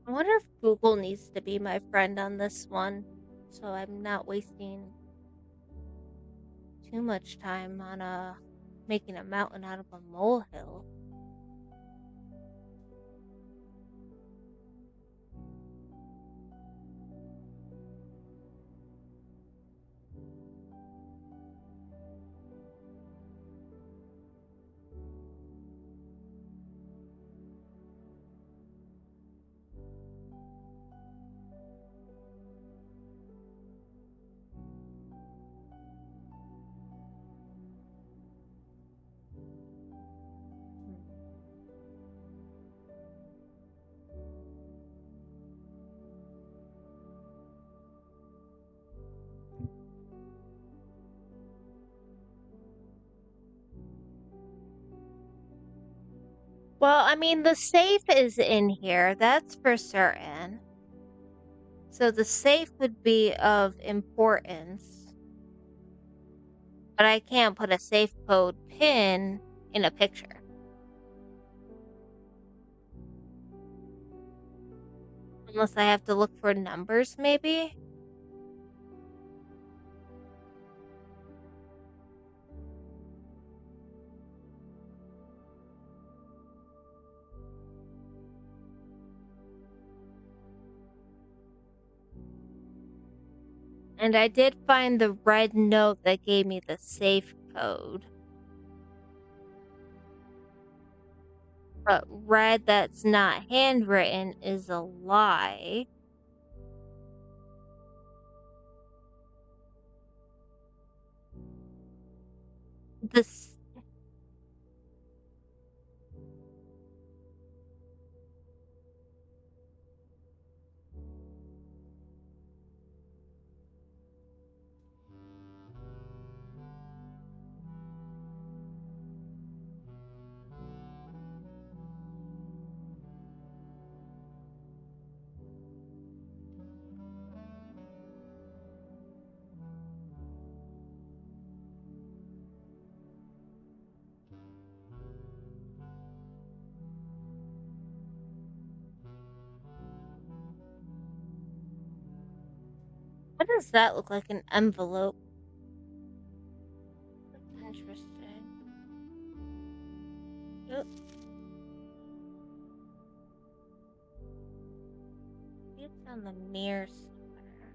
I wonder if Google needs to be my friend on this one, so I'm not wasting too much time on making a mountain out of a molehill. Hmm. Well, I mean, the safe is in here, that's for certain. So the safe would be of importance, but I can't put a safe code pin in a picture. Unless I have to look for numbers, maybe? And I did find the red note that gave me the safe code. But red that's not handwritten is a lie. This. What does that look like? An envelope? That's interesting. Oh, it's on the mirror somewhere.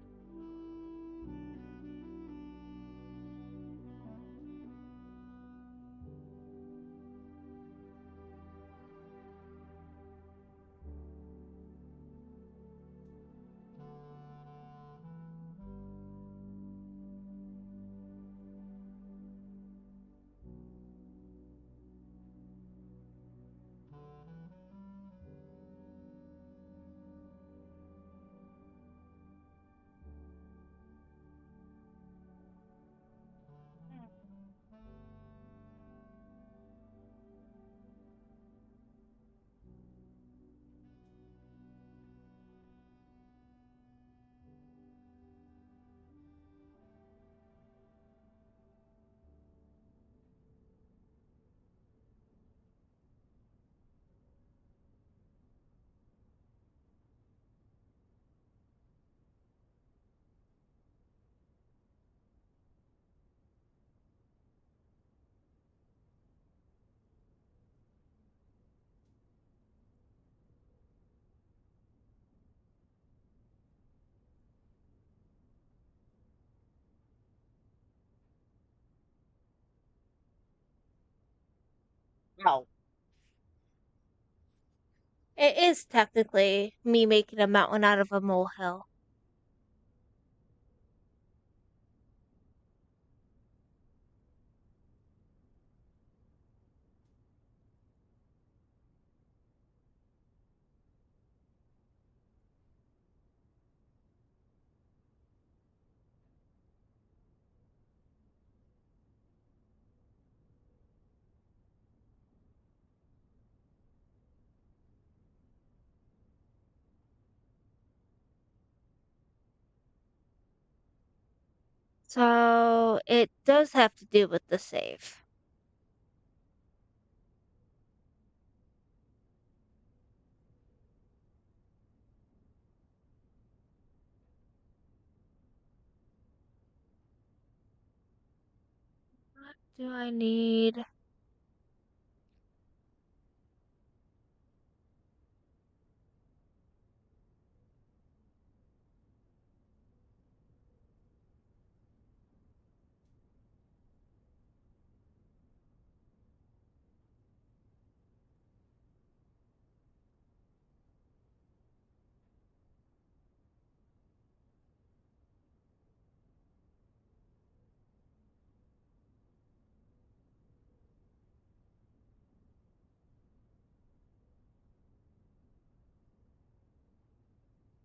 Oh. It is technically me making a mountain out of a molehill. So it does have to do with the safe. What do I need?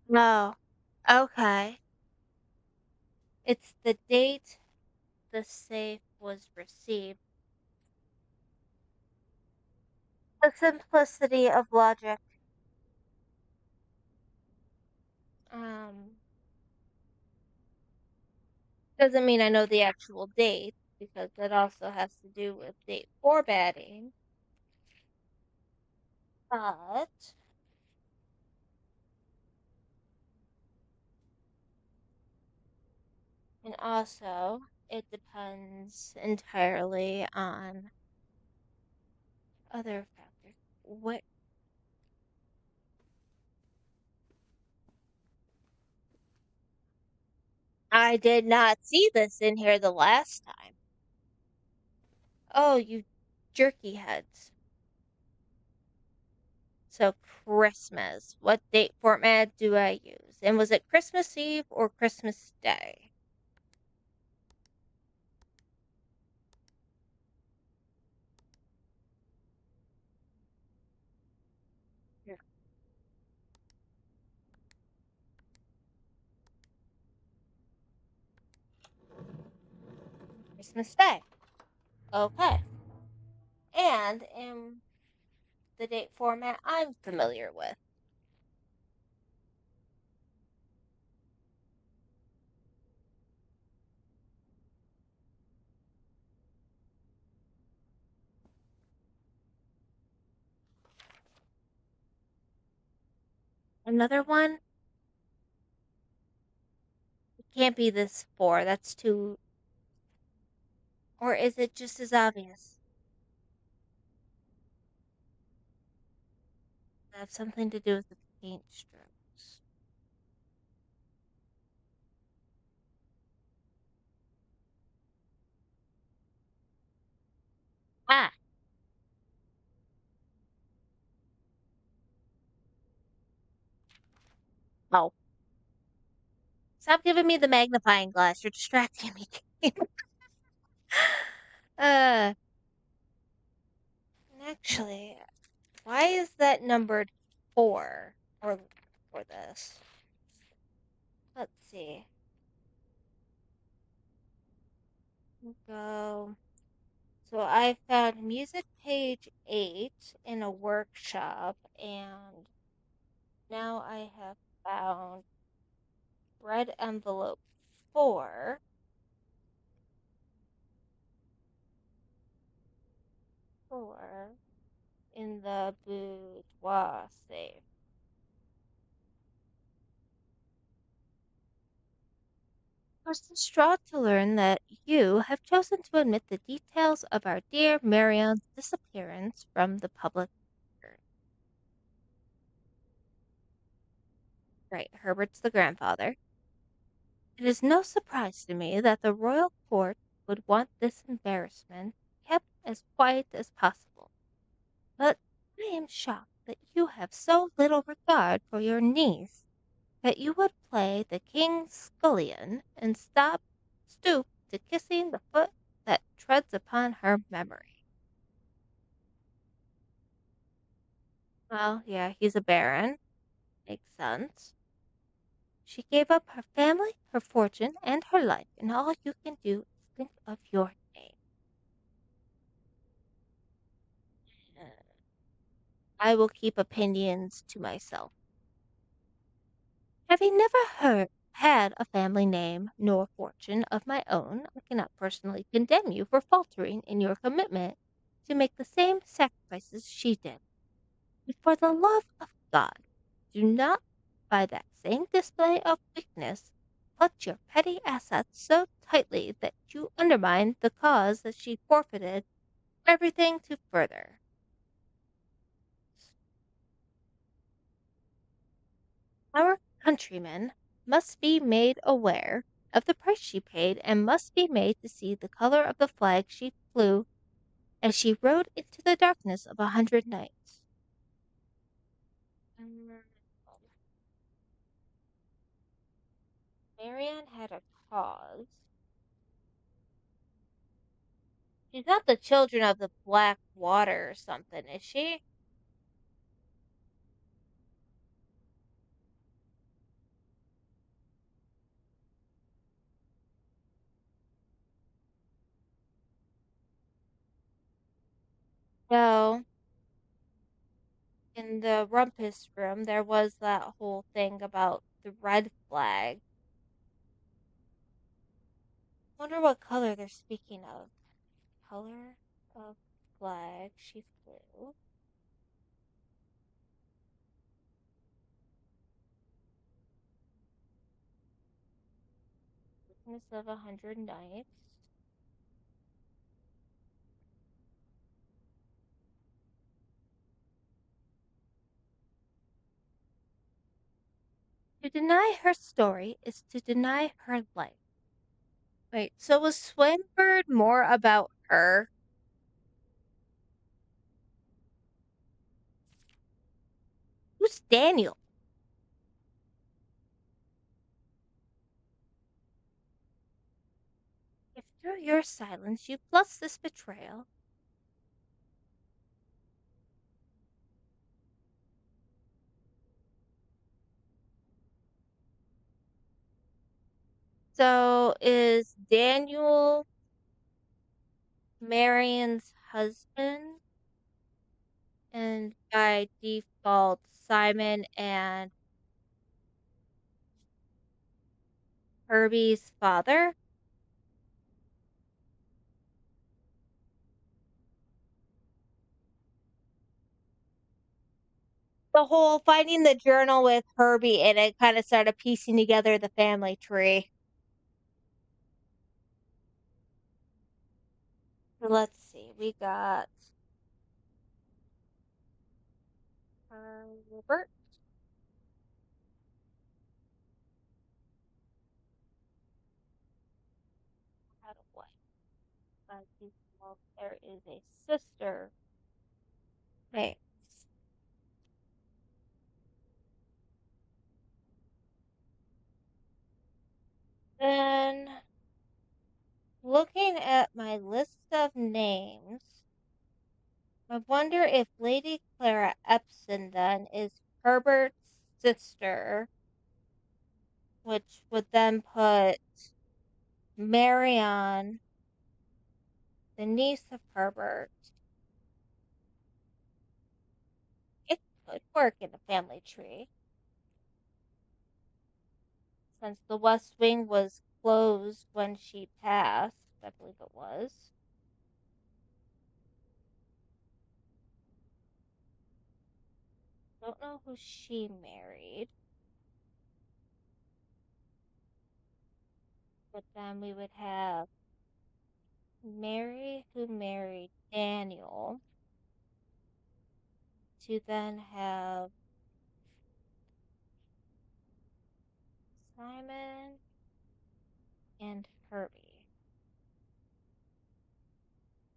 No. Okay. It's the date the safe was received. The simplicity of logic. Um, doesn't mean I know the actual date because that also has to do with date formatting. But and also it depends entirely on other factors. What I did not see this in here the last time. Oh, you jerky heads. So Christmas. What date format do I use? And was it Christmas Eve or Christmas Day? Yeah. Christmas Day. Okay. And in the date format I'm familiar with. Another one? It can't be this four. That's too. Or is it just as obvious? That have something to do with the paint strokes. Ah, oh. Stop giving me the magnifying glass. You're distracting me. uh, actually, why is that numbered four for this? Let's see. Go. So I found music page 8 in a workshop, and now I have found red envelope 4, 4 in the boudoir safe. I was distraught to learn that you have chosen to omit the details of our dear Marion's disappearance from the public record. Right, Herbert's the grandfather. It is no surprise to me that the royal court would want this embarrassment kept as quiet as possible. But I am shocked that you have so little regard for your niece that you would play the king's scullion and stoop to kissing the foot that treads upon her memory. Well, yeah, he's a baron. Makes sense. She gave up her family, her fortune, and her life, and all you can do is think of your name. Uh, I will keep opinions to myself. Have you never heard? had a family name nor fortune of my own, I cannot personally condemn you for faltering in your commitment to make the same sacrifices she did. But for the love of God, do not, by that same display of weakness, clutch your petty assets so tightly that you undermine the cause that she forfeited everything to further. Our countrymen must be made aware of the price she paid, and must be made to see the color of the flag she flew as she rode into the darkness of 100 nights. Mm, Marianne had a cause. She's not the children of the Black Water or something, is she? No. In the Rumpus room, there was that whole thing about the red flag. Wonder what color they're speaking of. Color of flag she flew. Darkness of 100 nights. To deny her story is to deny her life. Wait, so was Swinburne more about her? Who's Daniel? If through your silence you plus this betrayal, so is Daniel Marion's husband, and by default Simon and Herbie's father? The whole finding the journal with Herbie and it kind of started piecing together the family tree. Let's see, we got Herbert. Had a wife. By default, there is a sister. Hey, then looking at my list of names, I wonder if Lady Clara Epson then is Herbert's sister, which would then put Marion, the niece of Herbert. It could work in the family tree, since the West Wing was closed when she passed. I believe it was. Don't know who she married. But then we would have Mary, who married Daniel, to then have Simon and Herbie.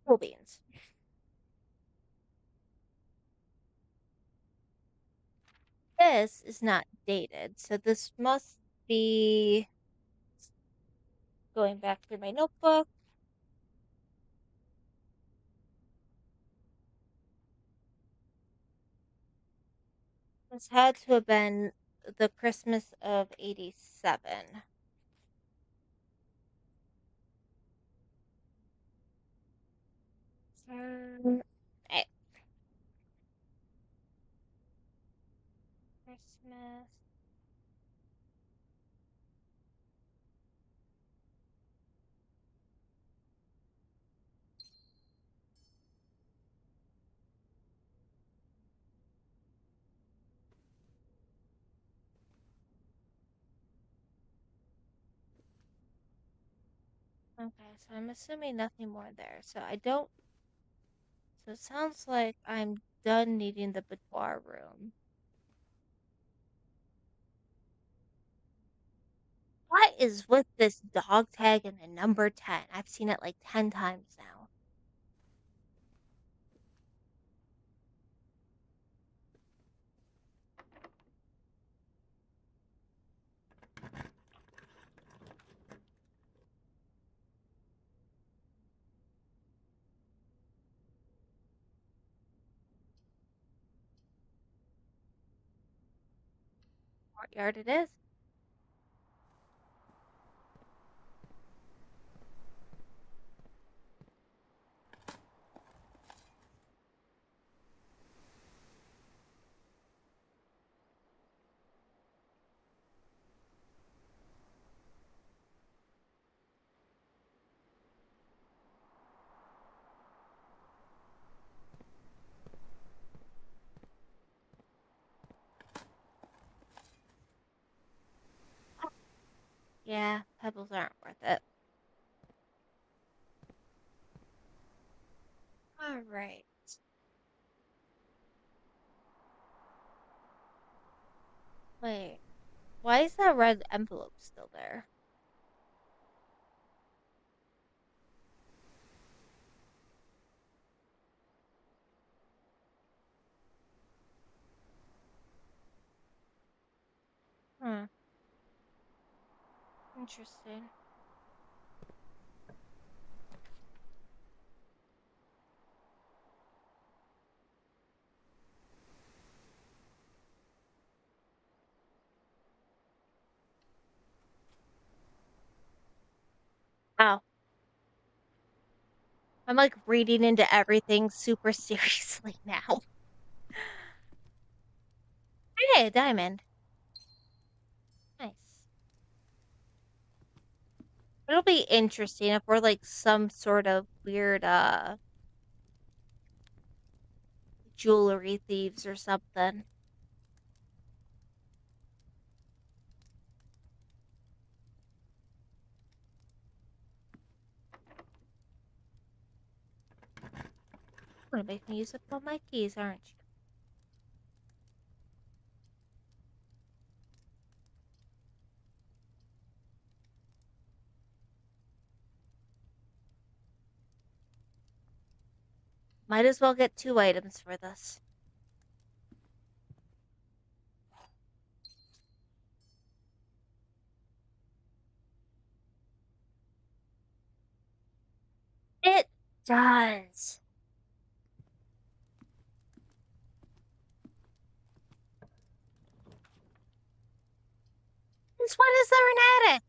Cool beans. This is not dated, so this must be going back through my notebook. This had to have been the Christmas of 87. Eh, Christmas Okay, so I'm assuming nothing more there. So I don't. So it sounds like I'm done needing the boudoir room. What is with this dog tag and the number 10? I've seen it like 10 times now. Courtyard it is. Yeah, pebbles aren't worth it. Alright. Wait, why is that red envelope still there? Hmm, interesting. Oh, I'm like reading into everything super seriously now. Hey, a diamond. Nice. It'll be interesting if we're like some sort of weird jewelry thieves or something. Gonna make me use up all my keys, aren't you? Might as well get 2 items for this. It does. Since when is there an attic?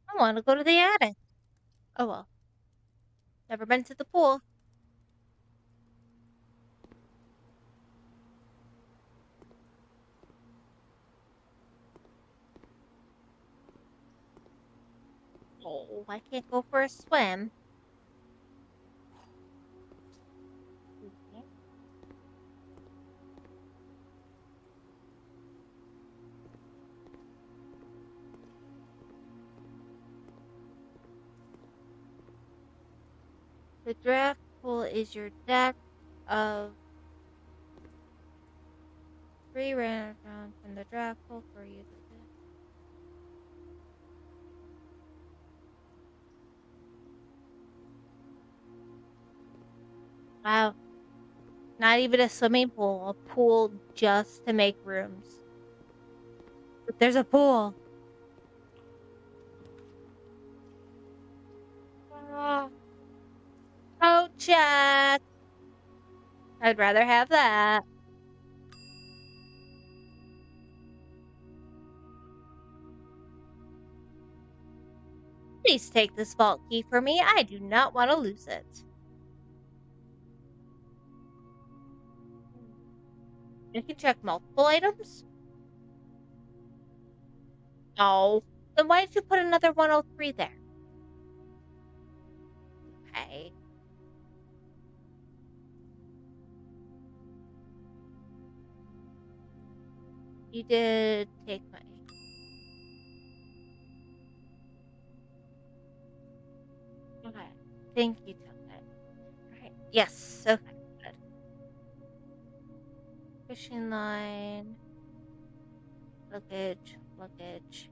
I want to go to the attic. Oh well. Never been to the pool. Oh, I can't go for a swim. The draft pool is your deck of 3 rounds from the draft pool for you to do. Wow. Not even a swimming pool. A pool just to make rooms. But there's a pool. Oh, coat check. I'd rather have that. Please take this vault key for me. I do not want to lose it. You can check multiple items? Oh, then why did you put another 103 there? Okay. You did take my... Okay. Think you took it. Alright. Yes. Okay. Good. Fishing line. Luggage. Luggage.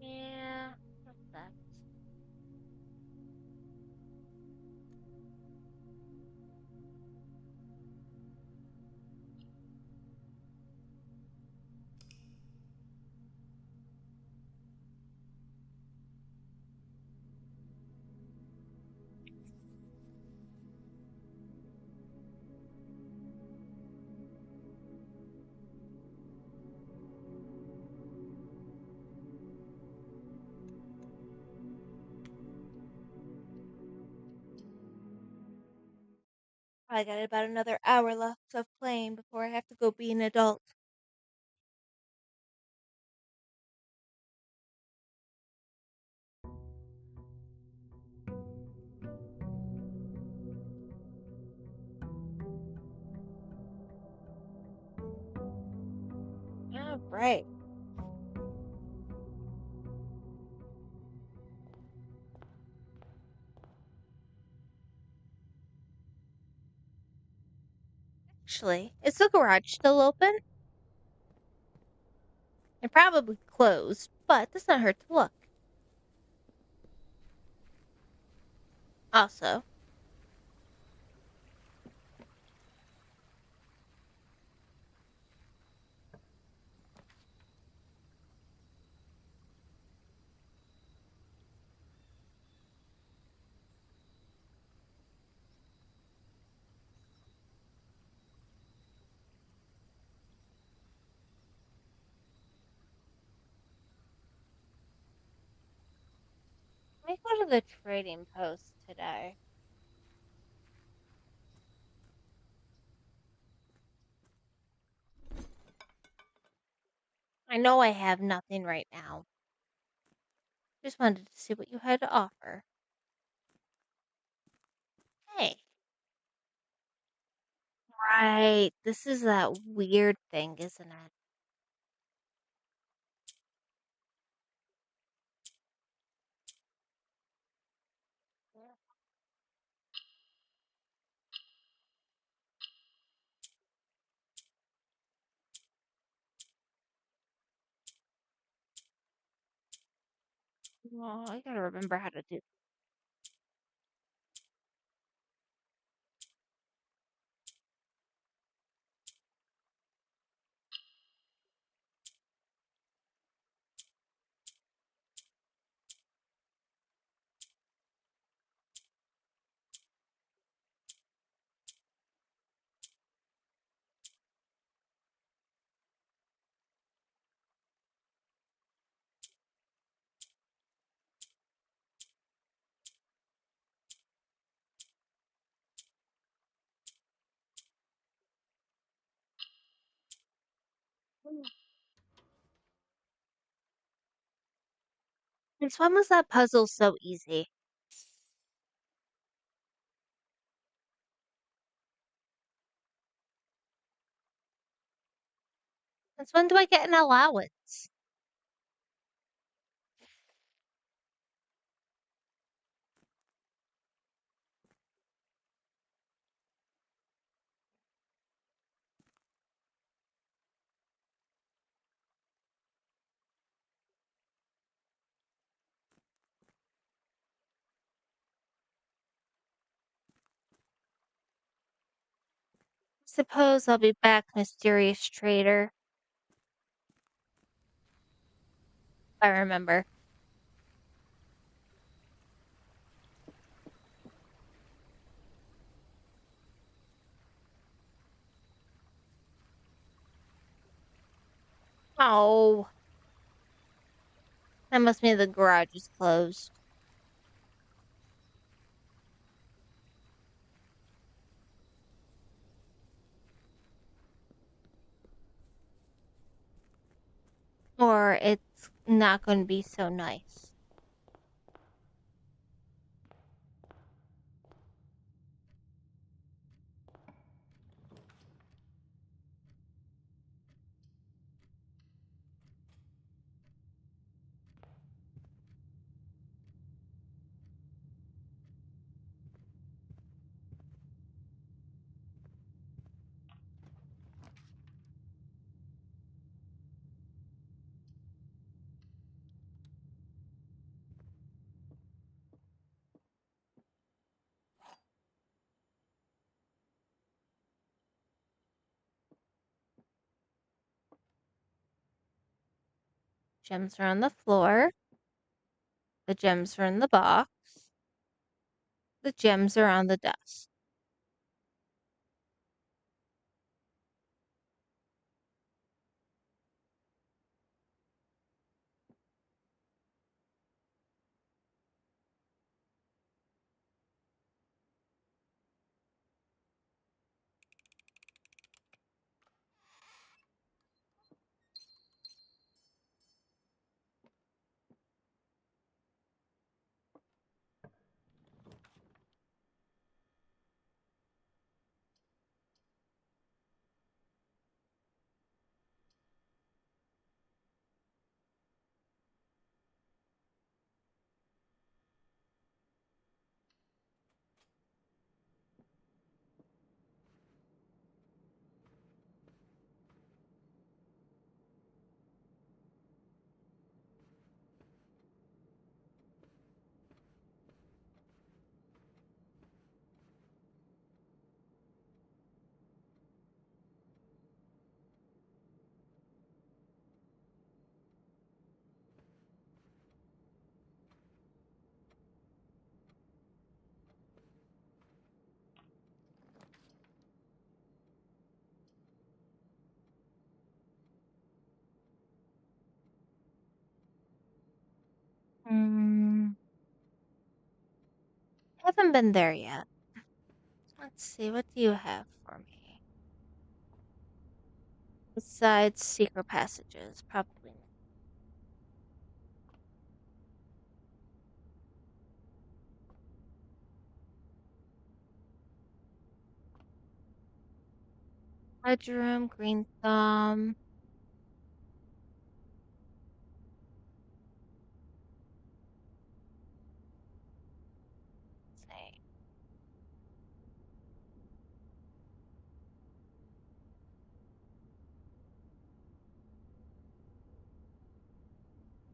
Yeah. What's that? I got about another hour left of playing before I have to go be an adult. All right. Actually, is the garage still open? It probably closed, but does not hurt to look. Also, let me go to the trading post today. I know I have nothing right now. Just wanted to see what you had to offer. Hey. Right. This is that weird thing, isn't it? Oh, I gotta remember how to do. Since when was that puzzle so easy? Since when do I get an allowance? Suppose I'll be back, mysterious trader. I remember. Oh, that must mean the garage is closed. or it's not going to be so nice. Gems are on the floor. The gems are in the box. The gems are on the desk. Hmm. Haven't been there yet. Let's see, what do you have for me? Besides secret passages, probably not. Bedroom, green thumb. Let's see.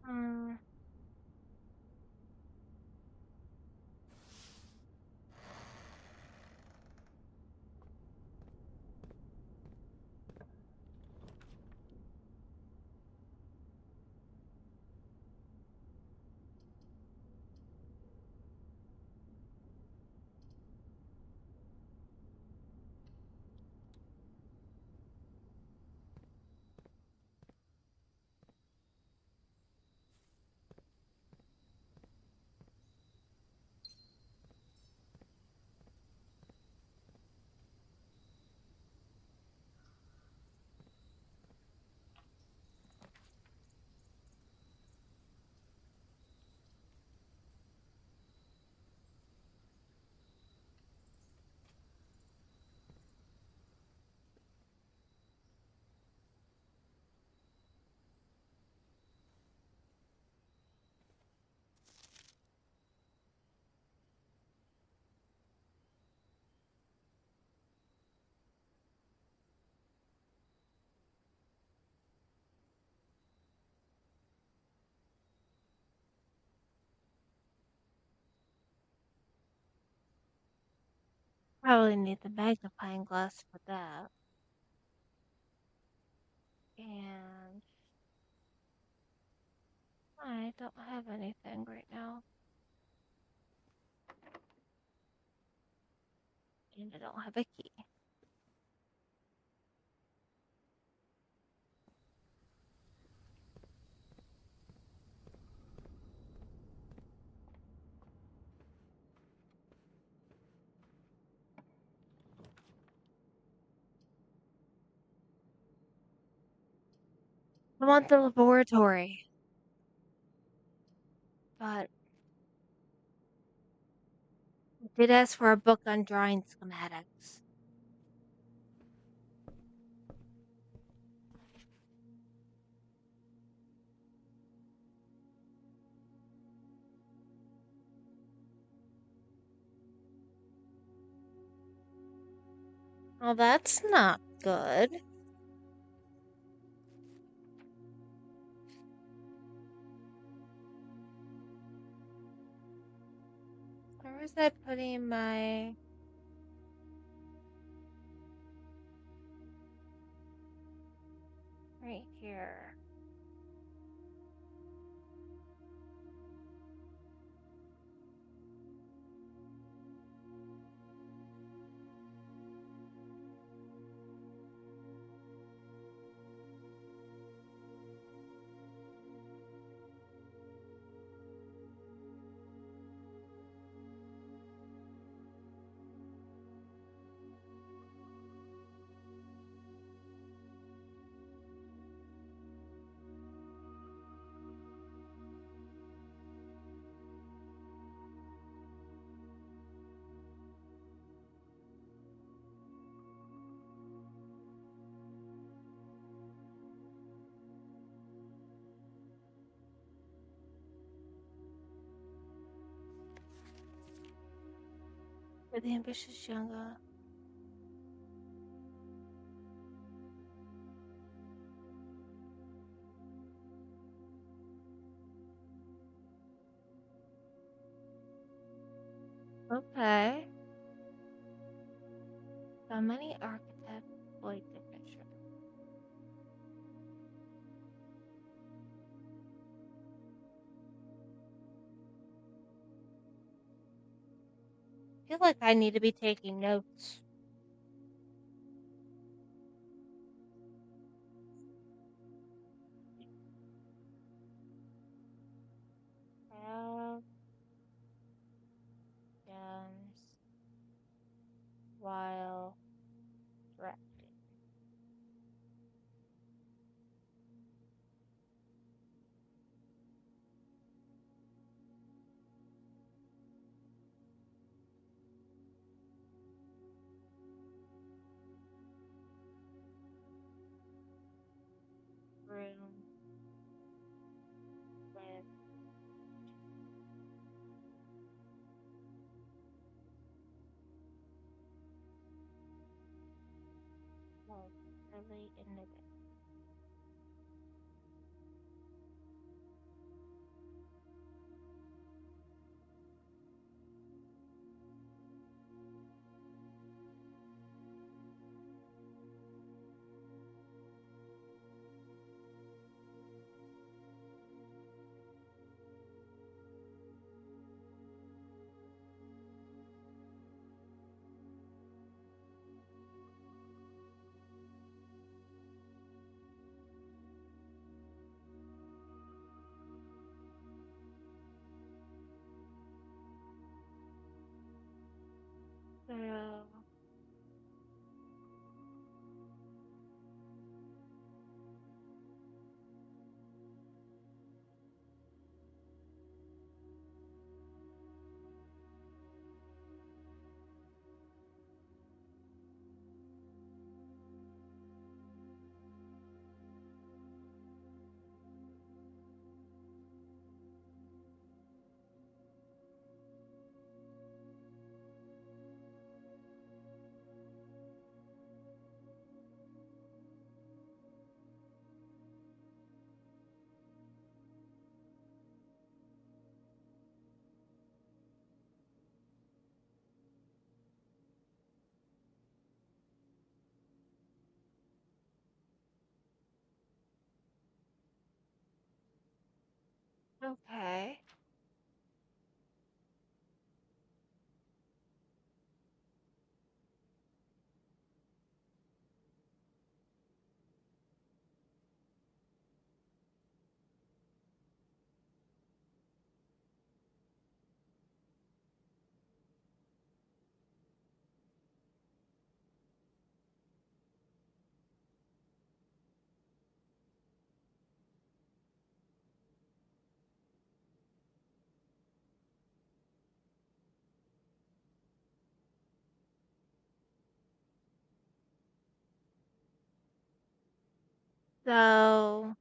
Hmm. Probably need the magnifying glass for that. And I don't have anything right now. And I don't have a key. I want the laboratory. But I did ask for a book on drawing schematics. Well, that's not good. Where was I putting my... Right here. For the ambitious younger. Okay. So many architects employ division. I feel like I need to be taking notes. Have downs while drafting. Room with like early in the day. So okay. So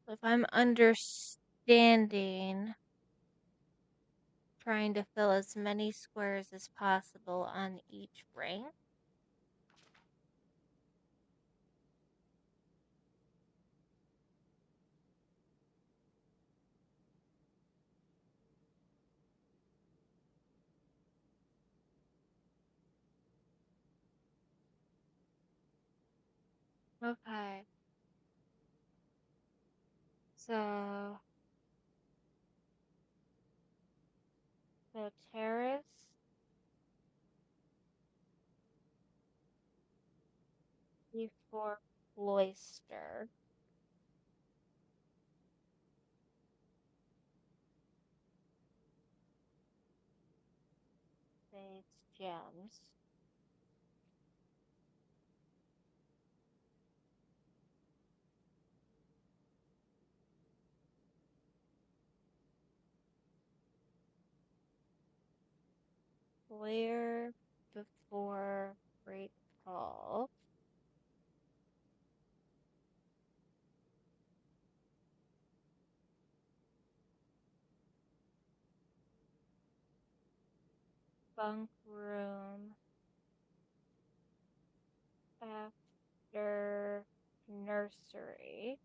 if I'm understanding, trying to fill as many squares as possible on each ring. Okay. So terrace, before cloister, sage gems, clear before great hall, bunk room after nursery,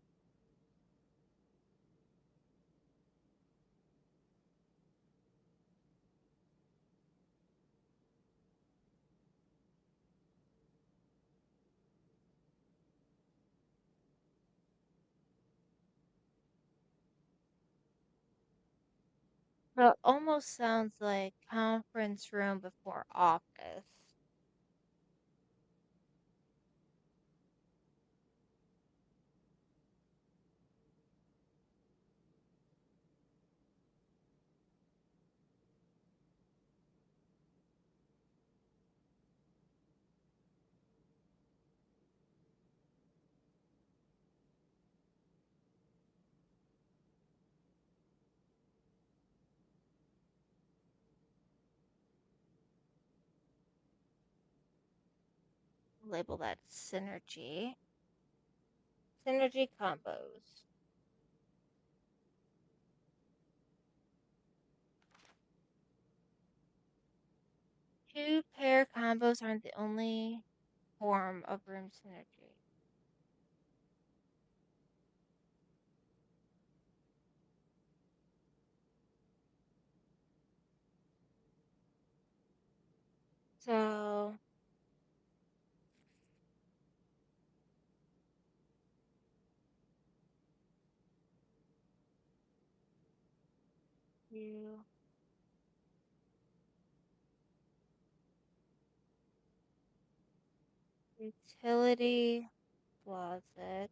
so it almost sounds like conference room before office. Label that synergy. Synergy combos. Two pair combos aren't the only form of room synergy. So you utility closet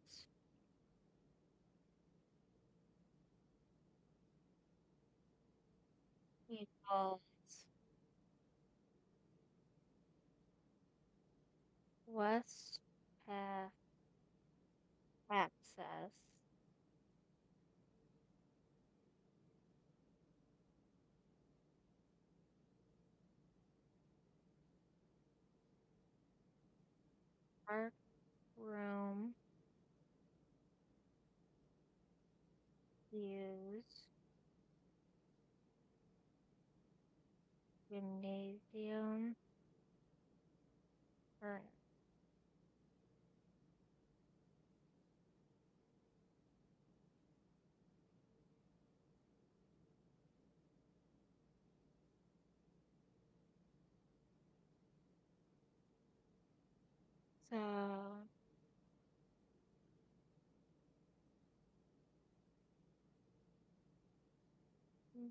equals west path access art room views gymnasium furnace. So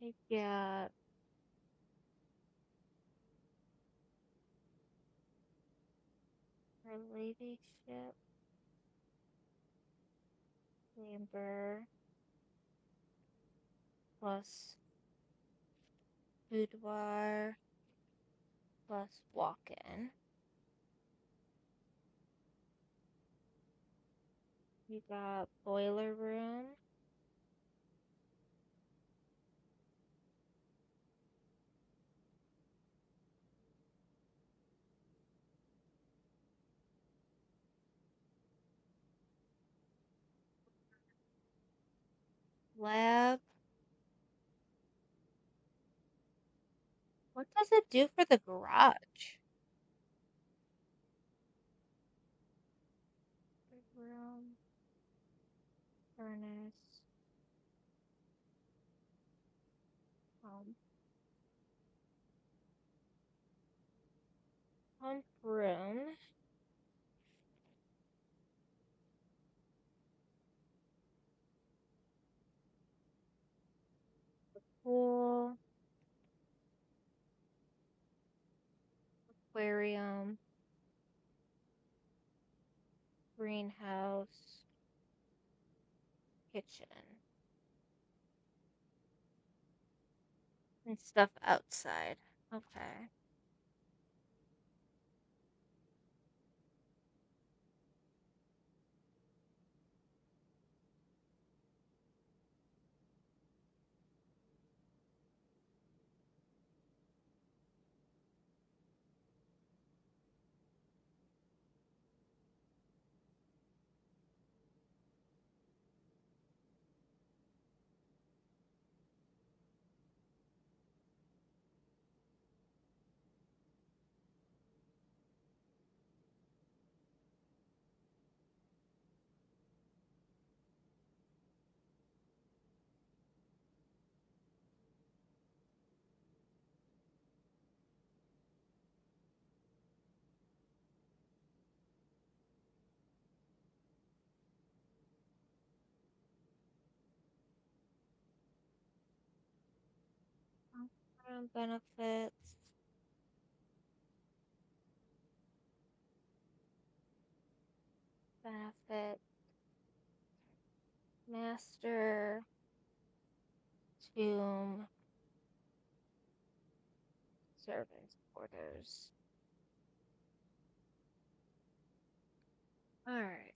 we get her ladyship chamber plus boudoir plus walk-in. You got boiler room, lab. What does it do for the garage? Big room, furnace, pump, pump room, pool, aquarium, greenhouse, kitchen, and stuff outside. Okay. Pump room benefits, benefit, master, tomb, servants' quarters. Alright.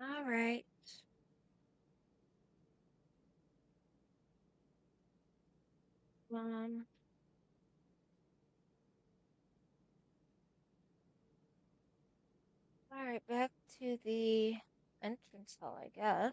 Alright. Um, alright, back to the entrance hall, I guess.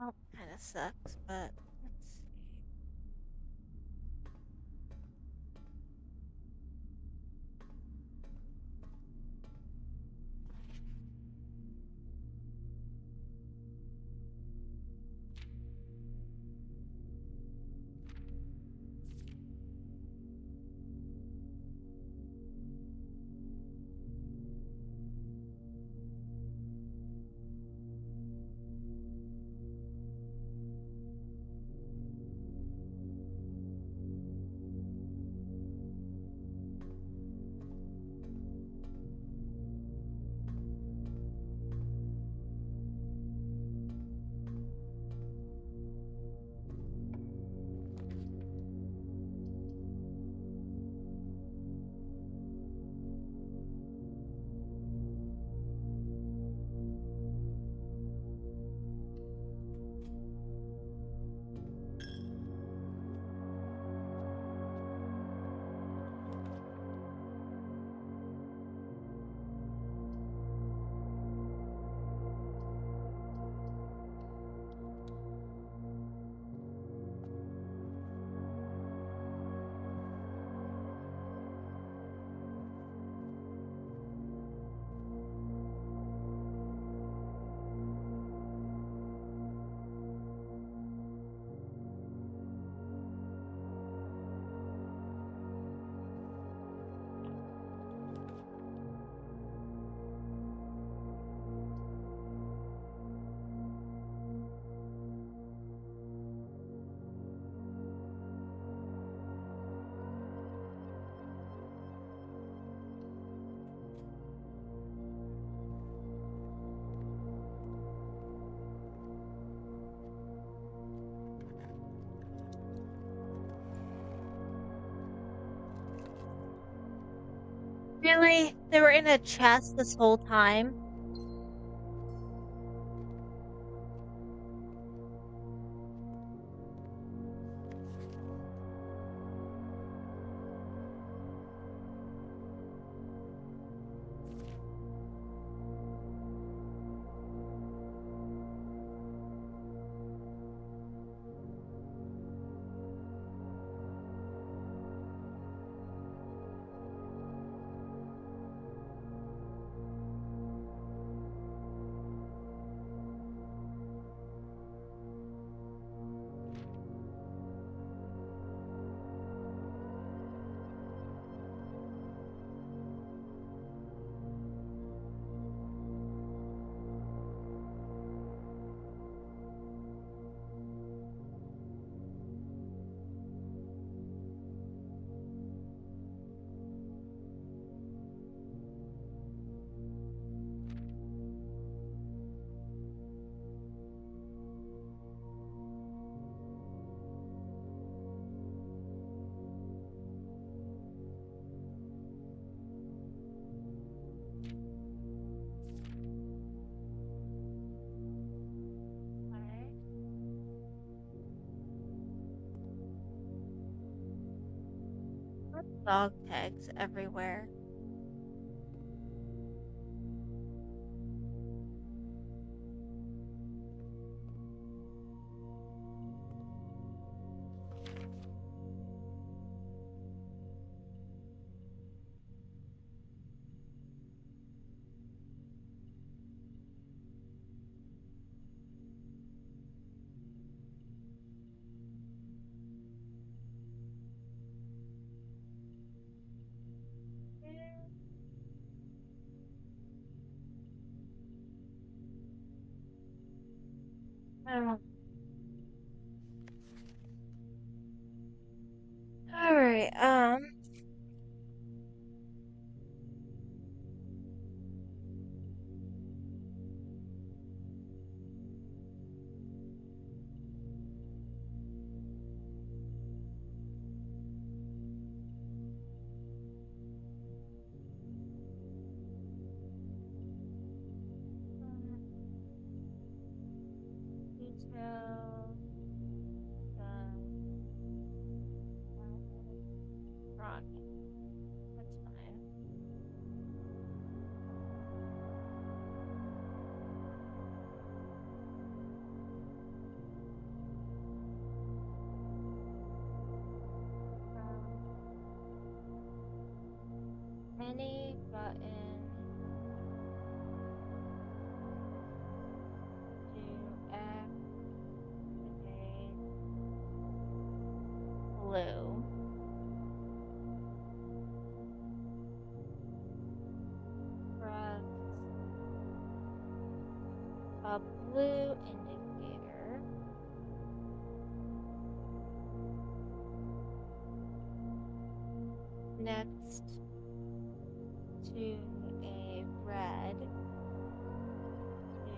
Oh, kind of sucks, but let's see. Really? They were in a chest this whole time? Alright. Dog tags everywhere. Oh. Alright, detail, front. That's fine. any button to activate blue. Press a blue indicator. Next to a red to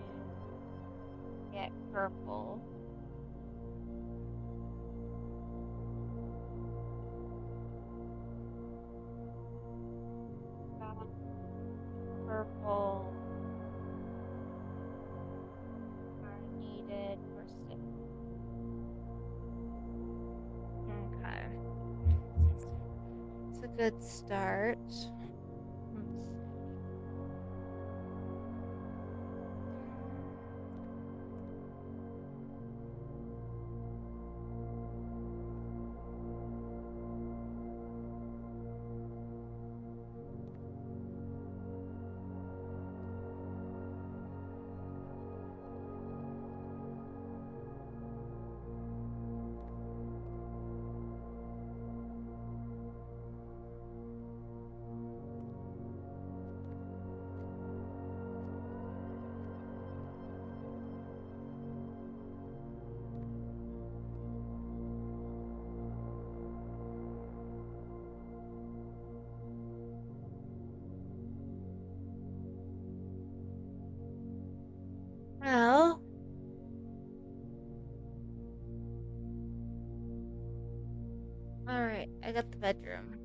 get purple. Purple are needed for 6. Okay. It's a good start. Let's see. Well, alright, I got the bedroom.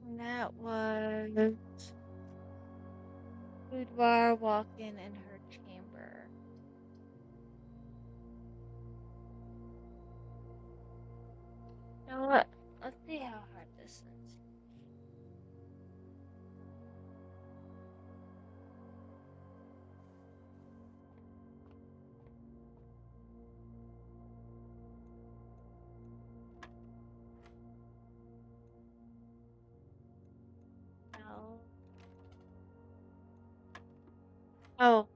And that was boudoir walk-in in her chamber. You know what? Let's see how hard this is. No. Oh,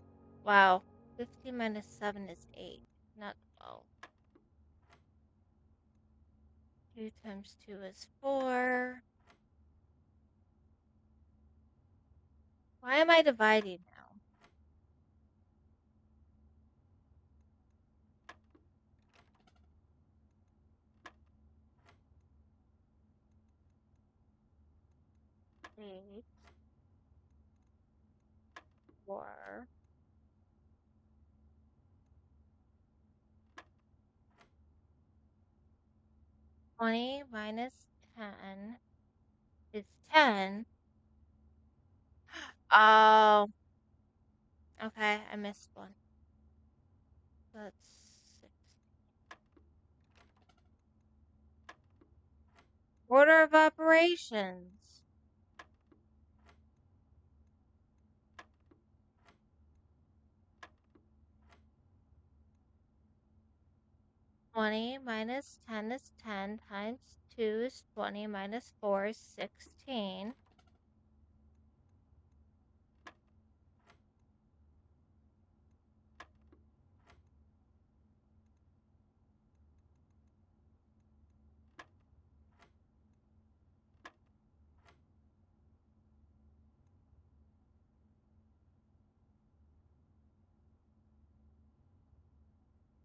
wow. 15 minus 7 is 8, not 12. 2 times 2 is 4. Why am I dividing now? Eight, 4. 20 minus 10 is 10. Oh, okay, I missed one. That's 6. Order of operations. 20 minus 10 is 10 times 2 is 20 minus 4 is 16.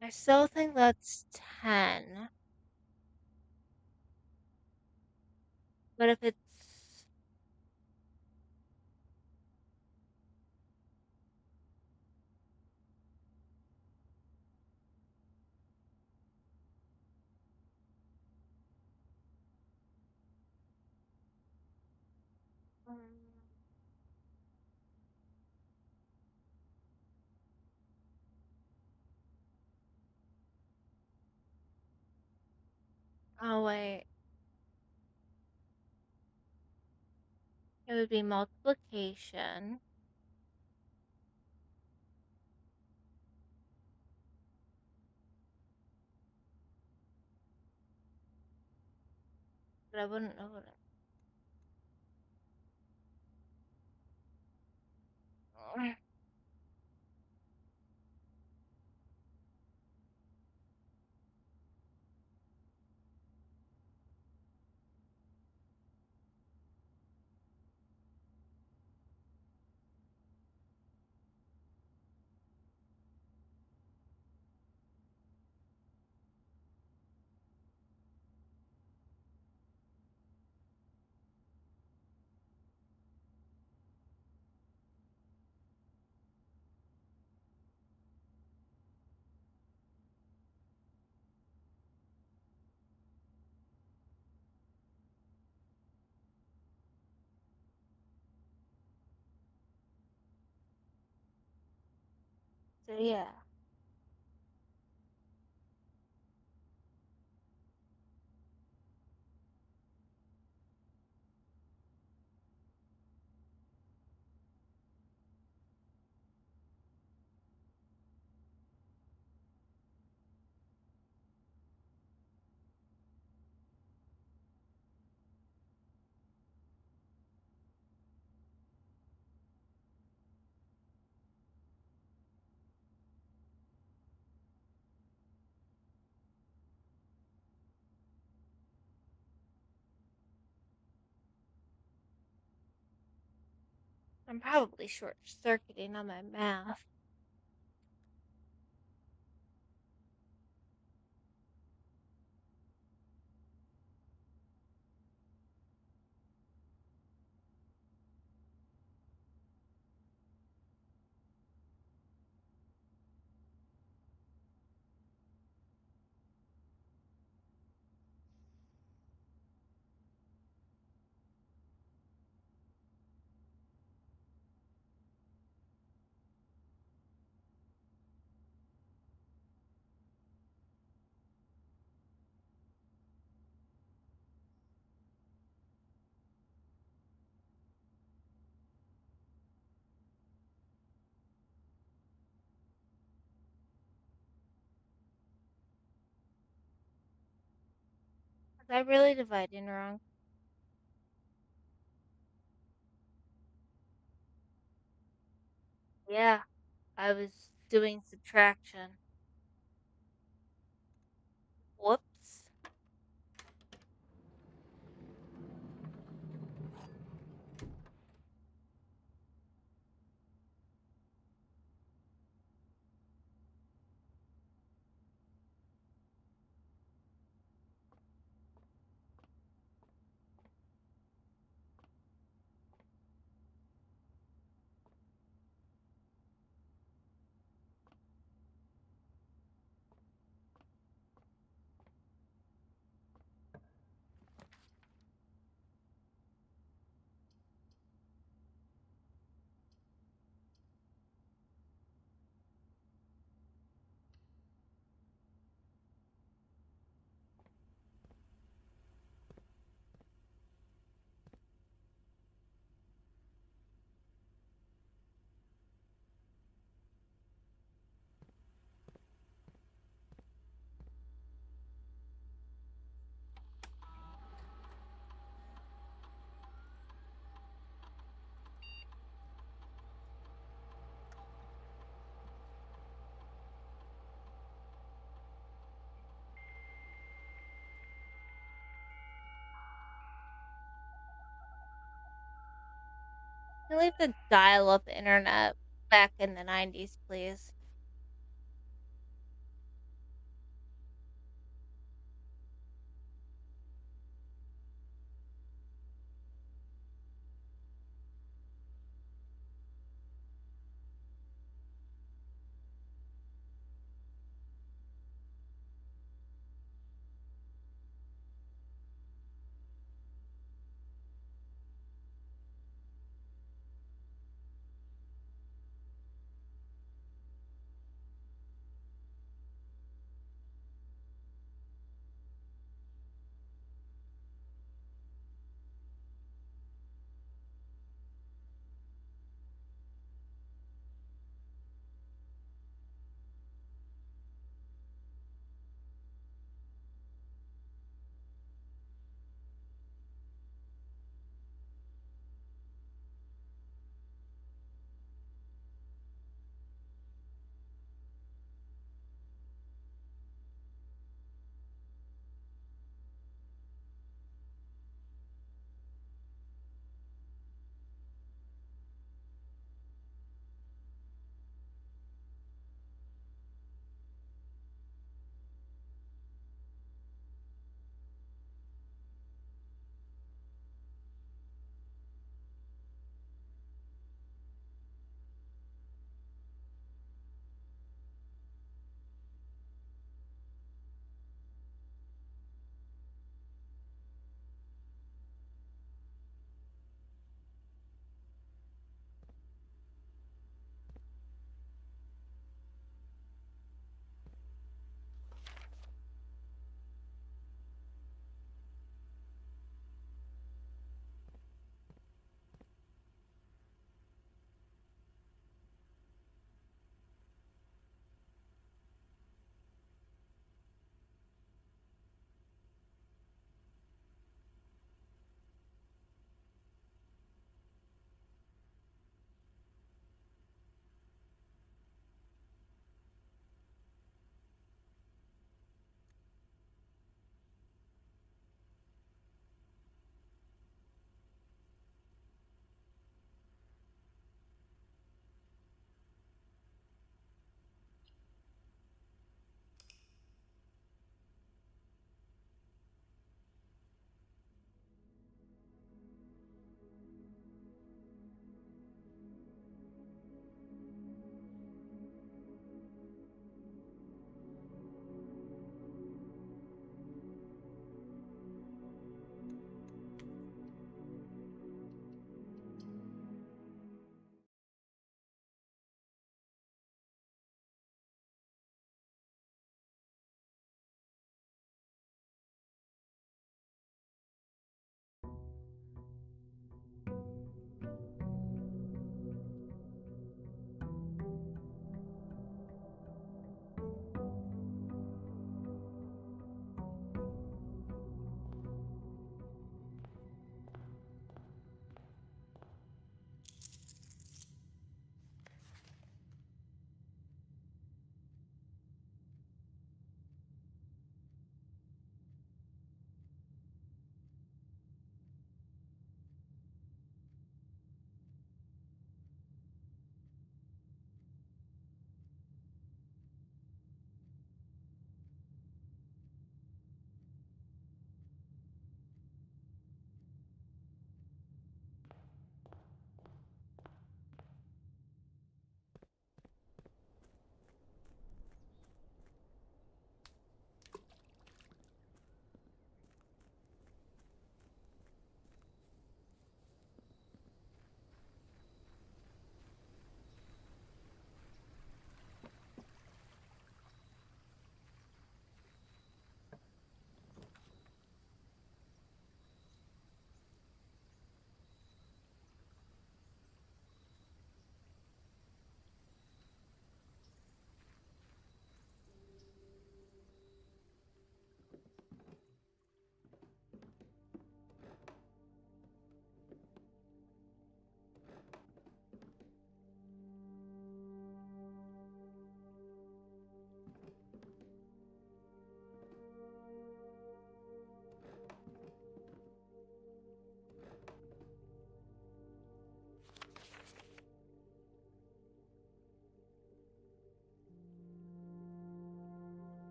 I still think that's 10. But if it's oh wait, it would be multiplication. But I wouldn't know what it. So yeah, I'm probably short-circuiting on my math. Was I really dividing wrong? Yeah, I was doing subtraction. Whoops. Can you leave the dial-up internet back in the 90s, please?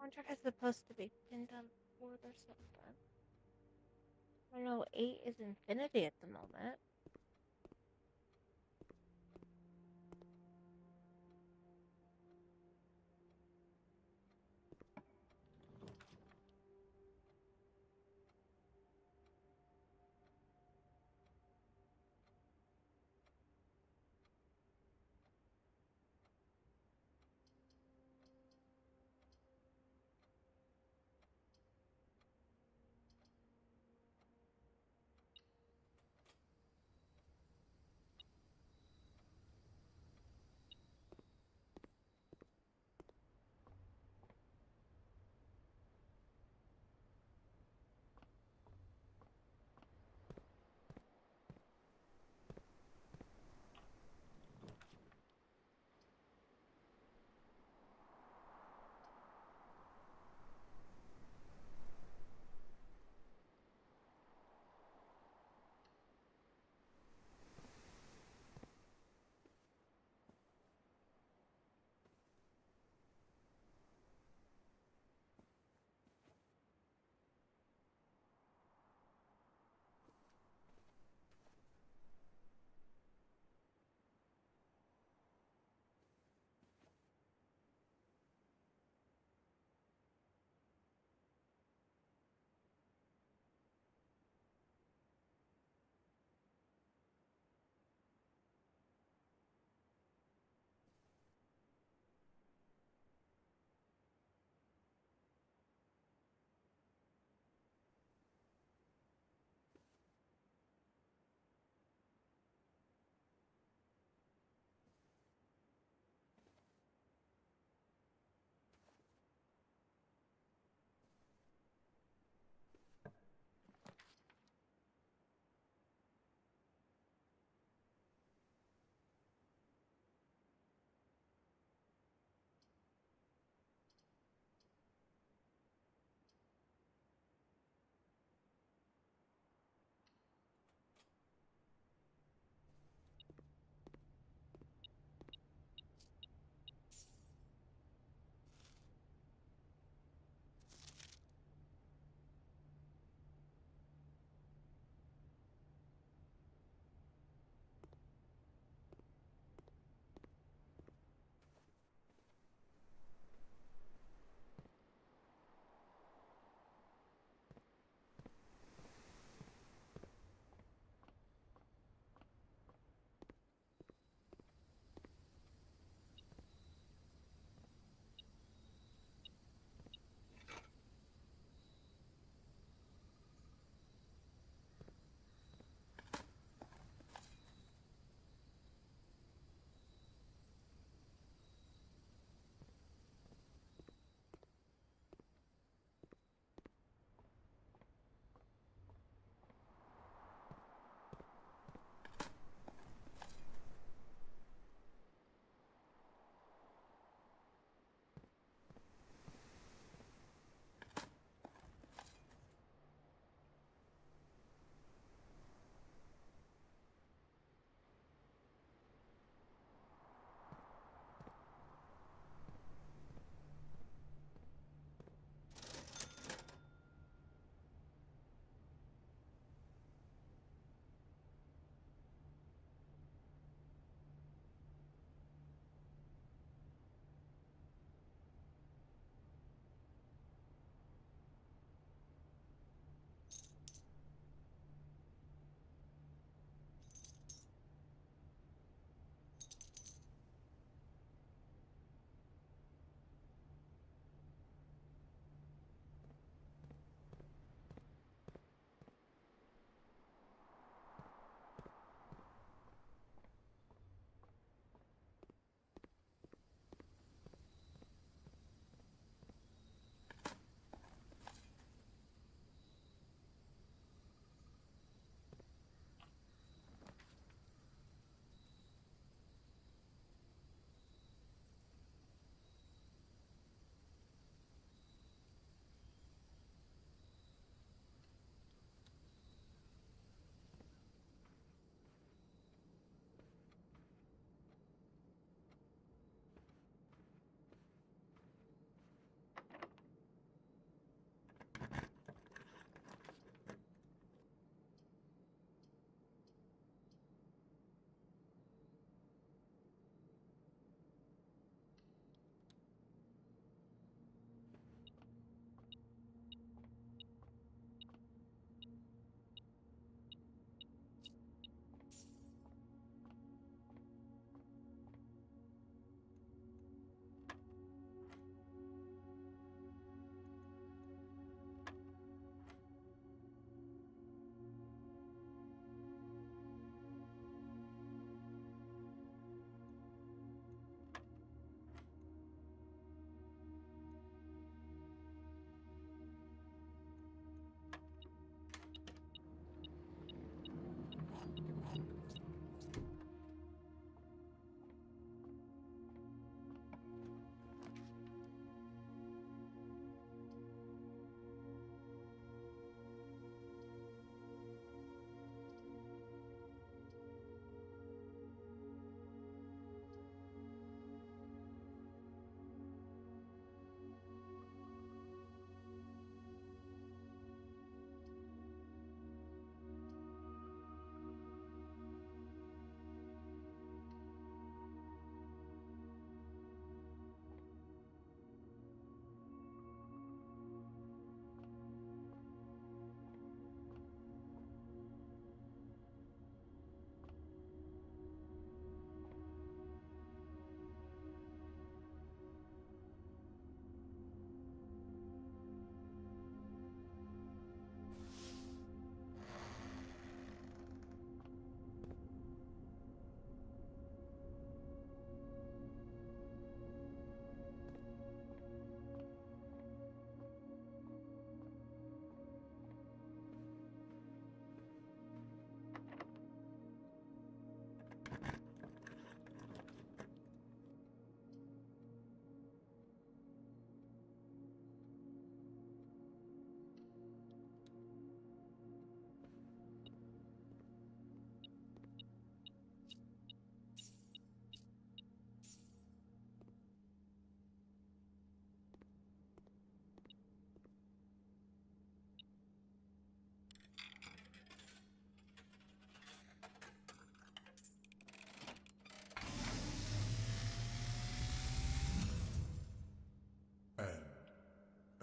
Contract is supposed to be pinned on board or something. I know 8 is infinity at the moment.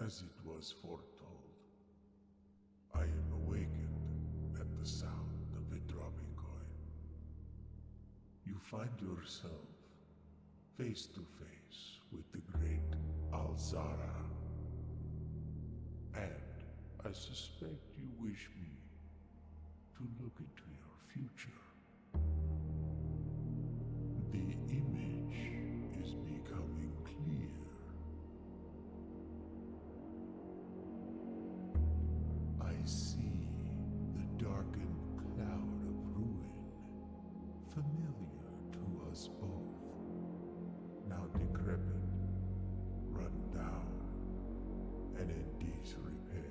as it was foretold, I am awakened at the sound of a dropping coin. You find yourself face to face with the great Alzara. And I suspect you wish me to look into your future. The image is becoming clear. I see the darkened cloud of ruin, familiar to us both, now decrepit, run down, and in disrepair.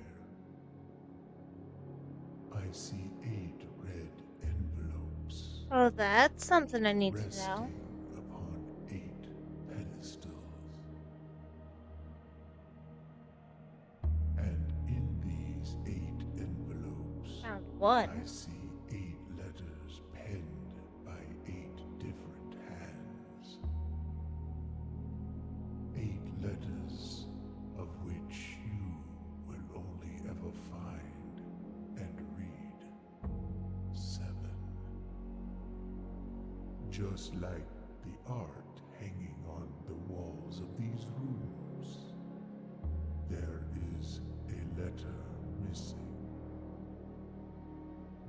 I see 8 red envelopes Oh, that's something I need to know. resting upon 8 pedestals. And in these 8 envelopes, Found I one. see 8 letters penned by 8 different hands. 8 letters of which you will only ever find and read 7. Just like the art hanging on the walls of these rooms, there is a letter missing.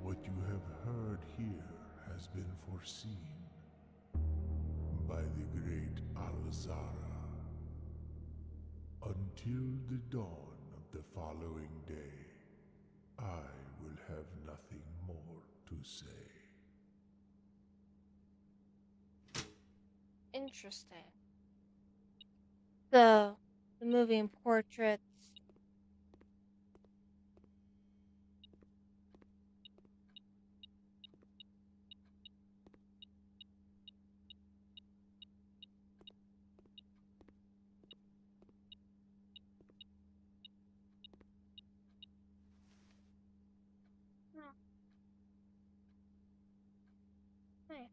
What you have heard here has been foreseen by the great Alzara. Until the dawn of the following day, I will have nothing more to say. Interesting. The moving portraits. Oh, nice.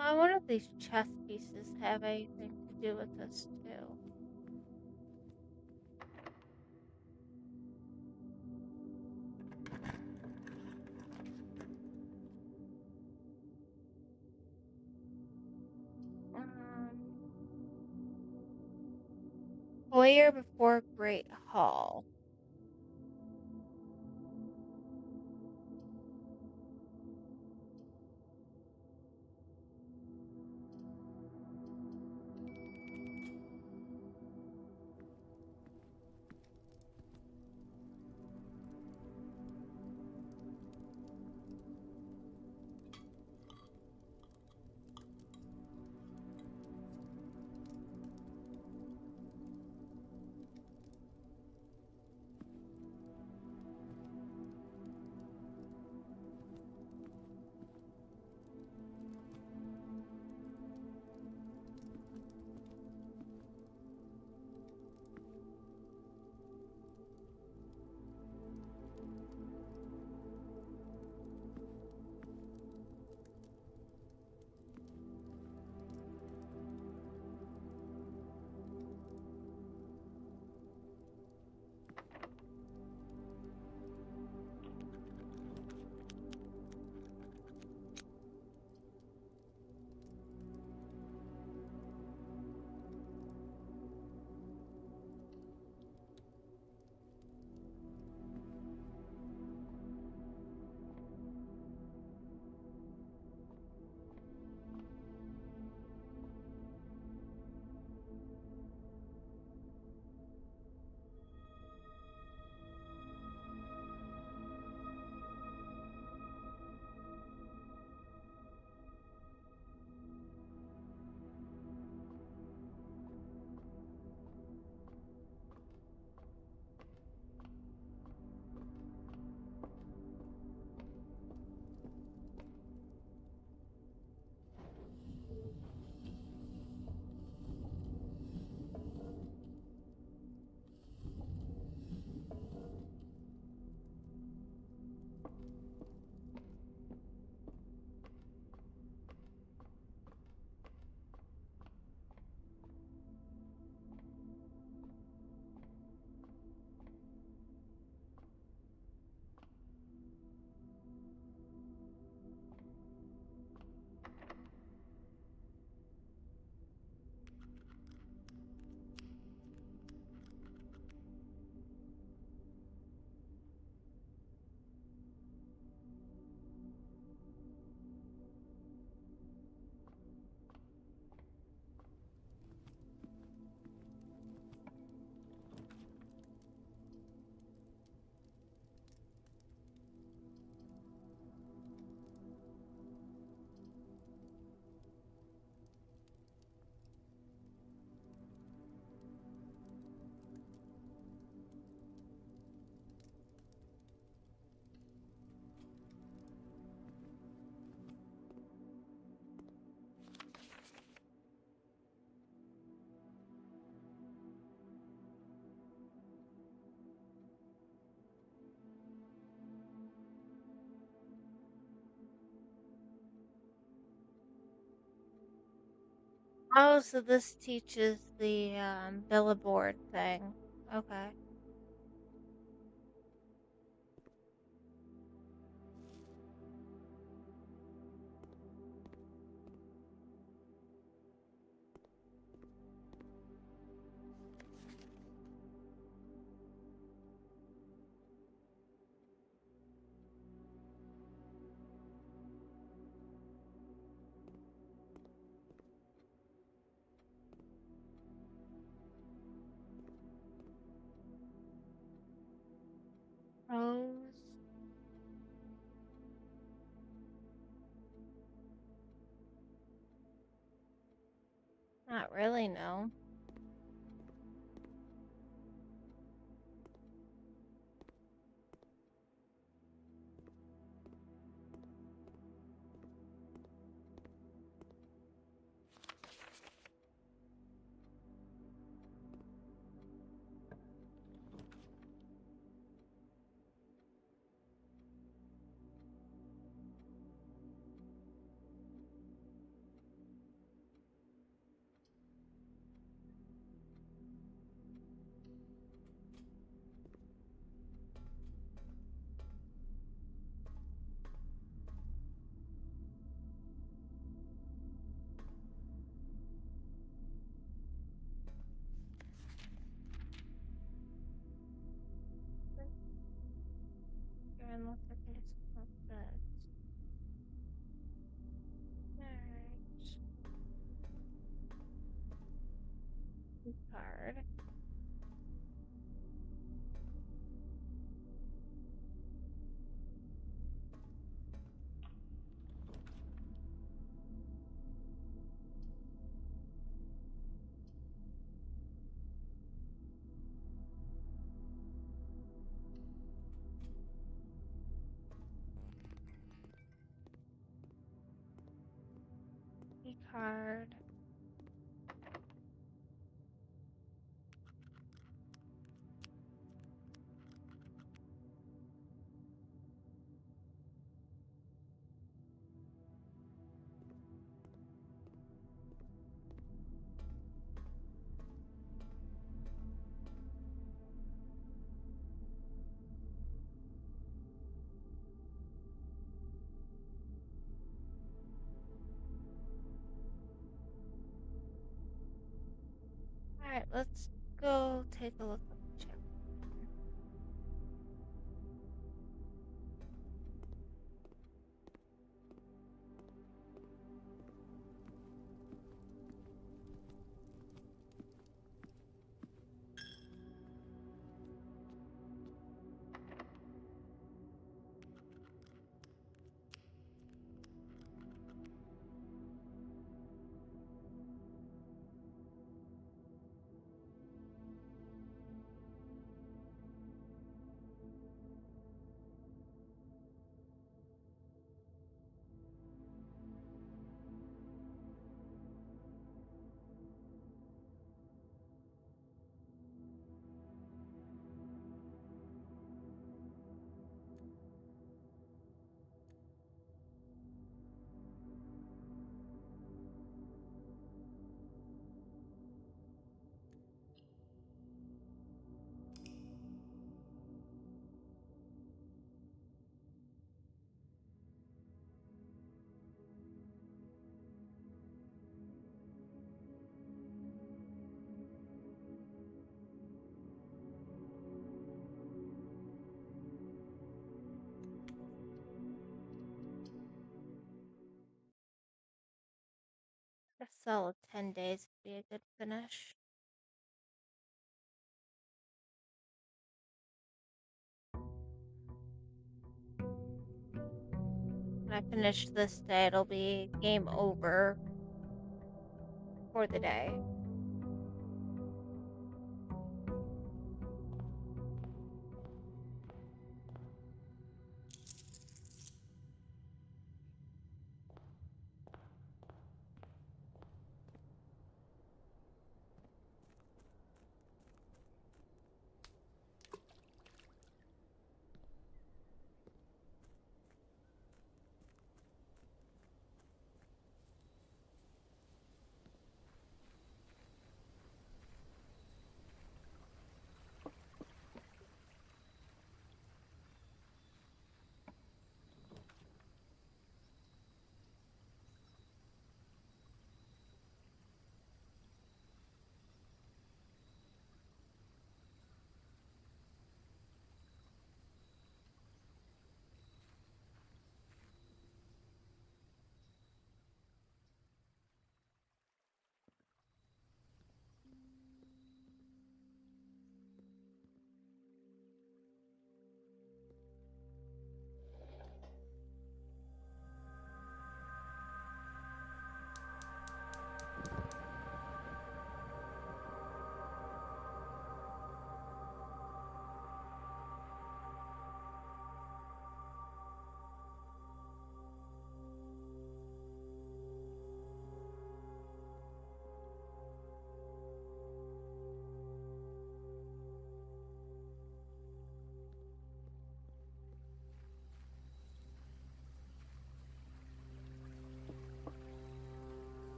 I wonder if these chess pieces have anything to do with this too. Foyer before Great Hall. Oh, so this teaches the billboard thing. Okay. Rose. Not really, no. And look at this. What's this? Alright. Card. Card. Alright, let's go take a look at the chapter. A solid 10 days would be a good finish. When I finish this day, it'll be game over for the day.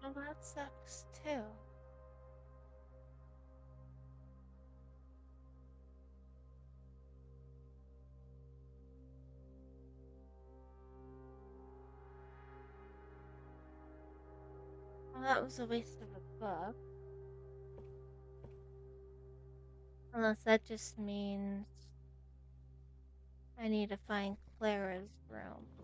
Well, that sucks too. Well, that was a waste of a book. Unless that just means I need to find Clara's room.